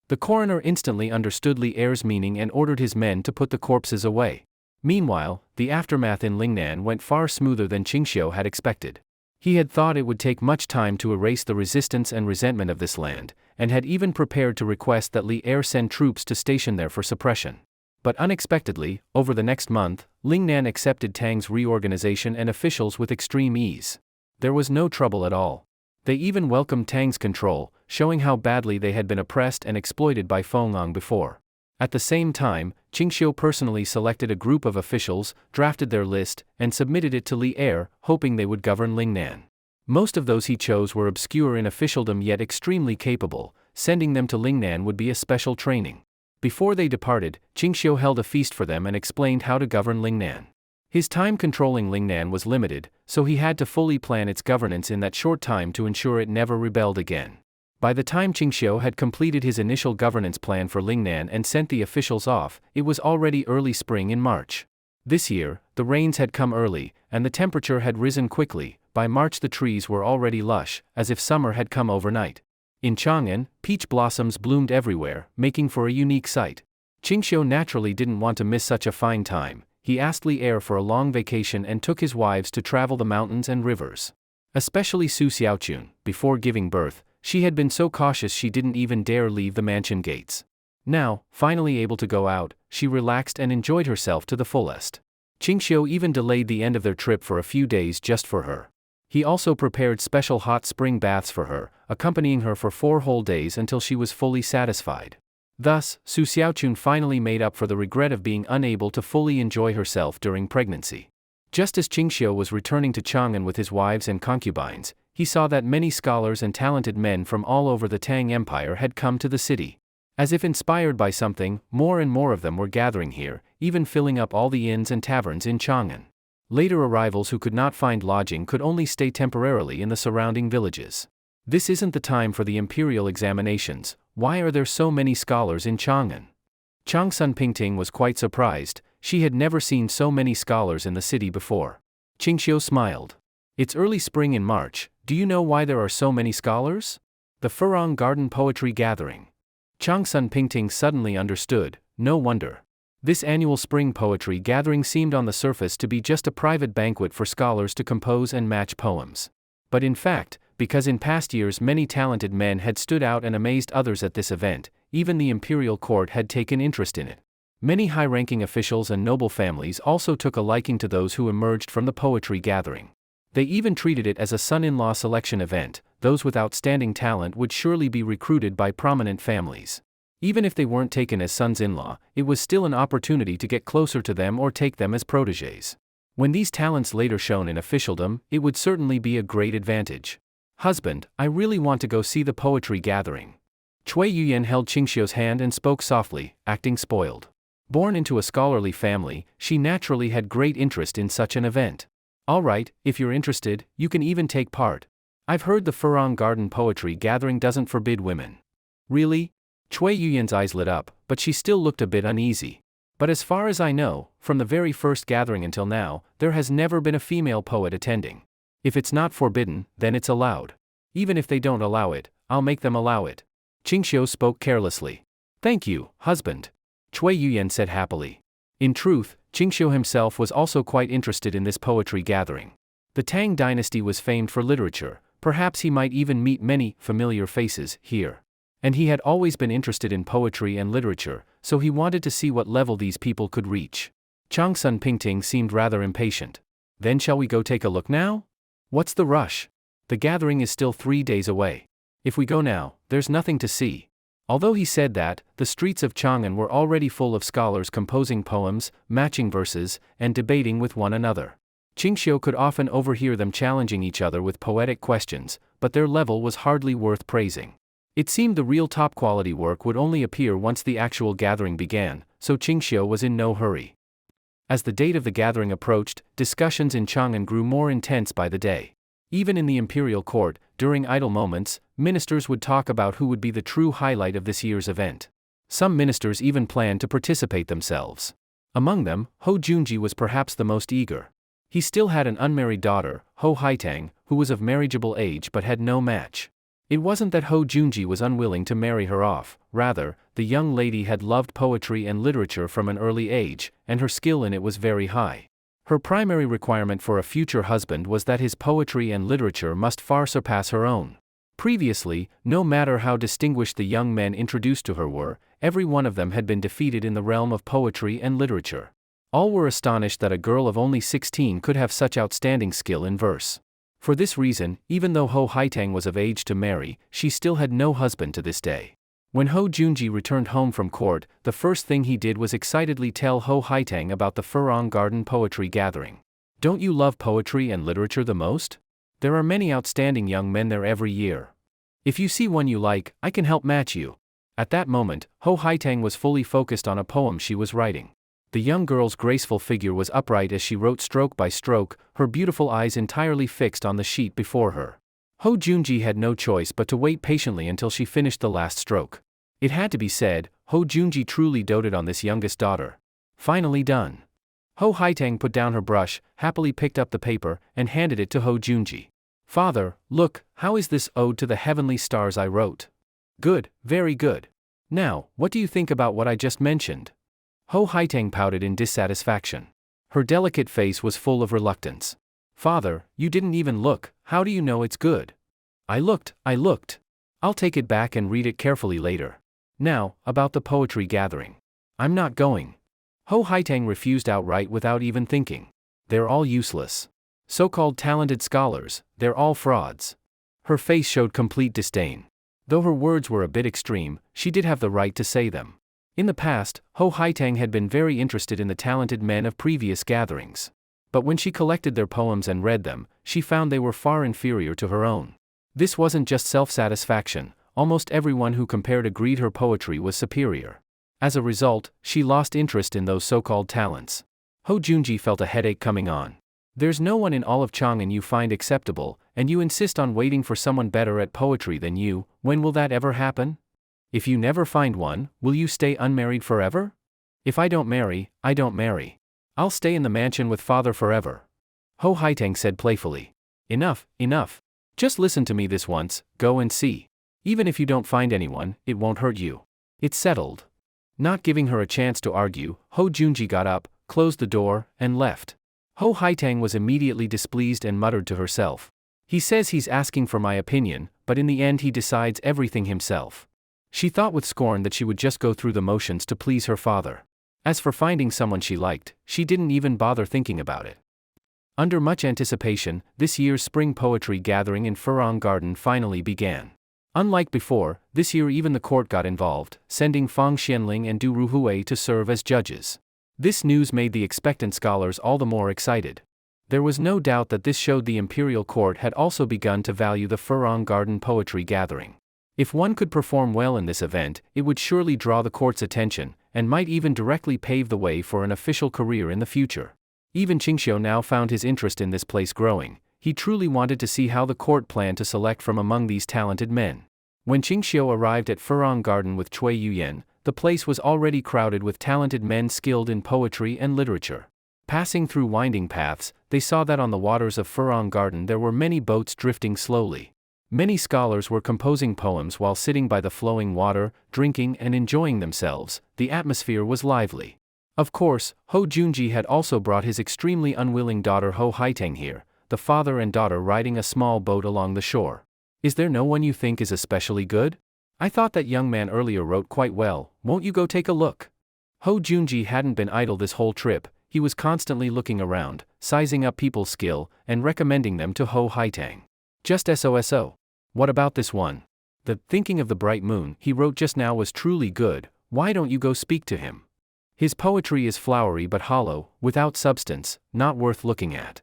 [SPEAKER 1] The coroner instantly understood Li Er's meaning and ordered his men to put the corpses away. Meanwhile, the aftermath in Lingnan went far smoother than Qingxiu had expected. He had thought it would take much time to erase the resistance and resentment of this land, and had even prepared to request that Li Er send troops to station there for suppression. But unexpectedly, over the next month, Lingnan accepted Tang's reorganization and officials with extreme ease. There was no trouble at all. They even welcomed Tang's control, showing how badly they had been oppressed and exploited by Fong before. At the same time, Qingxiu personally selected a group of officials, drafted their list, and submitted it to Li Er, hoping they would govern Lingnan. Most of those he chose were obscure in officialdom yet extremely capable. Sending them to Lingnan would be a special training. Before they departed, Qingxiu held a feast for them and explained how to govern Lingnan. His time controlling Lingnan was limited, so he had to fully plan its governance in that short time to ensure it never rebelled again. By the time Qingxiu had completed his initial governance plan for Lingnan and sent the officials off, it was already early spring in March. This year, the rains had come early, and the temperature had risen quickly. By March the trees were already lush, as if summer had come overnight. In Chongan, peach blossoms bloomed everywhere, making for a unique sight. Qingxiu naturally didn't want to miss such a fine time. He asked Li Er for a long vacation and took his wives to travel the mountains and rivers. Especially Su Xiaochun, before giving birth, she had been so cautious she didn't even dare leave the mansion gates. Now, finally able to go out, she relaxed and enjoyed herself to the fullest. Qingxiu even delayed the end of their trip for a few days just for her. He also prepared special hot spring baths for her, accompanying her for 4 whole days until she was fully satisfied. Thus, Su Xiaochun finally made up for the regret of being unable to fully enjoy herself during pregnancy. Just as Qingxiu was returning to Chongan with his wives and concubines, he saw that many scholars and talented men from all over the Tang Empire had come to the city. As if inspired by something, more and more of them were gathering here, even filling up all the inns and taverns in Chongan. Later arrivals who could not find lodging could only stay temporarily in the surrounding villages. This isn't the time for the imperial examinations. Why are there so many scholars in Chongan? Changsun Pingting was quite surprised. She had never seen so many scholars in the city before. Qingxiu smiled. It's early spring in March. Do you know why there are so many scholars? The Furong Garden Poetry Gathering. Changsun Pingting suddenly understood. No wonder. This annual spring poetry gathering seemed on the surface to be just a private banquet for scholars to compose and match poems. But in fact, because in past years many talented men had stood out and amazed others at this event, even the imperial court had taken interest in it. Many high-ranking officials and noble families also took a liking to those who emerged from the poetry gathering. They even treated it as a son-in-law selection event. Those with outstanding talent would surely be recruited by prominent families. Even if they weren't taken as sons-in-law, it was still an opportunity to get closer to them or take them as protégés. When these talents later shone in officialdom, it would certainly be a great advantage. Husband, I really want to go see the poetry gathering. Cui Yuyan held Qingxiu's hand and spoke softly, acting spoiled. Born into a scholarly family, she naturally had great interest in such an event. All right, if you're interested, you can even take part. I've heard the Furong Garden Poetry Gathering doesn't forbid women. Really? Cui Yuyan's eyes lit up, but she still looked a bit uneasy. But as far as I know, from the very first gathering until now, there has never been a female poet attending. If it's not forbidden, then it's allowed. Even if they don't allow it, I'll make them allow it. Qingxiu spoke carelessly. Thank you, husband. Cui Yuyan said happily. In truth, Qingxiu himself was also quite interested in this poetry gathering. The Tang dynasty was famed for literature. Perhaps he might even meet many familiar faces here. And he had always been interested in poetry and literature, so he wanted to see what level these people could reach. Changsun Pingting seemed rather impatient. Then shall we go take a look now? What's the rush? The gathering is still 3 days away. If we go now, there's nothing to see. Although he said that, the streets of Chongan were already full of scholars composing poems, matching verses, and debating with one another. Qingxiu could often overhear them challenging each other with poetic questions, but their level was hardly worth praising. It seemed the real top-quality work would only appear once the actual gathering began, so Qingxiu was in no hurry. As the date of the gathering approached, discussions in Chongan grew more intense by the day. Even in the imperial court, during idle moments, ministers would talk about who would be the true highlight of this year's event. Some ministers even planned to participate themselves. Among them, Ho Junji was perhaps the most eager. He still had an unmarried daughter, Ho Haitang, who was of marriageable age but had no match. It wasn't that Ho Junji was unwilling to marry her off, rather, the young lady had loved poetry and literature from an early age, and her skill in it was very high. Her primary requirement for a future husband was that his poetry and literature must far surpass her own. Previously, no matter how distinguished the young men introduced to her were, every one of them had been defeated in the realm of poetry and literature. All were astonished that a girl of only 16 could have such outstanding skill in verse. For this reason, even though Ho Haitang was of age to marry, she still had no husband to this day. When Ho Junji returned home from court, the first thing he did was excitedly tell Ho Haitang about the Furong Garden poetry gathering. Don't you love poetry and literature the most? There are many outstanding young men there every year. If you see one you like, I can help match you. At that moment, Ho Haitang was fully focused on a poem she was writing. The young girl's graceful figure was upright as she wrote stroke by stroke, her beautiful eyes entirely fixed on the sheet before her. Ho Junji had no choice but to wait patiently until she finished the last stroke. It had to be said, Ho Junji truly doted on this youngest daughter. Finally done. Ho Haitang put down her brush, happily picked up the paper, and handed it to Ho Junji. Father, look, how is this ode to the heavenly stars I wrote? Good, very good. Now, what do you think about what I just mentioned? Ho Haitang pouted in dissatisfaction. Her delicate face was full of reluctance. Father, you didn't even look, how do you know it's good? I looked. I'll take it back and read it carefully later. Now, about the poetry gathering. I'm not going. Ho Haitang refused outright without even thinking. They're all useless. So-called talented scholars, they're all frauds. Her face showed complete disdain. Though her words were a bit extreme, she did have the right to say them. In the past, Ho Haitang had been very interested in the talented men of previous gatherings. But when she collected their poems and read them, she found they were far inferior to her own. This wasn't just self-satisfaction, almost everyone who compared agreed her poetry was superior. As a result, she lost interest in those so-called talents. Ho Junji felt a headache coming on. There's no one in all of Chongan you find acceptable, and you insist on waiting for someone better at poetry than you. When will that ever happen? If you never find one, will you stay unmarried forever? If I don't marry, I don't marry. I'll stay in the mansion with father forever. Ho Haitang said playfully. Enough. Just listen to me this once, go and see. Even if you don't find anyone, it won't hurt you. It's settled. Not giving her a chance to argue, Ho Junji got up, closed the door, and left. Ho Haitang was immediately displeased and muttered to herself. He says he's asking for my opinion, but in the end he decides everything himself. She thought with scorn that she would just go through the motions to please her father. As for finding someone she liked, she didn't even bother thinking about it. Under much anticipation, this year's spring poetry gathering in Furong Garden finally began. Unlike before, this year even the court got involved, sending Fong Xianling and Du Ruhui to serve as judges. This news made the expectant scholars all the more excited. There was no doubt that this showed the imperial court had also begun to value the Furong Garden poetry gathering. If one could perform well in this event, it would surely draw the court's attention, and might even directly pave the way for an official career in the future. Even Qingxiu now found his interest in this place growing. He truly wanted to see how the court planned to select from among these talented men. When Qingxiu arrived at Furong Garden with Cui Yuyan, the place was already crowded with talented men skilled in poetry and literature. Passing through winding paths, they saw that on the waters of Furong Garden there were many boats drifting slowly. Many scholars were composing poems while sitting by the flowing water, drinking and enjoying themselves. The atmosphere was lively. Of course, Ho Junji had also brought his extremely unwilling daughter Ho Haitang here, the father and daughter riding a small boat along the shore. Is there no one you think is especially good? I thought that young man earlier wrote quite well, won't you go take a look? Ho Junji hadn't been idle this whole trip. He was constantly looking around, sizing up people's skill, and recommending them to Ho Haitang. Just so. What about this one? The Thinking of the Bright Moon he wrote just now was truly good, why don't you go speak to him? His poetry is flowery but hollow, without substance, not worth looking at.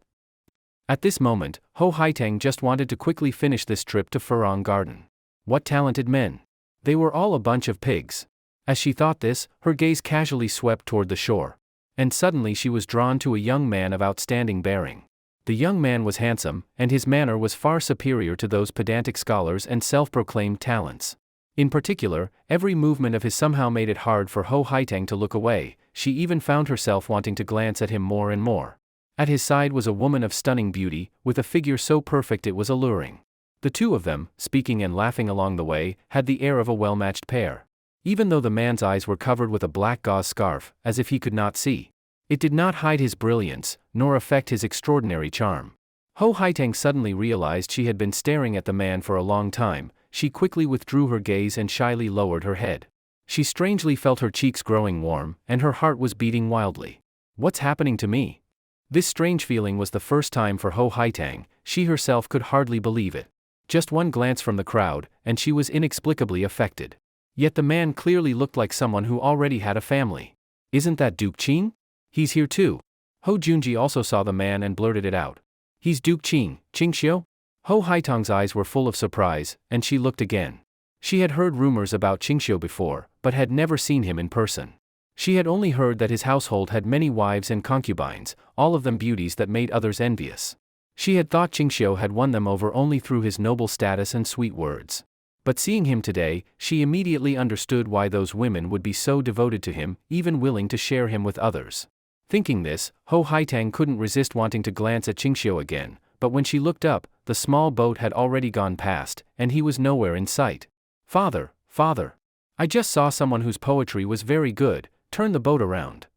[SPEAKER 1] At this moment, Ho Haitang just wanted to quickly finish this trip to Furong Garden. What talented men! They were all a bunch of pigs. As she thought this, her gaze casually swept toward the shore. And suddenly she was drawn to a young man of outstanding bearing. The young man was handsome, and his manner was far superior to those pedantic scholars and self-proclaimed talents. In particular, every movement of his somehow made it hard for Ho Haitang to look away. She even found herself wanting to glance at him more and more. At his side was a woman of stunning beauty, with a figure so perfect it was alluring. The two of them, speaking and laughing along the way, had the air of a well-matched pair. Even though the man's eyes were covered with a black gauze scarf, as if he could not see. It did not hide his brilliance, nor affect his extraordinary charm. Ho Haitang suddenly realized she had been staring at the man for a long time. She quickly withdrew her gaze and shyly lowered her head. She strangely felt her cheeks growing warm, and her heart was beating wildly. What's happening to me? This strange feeling was the first time for Ho Haitang. She herself could hardly believe it. Just one glance from the crowd, and she was inexplicably affected. Yet the man clearly looked like someone who already had a family. Isn't that Duke Qing? He's here too. Ho Junji also saw the man and blurted it out. He's Duke Qing, Qingxiu? Ho Haitang's eyes were full of surprise, and she looked again. She had heard rumors about Qingxiu before, but had never seen him in person. She had only heard that his household had many wives and concubines, all of them beauties that made others envious. She had thought Qingxiu had won them over only through his noble status and sweet words. But seeing him today, she immediately understood why those women would be so devoted to him, even willing to share him with others. Thinking this, Ho Haitang couldn't resist wanting to glance at Qingxiu again, but when she looked up, the small boat had already gone past, and he was nowhere in sight. Father, father! I just saw someone whose poetry was very good. Turn the boat around.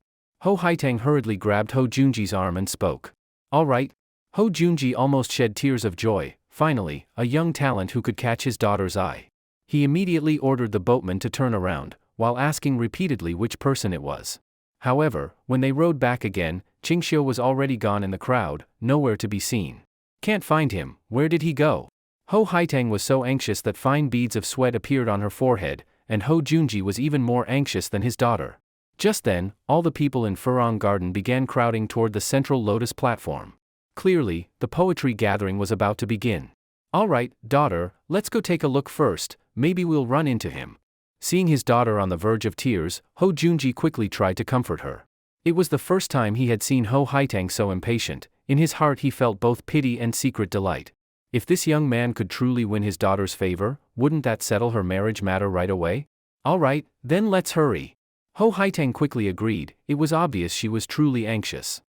[SPEAKER 1] Ho Haitang hurriedly grabbed Ho Junji's arm and spoke. All right. Ho Junji almost shed tears of joy. Finally, a young talent who could catch his daughter's eye. He immediately ordered the boatman to turn around, while asking repeatedly which person it was. However, when they rowed back again, Qingxiu was already gone in the crowd, nowhere to be seen. Can't find him. Where did he go? Ho Haitang was so anxious that fine beads of sweat appeared on her forehead, and Ho Junji was even more anxious than his daughter. Just then, all the people in Furong Garden began crowding toward the central lotus platform. Clearly, the poetry gathering was about to begin. All right, daughter, let's go take a look first, maybe we'll run into him. Seeing his daughter on the verge of tears, Ho Junji quickly tried to comfort her. It was the first time he had seen Ho Haitang so impatient. In his heart he felt both pity and secret delight. If this young man could truly win his daughter's favor, wouldn't that settle her marriage matter right away? All right, then let's hurry. Ho Haitang quickly agreed. It was obvious she was truly anxious.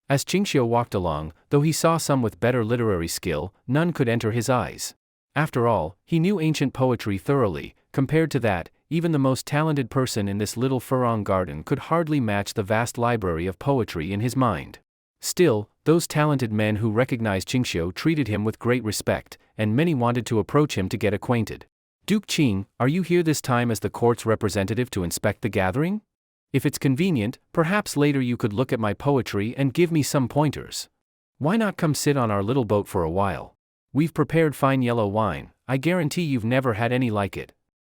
[SPEAKER 1] As Qingxiu walked along, though he saw some with better literary skill, none could enter his eyes. After all, he knew ancient poetry thoroughly. Compared to that, even the most talented person in this little Furong Garden could hardly match the vast library of poetry in his mind. Still, those talented men who recognized Qingxiu treated him with great respect, and many wanted to approach him to get acquainted. Duke Qing, are you here this time as the court's representative to inspect the gathering? If it's convenient, perhaps later you could look at my poetry and give me some pointers. Why not come sit on our little boat for a while? We've prepared fine yellow wine. I guarantee you've never had any like it.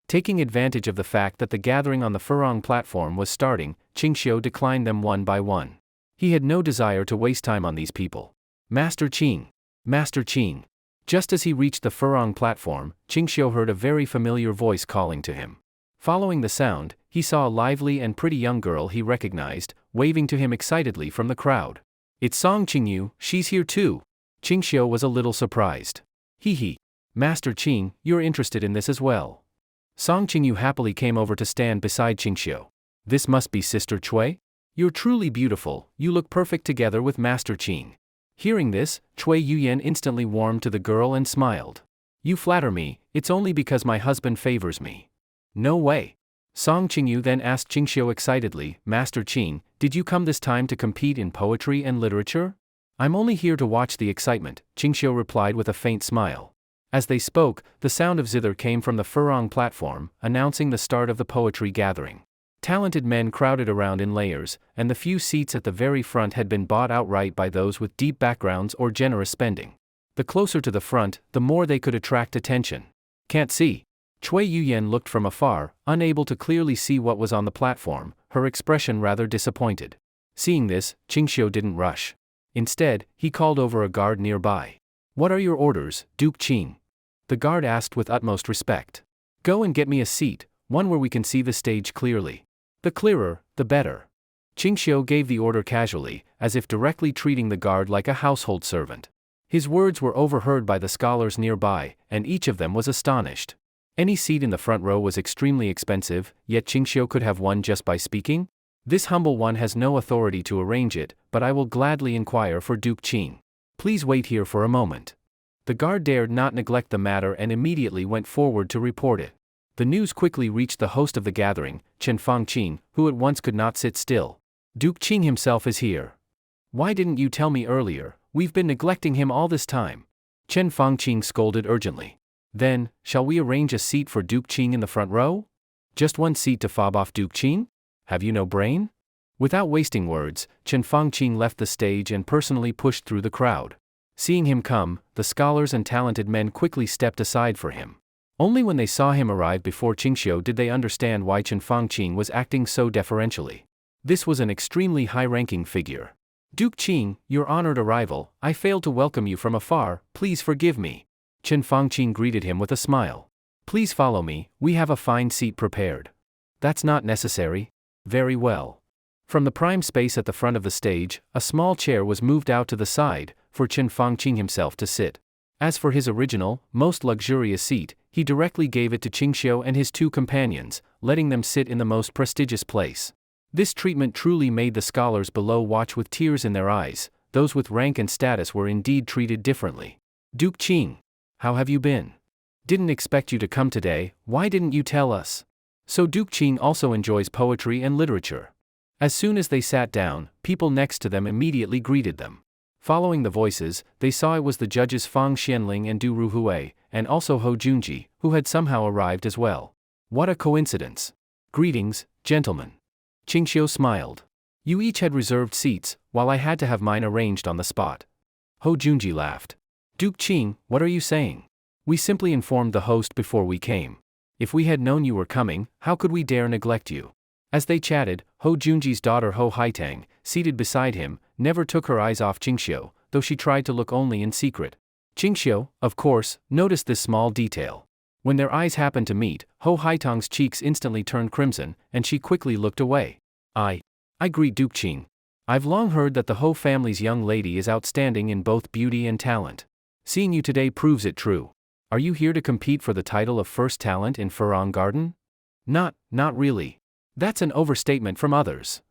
[SPEAKER 1] Taking advantage of the fact that the gathering on the Furong platform was starting, Qingxiu declined them one by one. He had no desire to waste time on these people. Master Qing! Master Qing! Just as he reached the Furong platform, Qingxiu heard a very familiar voice calling to him. Following the sound, he saw a lively and pretty young girl he recognized, waving to him excitedly from the crowd. It's Song Qingyu, she's here too. Qingxiu was a little surprised. Hee. Master Qing, you're interested in this as well. Song Qingyu happily came over to stand beside Qingxiu. This must be Sister Cui? You're truly beautiful, you look perfect together with Master Qing. Hearing this, Cui Yuyan instantly warmed to the girl and smiled. You flatter me, it's only because my husband favors me. No way. Song Qingyu then asked Qingxiu excitedly, Master Qing, did you come this time to compete in poetry and literature? I'm only here to watch the excitement, Qingxiu replied with a faint smile. As they spoke, the sound of zither came from the Furong platform, announcing the start of the poetry gathering. Talented men crowded around in layers, and the few seats at the very front had been bought outright by those with deep backgrounds or generous spending. The closer to the front, the more they could attract attention. Can't see. Cui Yuyan looked from afar, unable to clearly see what was on the platform, her expression rather disappointed. Seeing this, Qingxiu didn't rush. Instead, he called over a guard nearby. What are your orders, Duke Qing? The guard asked with utmost respect. Go and get me a seat, one where we can see the stage clearly. The clearer, the better. Qingxiu gave the order casually, as if directly treating the guard like a household servant. His words were overheard by the scholars nearby, and each of them was astonished. Any seat in the front row was extremely expensive, yet Qingxiu could have won just by speaking? This humble one has no authority to arrange it, but I will gladly inquire for Duke Qing. Please wait here for a moment. The guard dared not neglect the matter and immediately went forward to report it. The news quickly reached the host of the gathering, Chen Fangqing, who at once could not sit still. Duke Qing himself is here. Why didn't you tell me earlier? We've been neglecting him all this time. Chen Fangqing scolded urgently. Then, shall we arrange a seat for Duke Qing in the front row? Just one seat to fob off Duke Qing? Have you no brain? Without wasting words, Chen Fangqing left the stage and personally pushed through the crowd. Seeing him come, the scholars and talented men quickly stepped aside for him. Only when they saw him arrive before Qingxiu did they understand why Chen Fangqing was acting so deferentially. This was an extremely high-ranking figure. Duke Qing, your honored arrival, I failed to welcome you from afar, please forgive me. Chen Fangqing greeted him with a smile. Please follow me, we have a fine seat prepared. That's not necessary. Very well. From the prime space at the front of the stage, a small chair was moved out to the side, for Chen Fangqing himself to sit. As for his original, most luxurious seat, he directly gave it to Qingxiu and his two companions, letting them sit in the most prestigious place. This treatment truly made the scholars below watch with tears in their eyes. Those with rank and status were indeed treated differently. Duke Qing, how have you been? Didn't expect you to come today, why didn't you tell us? So Duke Qing also enjoys poetry and literature. As soon as they sat down, people next to them immediately greeted them. Following the voices, they saw it was the judges Fong Xianling and Du Ruhui, and also Ho Junji, who had somehow arrived as well. What a coincidence. Greetings, gentlemen. Qingxiu smiled. You each had reserved seats, while I had to have mine arranged on the spot. Ho Junji laughed. Duke Qing, what are you saying? We simply informed the host before we came. If we had known you were coming, how could we dare neglect you? As they chatted, Ho Junji's daughter Ho Haitang, seated beside him, never took her eyes off Qingxiu, though she tried to look only in secret. Qingxiu, of course, noticed this small detail. When their eyes happened to meet, Ho Haitang's cheeks instantly turned crimson, and she quickly looked away. I greet Duke Qing. I've long heard that the Ho family's young lady is outstanding in both beauty and talent. Seeing you today proves it true. Are you here to compete for the title of first talent in Furong Garden? Not really. That's an overstatement from others.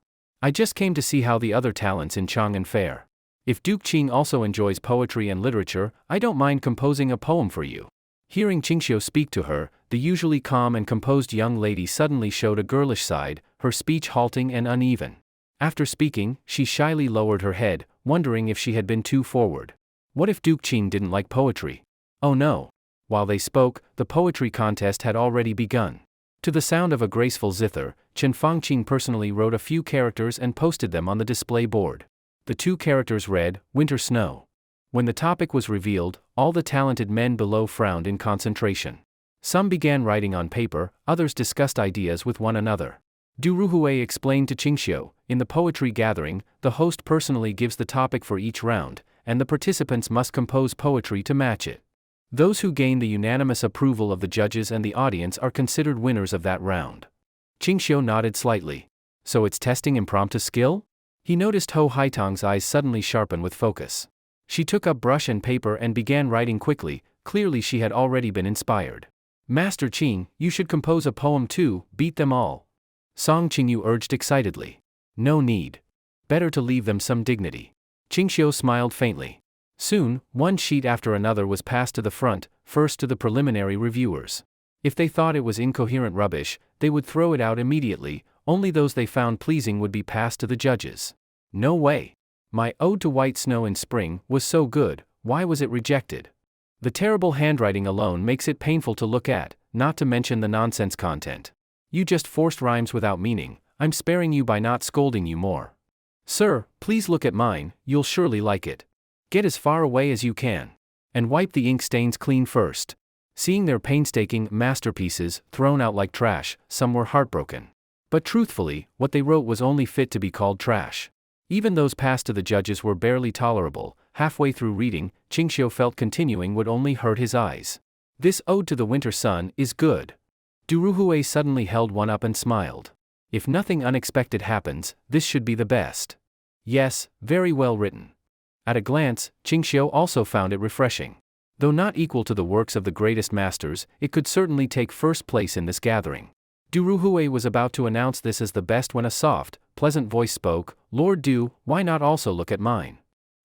[SPEAKER 1] I just came to see how the other talents in Chongan fare. If Duke Qing also enjoys poetry and literature, I don't mind composing a poem for you. Hearing Qingxiu speak to her, the usually calm and composed young lady suddenly showed a girlish side, her speech halting and uneven. After speaking, she shyly lowered her head, wondering if she had been too forward. What if Duke Qing didn't like poetry? Oh no. While they spoke, the poetry contest had already begun. To the sound of a graceful zither, Chen Fangqing personally wrote a few characters and posted them on the display board. The two characters read, Winter Snow. When the topic was revealed, all the talented men below frowned in concentration. Some began writing on paper, others discussed ideas with one another. Du Ruhui explained to Qingxiu, in the poetry gathering, the host personally gives the topic for each round, and the participants must compose poetry to match it. Those who gain the unanimous approval of the judges and the audience are considered winners of that round. Qingxiu nodded slightly. So it's testing impromptu skill? He noticed Ho Haitang's eyes suddenly sharpen with focus. She took up brush and paper and began writing quickly, clearly she had already been inspired. Master Qing, you should compose a poem too, beat them all. Song Qingyu urged excitedly. No need. Better to leave them some dignity. Qingxiu smiled faintly. Soon, one sheet after another was passed to the front, first to the preliminary reviewers. If they thought it was incoherent rubbish, they would throw it out immediately, only those they found pleasing would be passed to the judges. No way. My Ode to White Snow in Spring was so good, why was it rejected? The terrible handwriting alone makes it painful to look at, not to mention the nonsense content. You just forced rhymes without meaning, I'm sparing you by not scolding you more. Sir, please look at mine, you'll surely like it. Get as far away as you can. And wipe the ink stains clean first. Seeing their painstaking masterpieces thrown out like trash, some were heartbroken. But truthfully, what they wrote was only fit to be called trash. Even those passed to the judges were barely tolerable. Halfway through reading, Qingxiu felt continuing would only hurt his eyes. This Ode to the Winter Sun is good. Du Ruhui suddenly held one up and smiled. If nothing unexpected happens, this should be the best. Yes, very well written. At a glance, Qingxiu also found it refreshing. Though not equal to the works of the greatest masters, it could certainly take first place in this gathering. Du Ruhui was about to announce this as the best when a soft, pleasant voice spoke, Lord Du, why not also look at mine?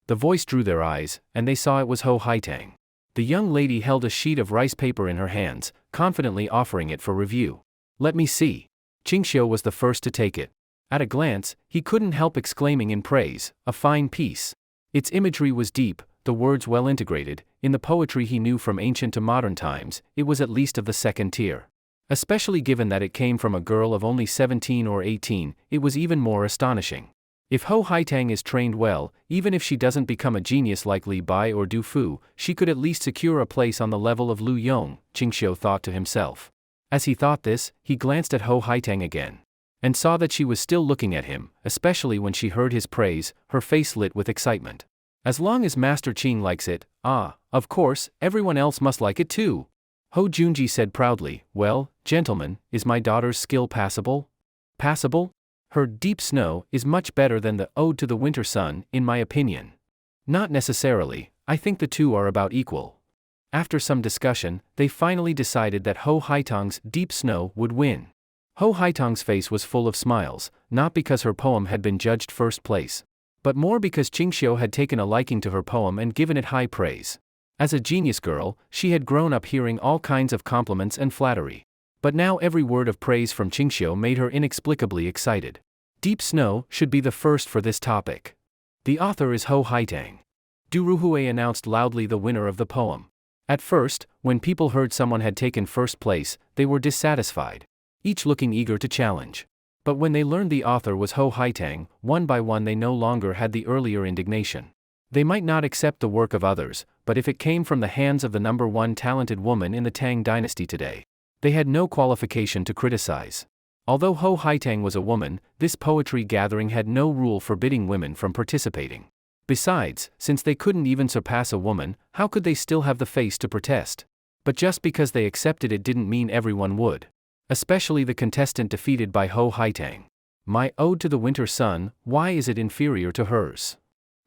[SPEAKER 1] The voice drew their eyes, and they saw it was Ho Haitang. The young lady held a sheet of rice paper in her hands, confidently offering it for review. Let me see. Qingxiu was the first to take it. At a glance, he couldn't help exclaiming in praise, a fine piece. Its imagery was deep, the words well integrated, in the poetry he knew from ancient to modern times, it was at least of the second tier. Especially given that it came from a girl of only 17 or 18, it was even more astonishing. If Ho Haitang is trained well, even if she doesn't become a genius like Li Bai or Du Fu, she could at least secure a place on the level of Lu Yong, Qingxiu thought to himself. As he thought this, he glanced at Ho Haitang again. And saw that she was still looking at him, especially when she heard his praise, her face lit with excitement. As long as Master Qing likes it, of course, everyone else must like it too. Ho Junji said proudly, well, gentlemen, is my daughter's skill passable? Passable? Her Deep Snow is much better than the Ode to the Winter Sun, in my opinion. Not necessarily, I think the two are about equal. After some discussion, they finally decided that Ho Haitang's Deep Snow would win. Ho Haitang's face was full of smiles, not because her poem had been judged first place, but more because Qingxiu had taken a liking to her poem and given it high praise. As a genius girl, she had grown up hearing all kinds of compliments and flattery. But now every word of praise from Qingxiu made her inexplicably excited. Deep Snow should be the first for this topic. The author is Ho Haitang. Du Ruhui announced loudly the winner of the poem. At first, when people heard someone had taken first place, they were dissatisfied, each looking eager to challenge. But when they learned the author was Ho Haitang, one by one they no longer had the earlier indignation. They might not accept the work of others, but if it came from the hands of the number one talented woman in the Tang dynasty today, they had no qualification to criticize. Although Ho Haitang was a woman, this poetry gathering had no rule forbidding women from participating. Besides, since they couldn't even surpass a woman, how could they still have the face to protest? But just because they accepted it didn't mean everyone would. Especially the contestant defeated by Ho Haitang. My Ode to the Winter Sun, why is it inferior to hers?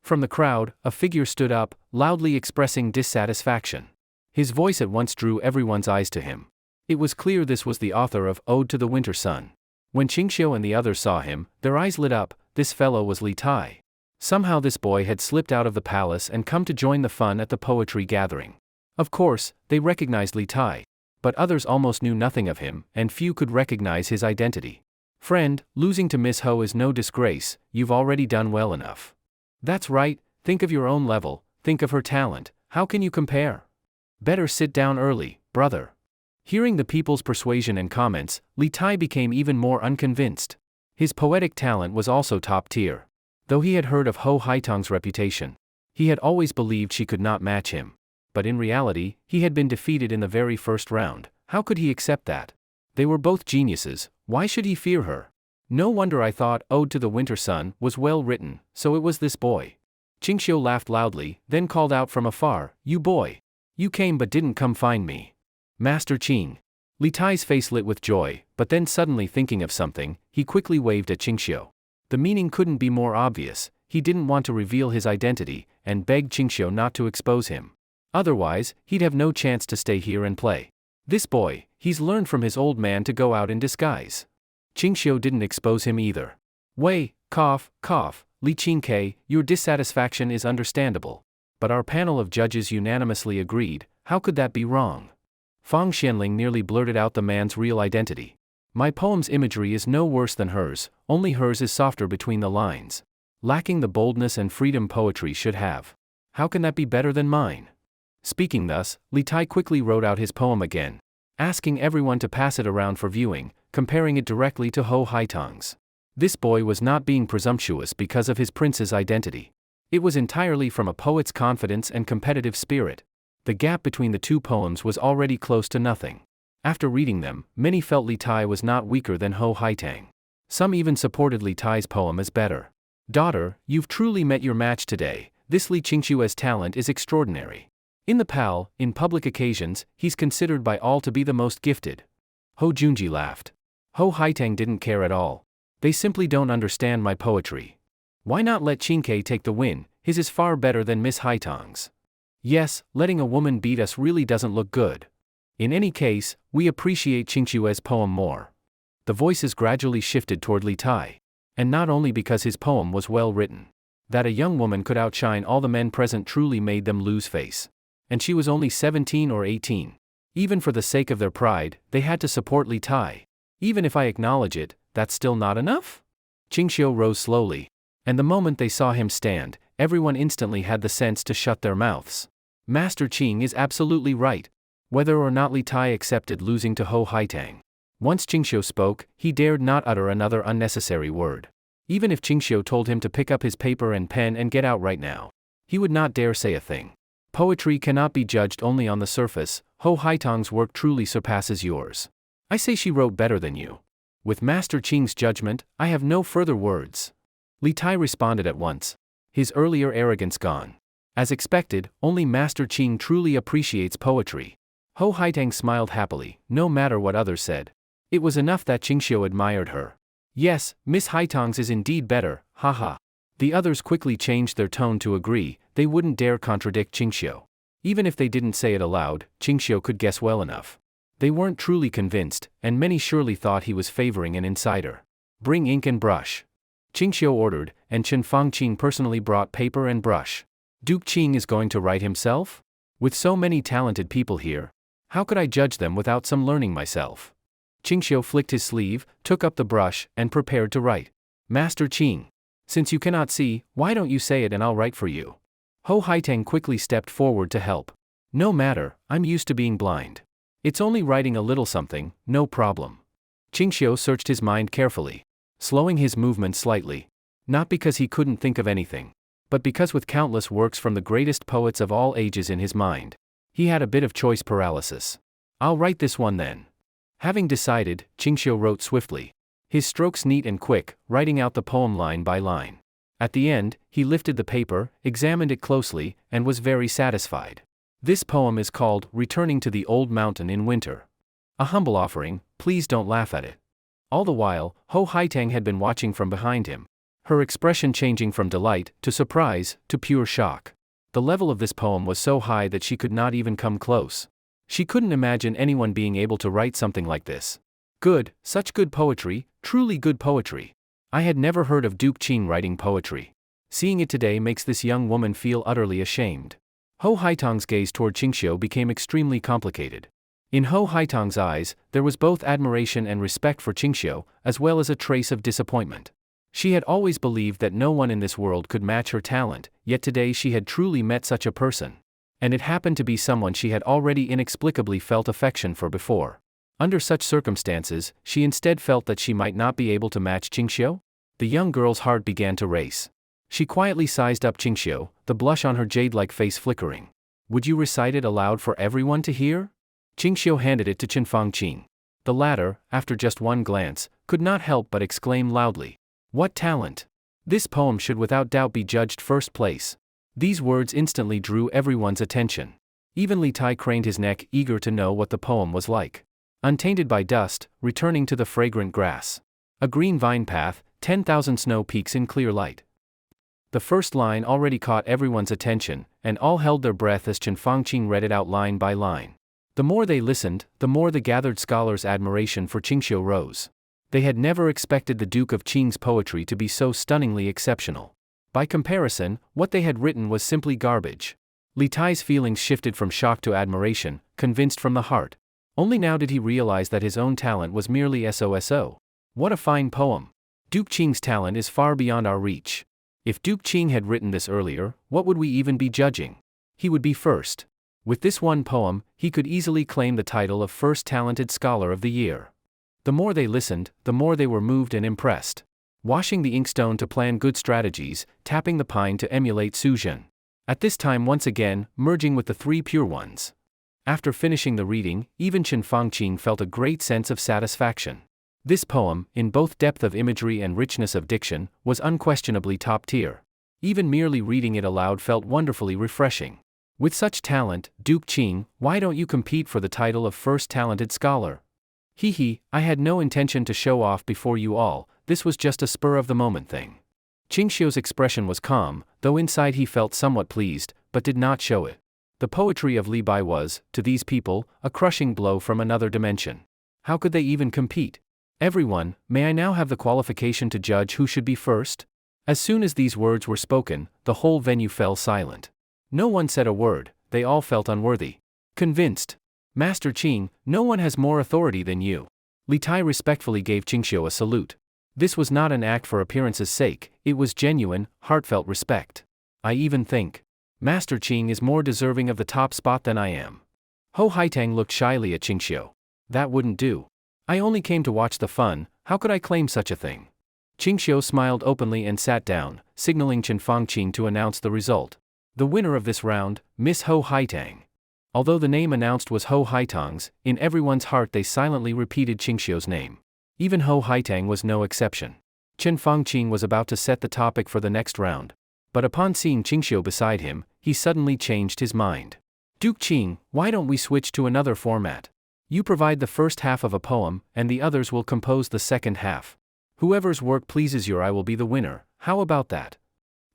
[SPEAKER 1] From the crowd, a figure stood up, loudly expressing dissatisfaction. His voice at once drew everyone's eyes to him. It was clear this was the author of Ode to the Winter Sun. When Qingxiu and the others saw him, their eyes lit up. This fellow was Li Tai. Somehow this boy had slipped out of the palace and come to join the fun at the poetry gathering. Of course, they recognized Li Tai, but others almost knew nothing of him, and few could recognize his identity. Friend, losing to Miss Ho is no disgrace, you've already done well enough. That's right, think of your own level, think of her talent, how can you compare? Better sit down early, brother. Hearing the people's persuasion and comments, Li Tai became even more unconvinced. His poetic talent was also top tier. Though he had heard of Ho Haitang's reputation, he had always believed she could not match him. But in reality, he had been defeated in the very first round. How could he accept that? They were both geniuses, why should he fear her? No wonder I thought Ode to the Winter Sun was well written, so it was this boy. Qingxiu laughed loudly, then called out from afar, you boy. You came but didn't come find me. Master Qing. Li Tai's face lit with joy, but then suddenly thinking of something, he quickly waved at Qingxiu. The meaning couldn't be more obvious, he didn't want to reveal his identity, and begged Qingxiu not to expose him. Otherwise, he'd have no chance to stay here and play. This boy, he's learned from his old man to go out in disguise. Qingxiu didn't expose him either. Wei, cough, Li Qingke, your dissatisfaction is understandable. But our panel of judges unanimously agreed, how could that be wrong? Fong Xianling nearly blurted out the man's real identity. My poem's imagery is no worse than hers, only hers is softer between the lines. Lacking the boldness and freedom poetry should have. How can that be better than mine? Speaking thus, Li Tai quickly wrote out his poem again, asking everyone to pass it around for viewing, comparing it directly to Ho Haitang's. This boy was not being presumptuous because of his prince's identity. It was entirely from a poet's confidence and competitive spirit. The gap between the two poems was already close to nothing. After reading them, many felt Li Tai was not weaker than Ho Haitang. Some even supported Li Tai's poem as better. Daughter, you've truly met your match today. This Li Qingxiu's talent is extraordinary. In the PAL, in public occasions, he's considered by all to be the most gifted. Ho Junji laughed. Ho Haitang didn't care at all. They simply don't understand my poetry. Why not let Qingke take the win? His is far better than Miss Haitang's. Yes, letting a woman beat us really doesn't look good. In any case, we appreciate Qingxiu's poem more. The voices gradually shifted toward Li Tai. And not only because his poem was well written. That a young woman could outshine all the men present truly made them lose face. And she was only 17 or 18. Even for the sake of their pride, they had to support Li Tai. Even if I acknowledge it, that's still not enough? Qingxiu rose slowly. And the moment they saw him stand, everyone instantly had the sense to shut their mouths. Master Qing is absolutely right. Whether or not Li Tai accepted losing to Ho Haitang. Once Qingxiu spoke, he dared not utter another unnecessary word. Even if Qingxiu told him to pick up his paper and pen and get out right now, he would not dare say a thing. Poetry cannot be judged only on the surface. Ho Haitang's work truly surpasses yours. I say she wrote better than you. With Master Qing's judgment, I have no further words. Li Tai responded at once. His earlier arrogance gone. As expected, only Master Qing truly appreciates poetry. Ho Haitang smiled happily, no matter what others said. It was enough that Qingxiu admired her. Yes, Miss Haitang's is indeed better, haha. The others quickly changed their tone to agree. They wouldn't dare contradict Qingxiu. Even if they didn't say it aloud, Qingxiu could guess well enough. They weren't truly convinced, and many surely thought he was favoring an insider. Bring ink and brush. Qingxiu ordered, and Chen Fangqing personally brought paper and brush. Duke Qing is going to write himself? With so many talented people here, how could I judge them without some learning myself? Qingxiu flicked his sleeve, took up the brush, and prepared to write. Master Qing. Since you cannot see, why don't you say it and I'll write for you? Ho Haitang quickly stepped forward to help. No matter, I'm used to being blind. It's only writing a little something, no problem. Qingxiu searched his mind carefully, slowing his movement slightly. Not because he couldn't think of anything, but because with countless works from the greatest poets of all ages in his mind, he had a bit of choice paralysis. I'll write this one then. Having decided, Qingxiu wrote swiftly. His strokes neat and quick, writing out the poem line by line. At the end, he lifted the paper, examined it closely, and was very satisfied. This poem is called Returning to the Old Mountain in Winter. A humble offering, please don't laugh at it. All the while, Ho Haitang had been watching from behind him, her expression changing from delight, to surprise, to pure shock. The level of this poem was so high that she could not even come close. She couldn't imagine anyone being able to write something like this. Good, such good poetry, truly good poetry. I had never heard of Duke Qing writing poetry. Seeing it today makes this young woman feel utterly ashamed. Ho Haitang's gaze toward Qingxiu became extremely complicated. In Ho Haitang's eyes, there was both admiration and respect for Qingxiu, as well as a trace of disappointment. She had always believed that no one in this world could match her talent, yet today she had truly met such a person. And it happened to be someone she had already inexplicably felt affection for before. Under such circumstances, she instead felt that she might not be able to match Qingxiu. The young girl's heart began to race. She quietly sized up Qingxiu, the blush on her jade-like face flickering. Would you recite it aloud for everyone to hear? Qingxiu handed it to Chen Fangqing. The latter, after just one glance, could not help but exclaim loudly. What talent! This poem should without doubt be judged first place. These words instantly drew everyone's attention. Even Li Tai craned his neck, eager to know what the poem was like. Untainted by dust, returning to the fragrant grass. A green vine path, 10,000 snow peaks in clear light. The first line already caught everyone's attention, and all held their breath as Chen Fangqing read it out line by line. The more they listened, the more the gathered scholars' admiration for Qingxiu rose. They had never expected the Duke of Qing's poetry to be so stunningly exceptional. By comparison, what they had written was simply garbage. Li Tai's feelings shifted from shock to admiration, convinced from the heart. Only now did he realize that his own talent was merely so-so. What a fine poem. Duke Qing's talent is far beyond our reach. If Duke Qing had written this earlier, what would we even be judging? He would be first. With this one poem, he could easily claim the title of First Talented Scholar of the Year. The more they listened, the more they were moved and impressed. Washing the inkstone to plan good strategies, tapping the pine to emulate Suzhen. At this time once again, merging with the three pure ones. After finishing the reading, even Chen Fangqing felt a great sense of satisfaction. This poem, in both depth of imagery and richness of diction, was unquestionably top tier. Even merely reading it aloud felt wonderfully refreshing. With such talent, Duke Qing, why don't you compete for the title of First Talented Scholar? I had no intention to show off before you all, this was just a spur-of-the-moment thing. Qingxiu's expression was calm, though inside he felt somewhat pleased, but did not show it. The poetry of Li Bai was, to these people, a crushing blow from another dimension. How could they even compete? Everyone, may I now have the qualification to judge who should be first? As soon as these words were spoken, the whole venue fell silent. No one said a word. they all felt unworthy. Convinced. Master Qing, no one has more authority than you. Li Tai respectfully gave Qingxiu a salute. This was not an act for appearance's sake, it was genuine, heartfelt respect. I even think Master Qing is more deserving of the top spot than I am. Ho Haitang looked shyly at Qingxiu. That wouldn't do. I only came to watch the fun, how could I claim such a thing? Qingxiu smiled openly and sat down, signaling Chen Fangqing to announce the result. The winner of this round, Miss Ho Haitang. Although the name announced was Ho Haitang's, in everyone's heart they silently repeated Qingxiu's name. Even Ho Haitang was no exception. Chen Fangqing was about to set the topic for the next round. But upon seeing Qingxiu beside him, he suddenly changed his mind. Duke Qing, why don't we switch to another format? You provide the first half of a poem, and the others will compose the second half. Whoever's work pleases your eye will be the winner, how about that?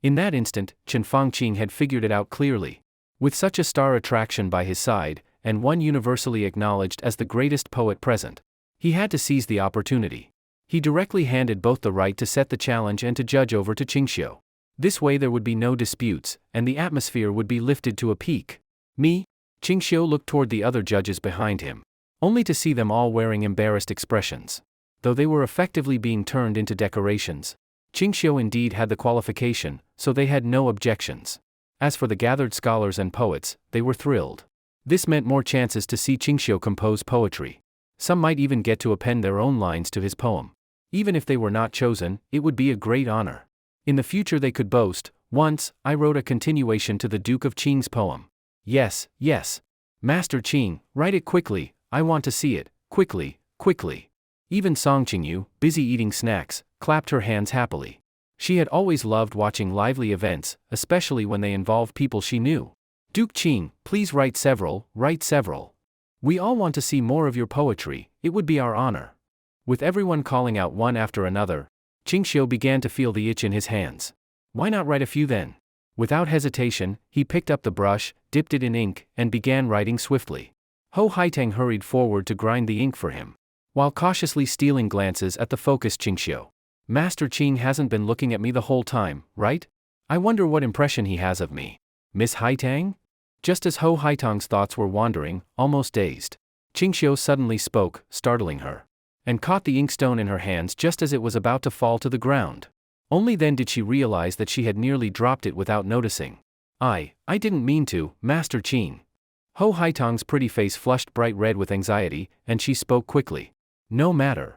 [SPEAKER 1] In that instant, Chen Fangqing had figured it out clearly. With such a star attraction by his side, and one universally acknowledged as the greatest poet present, he had to seize the opportunity. He directly handed both the right to set the challenge and to judge over to Qingxiu. This way there would be no disputes, and the atmosphere would be lifted to a peak. Me? Qingxiu looked toward the other judges behind him, only to see them all wearing embarrassed expressions. Though they were effectively being turned into decorations, Qingxiu indeed had the qualification, so they had no objections. As for the gathered scholars and poets, they were thrilled. This meant more chances to see Qingxiu compose poetry. Some might even get to append their own lines to his poem. Even if they were not chosen, it would be a great honor. In the future they could boast, once, I wrote a continuation to the Duke of Qing's poem. Yes, yes. Master Qing, write it quickly, I want to see it, quickly, quickly. Even Song Qingyu, busy eating snacks, clapped her hands happily. She had always loved watching lively events, especially when they involved people she knew. Duke Qing, please write several, write several. We all want to see more of your poetry, it would be our honor. With everyone calling out one after another, Qingxiu began to feel the itch in his hands. Why not write a few then? Without hesitation, he picked up the brush, dipped it in ink, and began writing swiftly. Ho Haitang hurried forward to grind the ink for him, while cautiously stealing glances at the focused Qingxiu. Master Qing hasn't been looking at me the whole time, right? I wonder what impression he has of me. Miss Haitang? Just as Ho Haitang's thoughts were wandering, almost dazed, Qingxiu suddenly spoke, startling her, and caught the inkstone in her hands just as it was about to fall to the ground. Only then did she realize that she had nearly dropped it without noticing. I didn't mean to, Master Qing. Ho Haitang's pretty face flushed bright red with anxiety, and she spoke quickly. No matter.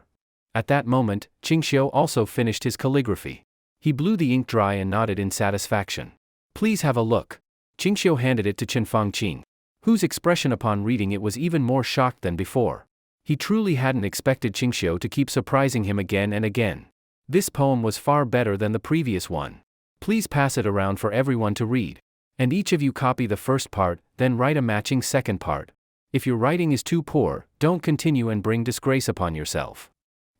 [SPEAKER 1] At that moment, Qingxiu also finished his calligraphy. He blew the ink dry and nodded in satisfaction. Please have a look. Qingxiu handed it to Chen Fangqing, whose expression upon reading it was even more shocked than before. He truly hadn't expected Qingxiu to keep surprising him again and again. This poem was far better than the previous one. Please pass it around for everyone to read. And each of you copy the first part, then write a matching second part. If your writing is too poor, don't continue and bring disgrace upon yourself.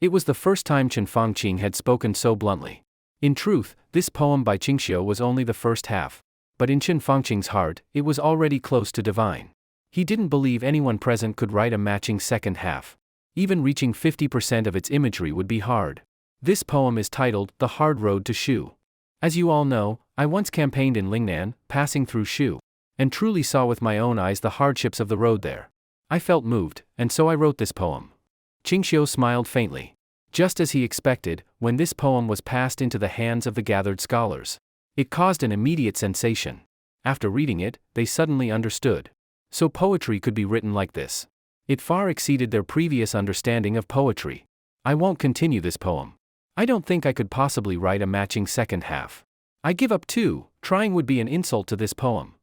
[SPEAKER 1] It was the first time Chen Fangqing had spoken so bluntly. In truth, this poem by Qingxiu was only the first half. But in Chen Fangqing's heart, it was already close to divine. He didn't believe anyone present could write a matching second half. Even reaching 50% of its imagery would be hard. This poem is titled, The Hard Road to Shu. As you all know, I once campaigned in Lingnan, passing through Shu, and truly saw with my own eyes the hardships of the road there. I felt moved, and so I wrote this poem. Qingxiu smiled faintly. Just as he expected, when this poem was passed into the hands of the gathered scholars, it caused an immediate sensation. After reading it, they suddenly understood. So poetry could be written like this. It far exceeded their previous understanding of poetry. I won't continue this poem. I don't think I could possibly write a matching second half. I give up too, trying would be an insult to this poem.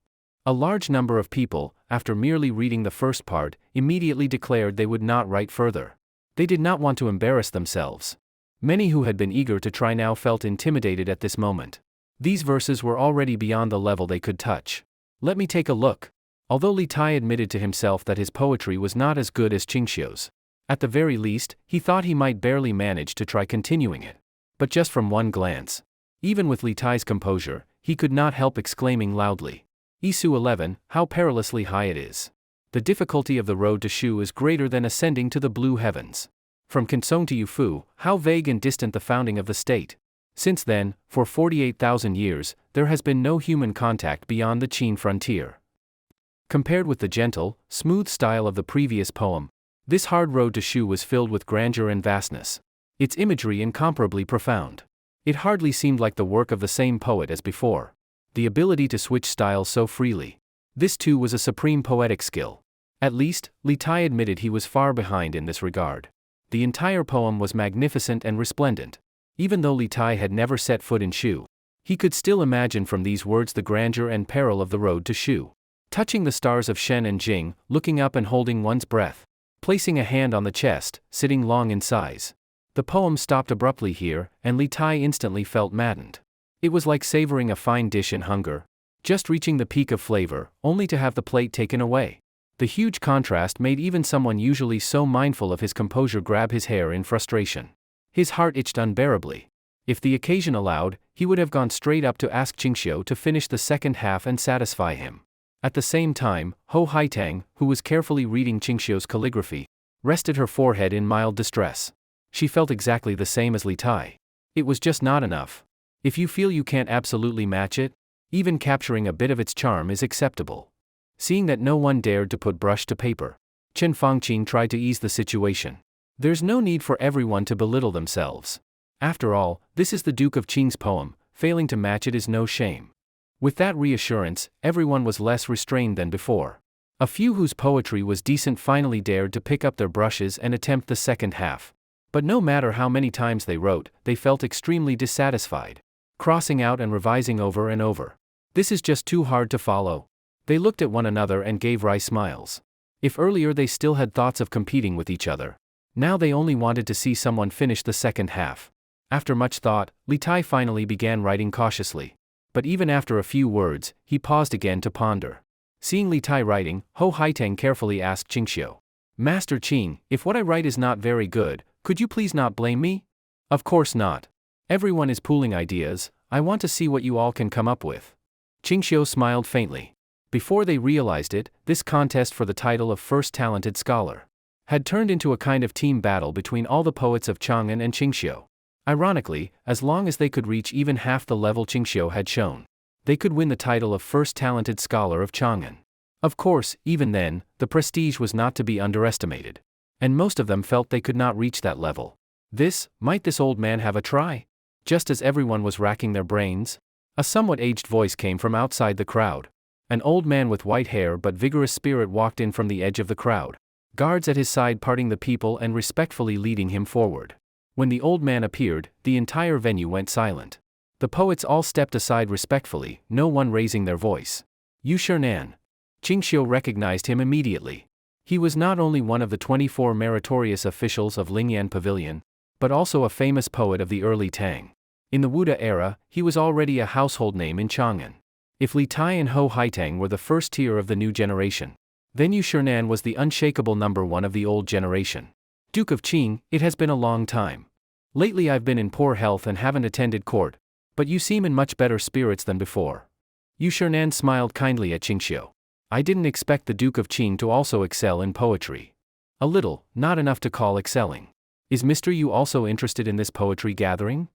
[SPEAKER 1] A large number of people, after merely reading the first part, immediately declared they would not write further. They did not want to embarrass themselves. Many who had been eager to try now felt intimidated at this moment. These verses were already beyond the level they could touch. Let me take a look. Although Li Tai admitted to himself that his poetry was not as good as Qingxiu's, at the very least, he thought he might barely manage to try continuing it. But just from one glance, even with Li Tai's composure, he could not help exclaiming loudly. Isu 11, how perilously high it is. The difficulty of the road to Shu is greater than ascending to the blue heavens. From Kinsong to Yufu, how vague and distant the founding of the state. Since then, for 48,000 years, there has been no human contact beyond the Qin frontier. Compared with the gentle, smooth style of the previous poem, this hard road to Shu was filled with grandeur and vastness. Its imagery incomparably profound. It hardly seemed like the work of the same poet as before. The ability to switch styles so freely. This too was a supreme poetic skill. At least, Li Tai admitted he was far behind in this regard. The entire poem was magnificent and resplendent. Even though Li Tai had never set foot in Shu, he could still imagine from these words the grandeur and peril of the road to Shu. Touching the stars of Shen and Jing, looking up and holding one's breath. Placing a hand on the chest, sitting long in sighs. The poem stopped abruptly here, and Li Tai instantly felt maddened. It was like savoring a fine dish in hunger. Just reaching the peak of flavor, only to have the plate taken away. The huge contrast made even someone usually so mindful of his composure grab his hair in frustration. His heart itched unbearably. If the occasion allowed, he would have gone straight up to ask Qingxiu to finish the second half and satisfy him. At the same time, Ho Haitang, who was carefully reading Qingxiu's calligraphy, rested her forehead in mild distress. She felt exactly the same as Li Tai. It was just not enough. If you feel you can't absolutely match it, even capturing a bit of its charm is acceptable. Seeing that no one dared to put brush to paper, Chen Fangqing tried to ease the situation. There's no need for everyone to belittle themselves. After all, this is the Duke of Qing's poem, failing to match it is no shame. With that reassurance, everyone was less restrained than before. A few whose poetry was decent finally dared to pick up their brushes and attempt the second half. But no matter how many times they wrote, they felt extremely dissatisfied. Crossing out and revising over and over. This is just too hard to follow. They looked at one another and gave wry smiles. If earlier they still had thoughts of competing with each other, now they only wanted to see someone finish the second half. After much thought, Li Tai finally began writing cautiously. But even after a few words, he paused again to ponder. Seeing Li Tai writing, Ho Haitang carefully asked Qingxiu, "Master Qing, if what I write is not very good, could you please not blame me?" "Of course not. Everyone is pooling ideas, I want to see what you all can come up with." Qingxiu smiled faintly. Before they realized it, this contest for the title of First Talented Scholar had turned into a kind of team battle between all the poets of Chongan and Qingxiu. Ironically, as long as they could reach even half the level Qingxiu had shown, they could win the title of First Talented Scholar of Chongan. Of course, even then, the prestige was not to be underestimated. And most of them felt they could not reach that level. Might this old man have a try? Just as everyone was racking their brains, a somewhat aged voice came from outside the crowd. An old man with white hair but vigorous spirit walked in from the edge of the crowd. Guards at his side parting the people and respectfully leading him forward. When the old man appeared, the entire venue went silent. The poets all stepped aside respectfully, no one raising their voice. Yu Shernan. Qingxiu recognized him immediately. He was not only one of the 24 meritorious officials of Lingyan Pavilion, but also a famous poet of the early Tang. In the Wuda era, he was already a household name in Chongan. If Li Tai and Ho Haitang were the first tier of the new generation, then Yu Shernan was the unshakable number one of the old generation. "Duke of Qing, it has been a long time. Lately I've been in poor health and haven't attended court, but you seem in much better spirits than before." Yu Shernan smiled kindly at Qingxiu. "I didn't expect the Duke of Qing to also excel in poetry. A little, not enough to call excelling. Is Mr. Yu also interested in this poetry gathering?"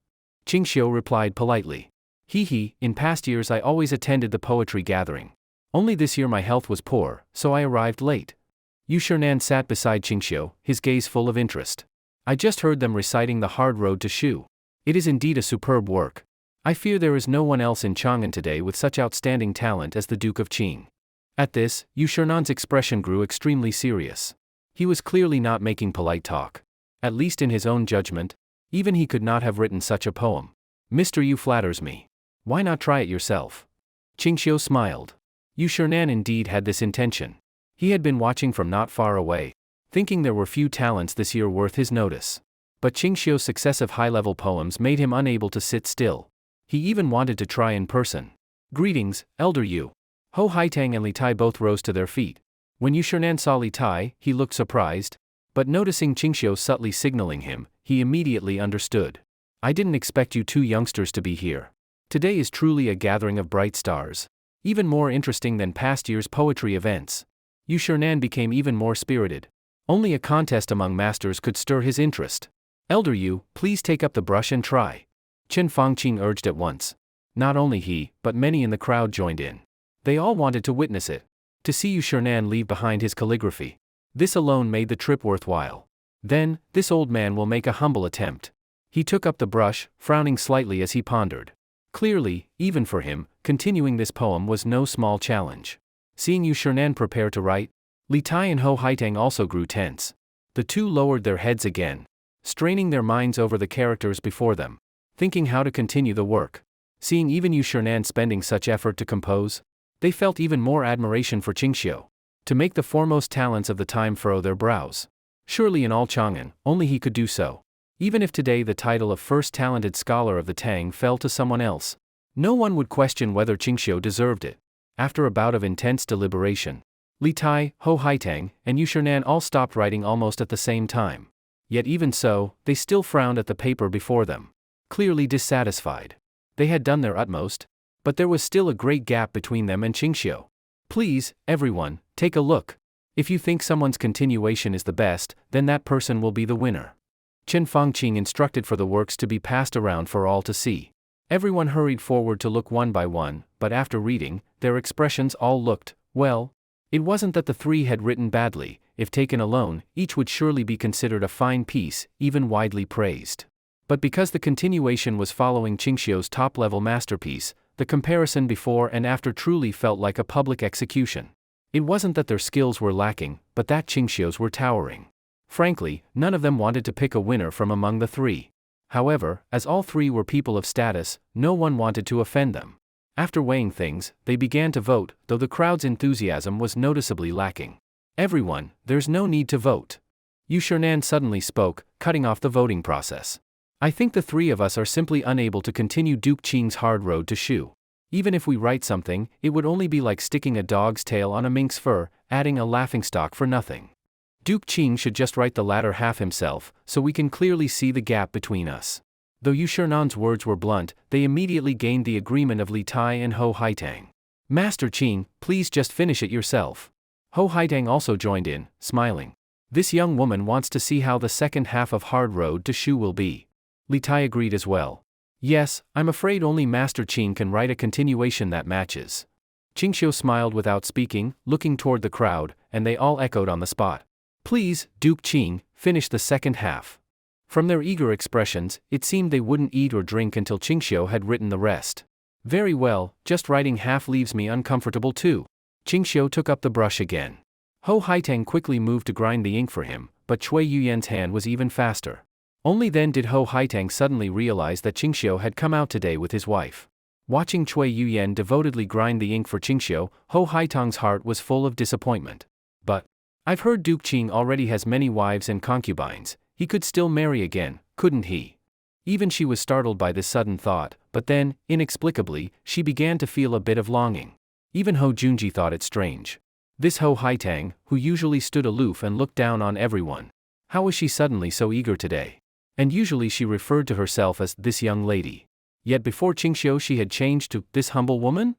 [SPEAKER 1] Qingxiu replied politely. In past years I always attended the poetry gathering. Only this year my health was poor, so I arrived late." Yu Shernan sat beside Qingxiu, his gaze full of interest. "I just heard them reciting The Hard Road to Shu. It is indeed a superb work. I fear there is no one else in Chongan today with such outstanding talent as the Duke of Qing." At this, Yu Shernan's expression grew extremely serious. He was clearly not making polite talk. At least in his own judgment, even he could not have written such a poem. "Mr. Yu flatters me. Why not try it yourself?" Qingxiu smiled. Yu Shernan indeed had this intention. He had been watching from not far away, thinking there were few talents this year worth his notice. But Qingxiu's successive high-level poems made him unable to sit still. He even wanted to try in person. "Greetings, Elder Yu." Ho Haitang and Li Tai both rose to their feet. When Yu Shernan saw Li Tai, he looked surprised, but noticing Qingxiu subtly signaling him, he immediately understood. "I didn't expect you two youngsters to be here. Today is truly a gathering of bright stars. Even more interesting than past year's poetry events." Yu Shernan became even more spirited. Only a contest among masters could stir his interest. "Elder Yu, please take up the brush and try." Chen Fangqing urged at once. Not only he, but many in the crowd joined in. They all wanted to witness it. To see Yu Shernan leave behind his calligraphy. This alone made the trip worthwhile. Then, this old man will make a humble attempt. He took up the brush, frowning slightly as he pondered. Clearly, even for him, continuing this poem was no small challenge. Seeing Yu Shernan prepare to write, Li Tai and Ho Haitang also grew tense. The two lowered their heads again, straining their minds over the characters before them, thinking how to continue the work. Seeing even Yu Shernan spending such effort to compose, they felt even more admiration for Qingxiu. To make the foremost talents of the time furrow their brows. Surely in all Chongan, only he could do so. Even if today the title of first talented scholar of the Tang fell to someone else, no one would question whether Qingxiu deserved it. After a bout of intense deliberation, Li Tai, Ho Haitang, and Yu Shernan all stopped writing almost at the same time. Yet even so, they still frowned at the paper before them, clearly dissatisfied. They had done their utmost, but there was still a great gap between them and Qingxiu. Please, everyone, take a look. If you think someone's continuation is the best, then that person will be the winner. Chen Fangqing instructed for the works to be passed around for all to see. Everyone hurried forward to look one by one, but after reading, their expressions all looked, well. It wasn't that the three had written badly. If taken alone, each would surely be considered a fine piece, even widely praised. But because the continuation was following Qingxiu's top-level masterpiece, the comparison before and after truly felt like a public execution. It wasn't that their skills were lacking, but that Qingxiu's were towering. Frankly, none of them wanted to pick a winner from among the three. However, as all three were people of status, no one wanted to offend them. After weighing things, they began to vote, though the crowd's enthusiasm was noticeably lacking. Everyone, there's no need to vote. Yu Shernan suddenly spoke, cutting off the voting process. I think the three of us are simply unable to continue Duke Qing's hard road to Shu. Even if we write something, it would only be like sticking a dog's tail on a mink's fur, adding a laughingstock for nothing. Duke Qing should just write the latter half himself, so we can clearly see the gap between us. Though Yu Shernan's words were blunt, they immediately gained the agreement of Li Tai and Ho Haitang. Master Qing, please just finish it yourself. Ho Haitang also joined in, smiling. This young woman wants to see how the second half of Hard Road to Shu will be. Li Tai agreed as well. Yes, I'm afraid only Master Qing can write a continuation that matches. Qingxiu smiled without speaking, looking toward the crowd, and they all echoed on the spot. Please, Duke Qing, finish the second half. From their eager expressions, it seemed they wouldn't eat or drink until Qingxiu had written the rest. Very well, just writing half leaves me uncomfortable too. Qingxiu took up the brush again. Ho Haitang quickly moved to grind the ink for him, but Cui Yuyan's hand was even faster. Only then did Ho Haitang suddenly realize that Qingxiu had come out today with his wife. Watching Cui Yuyan devotedly grind the ink for Qingxiu, Ho Haitang's heart was full of disappointment. But, I've heard Duke Qing already has many wives and concubines. He could still marry again, couldn't he? Even she was startled by this sudden thought, but then, inexplicably, she began to feel a bit of longing. Even Ho Junji thought it strange. This Ho Haitang, who usually stood aloof and looked down on everyone. How was she suddenly so eager today? And usually she referred to herself as this young lady. Yet before Qingxiu she had changed to this humble woman?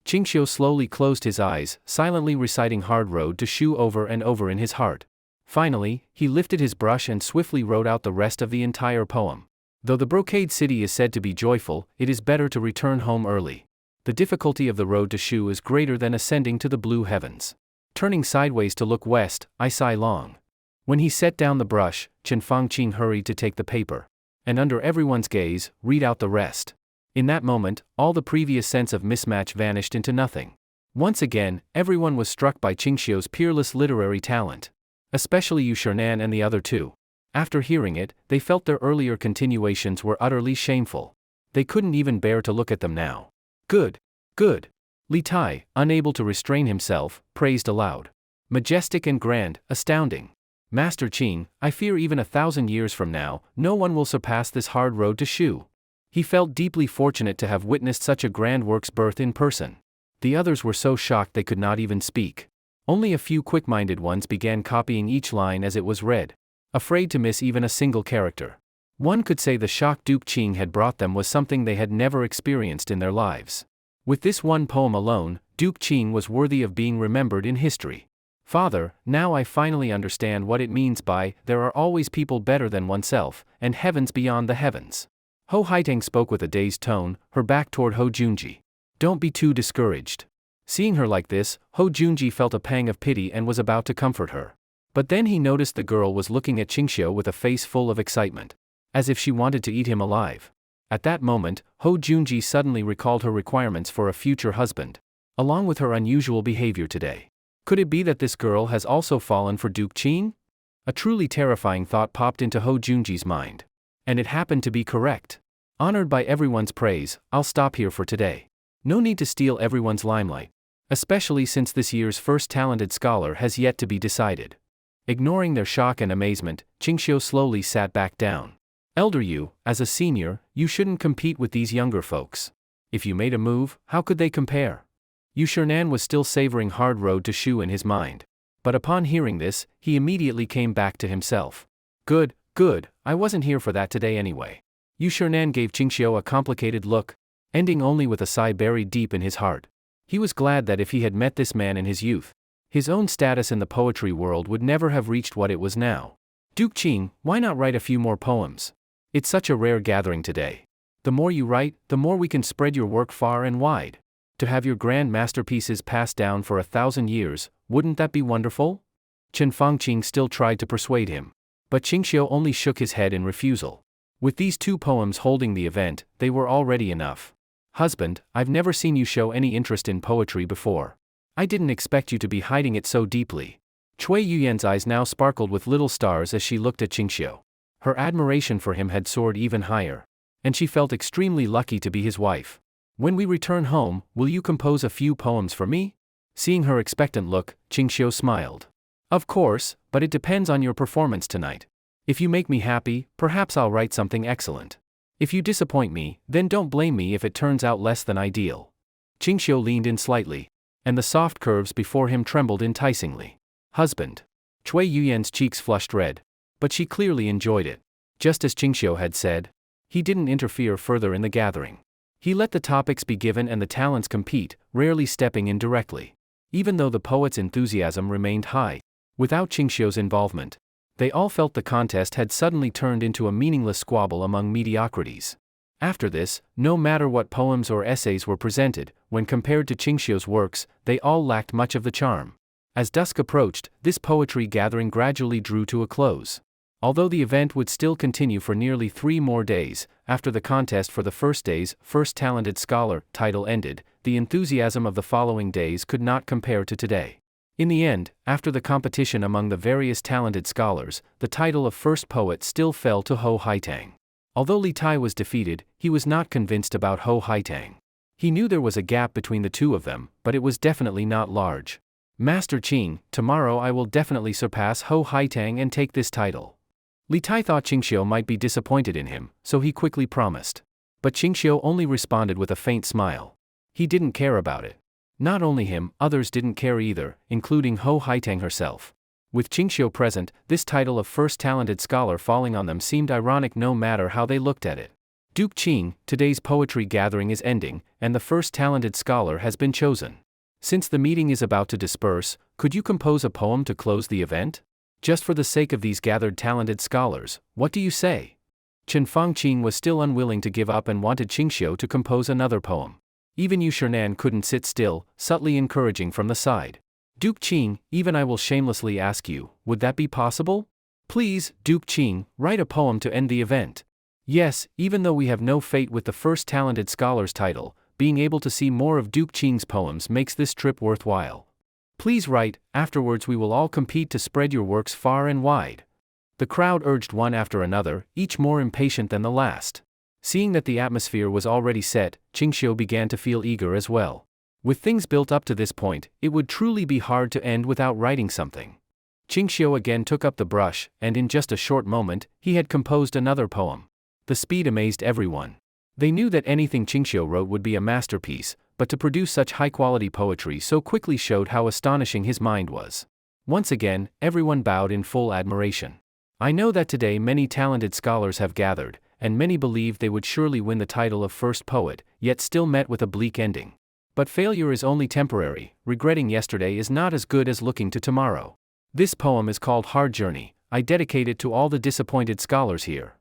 [SPEAKER 1] Qingxiu slowly closed his eyes, silently reciting Hard Road to Shu over and over in his heart. Finally, he lifted his brush and swiftly wrote out the rest of the entire poem. Though the Brocade City is said to be joyful, it is better to return home early. The difficulty of the road to Shu is greater than ascending to the blue heavens. Turning sideways to look west, I sigh long. When he set down the brush, Chen Fangqing hurried to take the paper. And under everyone's gaze, read out the rest. In that moment, all the previous sense of mismatch vanished into nothing. Once again, everyone was struck by Qingxiu's peerless literary talent. Especially Yu Shernan and the other two. After hearing it, they felt their earlier continuations were utterly shameful. They couldn't even bear to look at them now. Good. Good. Li Tai, unable to restrain himself, praised aloud. Majestic and grand, astounding. Master Qing, I fear even 1,000 years from now, no one will surpass this hard road to Shu. He felt deeply fortunate to have witnessed such a grand work's birth in person. The others were so shocked they could not even speak. Only a few quick-minded ones began copying each line as it was read, afraid to miss even a single character. One could say the shock Duke Qing had brought them was something they had never experienced in their lives. With this one poem alone, Duke Qing was worthy of being remembered in history. Father, now I finally understand what it means by, there are always people better than oneself, and heavens beyond the heavens. Ho Haitang spoke with a dazed tone, her back toward Ho Junji. Don't be too discouraged. Seeing her like this, Ho Junji felt a pang of pity and was about to comfort her. But then he noticed the girl was looking at Qingxiu with a face full of excitement, as if she wanted to eat him alive. At that moment, Ho Junji suddenly recalled her requirements for a future husband, along with her unusual behavior today. Could it be that this girl has also fallen for Duke Qing? A truly terrifying thought popped into Ho Junji's mind. And it happened to be correct. Honored by everyone's praise, I'll stop here for today. No need to steal everyone's limelight, especially since this year's first talented scholar has yet to be decided. Ignoring their shock and amazement, Qingxiu slowly sat back down. Elder Yu, as a senior, you shouldn't compete with these younger folks. If you made a move, how could they compare? Yu Shernan was still savoring hard road to Shu in his mind. But upon hearing this, he immediately came back to himself. Good, I wasn't here for that today anyway. Yu Shernan gave Qingxiu a complicated look, ending only with a sigh buried deep in his heart. He was glad that if he had met this man in his youth, his own status in the poetry world would never have reached what it was now. Duke Qing, why not write a few more poems? It's such a rare gathering today. The more you write, the more we can spread your work far and wide. To have your grand masterpieces passed down for 1,000 years, wouldn't that be wonderful? Chen Fangqing still tried to persuade him. But Qingxiu only shook his head in refusal. With these 2 poems holding the event, they were already enough. Husband, I've never seen you show any interest in poetry before. I didn't expect you to be hiding it so deeply. Cui Yuyan's eyes now sparkled with little stars as she looked at Qingxiu. Her admiration for him had soared even higher, and she felt extremely lucky to be his wife. When we return home, will you compose a few poems for me? Seeing her expectant look, Qingxiu smiled. Of course, but it depends on your performance tonight. If you make me happy, perhaps I'll write something excellent. If you disappoint me, then don't blame me if it turns out less than ideal. Qingxiu leaned in slightly, and the soft curves before him trembled enticingly. Husband. Cui Yuyan's cheeks flushed red, but she clearly enjoyed it. Just as Qingxiu had said, he didn't interfere further in the gathering. He let the topics be given and the talents compete, rarely stepping in directly. Even though the poet's enthusiasm remained high, without Qingxiu's involvement, they all felt the contest had suddenly turned into a meaningless squabble among mediocrities. After this, no matter what poems or essays were presented, when compared to Qingxiu's works, they all lacked much of the charm. As dusk approached, this poetry gathering gradually drew to a close. Although the event would still continue for nearly 3 more days, after the contest for the first day's First Talented Scholar title ended, the enthusiasm of the following days could not compare to today. In the end, after the competition among the various talented scholars, the title of first poet still fell to Ho Haitang. Although Li Tai was defeated, he was not convinced about Ho Haitang. He knew there was a gap between the 2 of them, but it was definitely not large. Master Qing, tomorrow I will definitely surpass Ho Haitang and take this title. Li Tai thought Qingxiu might be disappointed in him, so he quickly promised. But Qingxiu only responded with a faint smile. He didn't care about it. Not only him, others didn't care either, including Ho Haitang herself. With Qingxiu present, this title of first talented scholar falling on them seemed ironic no matter how they looked at it. Duke Qing, today's poetry gathering is ending, and the first talented scholar has been chosen. Since the meeting is about to disperse, could you compose a poem to close the event? Just for the sake of these gathered talented scholars, what do you say? Chen Fangqing was still unwilling to give up and wanted Qingxiu to compose another poem. Even Yu Shernan couldn't sit still, subtly encouraging from the side. Duke Qing, even I will shamelessly ask you, would that be possible? Please, Duke Qing, write a poem to end the event. Yes, even though we have no fate with the first talented scholar's title, being able to see more of Duke Qing's poems makes this trip worthwhile. Please write, afterwards we will all compete to spread your works far and wide. The crowd urged one after another, each more impatient than the last. Seeing that the atmosphere was already set, Qingxiu began to feel eager as well. With things built up to this point, it would truly be hard to end without writing something. Qingxiu again took up the brush, and in just a short moment, he had composed another poem. The speed amazed everyone. They knew that anything Qingxiu wrote would be a masterpiece, but to produce such high-quality poetry so quickly showed how astonishing his mind was. Once again, everyone bowed in full admiration. I know that today many talented scholars have gathered, and many believed they would surely win the title of first poet, yet still met with a bleak ending. But failure is only temporary, regretting yesterday is not as good as looking to tomorrow. This poem is called Hard Journey. I dedicate it to all the disappointed scholars here.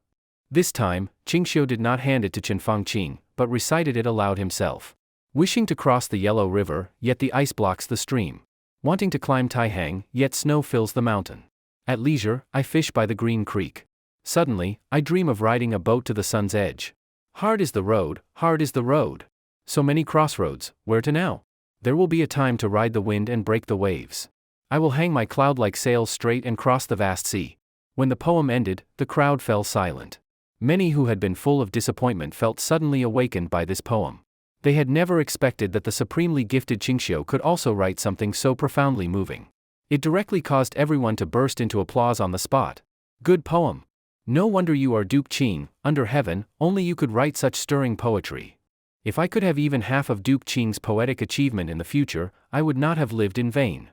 [SPEAKER 1] This time, Qingxiu did not hand it to Chen Fangqing, but recited it aloud himself. Wishing to cross the Yellow River, yet the ice blocks the stream. Wanting to climb Taihang, yet snow fills the mountain. At leisure, I fish by the Green Creek. Suddenly, I dream of riding a boat to the sun's edge. Hard is the road, hard is the road. So many crossroads, where to now? There will be a time to ride the wind and break the waves. I will hang my cloud-like sails straight and cross the vast sea. When the poem ended, the crowd fell silent. Many who had been full of disappointment felt suddenly awakened by this poem. They had never expected that the supremely gifted Qingxiu could also write something so profoundly moving. It directly caused everyone to burst into applause on the spot. Good poem. No wonder you are Duke Qing, under heaven, only you could write such stirring poetry. If I could have even half of Duke Qing's poetic achievement in the future, I would not have lived in vain.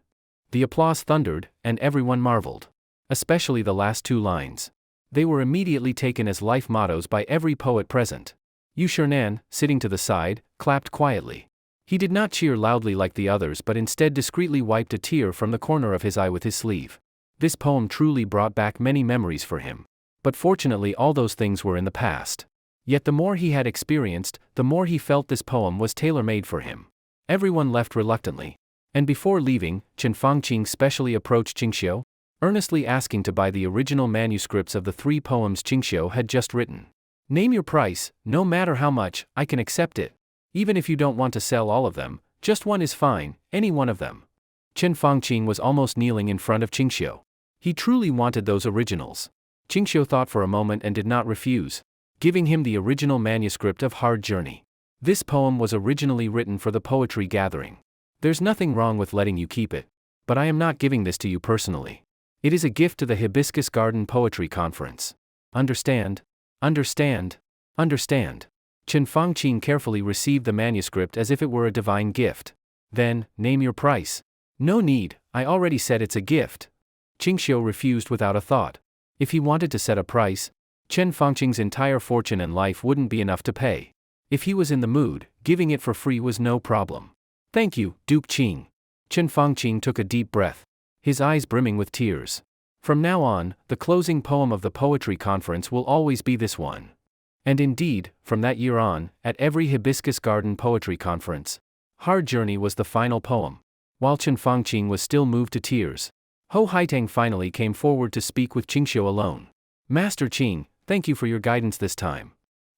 [SPEAKER 1] The applause thundered, and everyone marveled. Especially the last two lines. They were immediately taken as life mottos by every poet present. Yu Shernan, sitting to the side, clapped quietly. He did not cheer loudly like the others but instead discreetly wiped a tear from the corner of his eye with his sleeve. This poem truly brought back many memories for him. But fortunately all those things were in the past. Yet the more he had experienced, the more he felt this poem was tailor-made for him. Everyone left reluctantly. And before leaving, Chen Fangqing specially approached Qingxiu, earnestly asking to buy the original manuscripts of the 3 poems Qingxiu had just written. Name your price, no matter how much, I can accept it. Even if you don't want to sell all of them, just one is fine, any one of them. Chen Fangqing was almost kneeling in front of Qingxiu. He truly wanted those originals. Qingxiu thought for a moment and did not refuse, giving him the original manuscript of Hard Journey. This poem was originally written for the poetry gathering. There's nothing wrong with letting you keep it. But I am not giving this to you personally. It is a gift to the Hibiscus Garden Poetry Conference. Understand? Understand? Understand. Chen Fangqing carefully received the manuscript as if it were a divine gift. Then, name your price. No need, I already said it's a gift. Qingxiu refused without a thought. If he wanted to set a price, Chen Fangqing's entire fortune and life wouldn't be enough to pay. If he was in the mood, giving it for free was no problem. Thank you, Duke Qing. Chen Fangqing took a deep breath, his eyes brimming with tears. From now on, the closing poem of the poetry conference will always be this one. And indeed, from that year on, at every Hibiscus Garden Poetry Conference, Hard Journey was the final poem. While Chen Fangqing was still moved to tears, Hou Haitang finally came forward to speak with Qingxiu alone. Master Qing, thank you for your guidance this time.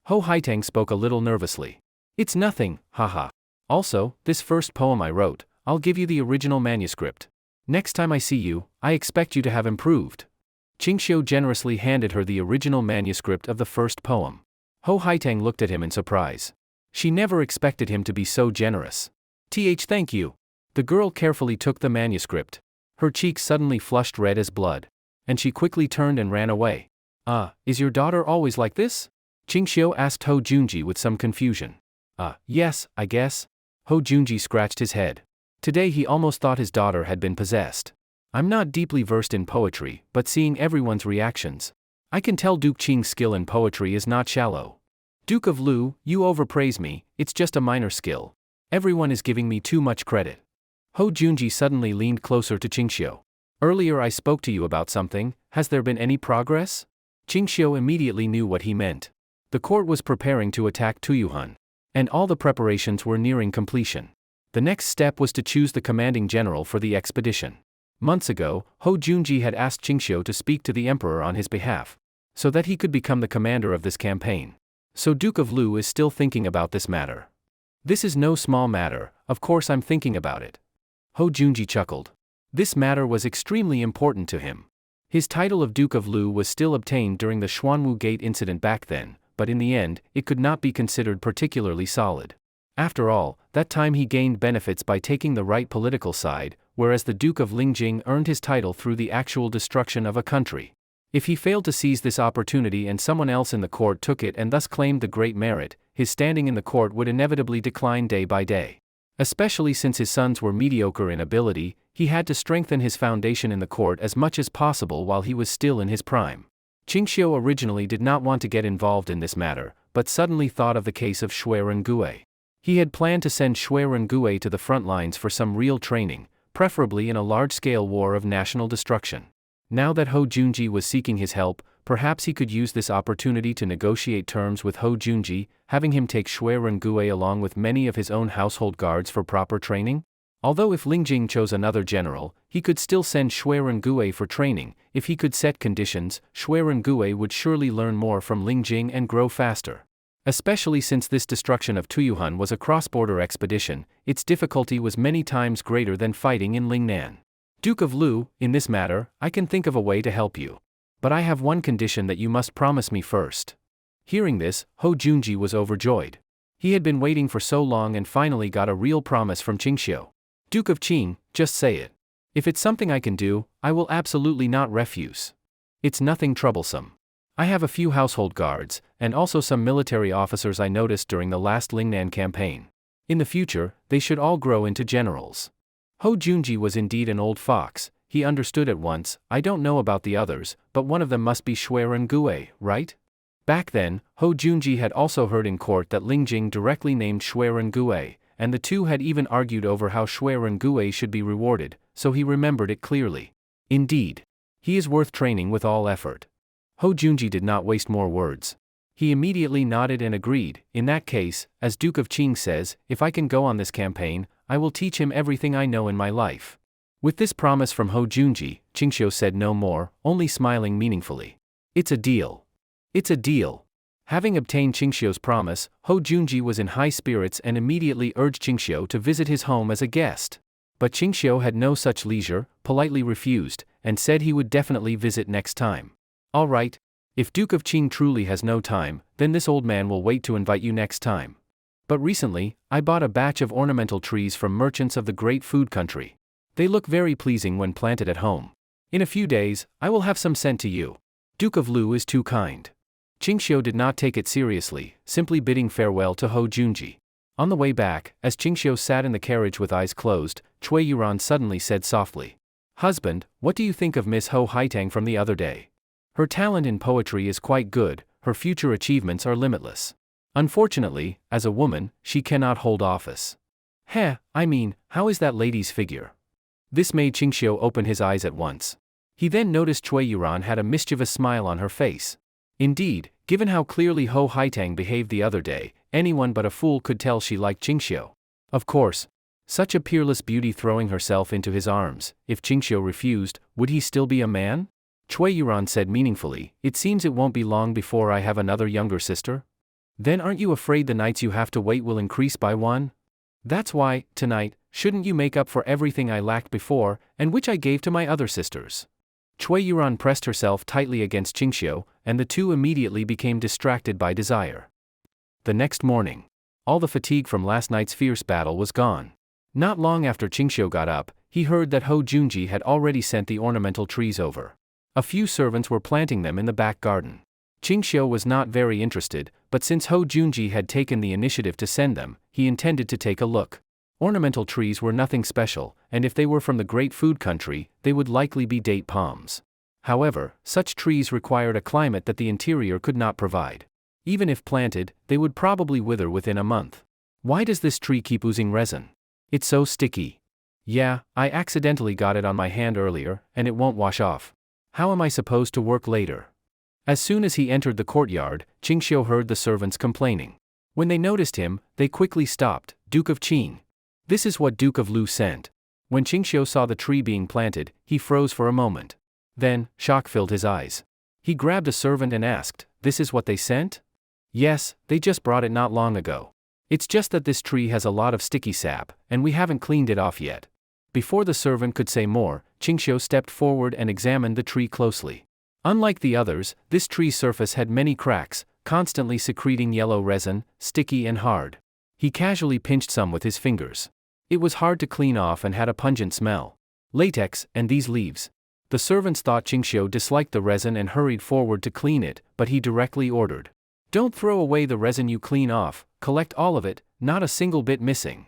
[SPEAKER 1] Hou Haitang spoke a little nervously. It's nothing, haha. Also, this first poem I wrote, I'll give you the original manuscript. Next time I see you, I expect you to have improved. Qingxiu generously handed her the original manuscript of the first poem. Hou Haitang looked at him in surprise. She never expected him to be so generous. Thank you. The girl carefully took the manuscript. Her cheeks suddenly flushed red as blood. And she quickly turned and ran away. Is your daughter always like this? Qingxiu asked Hou Junji with some confusion. Yes, I guess. Hou Junji scratched his head. Today he almost thought his daughter had been possessed. I'm not deeply versed in poetry, but seeing everyone's reactions, I can tell Duke Qing's skill in poetry is not shallow. Duke of Lu, you overpraise me, it's just a minor skill. Everyone is giving me too much credit. Hou Junji suddenly leaned closer to Qingxiu. Earlier I spoke to you about something, has there been any progress? Qingxiu immediately knew what he meant. The court was preparing to attack Tuyu Han, and all the preparations were nearing completion. The next step was to choose the commanding general for the expedition. Months ago, Hou Junji had asked Qingxiu to speak to the emperor on his behalf, so that he could become the commander of this campaign. So Duke of Lu is still thinking about this matter. This is no small matter, of course I'm thinking about it. Hou Junji chuckled. This matter was extremely important to him. His title of Duke of Lu was still obtained during the Xuanwu Gate incident back then, but in the end, it could not be considered particularly solid. After all, that time he gained benefits by taking the right political side, whereas the Duke of Lingjing earned his title through the actual destruction of a country. If he failed to seize this opportunity and someone else in the court took it and thus claimed the great merit, his standing in the court would inevitably decline day by day. Especially since his sons were mediocre in ability, he had to strengthen his foundation in the court as much as possible while he was still in his prime. Qingxiu originally did not want to get involved in this matter, but suddenly thought of the case of Shui Rengue. He had planned to send Shui Rengue to the front lines for some real training, preferably in a large-scale war of national destruction. Now that Hou Junji was seeking his help, perhaps he could use this opportunity to negotiate terms with Ho Junji, having him take Shui Rengue along with many of his own household guards for proper training? Although if Lingjing chose another general, he could still send Shui Rengue for training. If he could set conditions, Shui Rengue would surely learn more from Lingjing and grow faster. Especially since this destruction of Tuyu Han was a cross-border expedition, its difficulty was many times greater than fighting in Lingnan. Duke of Lu, in this matter, I can think of a way to help you. But I have one condition that you must promise me first. Hearing this, Ho Junji was overjoyed. He had been waiting for so long and finally got a real promise from Qingxiu. Duke of Qing, just say it. If it's something I can do, I will absolutely not refuse. It's nothing troublesome. I have a few household guards, and also some military officers I noticed during the last Lingnan campaign. In the future, they should all grow into generals. Ho Junji was indeed an old fox. He understood at once. I don't know about the others, but one of them must be Shui Rengue, right? Back then, Ho Junji had also heard in court that Lingjing directly named Shui Rengue, and the two had even argued over how Shui Rengue should be rewarded, so he remembered it clearly. Indeed. He is worth training with all effort. Ho Junji did not waste more words. He immediately nodded and agreed. In that case, as Duke of Qing says, if I can go on this campaign, I will teach him everything I know in my life. With this promise from Ho Junji, Qingxiu said no more, only smiling meaningfully. It's a deal. It's a deal. Having obtained Qingxiu's promise, Ho Junji was in high spirits and immediately urged Qingxiu to visit his home as a guest. But Qingxiu had no such leisure, politely refused, and said he would definitely visit next time. All right. If Duke of Qing truly has no time, then this old man will wait to invite you next time. But recently, I bought a batch of ornamental trees from merchants of the great food country. They look very pleasing when planted at home. In a few days, I will have some sent to you. Duke of Lu is too kind. Qingxiu did not take it seriously, simply bidding farewell to Ho Junji. On the way back, as Qingxiu sat in the carriage with eyes closed, Cui Yuran suddenly said softly, "Husband, what do you think of Miss Ho Haitang from the other day? Her talent in poetry is quite good, her future achievements are limitless. Unfortunately, as a woman, she cannot hold office." I mean, how is that lady's figure? This made Qingxiu open his eyes at once. He then noticed Cui Yuran had a mischievous smile on her face. Indeed, given how clearly Ho Haitang behaved the other day, anyone but a fool could tell she liked Qingxiu. Of course. Such a peerless beauty throwing herself into his arms, if Qingxiu refused, would he still be a man? Cui Yuran said meaningfully, "It seems it won't be long before I have another younger sister? Then aren't you afraid the nights you have to wait will increase by one? That's why, tonight, shouldn't you make up for everything I lacked before, and which I gave to my other sisters?" Cui Yuran pressed herself tightly against Qingxiu, and the two immediately became distracted by desire. The next morning, all the fatigue from last night's fierce battle was gone. Not long after Qingxiu got up, he heard that Ho Junji had already sent the ornamental trees over. A few servants were planting them in the back garden. Qingxiu was not very interested, but since Ho Junji had taken the initiative to send them, he intended to take a look. Ornamental trees were nothing special, and if they were from the great food country, they would likely be date palms. However, such trees required a climate that the interior could not provide. Even if planted, they would probably wither within a month. Why does this tree keep oozing resin? It's so sticky. Yeah, I accidentally got it on my hand earlier, and it won't wash off. How am I supposed to work later? As soon as he entered the courtyard, Qingxiu heard the servants complaining. When they noticed him, they quickly stopped. "Duke of Qing. This is what Duke of Lu sent." When Qingxiu saw the tree being planted, he froze for a moment. Then, shock filled his eyes. He grabbed a servant and asked, "This is what they sent?" "Yes, they just brought it not long ago. It's just that this tree has a lot of sticky sap, and we haven't cleaned it off yet." Before the servant could say more, Qingxiu stepped forward and examined the tree closely. Unlike the others, this tree's surface had many cracks, constantly secreting yellow resin, sticky and hard. He casually pinched some with his fingers. It was hard to clean off and had a pungent smell. Latex, and these leaves. The servants thought Qingxiu disliked the resin and hurried forward to clean it, but he directly ordered, "Don't throw away the resin you clean off, collect all of it, not a single bit missing.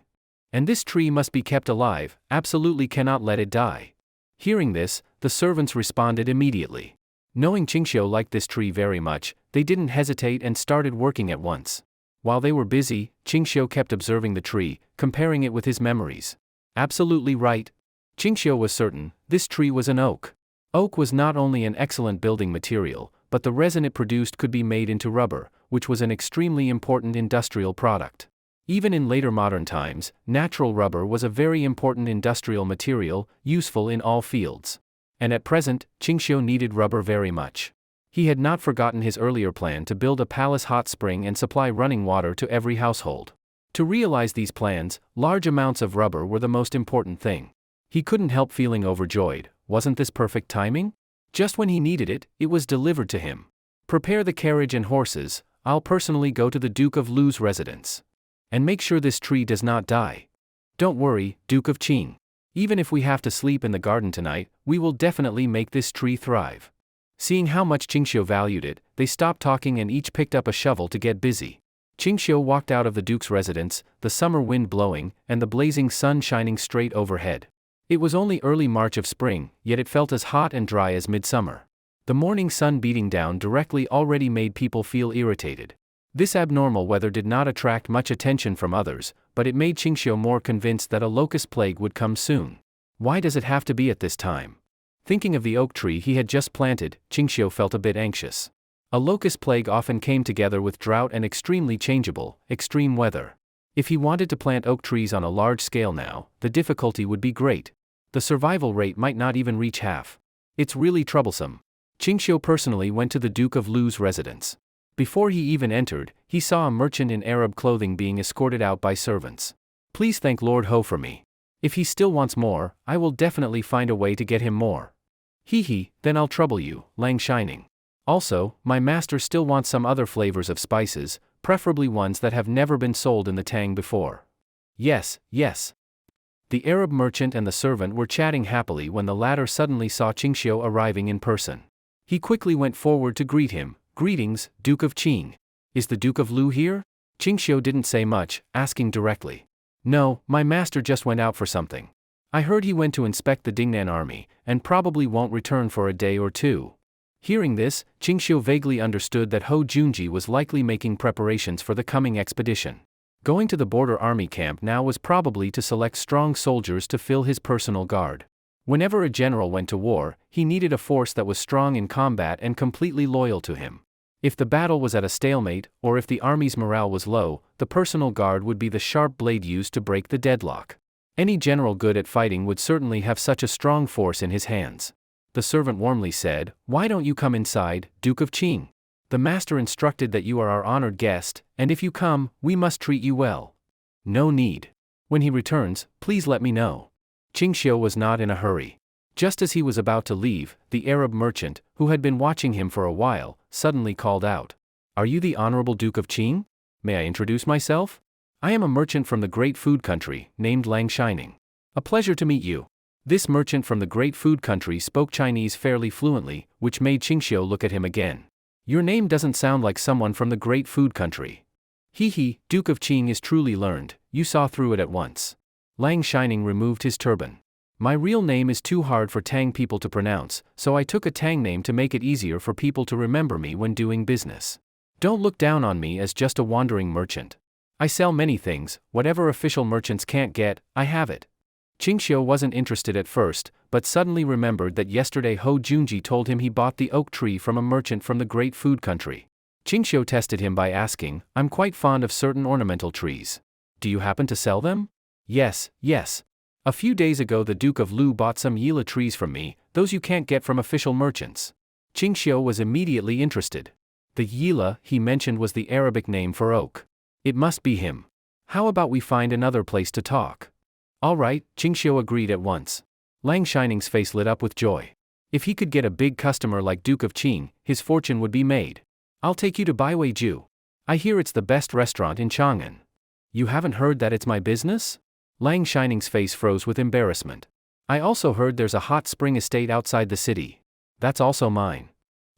[SPEAKER 1] And this tree must be kept alive, absolutely cannot let it die." Hearing this, the servants responded immediately. Knowing Qingxiu liked this tree very much, they didn't hesitate and started working at once. While they were busy, Qingxiu kept observing the tree, comparing it with his memories. Absolutely right. Qingxiu was certain, this tree was an oak. Oak was not only an excellent building material, but the resin it produced could be made into rubber, which was an extremely important industrial product. Even in later modern times, natural rubber was a very important industrial material, useful in all fields. And at present, Qingxiu needed rubber very much. He had not forgotten his earlier plan to build a palace hot spring and supply running water to every household. To realize these plans, large amounts of rubber were the most important thing. He couldn't help feeling overjoyed. Wasn't this perfect timing? Just when he needed it, it was delivered to him. Prepare the carriage and horses. I'll personally go to the Duke of Lu's residence. And make sure this tree does not die. Don't worry, Duke of Qing. Even if we have to sleep in the garden tonight, we will definitely make this tree thrive. Seeing how much Qingxiu valued it, they stopped talking and each picked up a shovel to get busy. Qingxiu walked out of the duke's residence, the summer wind blowing, and the blazing sun shining straight overhead. It was only early March of spring, yet it felt as hot and dry as midsummer. The morning sun beating down directly already made people feel irritated. This abnormal weather did not attract much attention from others, but it made Qingxiu more convinced that a locust plague would come soon. Why does it have to be at this time? Thinking of the oak tree he had just planted, Qingxiu felt a bit anxious. A locust plague often came together with drought and extremely changeable, extreme weather. If he wanted to plant oak trees on a large scale now, the difficulty would be great. The survival rate might not even reach half. It's really troublesome. Qingxiu personally went to the Duke of Lu's residence. Before he even entered, he saw a merchant in Arab clothing being escorted out by servants. Please thank Lord Ho for me. If he still wants more, I will definitely find a way to get him more. Then I'll trouble you, Lang Shining. Also, my master still wants some other flavors of spices, preferably ones that have never been sold in the Tang before. Yes. The Arab merchant and the servant were chatting happily when the latter suddenly saw Qingxiu arriving in person. He quickly went forward to greet him. Greetings, Duke of Qing. Is the Duke of Lu here? Qingxiu didn't say much, asking directly. No, my master just went out for something. I heard he went to inspect the Dingnan army, and probably won't return for a day or two. Hearing this, Qingxiu vaguely understood that Ho Junji was likely making preparations for the coming expedition. Going to the border army camp now was probably to select strong soldiers to fill his personal guard. Whenever a general went to war, he needed a force that was strong in combat and completely loyal to him. If the battle was at a stalemate, or if the army's morale was low, the personal guard would be the sharp blade used to break the deadlock. Any general good at fighting would certainly have such a strong force in his hands. The servant warmly said, "Why don't you come inside, Duke of Qing? The master instructed that you are our honored guest, and if you come, we must treat you well." "No need. When he returns, please let me know." Qingxiu was not in a hurry. Just as he was about to leave, the Arab merchant, who had been watching him for a while, suddenly called out, "Are you the Honorable Duke of Qing? May I introduce myself? I am a merchant from the great food country, named Lang Shining. A pleasure to meet you." This merchant from the great food country spoke Chinese fairly fluently, which made Qingxiu look at him again. "Your name doesn't sound like someone from the great food country." Duke of Qing is truly learned, you saw through it at once. Lang Shining removed his turban. "My real name is too hard for Tang people to pronounce, so I took a Tang name to make it easier for people to remember me when doing business. Don't look down on me as just a wandering merchant. I sell many things, whatever official merchants can't get, I have it." Qingxiu wasn't interested at first, but suddenly remembered that yesterday Ho Junji told him he bought the oak tree from a merchant from the great food country. Qingxiu tested him by asking, "I'm quite fond of certain ornamental trees. Do you happen to sell them?" Yes. A few days ago the Duke of Lu bought some Yila trees from me, those you can't get from official merchants." Qingxiu was immediately interested. The Yila he mentioned was the Arabic name for oak. It must be him. How about we find another place to talk? All right, Qingxiu agreed at once. Lang Shining's face lit up with joy. If he could get a big customer like Duke of Qing, his fortune would be made. "I'll take you to Baiweiju. I hear it's the best restaurant in Chongan." "You haven't heard that it's my business?" Lang Shining's face froze with embarrassment. "I also heard there's a hot spring estate outside the city. That's also mine."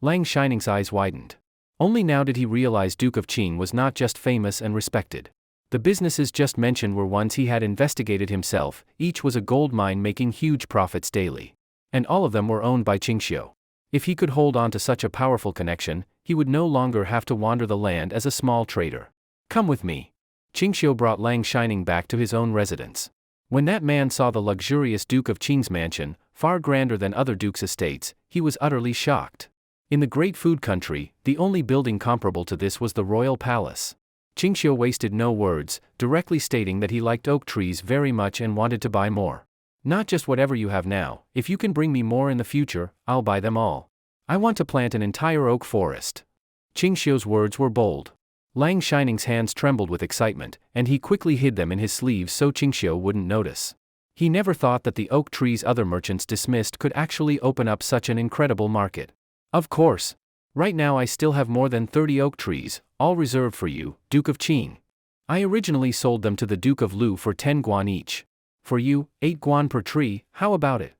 [SPEAKER 1] Lang Shining's eyes widened. Only now did he realize Duke of Qing was not just famous and respected. The businesses just mentioned were ones he had investigated himself, each was a gold mine making huge profits daily. And all of them were owned by Qingxiu. If he could hold on to such a powerful connection, he would no longer have to wander the land as a small trader. "Come with me." Qingxiu brought Lang Shining back to his own residence. When that man saw the luxurious Duke of Qing's mansion, far grander than other dukes' estates, he was utterly shocked. In the great food country, the only building comparable to this was the royal palace. Qingxiu wasted no words, directly stating that he liked oak trees very much and wanted to buy more. Not just whatever you have now, if you can bring me more in the future, I'll buy them all. I want to plant an entire oak forest. Qingxiu's words were bold. Lang Shining's hands trembled with excitement, and he quickly hid them in his sleeves so Qingxiu wouldn't notice. He never thought that the oak trees other merchants dismissed could actually open up such an incredible market. Of course. Right now I still have more than 30 oak trees, all reserved for you, Duke of Qing. I originally sold them to the Duke of Lu for 10 guan each. For you, 8 guan per tree, how about it?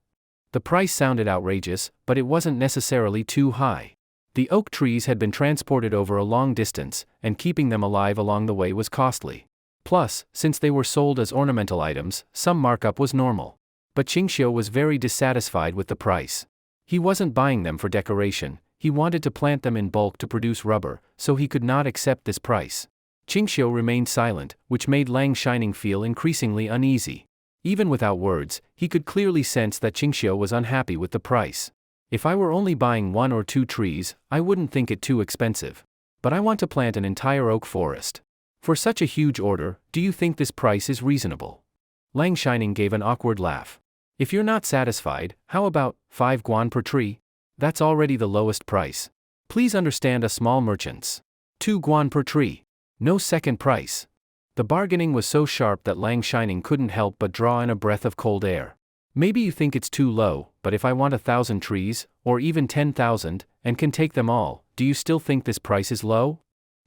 [SPEAKER 1] The price sounded outrageous, but it wasn't necessarily too high. The oak trees had been transported over a long distance, and keeping them alive along the way was costly. Plus, since they were sold as ornamental items, some markup was normal. But Qingxiu was very dissatisfied with the price. He wasn't buying them for decoration, he wanted to plant them in bulk to produce rubber, so he could not accept this price. Qingxiu remained silent, which made Lang Shining feel increasingly uneasy. Even without words, he could clearly sense that Qingxiu was unhappy with the price. If I were only buying 1 or 2 trees, I wouldn't think it too expensive. But I want to plant an entire oak forest. For such a huge order, do you think this price is reasonable? Lang Shining gave an awkward laugh. If you're not satisfied, how about 5 guan per tree? That's already the lowest price. Please understand us small merchants. 2 guan per tree. No second price. The bargaining was so sharp that Lang Shining couldn't help but draw in a breath of cold air. Maybe you think it's too low, but if I want 1,000 trees, or even 10,000, and can take them all, do you still think this price is low?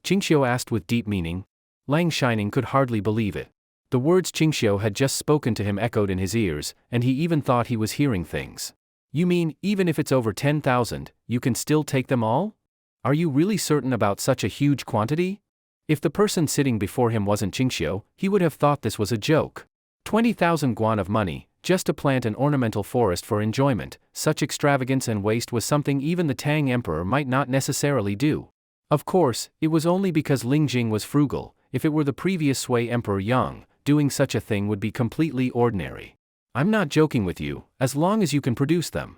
[SPEAKER 1] Qingxiu asked with deep meaning. Lang Shining could hardly believe it. The words Qingxiu had just spoken to him echoed in his ears, and he even thought he was hearing things. You mean, even if it's over 10,000, you can still take them all? Are you really certain about such a huge quantity? If the person sitting before him wasn't Qingxiu, he would have thought this was a joke. 20,000 guan of money, just to plant an ornamental forest for enjoyment, such extravagance and waste was something even the Tang Emperor might not necessarily do. Of course, it was only because Ling Jing was frugal. If it were the previous Sui Emperor Yang, doing such a thing would be completely ordinary. I'm not joking with you, as long as you can produce them.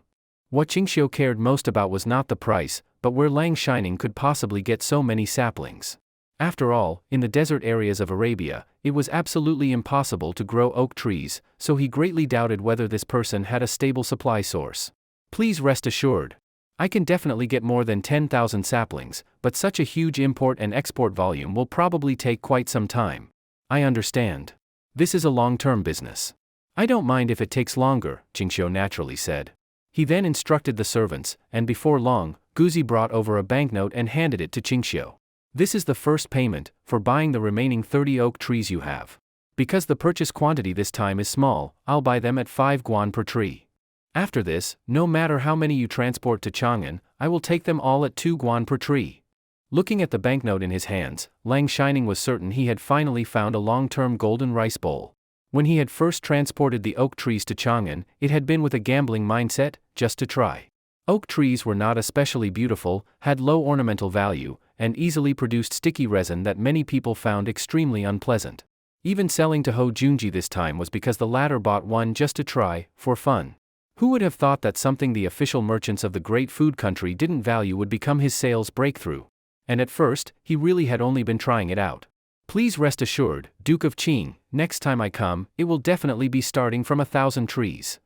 [SPEAKER 1] What Qingxiu cared most about was not the price, but where Lang Shining could possibly get so many saplings. After all, in the desert areas of Arabia, it was absolutely impossible to grow oak trees, so he greatly doubted whether this person had a stable supply source. Please rest assured. I can definitely get more than 10,000 saplings, but such a huge import and export volume will probably take quite some time. I understand. This is a long-term business. I don't mind if it takes longer, Qingxiu naturally said. He then instructed the servants, and before long, Guzi brought over a banknote and handed it to Qingxiu. This is the first payment, for buying the remaining 30 oak trees you have. Because the purchase quantity this time is small, I'll buy them at 5 guan per tree. After this, no matter how many you transport to Chongan, I will take them all at 2 guan per tree. Looking at the banknote in his hands, Lang Shining was certain he had finally found a long-term golden rice bowl. When he had first transported the oak trees to Chongan, it had been with a gambling mindset, just to try. Oak trees were not especially beautiful, had low ornamental value, and easily produced sticky resin that many people found extremely unpleasant. Even selling to Ho Junji this time was because the latter bought one just to try, for fun. Who would have thought that something the official merchants of the great food country didn't value would become his sales breakthrough? And at first, he really had only been trying it out. Please rest assured, Duke of Qing, next time I come, it will definitely be starting from 1,000 trees.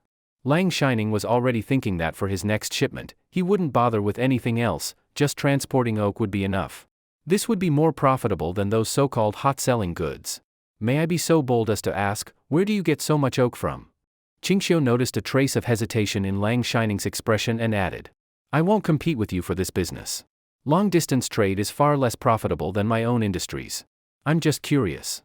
[SPEAKER 1] Lang Shining was already thinking that for his next shipment, he wouldn't bother with anything else, just transporting oak would be enough. This would be more profitable than those so-called hot-selling goods. May I be so bold as to ask, where do you get so much oak from? Qingxiu noticed a trace of hesitation in Lang Shining's expression and added, I won't compete with you for this business. Long-distance trade is far less profitable than my own industries. I'm just curious.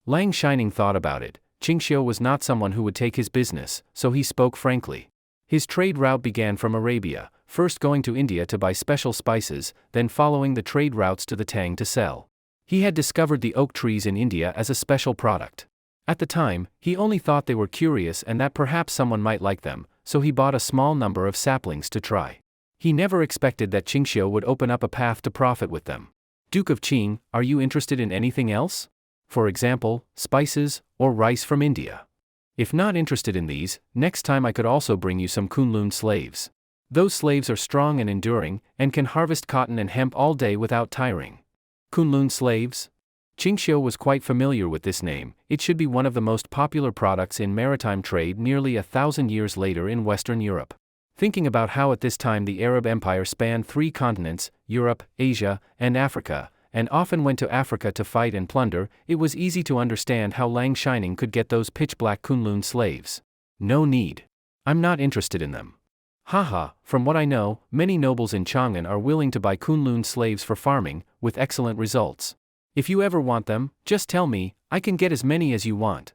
[SPEAKER 1] Lang Shining thought about it. Qingxiu was not someone who would take his business, so he spoke frankly. His trade route began from Arabia, first going to India to buy special spices, then following the trade routes to the Tang to sell. He had discovered the oak trees in India as a special product. At the time, he only thought they were curious and that perhaps someone might like them, so he bought a small number of saplings to try. He never expected that Qingxiu would open up a path to profit with them. Duke of Qing, are you interested in anything else? For example, spices, or rice from India? If not interested in these, next time I could also bring you some Kunlun slaves. Those slaves are strong and enduring, and can harvest cotton and hemp all day without tiring. Kunlun slaves? Qingxiu was quite familiar with this name. It should be one of the most popular products in maritime trade nearly 1,000 years later in Western Europe. Thinking about how at this time the Arab Empire spanned 3 continents, Europe, Asia, and Africa, and often went to Africa to fight and plunder, it was easy to understand how Lang Shining could get those pitch-black Kunlun slaves. No need. I'm not interested in them. Haha, from what I know, many nobles in Chongan are willing to buy Kunlun slaves for farming, with excellent results. If you ever want them, just tell me, I can get as many as you want.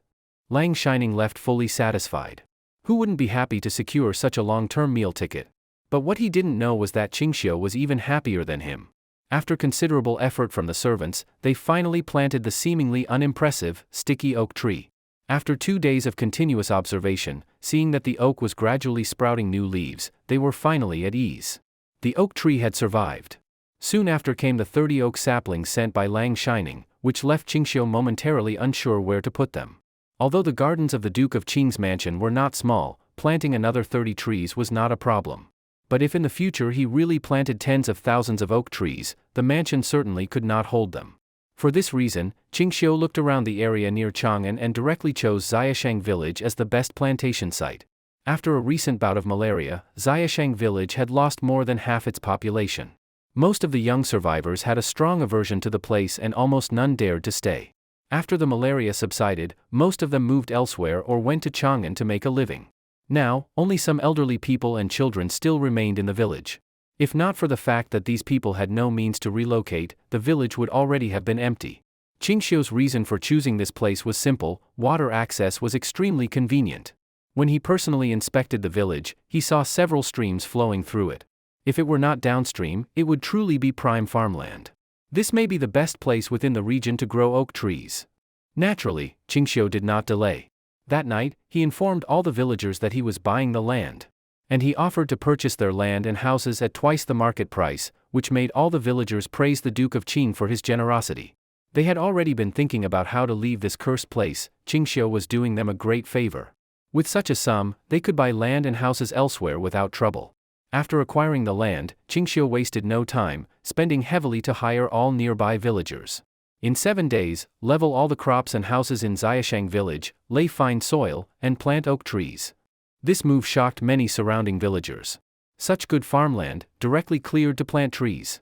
[SPEAKER 1] Lang Shining left fully satisfied. Who wouldn't be happy to secure such a long-term meal ticket? But what he didn't know was that Qingxiu was even happier than him. After considerable effort from the servants, they finally planted the seemingly unimpressive, sticky oak tree. After 2 days of continuous observation, seeing that the oak was gradually sprouting new leaves, they were finally at ease. The oak tree had survived. Soon after came the 30 oak saplings sent by Lang Shining, which left Qingxiu momentarily unsure where to put them. Although the gardens of the Duke of Qing's mansion were not small, planting another 30 trees was not a problem. But if in the future he really planted tens of thousands of oak trees, the mansion certainly could not hold them. For this reason, Qingxiu looked around the area near Chongan and directly chose Xiashang village as the best plantation site. After a recent bout of malaria, Xiashang village had lost more than half its population. Most of the young survivors had a strong aversion to the place and almost none dared to stay. After the malaria subsided, most of them moved elsewhere or went to Chongan to make a living. Now, only some elderly people and children still remained in the village. If not for the fact that these people had no means to relocate, the village would already have been empty. Qingxiu's reason for choosing this place was simple: water access was extremely convenient. When he personally inspected the village, he saw several streams flowing through it. If it were not downstream, it would truly be prime farmland. This may be the best place within the region to grow oak trees. Naturally, Qingxiu did not delay. That night, he informed all the villagers that he was buying the land. And he offered to purchase their land and houses at twice the market price, which made all the villagers praise the Duke of Qing for his generosity. They had already been thinking about how to leave this cursed place. Qingxiu was doing them a great favor. With such a sum, they could buy land and houses elsewhere without trouble. After acquiring the land, Qingxiu wasted no time, spending heavily to hire all nearby villagers. In 7 days, level all the crops and houses in Xiashang village, lay fine soil, and plant oak trees. This move shocked many surrounding villagers. Such good farmland, directly cleared to plant trees.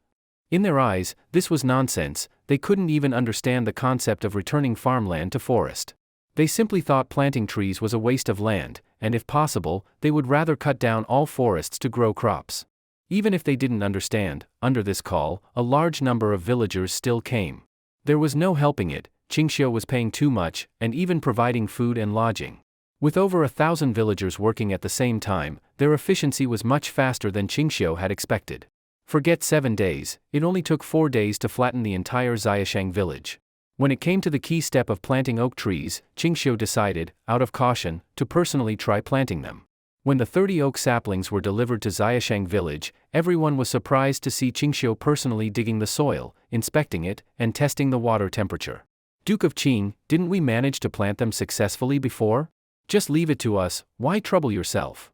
[SPEAKER 1] In their eyes, this was nonsense. They couldn't even understand the concept of returning farmland to forest. They simply thought planting trees was a waste of land, and if possible, they would rather cut down all forests to grow crops. Even if they didn't understand, under this call, a large number of villagers still came. There was no helping it. Qingxiu was paying too much, and even providing food and lodging. With over 1,000 villagers working at the same time, their efficiency was much faster than Qingxiu had expected. Forget 7 days, it only took 4 days to flatten the entire Xiashang village. When it came to the key step of planting oak trees, Qingxiu decided, out of caution, to personally try planting them. When the 30 oak saplings were delivered to Xiashang village, everyone was surprised to see Qingxiu personally digging the soil, inspecting it, and testing the water temperature. Duke of Qing, didn't we manage to plant them successfully before? Just leave it to us, why trouble yourself?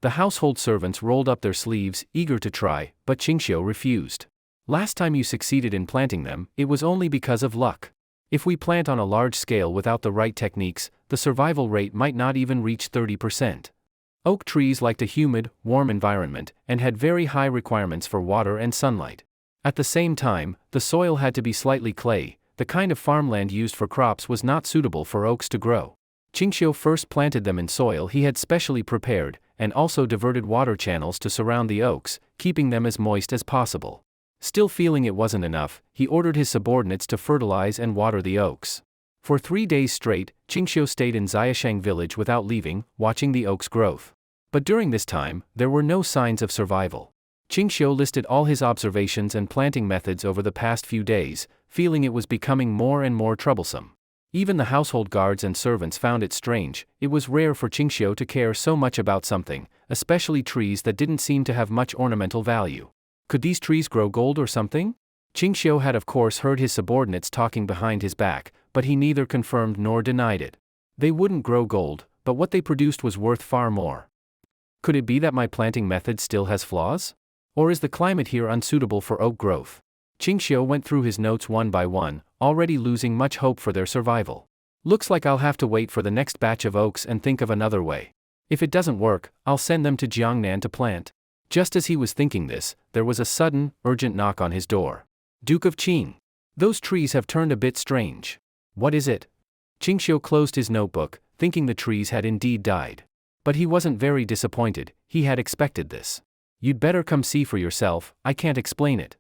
[SPEAKER 1] The household servants rolled up their sleeves, eager to try, but Qingxiu refused. Last time you succeeded in planting them, it was only because of luck. If we plant on a large scale without the right techniques, the survival rate might not even reach 30%. Oak trees liked a humid, warm environment, and had very high requirements for water and sunlight. At the same time, the soil had to be slightly clay. The kind of farmland used for crops was not suitable for oaks to grow. Qingxiu first planted them in soil he had specially prepared, and also diverted water channels to surround the oaks, keeping them as moist as possible. Still feeling it wasn't enough, he ordered his subordinates to fertilize and water the oaks. For 3 days straight, Qingxiu stayed in Xiashang village without leaving, watching the oaks' growth. But during this time, there were no signs of survival. Qingxiu listed all his observations and planting methods over the past few days, feeling it was becoming more and more troublesome. Even the household guards and servants found it strange. It was rare for Qingxiu to care so much about something, especially trees that didn't seem to have much ornamental value. Could these trees grow gold or something? Qingxiu had of course heard his subordinates talking behind his back, but he neither confirmed nor denied it. They wouldn't grow gold, but what they produced was worth far more. Could it be that my planting method still has flaws? Or is the climate here unsuitable for oak growth? Qingxiu went through his notes one by one, already losing much hope for their survival. Looks like I'll have to wait for the next batch of oaks and think of another way. If it doesn't work, I'll send them to Jiangnan to plant. Just as he was thinking this, there was a sudden, urgent knock on his door. Duke of Qing. Those trees have turned a bit strange. What is it? Qingxiu closed his notebook, thinking the trees had indeed died. But he wasn't very disappointed, he had expected this. You'd better come see for yourself, I can't explain it.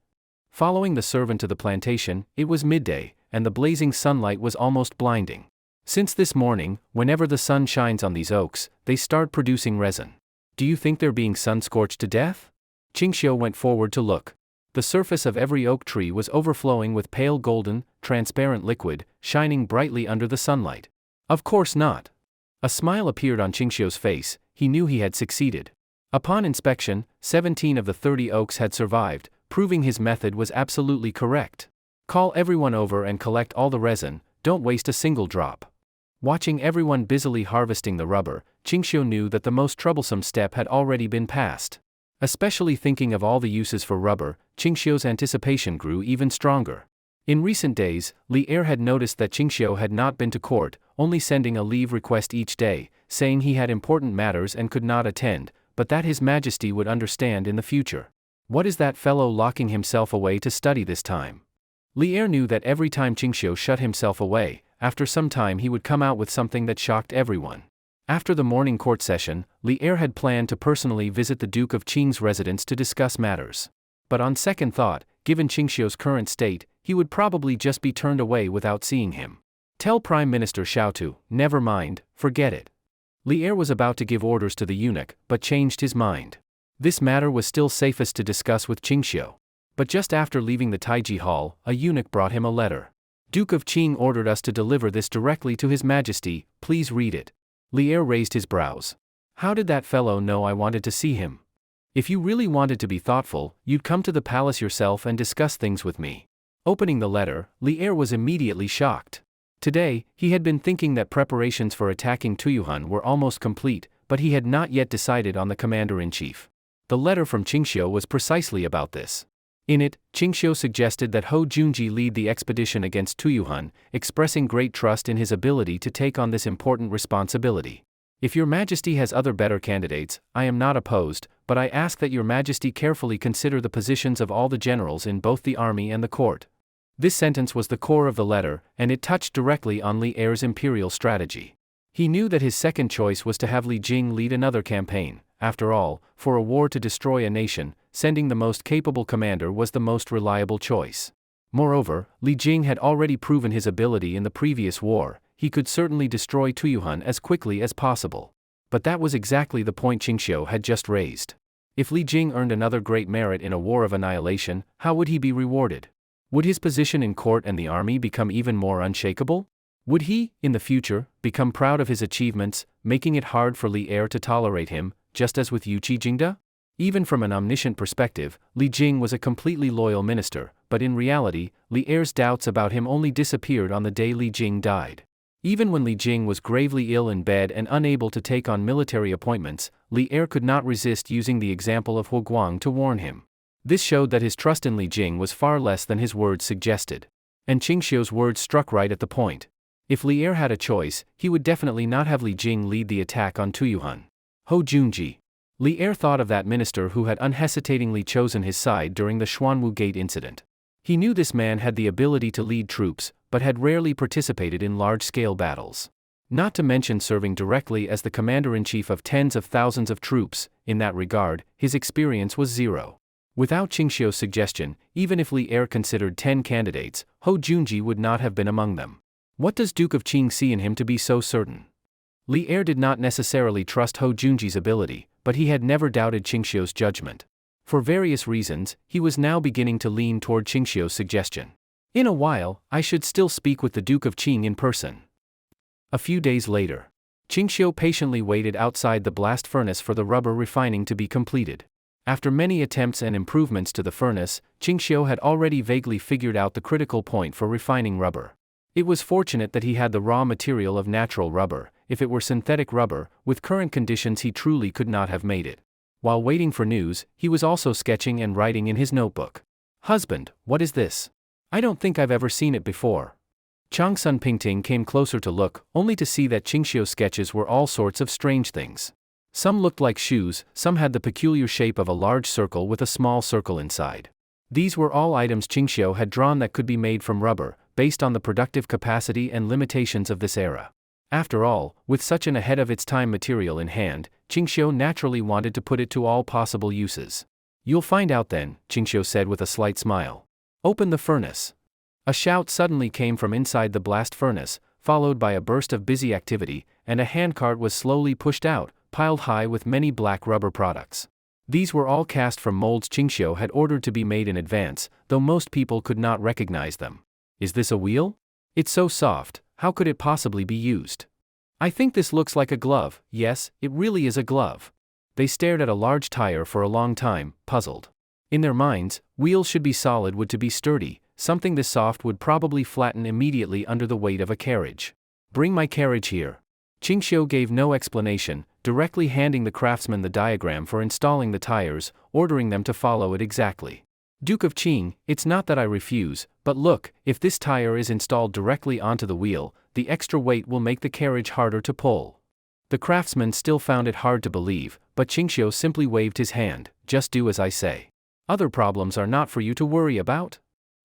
[SPEAKER 1] Following the servant to the plantation, it was midday, and the blazing sunlight was almost blinding. Since this morning, whenever the sun shines on these oaks, they start producing resin. Do you think they're being sun-scorched to death? Qingxiu went forward to look. The surface of every oak tree was overflowing with pale golden, transparent liquid, shining brightly under the sunlight. Of course not. A smile appeared on Qingxiu's face, he knew he had succeeded. Upon inspection, 17 of the 30 oaks had survived, proving his method was absolutely correct. Call everyone over and collect all the resin, don't waste a single drop. Watching everyone busily harvesting the rubber, Qingxiu knew that the most troublesome step had already been passed. Especially thinking of all the uses for rubber, Qingxiu's anticipation grew even stronger. In recent days, Li Er had noticed that Qingxiu had not been to court, only sending a leave request each day, saying he had important matters and could not attend, but that His Majesty would understand in the future. What is that fellow locking himself away to study this time? Li Er knew that every time Qingxiu shut himself away, after some time he would come out with something that shocked everyone. After the morning court session, Li Er had planned to personally visit the Duke of Qing's residence to discuss matters. But on second thought, given Qingxiu's current state, he would probably just be turned away without seeing him. Tell Prime Minister Xiao to, never mind, forget it. Li Er was about to give orders to the eunuch, but changed his mind. This matter was still safest to discuss with Qingxiu. But just after leaving the Taiji Hall, a eunuch brought him a letter. Duke of Qing ordered us to deliver this directly to His Majesty, please read it. Li Er raised his brows. How did that fellow know I wanted to see him? If you really wanted to be thoughtful, you'd come to the palace yourself and discuss things with me. Opening the letter, Li Er was immediately shocked. Today, he had been thinking that preparations for attacking Tuyu Han were almost complete, but he had not yet decided on the commander-in-chief. The letter from Qingxiu was precisely about this. In it, Qingxiu suggested that Hou Junji lead the expedition against Tuyu Han, expressing great trust in his ability to take on this important responsibility. If Your Majesty has other better candidates, I am not opposed, but I ask that Your Majesty carefully consider the positions of all the generals in both the army and the court. This sentence was the core of the letter, and it touched directly on Li Er's imperial strategy. He knew that his second choice was to have Li Jing lead another campaign. After all, for a war to destroy a nation, sending the most capable commander was the most reliable choice. Moreover, Li Jing had already proven his ability in the previous war, he could certainly destroy Tuyu Han as quickly as possible. But that was exactly the point Qingxiu had just raised. If Li Jing earned another great merit in a war of annihilation, how would he be rewarded? Would his position in court and the army become even more unshakable? Would he, in the future, become proud of his achievements, making it hard for Li Er to tolerate him, just as with Yu Qijingde? Even from an omniscient perspective, Li Jing was a completely loyal minister, but in reality, Li Er's doubts about him only disappeared on the day Li Jing died. Even when Li Jing was gravely ill in bed and unable to take on military appointments, Li Er could not resist using the example of Hu Guang to warn him. This showed that his trust in Li Jing was far less than his words suggested. And Qingxiu's words struck right at the point. If Li Er had a choice, he would definitely not have Li Jing lead the attack on Tuyu Han. Hou Junji. Li Er thought of that minister who had unhesitatingly chosen his side during the Xuanwu Gate incident. He knew this man had the ability to lead troops, but had rarely participated in large-scale battles. Not to mention serving directly as the commander-in-chief of tens of thousands of troops, in that regard, his experience was zero. Without Qingxiu's suggestion, even if Li Er considered 10 candidates, Hou Junji would not have been among them. What does Duke of Qing see in him to be so certain? Li Er did not necessarily trust Hou Junji's ability, but he had never doubted Qingxiu's judgment. For various reasons, he was now beginning to lean toward Qingxiu's suggestion. In a while, I should still speak with the Duke of Qing in person. A few days later, Qingxiu patiently waited outside the blast furnace for the rubber refining to be completed. After many attempts and improvements to the furnace, Qingxiu had already vaguely figured out the critical point for refining rubber. It was fortunate that he had the raw material of natural rubber, if it were synthetic rubber, with current conditions he truly could not have made it. While waiting for news, he was also sketching and writing in his notebook. Husband, what is this? I don't think I've ever seen it before. Changsun Pingting came closer to look, only to see that Qingxiu's sketches were all sorts of strange things. Some looked like shoes, some had the peculiar shape of a large circle with a small circle inside. These were all items Qingxiu had drawn that could be made from rubber, based on the productive capacity and limitations of this era. After all, with such an ahead-of-its-time material in hand, Qingxiu naturally wanted to put it to all possible uses. You'll find out then, Qingxiu said with a slight smile. Open the furnace. A shout suddenly came from inside the blast furnace, followed by a burst of busy activity, and a handcart was slowly pushed out, piled high with many black rubber products. These were all cast from molds Qingxiu had ordered to be made in advance, though most people could not recognize them. Is this a wheel? It's so soft, how could it possibly be used? I think this looks like a glove. Yes, it really is a glove. They stared at a large tire for a long time, puzzled. In their minds, wheels should be solid, wood to be sturdy, something this soft would probably flatten immediately under the weight of a carriage. Bring my carriage here. Qingxiu gave no explanation, directly handing the craftsman the diagram for installing the tires, ordering them to follow it exactly. Duke of Qing, it's not that I refuse, but look, if this tire is installed directly onto the wheel, the extra weight will make the carriage harder to pull. The craftsman still found it hard to believe, but Qingxiu simply waved his hand. Just do as I say. Other problems are not for you to worry about.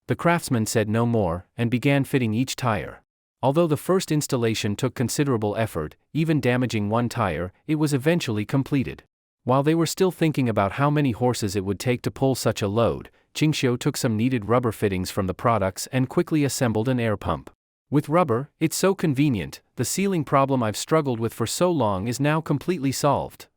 [SPEAKER 1] The craftsman said no more, and began fitting each tire. Although the first installation took considerable effort, even damaging one tire, it was eventually completed. While they were still thinking about how many horses it would take to pull such a load, Qingxiu took some needed rubber fittings from the products and quickly assembled an air pump. With rubber, it's so convenient, the sealing problem I've struggled with for so long is now completely solved.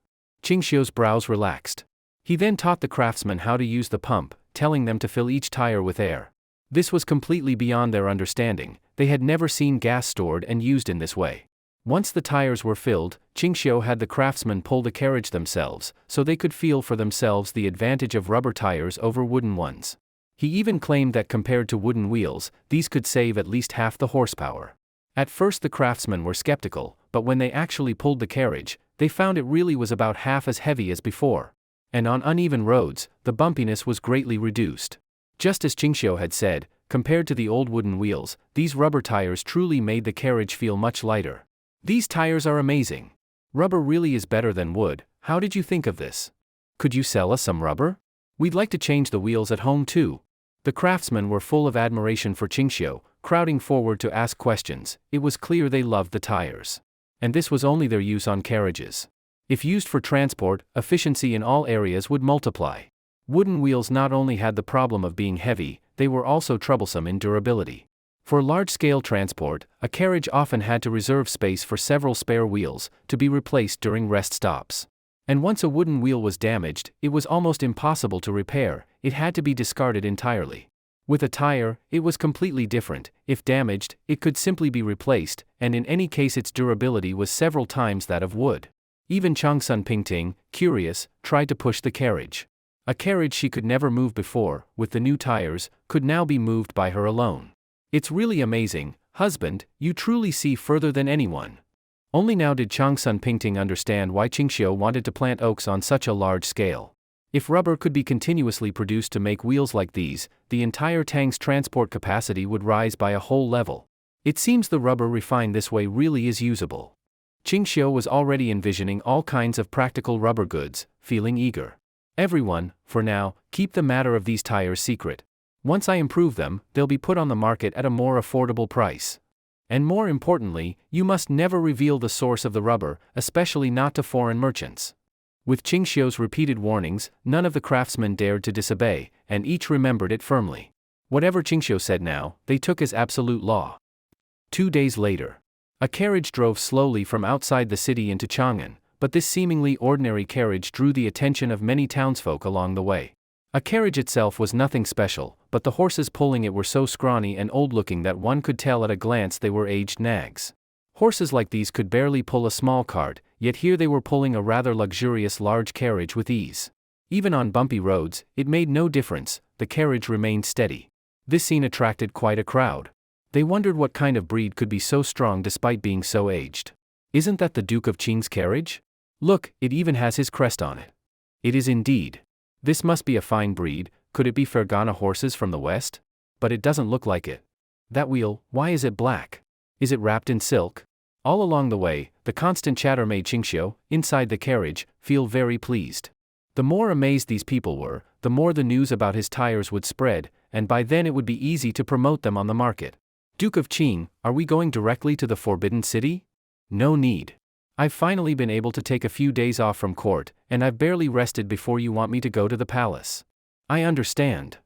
[SPEAKER 1] Qingxiu's brows relaxed. He then taught the craftsmen how to use the pump, telling them to fill each tire with air. This was completely beyond their understanding, they had never seen gas stored and used in this way. Once the tires were filled, Qingxiu had the craftsmen pull the carriage themselves, so they could feel for themselves the advantage of rubber tires over wooden ones. He even claimed that compared to wooden wheels, these could save at least half the horsepower. At first the craftsmen were skeptical, but when they actually pulled the carriage, they found it really was about half as heavy as before. And on uneven roads, the bumpiness was greatly reduced. Just as Qingxiu had said, compared to the old wooden wheels, these rubber tires truly made the carriage feel much lighter. These tires are amazing. Rubber really is better than wood. How did you think of this? Could you sell us some rubber? We'd like to change the wheels at home too. The craftsmen were full of admiration for Qingxiu, crowding forward to ask questions. It was clear they loved the tires. And this was only their use on carriages. If used for transport, efficiency in all areas would multiply. Wooden wheels not only had the problem of being heavy, they were also troublesome in durability. For large-scale transport, a carriage often had to reserve space for several spare wheels, to be replaced during rest stops. And once a wooden wheel was damaged, it was almost impossible to repair, it had to be discarded entirely. With a tire, it was completely different. If damaged, it could simply be replaced, and in any case its durability was several times that of wood. Even Changsun Pingting, curious, tried to push the carriage. A carriage she could never move before, with the new tires, could now be moved by her alone. It's really amazing, husband, you truly see further than anyone. Only now did Changsun Pingting understand why Qingxiu wanted to plant oaks on such a large scale. If rubber could be continuously produced to make wheels like these, the entire Tang's transport capacity would rise by a whole level. It seems the rubber refined this way really is usable. Qingxiu was already envisioning all kinds of practical rubber goods, feeling eager. Everyone, for now, keep the matter of these tires secret. Once I improve them, they'll be put on the market at a more affordable price. And more importantly, you must never reveal the source of the rubber, especially not to foreign merchants. With Qingxiu's repeated warnings, none of the craftsmen dared to disobey, and each remembered it firmly. Whatever Qingxiu said now, they took as absolute law. 2 days later, a carriage drove slowly from outside the city into Chongan, but this seemingly ordinary carriage drew the attention of many townsfolk along the way. A carriage itself was nothing special, but the horses pulling it were so scrawny and old-looking that one could tell at a glance they were aged nags. Horses like these could barely pull a small cart, yet here they were pulling a rather luxurious large carriage with ease. Even on bumpy roads, it made no difference, the carriage remained steady. This scene attracted quite a crowd. They wondered what kind of breed could be so strong despite being so aged. Isn't that the Duke of Qing's carriage? Look, it even has his crest on it. It is indeed. This must be a fine breed. Could it be Fergana horses from the west? But it doesn't look like it. That wheel, why is it black? Is it wrapped in silk? All along the way, the constant chatter made Qingxiu, inside the carriage, feel very pleased. The more amazed these people were, the more the news about his tires would spread, and by then it would be easy to promote them on the market. Duke of Qing, are we going directly to the Forbidden City? No need. I've finally been able to take a few days off from court, and I've barely rested before you want me to go to the palace. I understand.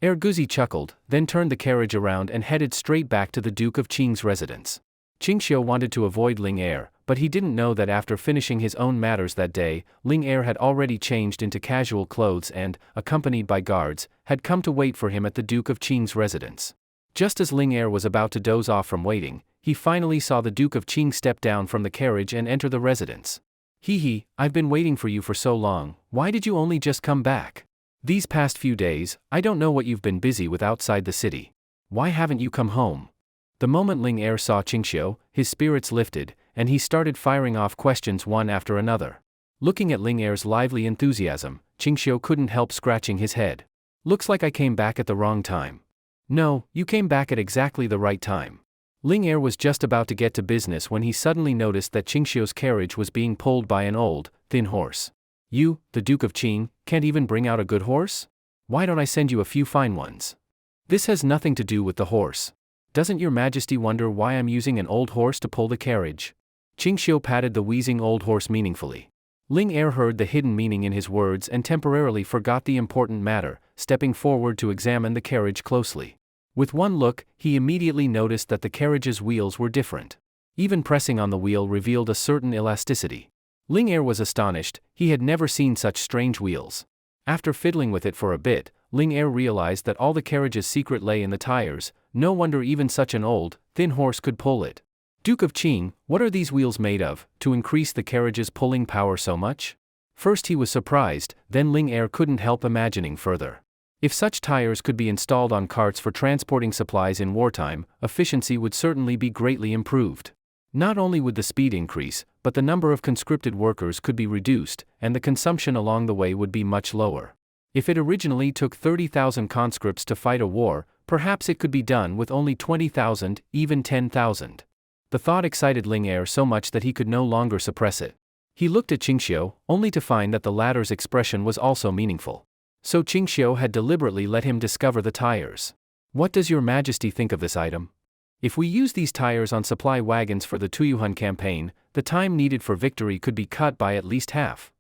[SPEAKER 1] Erguzi chuckled, then turned the carriage around and headed straight back to the Duke of Qing's residence. Qingxiu wanted to avoid Ling Er, but he didn't know that after finishing his own matters that day, Ling Er had already changed into casual clothes and, accompanied by guards, had come to wait for him at the Duke of Qing's residence. Just as Ling Er was about to doze off from waiting, he finally saw the Duke of Qing step down from the carriage and enter the residence. Hee, I've been waiting for you for so long, why did you only just come back? These past few days, I don't know what you've been busy with outside the city. Why haven't you come home? The moment Ling Er saw Qingxiu, his spirits lifted, and he started firing off questions one after another. Looking at Ling Er's lively enthusiasm, Qingxiu couldn't help scratching his head. Looks like I came back at the wrong time. No, you came back at exactly the right time. Ling Er was just about to get to business when he suddenly noticed that Qingxiu's carriage was being pulled by an old, thin horse. You, the Duke of Qing, can't even bring out a good horse? Why don't I send you a few fine ones? This has nothing to do with the horse. Doesn't your majesty wonder why I'm using an old horse to pull the carriage? Qingxiu patted the wheezing old horse meaningfully. Ling Er heard the hidden meaning in his words and temporarily forgot the important matter, stepping forward to examine the carriage closely. With one look, he immediately noticed that the carriage's wheels were different. Even pressing on the wheel revealed a certain elasticity. Ling Er was astonished, he had never seen such strange wheels. After fiddling with it for a bit, Ling Er realized that all the carriage's secret lay in the tires. No wonder even such an old, thin horse could pull it. Duke of Qing, what are these wheels made of, to increase the carriage's pulling power so much? First he was surprised, then Ling Er couldn't help imagining further. If such tires could be installed on carts for transporting supplies in wartime, efficiency would certainly be greatly improved. Not only would the speed increase, but the number of conscripted workers could be reduced, and the consumption along the way would be much lower. If it originally took 30,000 conscripts to fight a war, perhaps it could be done with only 20,000, even 10,000. The thought excited Ling Er so much that he could no longer suppress it. He looked at Qingxiu, only to find that the latter's expression was also meaningful. So Qingxiu had deliberately let him discover the tires. What does your majesty think of this item? If we use these tires on supply wagons for the Tuyu Han campaign, the time needed for victory could be cut by at least half.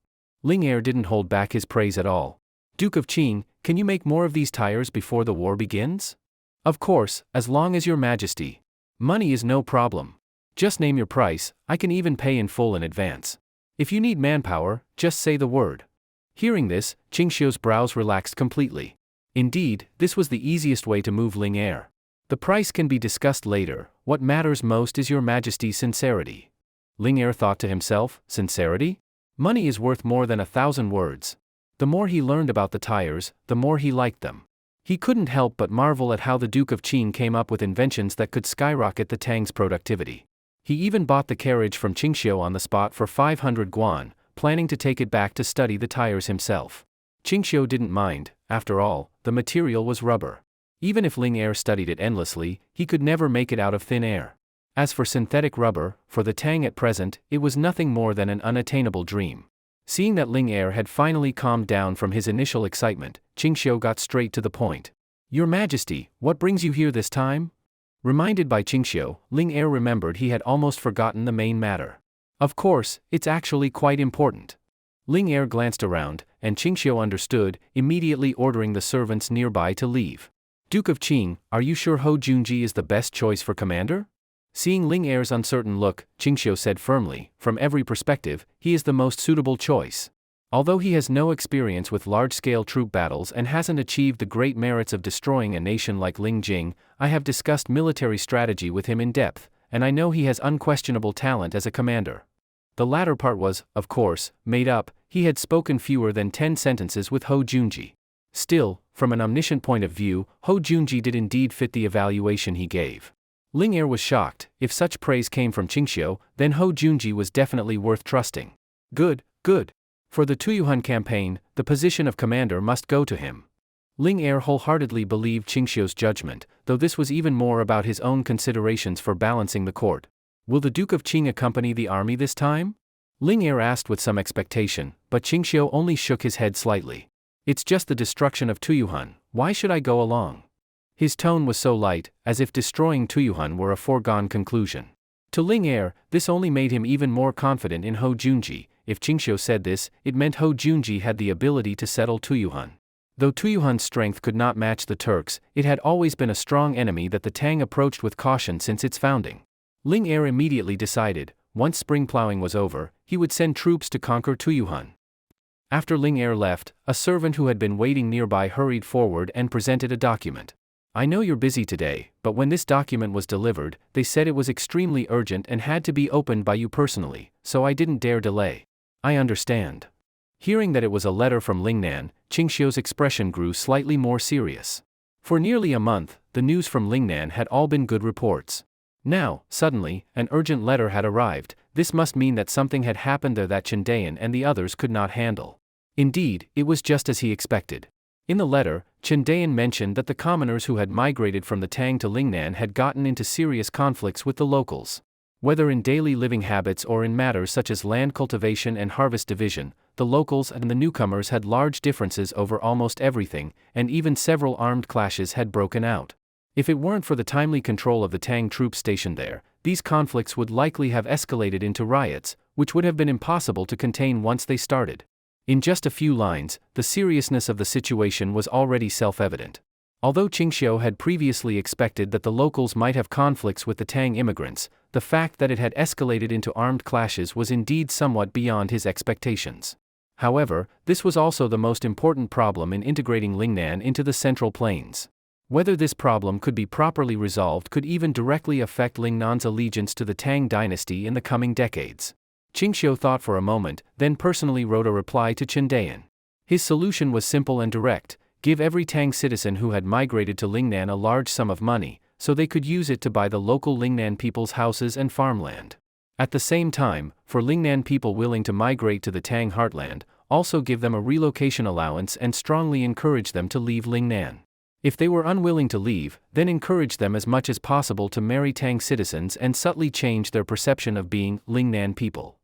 [SPEAKER 1] Ling Er didn't hold back his praise at all. Duke of Qing, can you make more of these tires before the war begins? Of course, as long as your majesty. Money is no problem. Just name your price, I can even pay in full in advance. If you need manpower, just say the word. Hearing this, Qingxiu's brows relaxed completely. Indeed, this was the easiest way to move Ling Er. The price can be discussed later, what matters most is your majesty's sincerity. Ling Er thought to himself, sincerity? Money is worth more than 1,000 words. The more he learned about the tires, the more he liked them. He couldn't help but marvel at how the Duke of Qing came up with inventions that could skyrocket the Tang's productivity. He even bought the carriage from Qingxiu on the spot for 500 guan, planning to take it back to study the tires himself. Qingxiu didn't mind, after all, the material was rubber. Even if Ling Er studied it endlessly, he could never make it out of thin air. As for synthetic rubber, for the Tang at present, it was nothing more than an unattainable dream. Seeing that Ling Er had finally calmed down from his initial excitement, Qingxiu got straight to the point. Your Majesty, what brings you here this time? Reminded by Qingxiu, Ling Er remembered he had almost forgotten the main matter. Of course, it's actually quite important. Ling Er glanced around, and Qingxiu understood, immediately ordering the servants nearby to leave. Duke of Qing, are you sure Hou Junji is the best choice for commander? Seeing Ling Er's uncertain look, Qingxiu said firmly, from every perspective, he is the most suitable choice. Although he has no experience with large-scale troop battles and hasn't achieved the great merits of destroying a nation like Ling Jing, I have discussed military strategy with him in depth, and I know he has unquestionable talent as a commander. The latter part was, of course, made up. He had spoken fewer than 10 sentences with Hou Junji. Still, from an omniscient point of view, Hou Junji did indeed fit the evaluation he gave. Ling Er was shocked. If such praise came from Qingxiu, then Hou Junji was definitely worth trusting. Good, good. For the Tuyu Han campaign, the position of commander must go to him. Ling Er wholeheartedly believed Qingxiu's judgment, though this was even more about his own considerations for balancing the court. Will the Duke of Qing accompany the army this time? Ling Er asked with some expectation, but Qingxiu only shook his head slightly. It's just the destruction of Tuyu Han, why should I go along? His tone was so light, as if destroying Tuyu Han were a foregone conclusion. To Ling Er, this only made him even more confident in Hou Junji. If Qingxiu said this, it meant Hou Junji had the ability to settle Tuyu Han. Though Tuyu Han's strength could not match the Turks, it had always been a strong enemy that the Tang approached with caution since its founding. Ling Er immediately decided, once spring plowing was over, he would send troops to conquer Tuyu Han. After Ling Er left, a servant who had been waiting nearby hurried forward and presented a document. I know you're busy today, but when this document was delivered, they said it was extremely urgent and had to be opened by you personally, so I didn't dare delay. I understand. Hearing that it was a letter from Lingnan, Qingxiu's expression grew slightly more serious. For nearly a month, the news from Lingnan had all been good reports. Now, suddenly, an urgent letter had arrived. This must mean that something had happened there that Chen Dayan and the others could not handle. Indeed, it was just as he expected. In the letter, Chen Dayan mentioned that the commoners who had migrated from the Tang to Lingnan had gotten into serious conflicts with the locals. Whether in daily living habits or in matters such as land cultivation and harvest division, the locals and the newcomers had large differences over almost everything, and even several armed clashes had broken out. If it weren't for the timely control of the Tang troops stationed there, these conflicts would likely have escalated into riots, which would have been impossible to contain once they started. In just a few lines, the seriousness of the situation was already self-evident. Although Qingxiu had previously expected that the locals might have conflicts with the Tang immigrants, the fact that it had escalated into armed clashes was indeed somewhat beyond his expectations. However, this was also the most important problem in integrating Lingnan into the Central Plains. Whether this problem could be properly resolved could even directly affect Lingnan's allegiance to the Tang dynasty in the coming decades. Qingxiu thought for a moment, then personally wrote a reply to Chen Dayan. His solution was simple and direct: give every Tang citizen who had migrated to Lingnan a large sum of money, so they could use it to buy the local Lingnan people's houses and farmland. At the same time, for Lingnan people willing to migrate to the Tang heartland, also give them a relocation allowance and strongly encourage them to leave Lingnan. If they were unwilling to leave, then encourage them as much as possible to marry Tang citizens and subtly change their perception of being Lingnan people.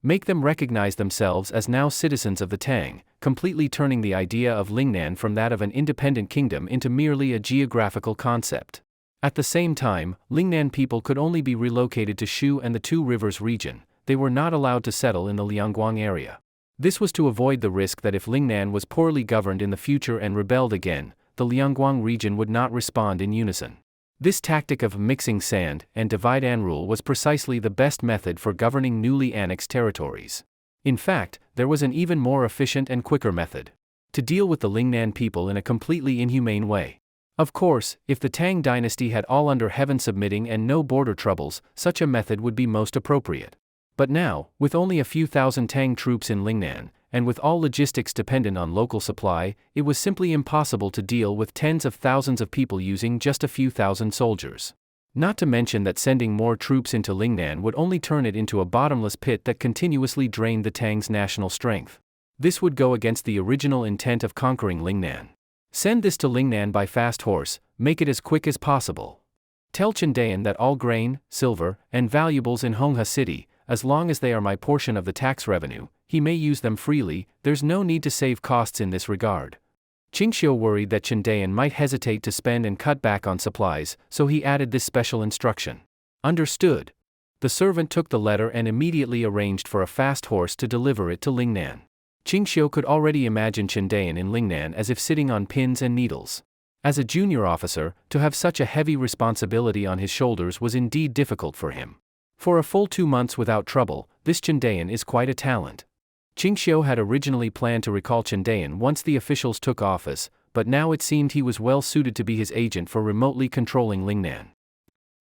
[SPEAKER 1] Make them recognize themselves as now citizens of the Tang, completely turning the idea of Lingnan from that of an independent kingdom into merely a geographical concept. At the same time, Lingnan people could only be relocated to Shu and the Two Rivers region. They were not allowed to settle in the Liangguang area. This was to avoid the risk that if Lingnan was poorly governed in the future and rebelled again, the Liangguang region would not respond in unison. This tactic of mixing sand and divide and rule was precisely the best method for governing newly annexed territories. In fact, there was an even more efficient and quicker method: to deal with the Lingnan people in a completely inhumane way. Of course, if the Tang dynasty had all under heaven submitting and no border troubles, such a method would be most appropriate. But now, with only a few thousand Tang troops in Lingnan, and with all logistics dependent on local supply, it was simply impossible to deal with tens of thousands of people using just a few thousand soldiers. Not to mention that sending more troops into Lingnan would only turn it into a bottomless pit that continuously drained the Tang's national strength. This would go against the original intent of conquering Lingnan. Send this to Lingnan by fast horse, make it as quick as possible. Tell Chen Dayan that all grain, silver, and valuables in Honghe City, as long as they are my portion of the tax revenue, he may use them freely. There's no need to save costs in this regard. Qingxiu worried that Chen Dayan might hesitate to spend and cut back on supplies, so he added this special instruction. Understood. The servant took the letter and immediately arranged for a fast horse to deliver it to Lingnan. Qingxiu could already imagine Chen Dayan in Lingnan as if sitting on pins and needles. As a junior officer, to have such a heavy responsibility on his shoulders was indeed difficult for him. For a full 2 months without trouble, this Chen Dayan is quite a talent. Qingxiu had originally planned to recall Chen Dayan once the officials took office, but now it seemed he was well suited to be his agent for remotely controlling Lingnan.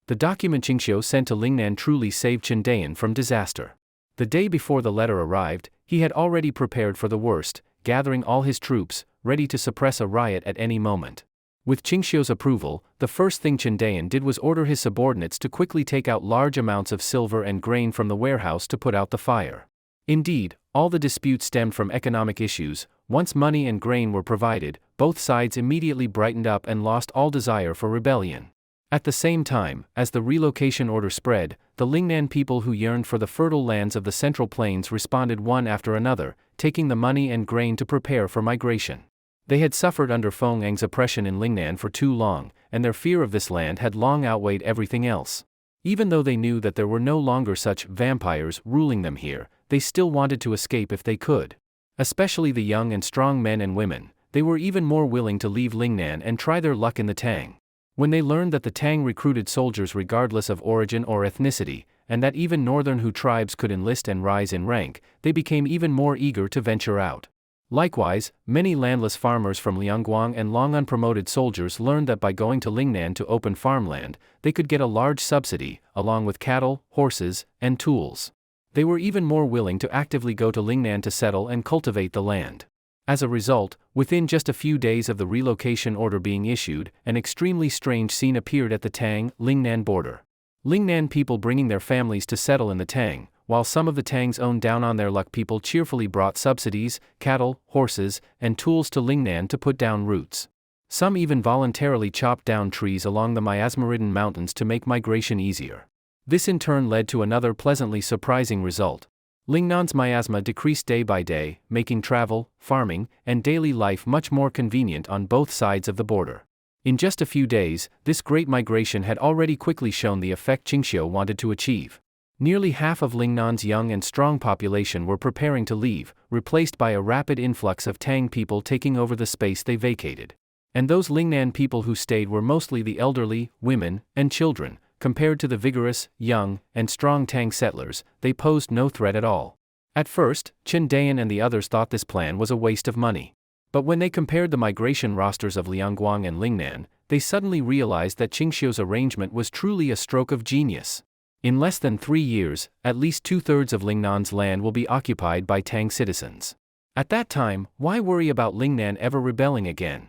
[SPEAKER 1] The document Qingxiu sent to Lingnan truly saved Chen Dayan from disaster. The day before the letter arrived, he had already prepared for the worst, gathering all his troops, ready to suppress a riot at any moment. With Qingxiu's approval, the first thing Chendayan did was order his subordinates to quickly take out large amounts of silver and grain from the warehouse to put out the fire. Indeed, all the disputes stemmed from economic issues. Once money and grain were provided, both sides immediately brightened up and lost all desire for rebellion. At the same time, as the relocation order spread, the Lingnan people who yearned for the fertile lands of the Central Plains responded one after another, taking the money and grain to prepare for migration. They had suffered under Fong's oppression in Lingnan for too long, and their fear of this land had long outweighed everything else. Even though they knew that there were no longer such vampires ruling them here, they still wanted to escape if they could. Especially the young and strong men and women, they were even more willing to leave Lingnan and try their luck in the Tang. When they learned that the Tang recruited soldiers regardless of origin or ethnicity, and that even northern Hu tribes could enlist and rise in rank, they became even more eager to venture out. Likewise, many landless farmers from Liangguang and long unpromoted soldiers learned that by going to Lingnan to open farmland, they could get a large subsidy, along with cattle, horses, and tools. They were even more willing to actively go to Lingnan to settle and cultivate the land. As a result, within just a few days of the relocation order being issued, an extremely strange scene appeared at the Tang-Lingnan border. Lingnan people bringing their families to settle in the Tang, while some of the Tang's own down-on-their-luck people cheerfully brought subsidies, cattle, horses, and tools to Lingnan to put down roots. Some even voluntarily chopped down trees along the miasma-ridden mountains to make migration easier. This in turn led to another pleasantly surprising result. Lingnan's miasma decreased day by day, making travel, farming, and daily life much more convenient on both sides of the border. In just a few days, this great migration had already quickly shown the effect Qingxiu wanted to achieve. Nearly half of Lingnan's young and strong population were preparing to leave, replaced by a rapid influx of Tang people taking over the space they vacated. And those Lingnan people who stayed were mostly the elderly, women, and children. Compared to the vigorous, young, and strong Tang settlers, they posed no threat at all. At first, Chendayan and the others thought this plan was a waste of money. But when they compared the migration rosters of Liangguang and Lingnan, they suddenly realized that Qingxiu's arrangement was truly a stroke of genius. In less than 3 years, at least 2/3 of Lingnan's land will be occupied by Tang citizens. At that time, why worry about Lingnan ever rebelling again?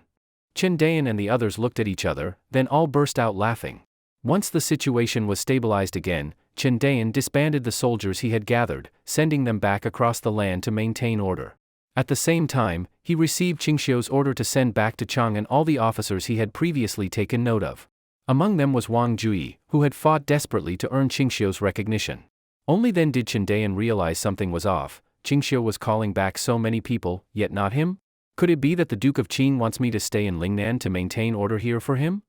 [SPEAKER 1] Chendayan and the others looked at each other, then all burst out laughing. Once the situation was stabilized again, Chendayan disbanded the soldiers he had gathered, sending them back across the land to maintain order. At the same time, he received Qingxiu's order to send back to Chongan all the officers he had previously taken note of. Among them was Wang Jui, who had fought desperately to earn Qingxiu's recognition. Only then did Chendayan realize something was off. Qingxiu was calling back so many people, yet not him? Could it be that the Duke of Qing wants me to stay in Lingnan to maintain order here for him?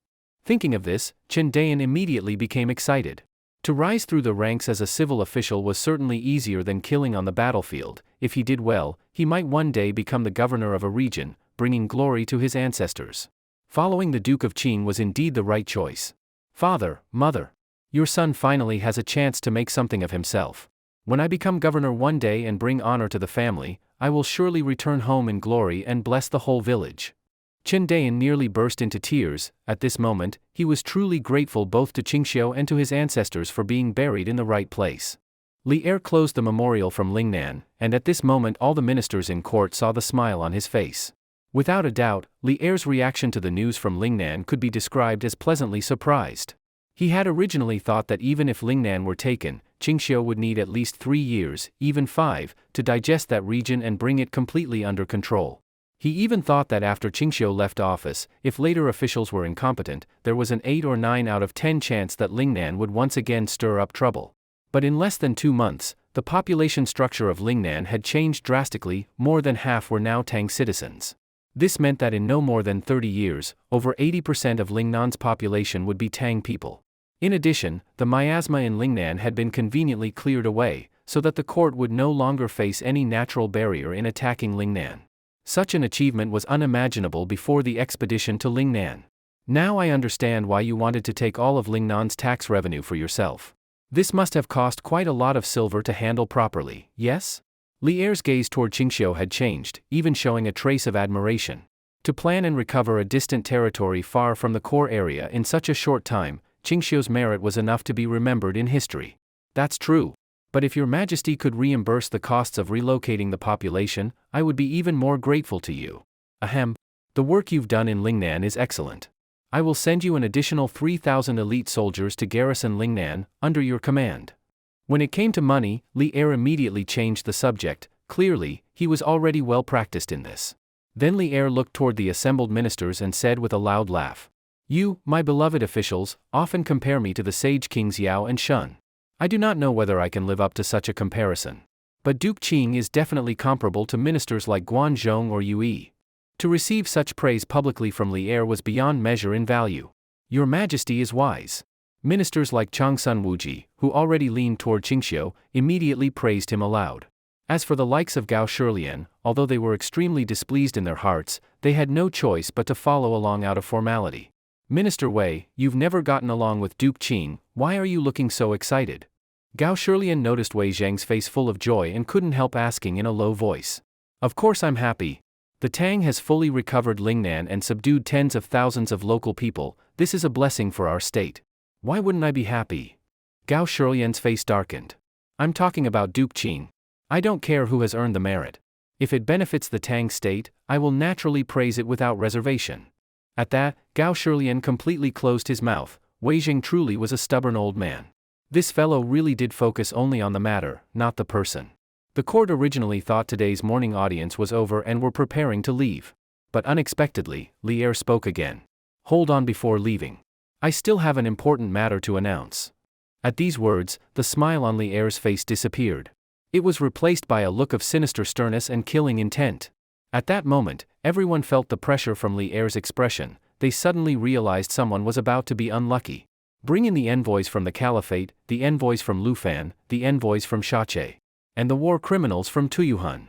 [SPEAKER 1] Thinking of this, Chendayan immediately became excited. To rise through the ranks as a civil official was certainly easier than killing on the battlefield. If he did well, he might one day become the governor of a region, bringing glory to his ancestors. Following the Duke of Qing was indeed the right choice. Father, mother, your son finally has a chance to make something of himself. When I become governor one day and bring honor to the family, I will surely return home in glory and bless the whole village. Chendayan nearly burst into tears. At this moment, he was truly grateful both to Qingxiu and to his ancestors for being buried in the right place. Li Er closed the memorial from Lingnan, and at this moment all the ministers in court saw the smile on his face. Without a doubt, Li Er's reaction to the news from Lingnan could be described as pleasantly surprised. He had originally thought that even if Lingnan were taken, Qingxiu would need at least 3 years, even 5, to digest that region and bring it completely under control. He even thought that after Qingxiu left office, if later officials were incompetent, there was an 8 or 9 out of 10 chance that Lingnan would once again stir up trouble. But in less than 2 months, the population structure of Lingnan had changed drastically. More than half were now Tang citizens. This meant that in no more than 30 years, over 80% of Lingnan's population would be Tang people. In addition, the miasma in Lingnan had been conveniently cleared away, so that the court would no longer face any natural barrier in attacking Lingnan. Such an achievement was unimaginable before the expedition to Lingnan. Now I understand why you wanted to take all of Lingnan's tax revenue for yourself. This must have cost quite a lot of silver to handle properly, yes? Li Er's gaze toward Qingxiu had changed, even showing a trace of admiration. To plan and recover a distant territory far from the core area in such a short time, Qingxiu's merit was enough to be remembered in history. That's true. But if your majesty could reimburse the costs of relocating the population, I would be even more grateful to you. Ahem. The work you've done in Lingnan is excellent. I will send you an additional 3,000 elite soldiers to garrison Lingnan, under your command. When it came to money, Li Er immediately changed the subject. Clearly, he was already well practiced in this. Then Li Er looked toward the assembled ministers and said with a loud laugh, "You, my beloved officials, often compare me to the sage kings Yao and Shun. I do not know whether I can live up to such a comparison. But Duke Qing is definitely comparable to ministers like Guan Zhong or Yu Yi." To receive such praise publicly from Li Er was beyond measure in value. "Your Majesty is wise." Ministers like Changsun Wuji, who already leaned toward Qingxiu, immediately praised him aloud. As for the likes of Gao Shilian, although they were extremely displeased in their hearts, they had no choice but to follow along out of formality. "Minister Wei, you've never gotten along with Duke Qing, why are you looking so excited?" Gao Shilian noticed Wei Zhang's face full of joy and couldn't help asking in a low voice. "Of course I'm happy. The Tang has fully recovered Lingnan and subdued tens of thousands of local people. This is a blessing for our state. Why wouldn't I be happy?" Gao Shilian's face darkened. "I'm talking about Duke Qing. I don't care who has earned the merit. If it benefits the Tang state, I will naturally praise it without reservation." At that, Gao Shilian completely closed his mouth. Wei Zhang truly was a stubborn old man. This fellow really did focus only on the matter, not the person. The court originally thought today's morning audience was over and were preparing to leave. But unexpectedly, Li Er spoke again. "Hold on before leaving. I still have an important matter to announce." At these words, the smile on Li Er's face disappeared. It was replaced by a look of sinister sternness and killing intent. At that moment, everyone felt the pressure from Li Er's expression. They suddenly realized someone was about to be unlucky. "Bring in the envoys from the Caliphate, the envoys from Lufan, the envoys from Shache, and the war criminals from Tuyu Han."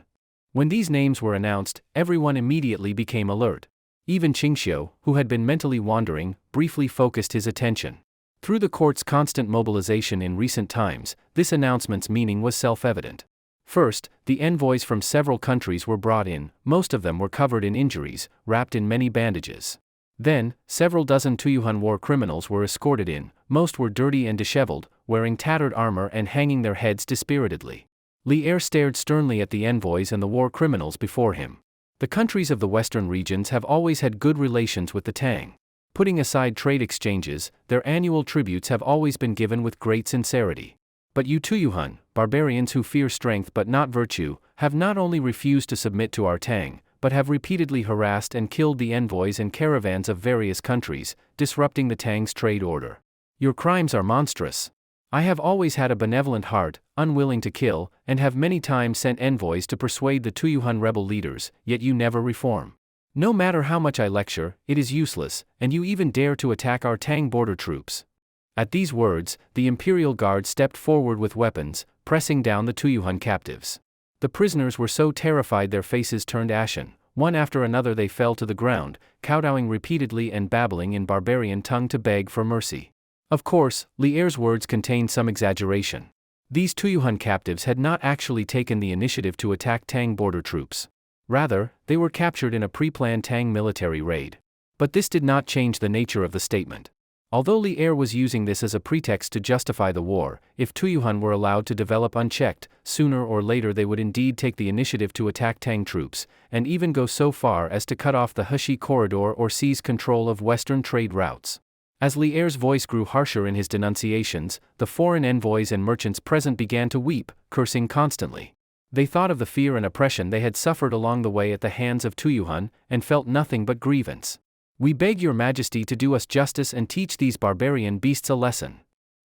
[SPEAKER 1] When these names were announced, everyone immediately became alert. Even Qingxiu, who had been mentally wandering, briefly focused his attention. Through the court's constant mobilization in recent times, this announcement's meaning was self-evident. First, the envoys from several countries were brought in. Most of them were covered in injuries, wrapped in many bandages. Then, several dozen Tuyu Han war criminals were escorted in. Most were dirty and disheveled, wearing tattered armor and hanging their heads dispiritedly. Li Er stared sternly at the envoys and the war criminals before him. The countries of the western regions have always had good relations with the Tang. Putting aside trade exchanges, their annual tributes have always been given with great sincerity. But you Tuyu Han, barbarians who fear strength but not virtue, have not only refused to submit to our Tang, but have repeatedly harassed and killed the envoys and caravans of various countries, disrupting the Tang's trade order. Your crimes are monstrous. I have always had a benevolent heart, unwilling to kill, and have many times sent envoys to persuade the Tuyu Han rebel leaders, yet you never reform. No matter how much I lecture, it is useless, and you even dare to attack our Tang border troops." At these words, the imperial guard stepped forward with weapons, pressing down the Tuyu Han captives. The prisoners were so terrified their faces turned ashen. One after another they fell to the ground, kowtowing repeatedly and babbling in barbarian tongue to beg for mercy. Of course, Li Er's words contained some exaggeration. These Tuyu Han captives had not actually taken the initiative to attack Tang border troops. Rather, they were captured in a pre-planned Tang military raid. But this did not change the nature of the statement. Although Li Er was using this as a pretext to justify the war, if Tuyu Han were allowed to develop unchecked, sooner or later they would indeed take the initiative to attack Tang troops, and even go so far as to cut off the Heshi corridor or seize control of western trade routes. As Li Er's voice grew harsher in his denunciations, the foreign envoys and merchants present began to weep, cursing constantly. They thought of the fear and oppression they had suffered along the way at the hands of Tuyu Han, and felt nothing but grievance. "We beg your majesty to do us justice and teach these barbarian beasts a lesson.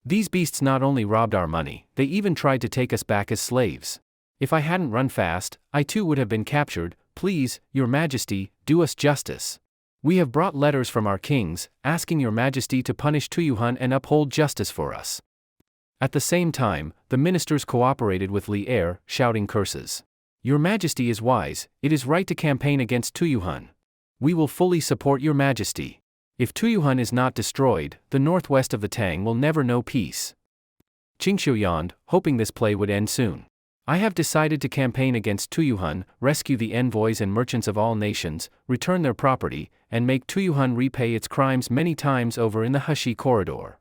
[SPEAKER 1] These beasts not only robbed our money, they even tried to take us back as slaves. If I hadn't run fast, I too would have been captured. Please, your majesty, do us justice. We have brought letters from our kings, asking your majesty to punish Tuyu Han and uphold justice for us." At the same time, the ministers cooperated with Li Er, shouting curses. "Your majesty is wise, it is right to campaign against Tuyu Han. We will fully support your majesty. If Tuyu Han is not destroyed, the northwest of the Tang will never know peace." Qingxiu yawned, hoping this play would end soon. "I have decided to campaign against Tuyu Han, rescue the envoys and merchants of all nations, return their property, and make Tuyu Han repay its crimes many times over in the Heshi corridor."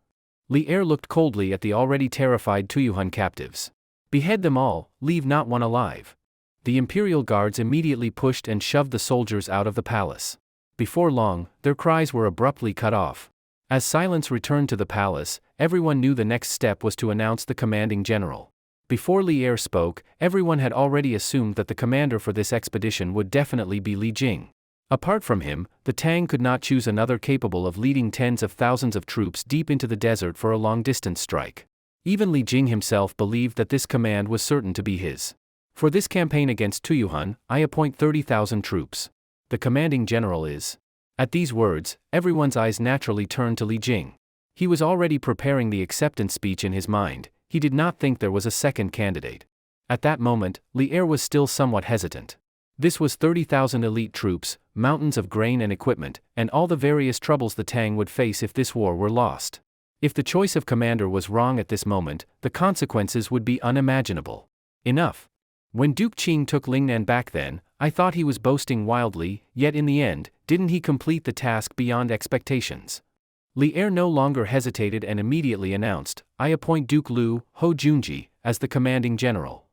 [SPEAKER 1] Li Er looked coldly at the already terrified Tuyu Han captives. "Behead them all, leave not one alive." The imperial guards immediately pushed and shoved the soldiers out of the palace. Before long, their cries were abruptly cut off. As silence returned to the palace, everyone knew the next step was to announce the commanding general. Before Li Er spoke, everyone had already assumed that the commander for this expedition would definitely be Li Jing. Apart from him, the Tang could not choose another capable of leading tens of thousands of troops deep into the desert for a long-distance strike. Even Li Jing himself believed that this command was certain to be his. For this campaign against Tuyu Han, I appoint 30,000 troops. The commanding general is. At these words, everyone's eyes naturally turned to Li Jing. He was already preparing the acceptance speech in his mind. He did not think there was a second candidate. At that moment, Li Er was still somewhat hesitant. This was 30,000 elite troops, mountains of grain and equipment, and all the various troubles the Tang would face if this war were lost. If the choice of commander was wrong at this moment, the consequences would be unimaginable. Enough. When Duke Qing took Lingnan back then, I thought he was boasting wildly, yet in the end, didn't he complete the task beyond expectations? Li Er no longer hesitated and immediately announced, I appoint Duke Liu, Ho Junji, as the commanding general.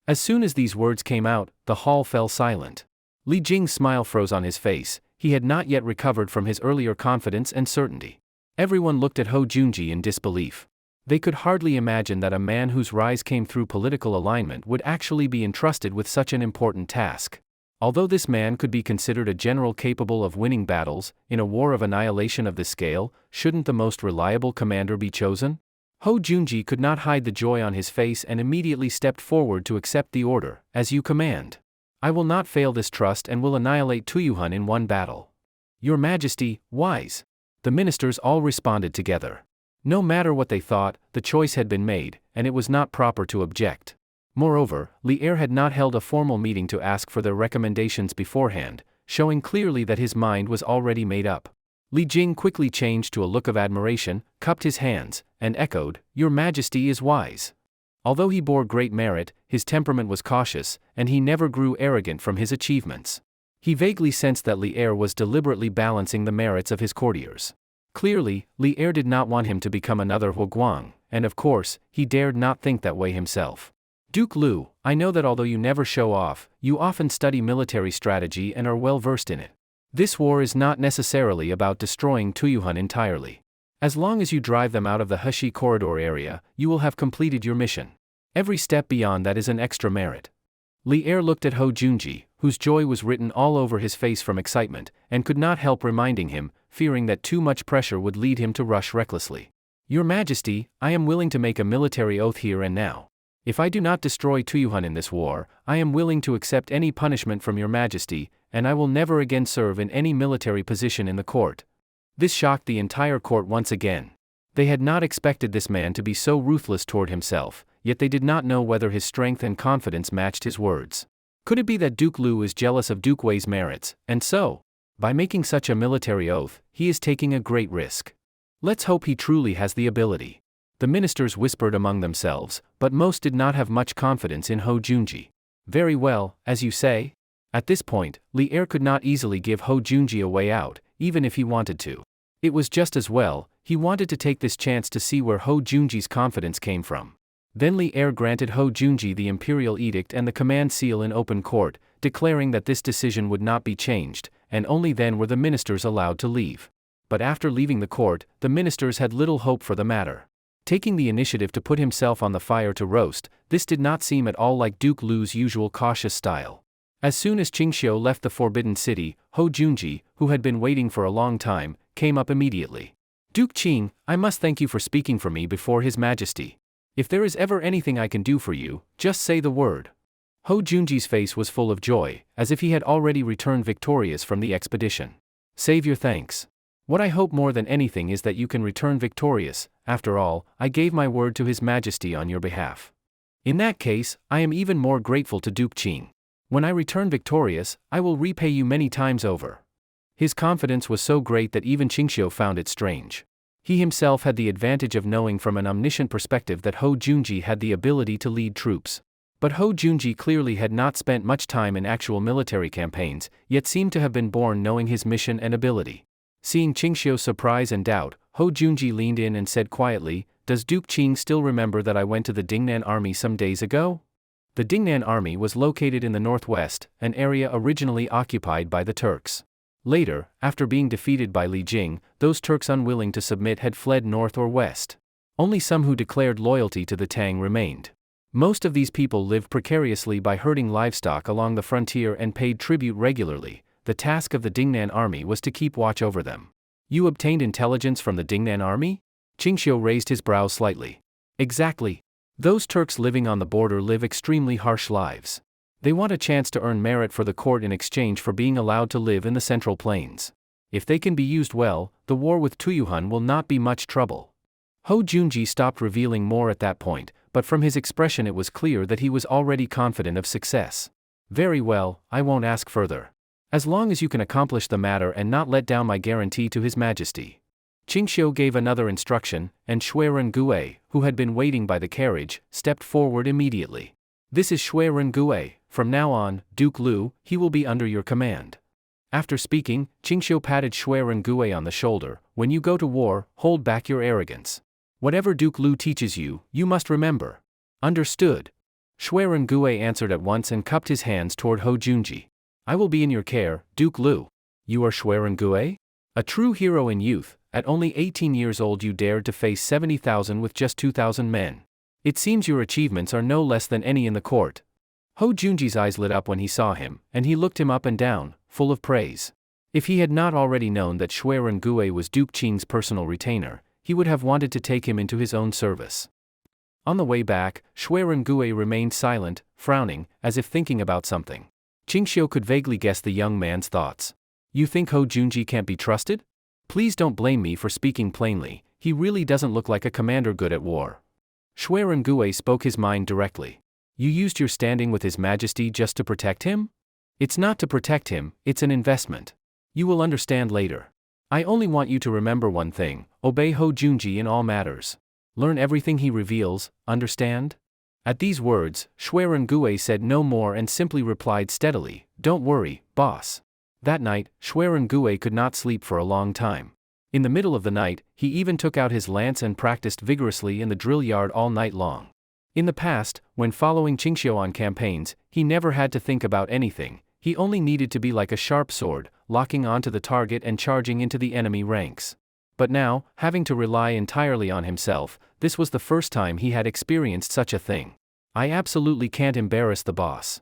[SPEAKER 1] As soon as these words came out, the hall fell silent. Li Jing's smile froze on his face. He had not yet recovered from his earlier confidence and certainty. Everyone looked at Ho Junji in disbelief. They could hardly imagine that a man whose rise came through political alignment would actually be entrusted with such an important task. Although this man could be considered a general capable of winning battles, in a war of annihilation of this scale, shouldn't the most reliable commander be chosen? Ho Junji could not hide the joy on his face and immediately stepped forward to accept the order, as you command. I will not fail this trust and will annihilate Tuyu Han in one battle. Your Majesty, wise. The ministers all responded together. No matter what they thought, the choice had been made, and it was not proper to object. Moreover, Li Er had not held a formal meeting to ask for their recommendations beforehand, showing clearly that his mind was already made up. Li Jing quickly changed to a look of admiration, cupped his hands, and echoed, Your Majesty is wise. Although he bore great merit, his temperament was cautious, and he never grew arrogant from his achievements. He vaguely sensed that Li Er was deliberately balancing the merits of his courtiers. Clearly, Li Er did not want him to become another Huoguang, and of course, he dared not think that way himself. Duke Liu, I know that although you never show off, you often study military strategy and are well versed in it. This war is not necessarily about destroying Tuyu Han entirely. As long as you drive them out of the Heshi corridor area, you will have completed your mission. Every step beyond that is an extra merit. Li Er looked at Ho Junji, whose joy was written all over his face from excitement, and could not help reminding him, fearing that too much pressure would lead him to rush recklessly. Your Majesty, I am willing to make a military oath here and now. If I do not destroy Tuyu Han in this war, I am willing to accept any punishment from your Majesty, and I will never again serve in any military position in the court. This shocked the entire court once again. They had not expected this man to be so ruthless toward himself, yet they did not know whether his strength and confidence matched his words. Could it be that Duke Liu is jealous of Duke Wei's merits, and so, by making such a military oath, he is taking a great risk? Let's hope he truly has the ability. The ministers whispered among themselves, but most did not have much confidence in Ho Junji. Very well, as you say. At this point, Li Er could not easily give Ho Junji a way out, even if he wanted to. It was just as well, he wanted to take this chance to see where Ho Junji's confidence came from. Then Li Er granted Ho Junji the imperial edict and the command seal in open court, declaring that this decision would not be changed, and only then were the ministers allowed to leave. But after leaving the court, the ministers had little hope for the matter. Taking the initiative to put himself on the fire to roast, this did not seem at all like Duke Liu's usual cautious style. As soon as Qingxiu left the Forbidden City, Ho Junji, who had been waiting for a long time, came up immediately. Duke Qing, I must thank you for speaking for me before His Majesty. If there is ever anything I can do for you, just say the word. Ho Junji's face was full of joy, as if he had already returned victorious from the expedition. Save your thanks. What I hope more than anything is that you can return victorious. After all, I gave my word to His Majesty on your behalf. In that case, I am even more grateful to Duke Qing. When I return victorious, I will repay you many times over. His confidence was so great that even Qingxiu found it strange. He himself had the advantage of knowing from an omniscient perspective that Ho Junji had the ability to lead troops. But Ho Junji clearly had not spent much time in actual military campaigns, yet seemed to have been born knowing his mission and ability. Seeing Qingxiu's surprise and doubt, Ho Junji leaned in and said quietly, Does Duke Qing still remember that I went to the Dingnan army some days ago? The Dingnan army was located in the northwest, an area originally occupied by the Turks. Later, after being defeated by Li Jing, those Turks unwilling to submit had fled north or west. Only some who declared loyalty to the Tang remained. Most of these people lived precariously by herding livestock along the frontier and paid tribute regularly. The task of the Dingnan army was to keep watch over them. You obtained intelligence from the Dingnan army? Qingxiu raised his brows slightly. Exactly. Those Turks living on the border live extremely harsh lives. They want a chance to earn merit for the court in exchange for being allowed to live in the Central Plains. If they can be used well, the war with Tuyu Han will not be much trouble. Ho Junji stopped revealing more at that point, but from his expression it was clear that he was already confident of success. Very well, I won't ask further. As long as you can accomplish the matter and not let down my guarantee to His Majesty. Qingxiu gave another instruction, and Shui Rengue, who had been waiting by the carriage, stepped forward immediately. This is Shui Rengue. From now on, Duke Lu, he will be under your command. After speaking, Qingxiu patted Shui Rengue on the shoulder. When you go to war, hold back your arrogance. Whatever Duke Lu teaches you, you must remember. Understood. Shui Rengue answered at once and cupped his hands toward Ho Junji. I will be in your care, Duke Lu. You are Shui Rengue? A true hero in youth. At only 18 years old you dared to face 70,000 with just 2,000 men. It seems your achievements are no less than any in the court. Ho Junji's eyes lit up when he saw him, and he looked him up and down, full of praise. If he had not already known that Shui Rengue was Duke Qing's personal retainer, he would have wanted to take him into his own service. On the way back, Shui Rengue remained silent, frowning, as if thinking about something. Qingxiu could vaguely guess the young man's thoughts. You think Ho Junji can't be trusted? Please don't blame me for speaking plainly, he really doesn't look like a commander good at war. Shui Rengue spoke his mind directly. You used your standing with His Majesty just to protect him? It's not to protect him, it's an investment. You will understand later. I only want you to remember one thing, obey Ho Junji in all matters. Learn everything he reveals, understand? At these words, Shui Rengue said no more and simply replied steadily, don't worry, boss. That night, Shui Rengue could not sleep for a long time. In the middle of the night, he even took out his lance and practiced vigorously in the drill yard all night long. In the past, when following Qingxiu on campaigns, he never had to think about anything, he only needed to be like a sharp sword, locking onto the target and charging into the enemy ranks. But now, having to rely entirely on himself, this was the first time he had experienced such a thing. I absolutely can't embarrass the boss.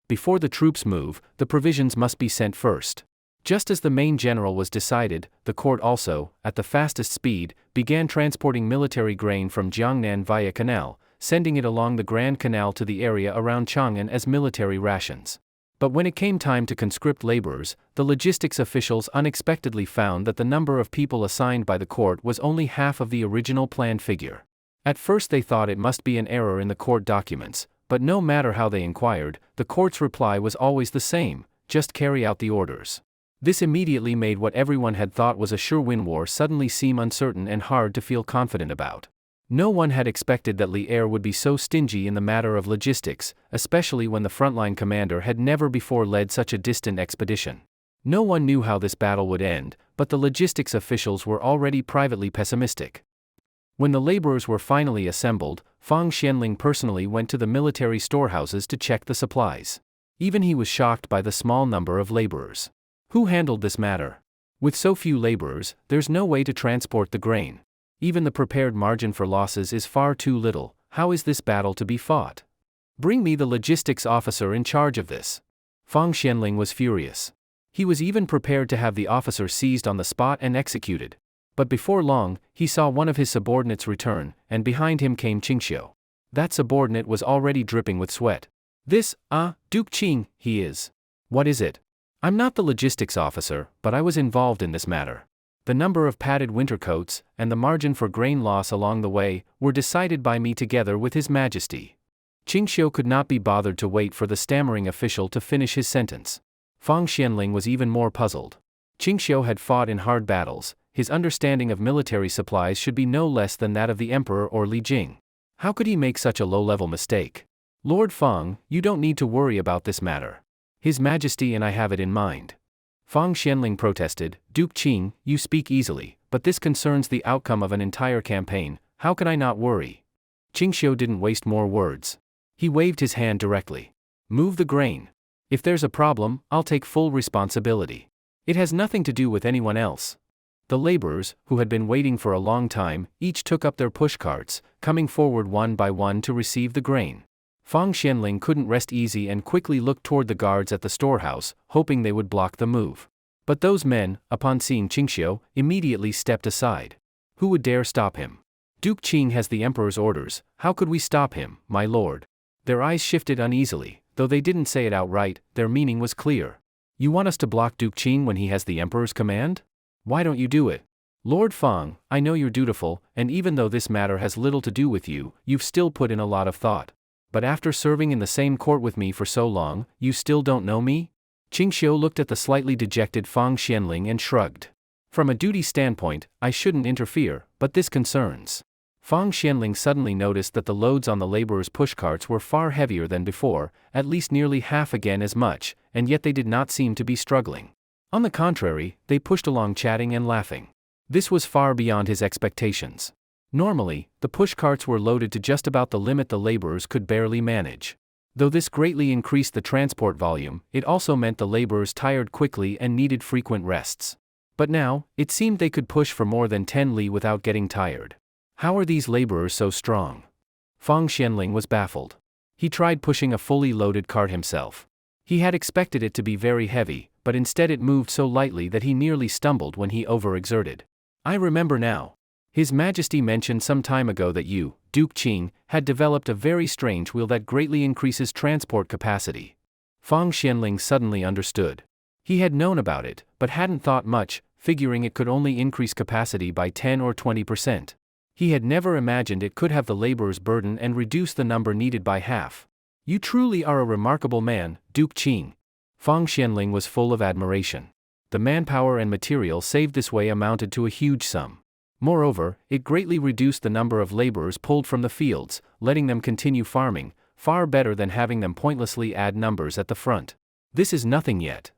[SPEAKER 1] Before the troops move, the provisions must be sent first. Just as the main general was decided, the court also, at the fastest speed, began transporting military grain from Jiangnan via canal, sending it along the Grand Canal to the area around Chongan as military rations. But when it came time to conscript laborers, the logistics officials unexpectedly found that the number of people assigned by the court was only half of the original planned figure. At first they thought it must be an error in the court documents, but no matter how they inquired, the court's reply was always the same, just carry out the orders. This immediately made what everyone had thought was a sure-win war suddenly seem uncertain and hard to feel confident about. No one had expected that Li Er would be so stingy in the matter of logistics, especially when the frontline commander had never before led such a distant expedition. No one knew how this battle would end, but the logistics officials were already privately pessimistic. When the laborers were finally assembled, Fong Xianling personally went to the military storehouses to check the supplies. Even he was shocked by the small number of laborers. Who handled this matter? With so few laborers, there's no way to transport the grain. Even the prepared margin for losses is far too little. How is this battle to be fought? Bring me the logistics officer in charge of this. Fong Xianling was furious. He was even prepared to have the officer seized on the spot and executed. But before long, he saw one of his subordinates return, and behind him came Qingxiu. That subordinate was already dripping with sweat. This, Duke Qing, he is. What is it? I'm not the logistics officer, but I was involved in this matter. The number of padded winter coats, and the margin for grain loss along the way, were decided by me together with His Majesty. Qingxiu could not be bothered to wait for the stammering official to finish his sentence. Fong Xianling was even more puzzled. Qingxiu had fought in hard battles. His understanding of military supplies should be no less than that of the emperor or Li Jing. How could he make such a low-level mistake? Lord Fong, you don't need to worry about this matter. His Majesty and I have it in mind. Fong Xianling protested, Duke Qing, you speak easily, but this concerns the outcome of an entire campaign, how can I not worry? Qingxiu didn't waste more words. He waved his hand directly. Move the grain. If there's a problem, I'll take full responsibility. It has nothing to do with anyone else. The laborers, who had been waiting for a long time, each took up their pushcarts, coming forward one by one to receive the grain. Fong Xianling couldn't rest easy and quickly looked toward the guards at the storehouse, hoping they would block the move. But those men, upon seeing Qingxiu, immediately stepped aside. Who would dare stop him? Duke Qing has the emperor's orders. How could we stop him, my lord? Their eyes shifted uneasily, though they didn't say it outright. Their meaning was clear. You want us to block Duke Qing when he has the emperor's command? Why don't you do it? Lord Fong, I know you're dutiful, and even though this matter has little to do with you, you've still put in a lot of thought. But after serving in the same court with me for so long, you still don't know me? Qingxiu looked at the slightly dejected Fong Xianling and shrugged. From a duty standpoint, I shouldn't interfere, but this concerns. Fong Xianling suddenly noticed that the loads on the laborers' pushcarts were far heavier than before, at least nearly half again as much, and yet they did not seem to be struggling. On the contrary, they pushed along chatting and laughing. This was far beyond his expectations. Normally, the pushcarts were loaded to just about the limit the laborers could barely manage. Though this greatly increased the transport volume, it also meant the laborers tired quickly and needed frequent rests. But now, it seemed they could push for more than 10 li without getting tired. How are these laborers so strong? Fong Xianling was baffled. He tried pushing a fully loaded cart himself. He had expected it to be very heavy, but instead it moved so lightly that he nearly stumbled when he overexerted. I remember now. His Majesty mentioned some time ago that you, Duke Qing, had developed a very strange wheel that greatly increases transport capacity. Fong Xianling suddenly understood. He had known about it, but hadn't thought much, figuring it could only increase capacity by 10 or 20%. He had never imagined it could have the laborer's burden and reduce the number needed by half. You truly are a remarkable man, Duke Qing. Fong Xianling was full of admiration. The manpower and material saved this way amounted to a huge sum. Moreover, it greatly reduced the number of laborers pulled from the fields, letting them continue farming, far better than having them pointlessly add numbers at the front. This is nothing yet.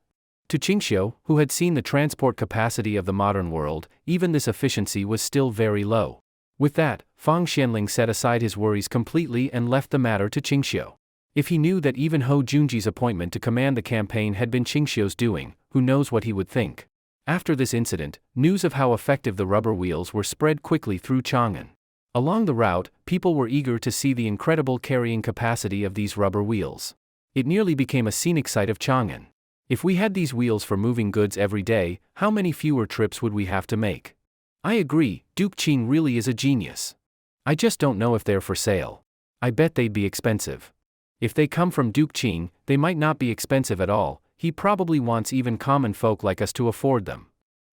[SPEAKER 1] To Qingxiu, who had seen the transport capacity of the modern world, even this efficiency was still very low. With that, Fong Xianling set aside his worries completely and left the matter to Qingxiu. If he knew that even Hou Junji's appointment to command the campaign had been Qingxiu's doing, who knows what he would think. After this incident, news of how effective the rubber wheels were spread quickly through Chongan. Along the route, people were eager to see the incredible carrying capacity of these rubber wheels. It nearly became a scenic sight of Chongan. If we had these wheels for moving goods every day, how many fewer trips would we have to make? I agree, Duke Qing really is a genius. I just don't know if they're for sale. I bet they'd be expensive. If they come from Duke Qing, they might not be expensive at all. He probably wants even common folk like us to afford them.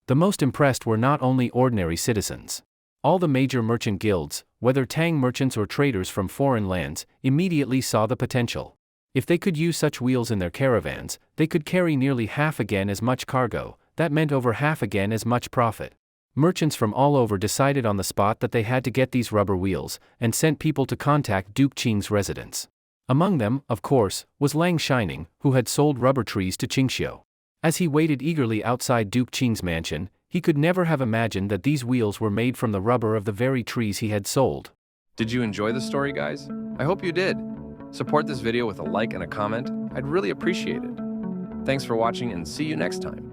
[SPEAKER 1] The most impressed were not only ordinary citizens. All the major merchant guilds, whether Tang merchants or traders from foreign lands, immediately saw the potential. If they could use such wheels in their caravans, they could carry nearly half again as much cargo. That meant over half again as much profit. Merchants from all over decided on the spot that they had to get these rubber wheels, and sent people to contact Duke Qing's residence. Among them, of course, was Lang Shining, who had sold rubber trees to Qingxiu. As he waited eagerly outside Duke Qing's mansion, he could never have imagined that these wheels were made from the rubber of the very trees he had sold.
[SPEAKER 3] Did you enjoy the story, guys? I hope you did. Support this video with a like and a comment. I'd really appreciate it. Thanks for watching and see you next time.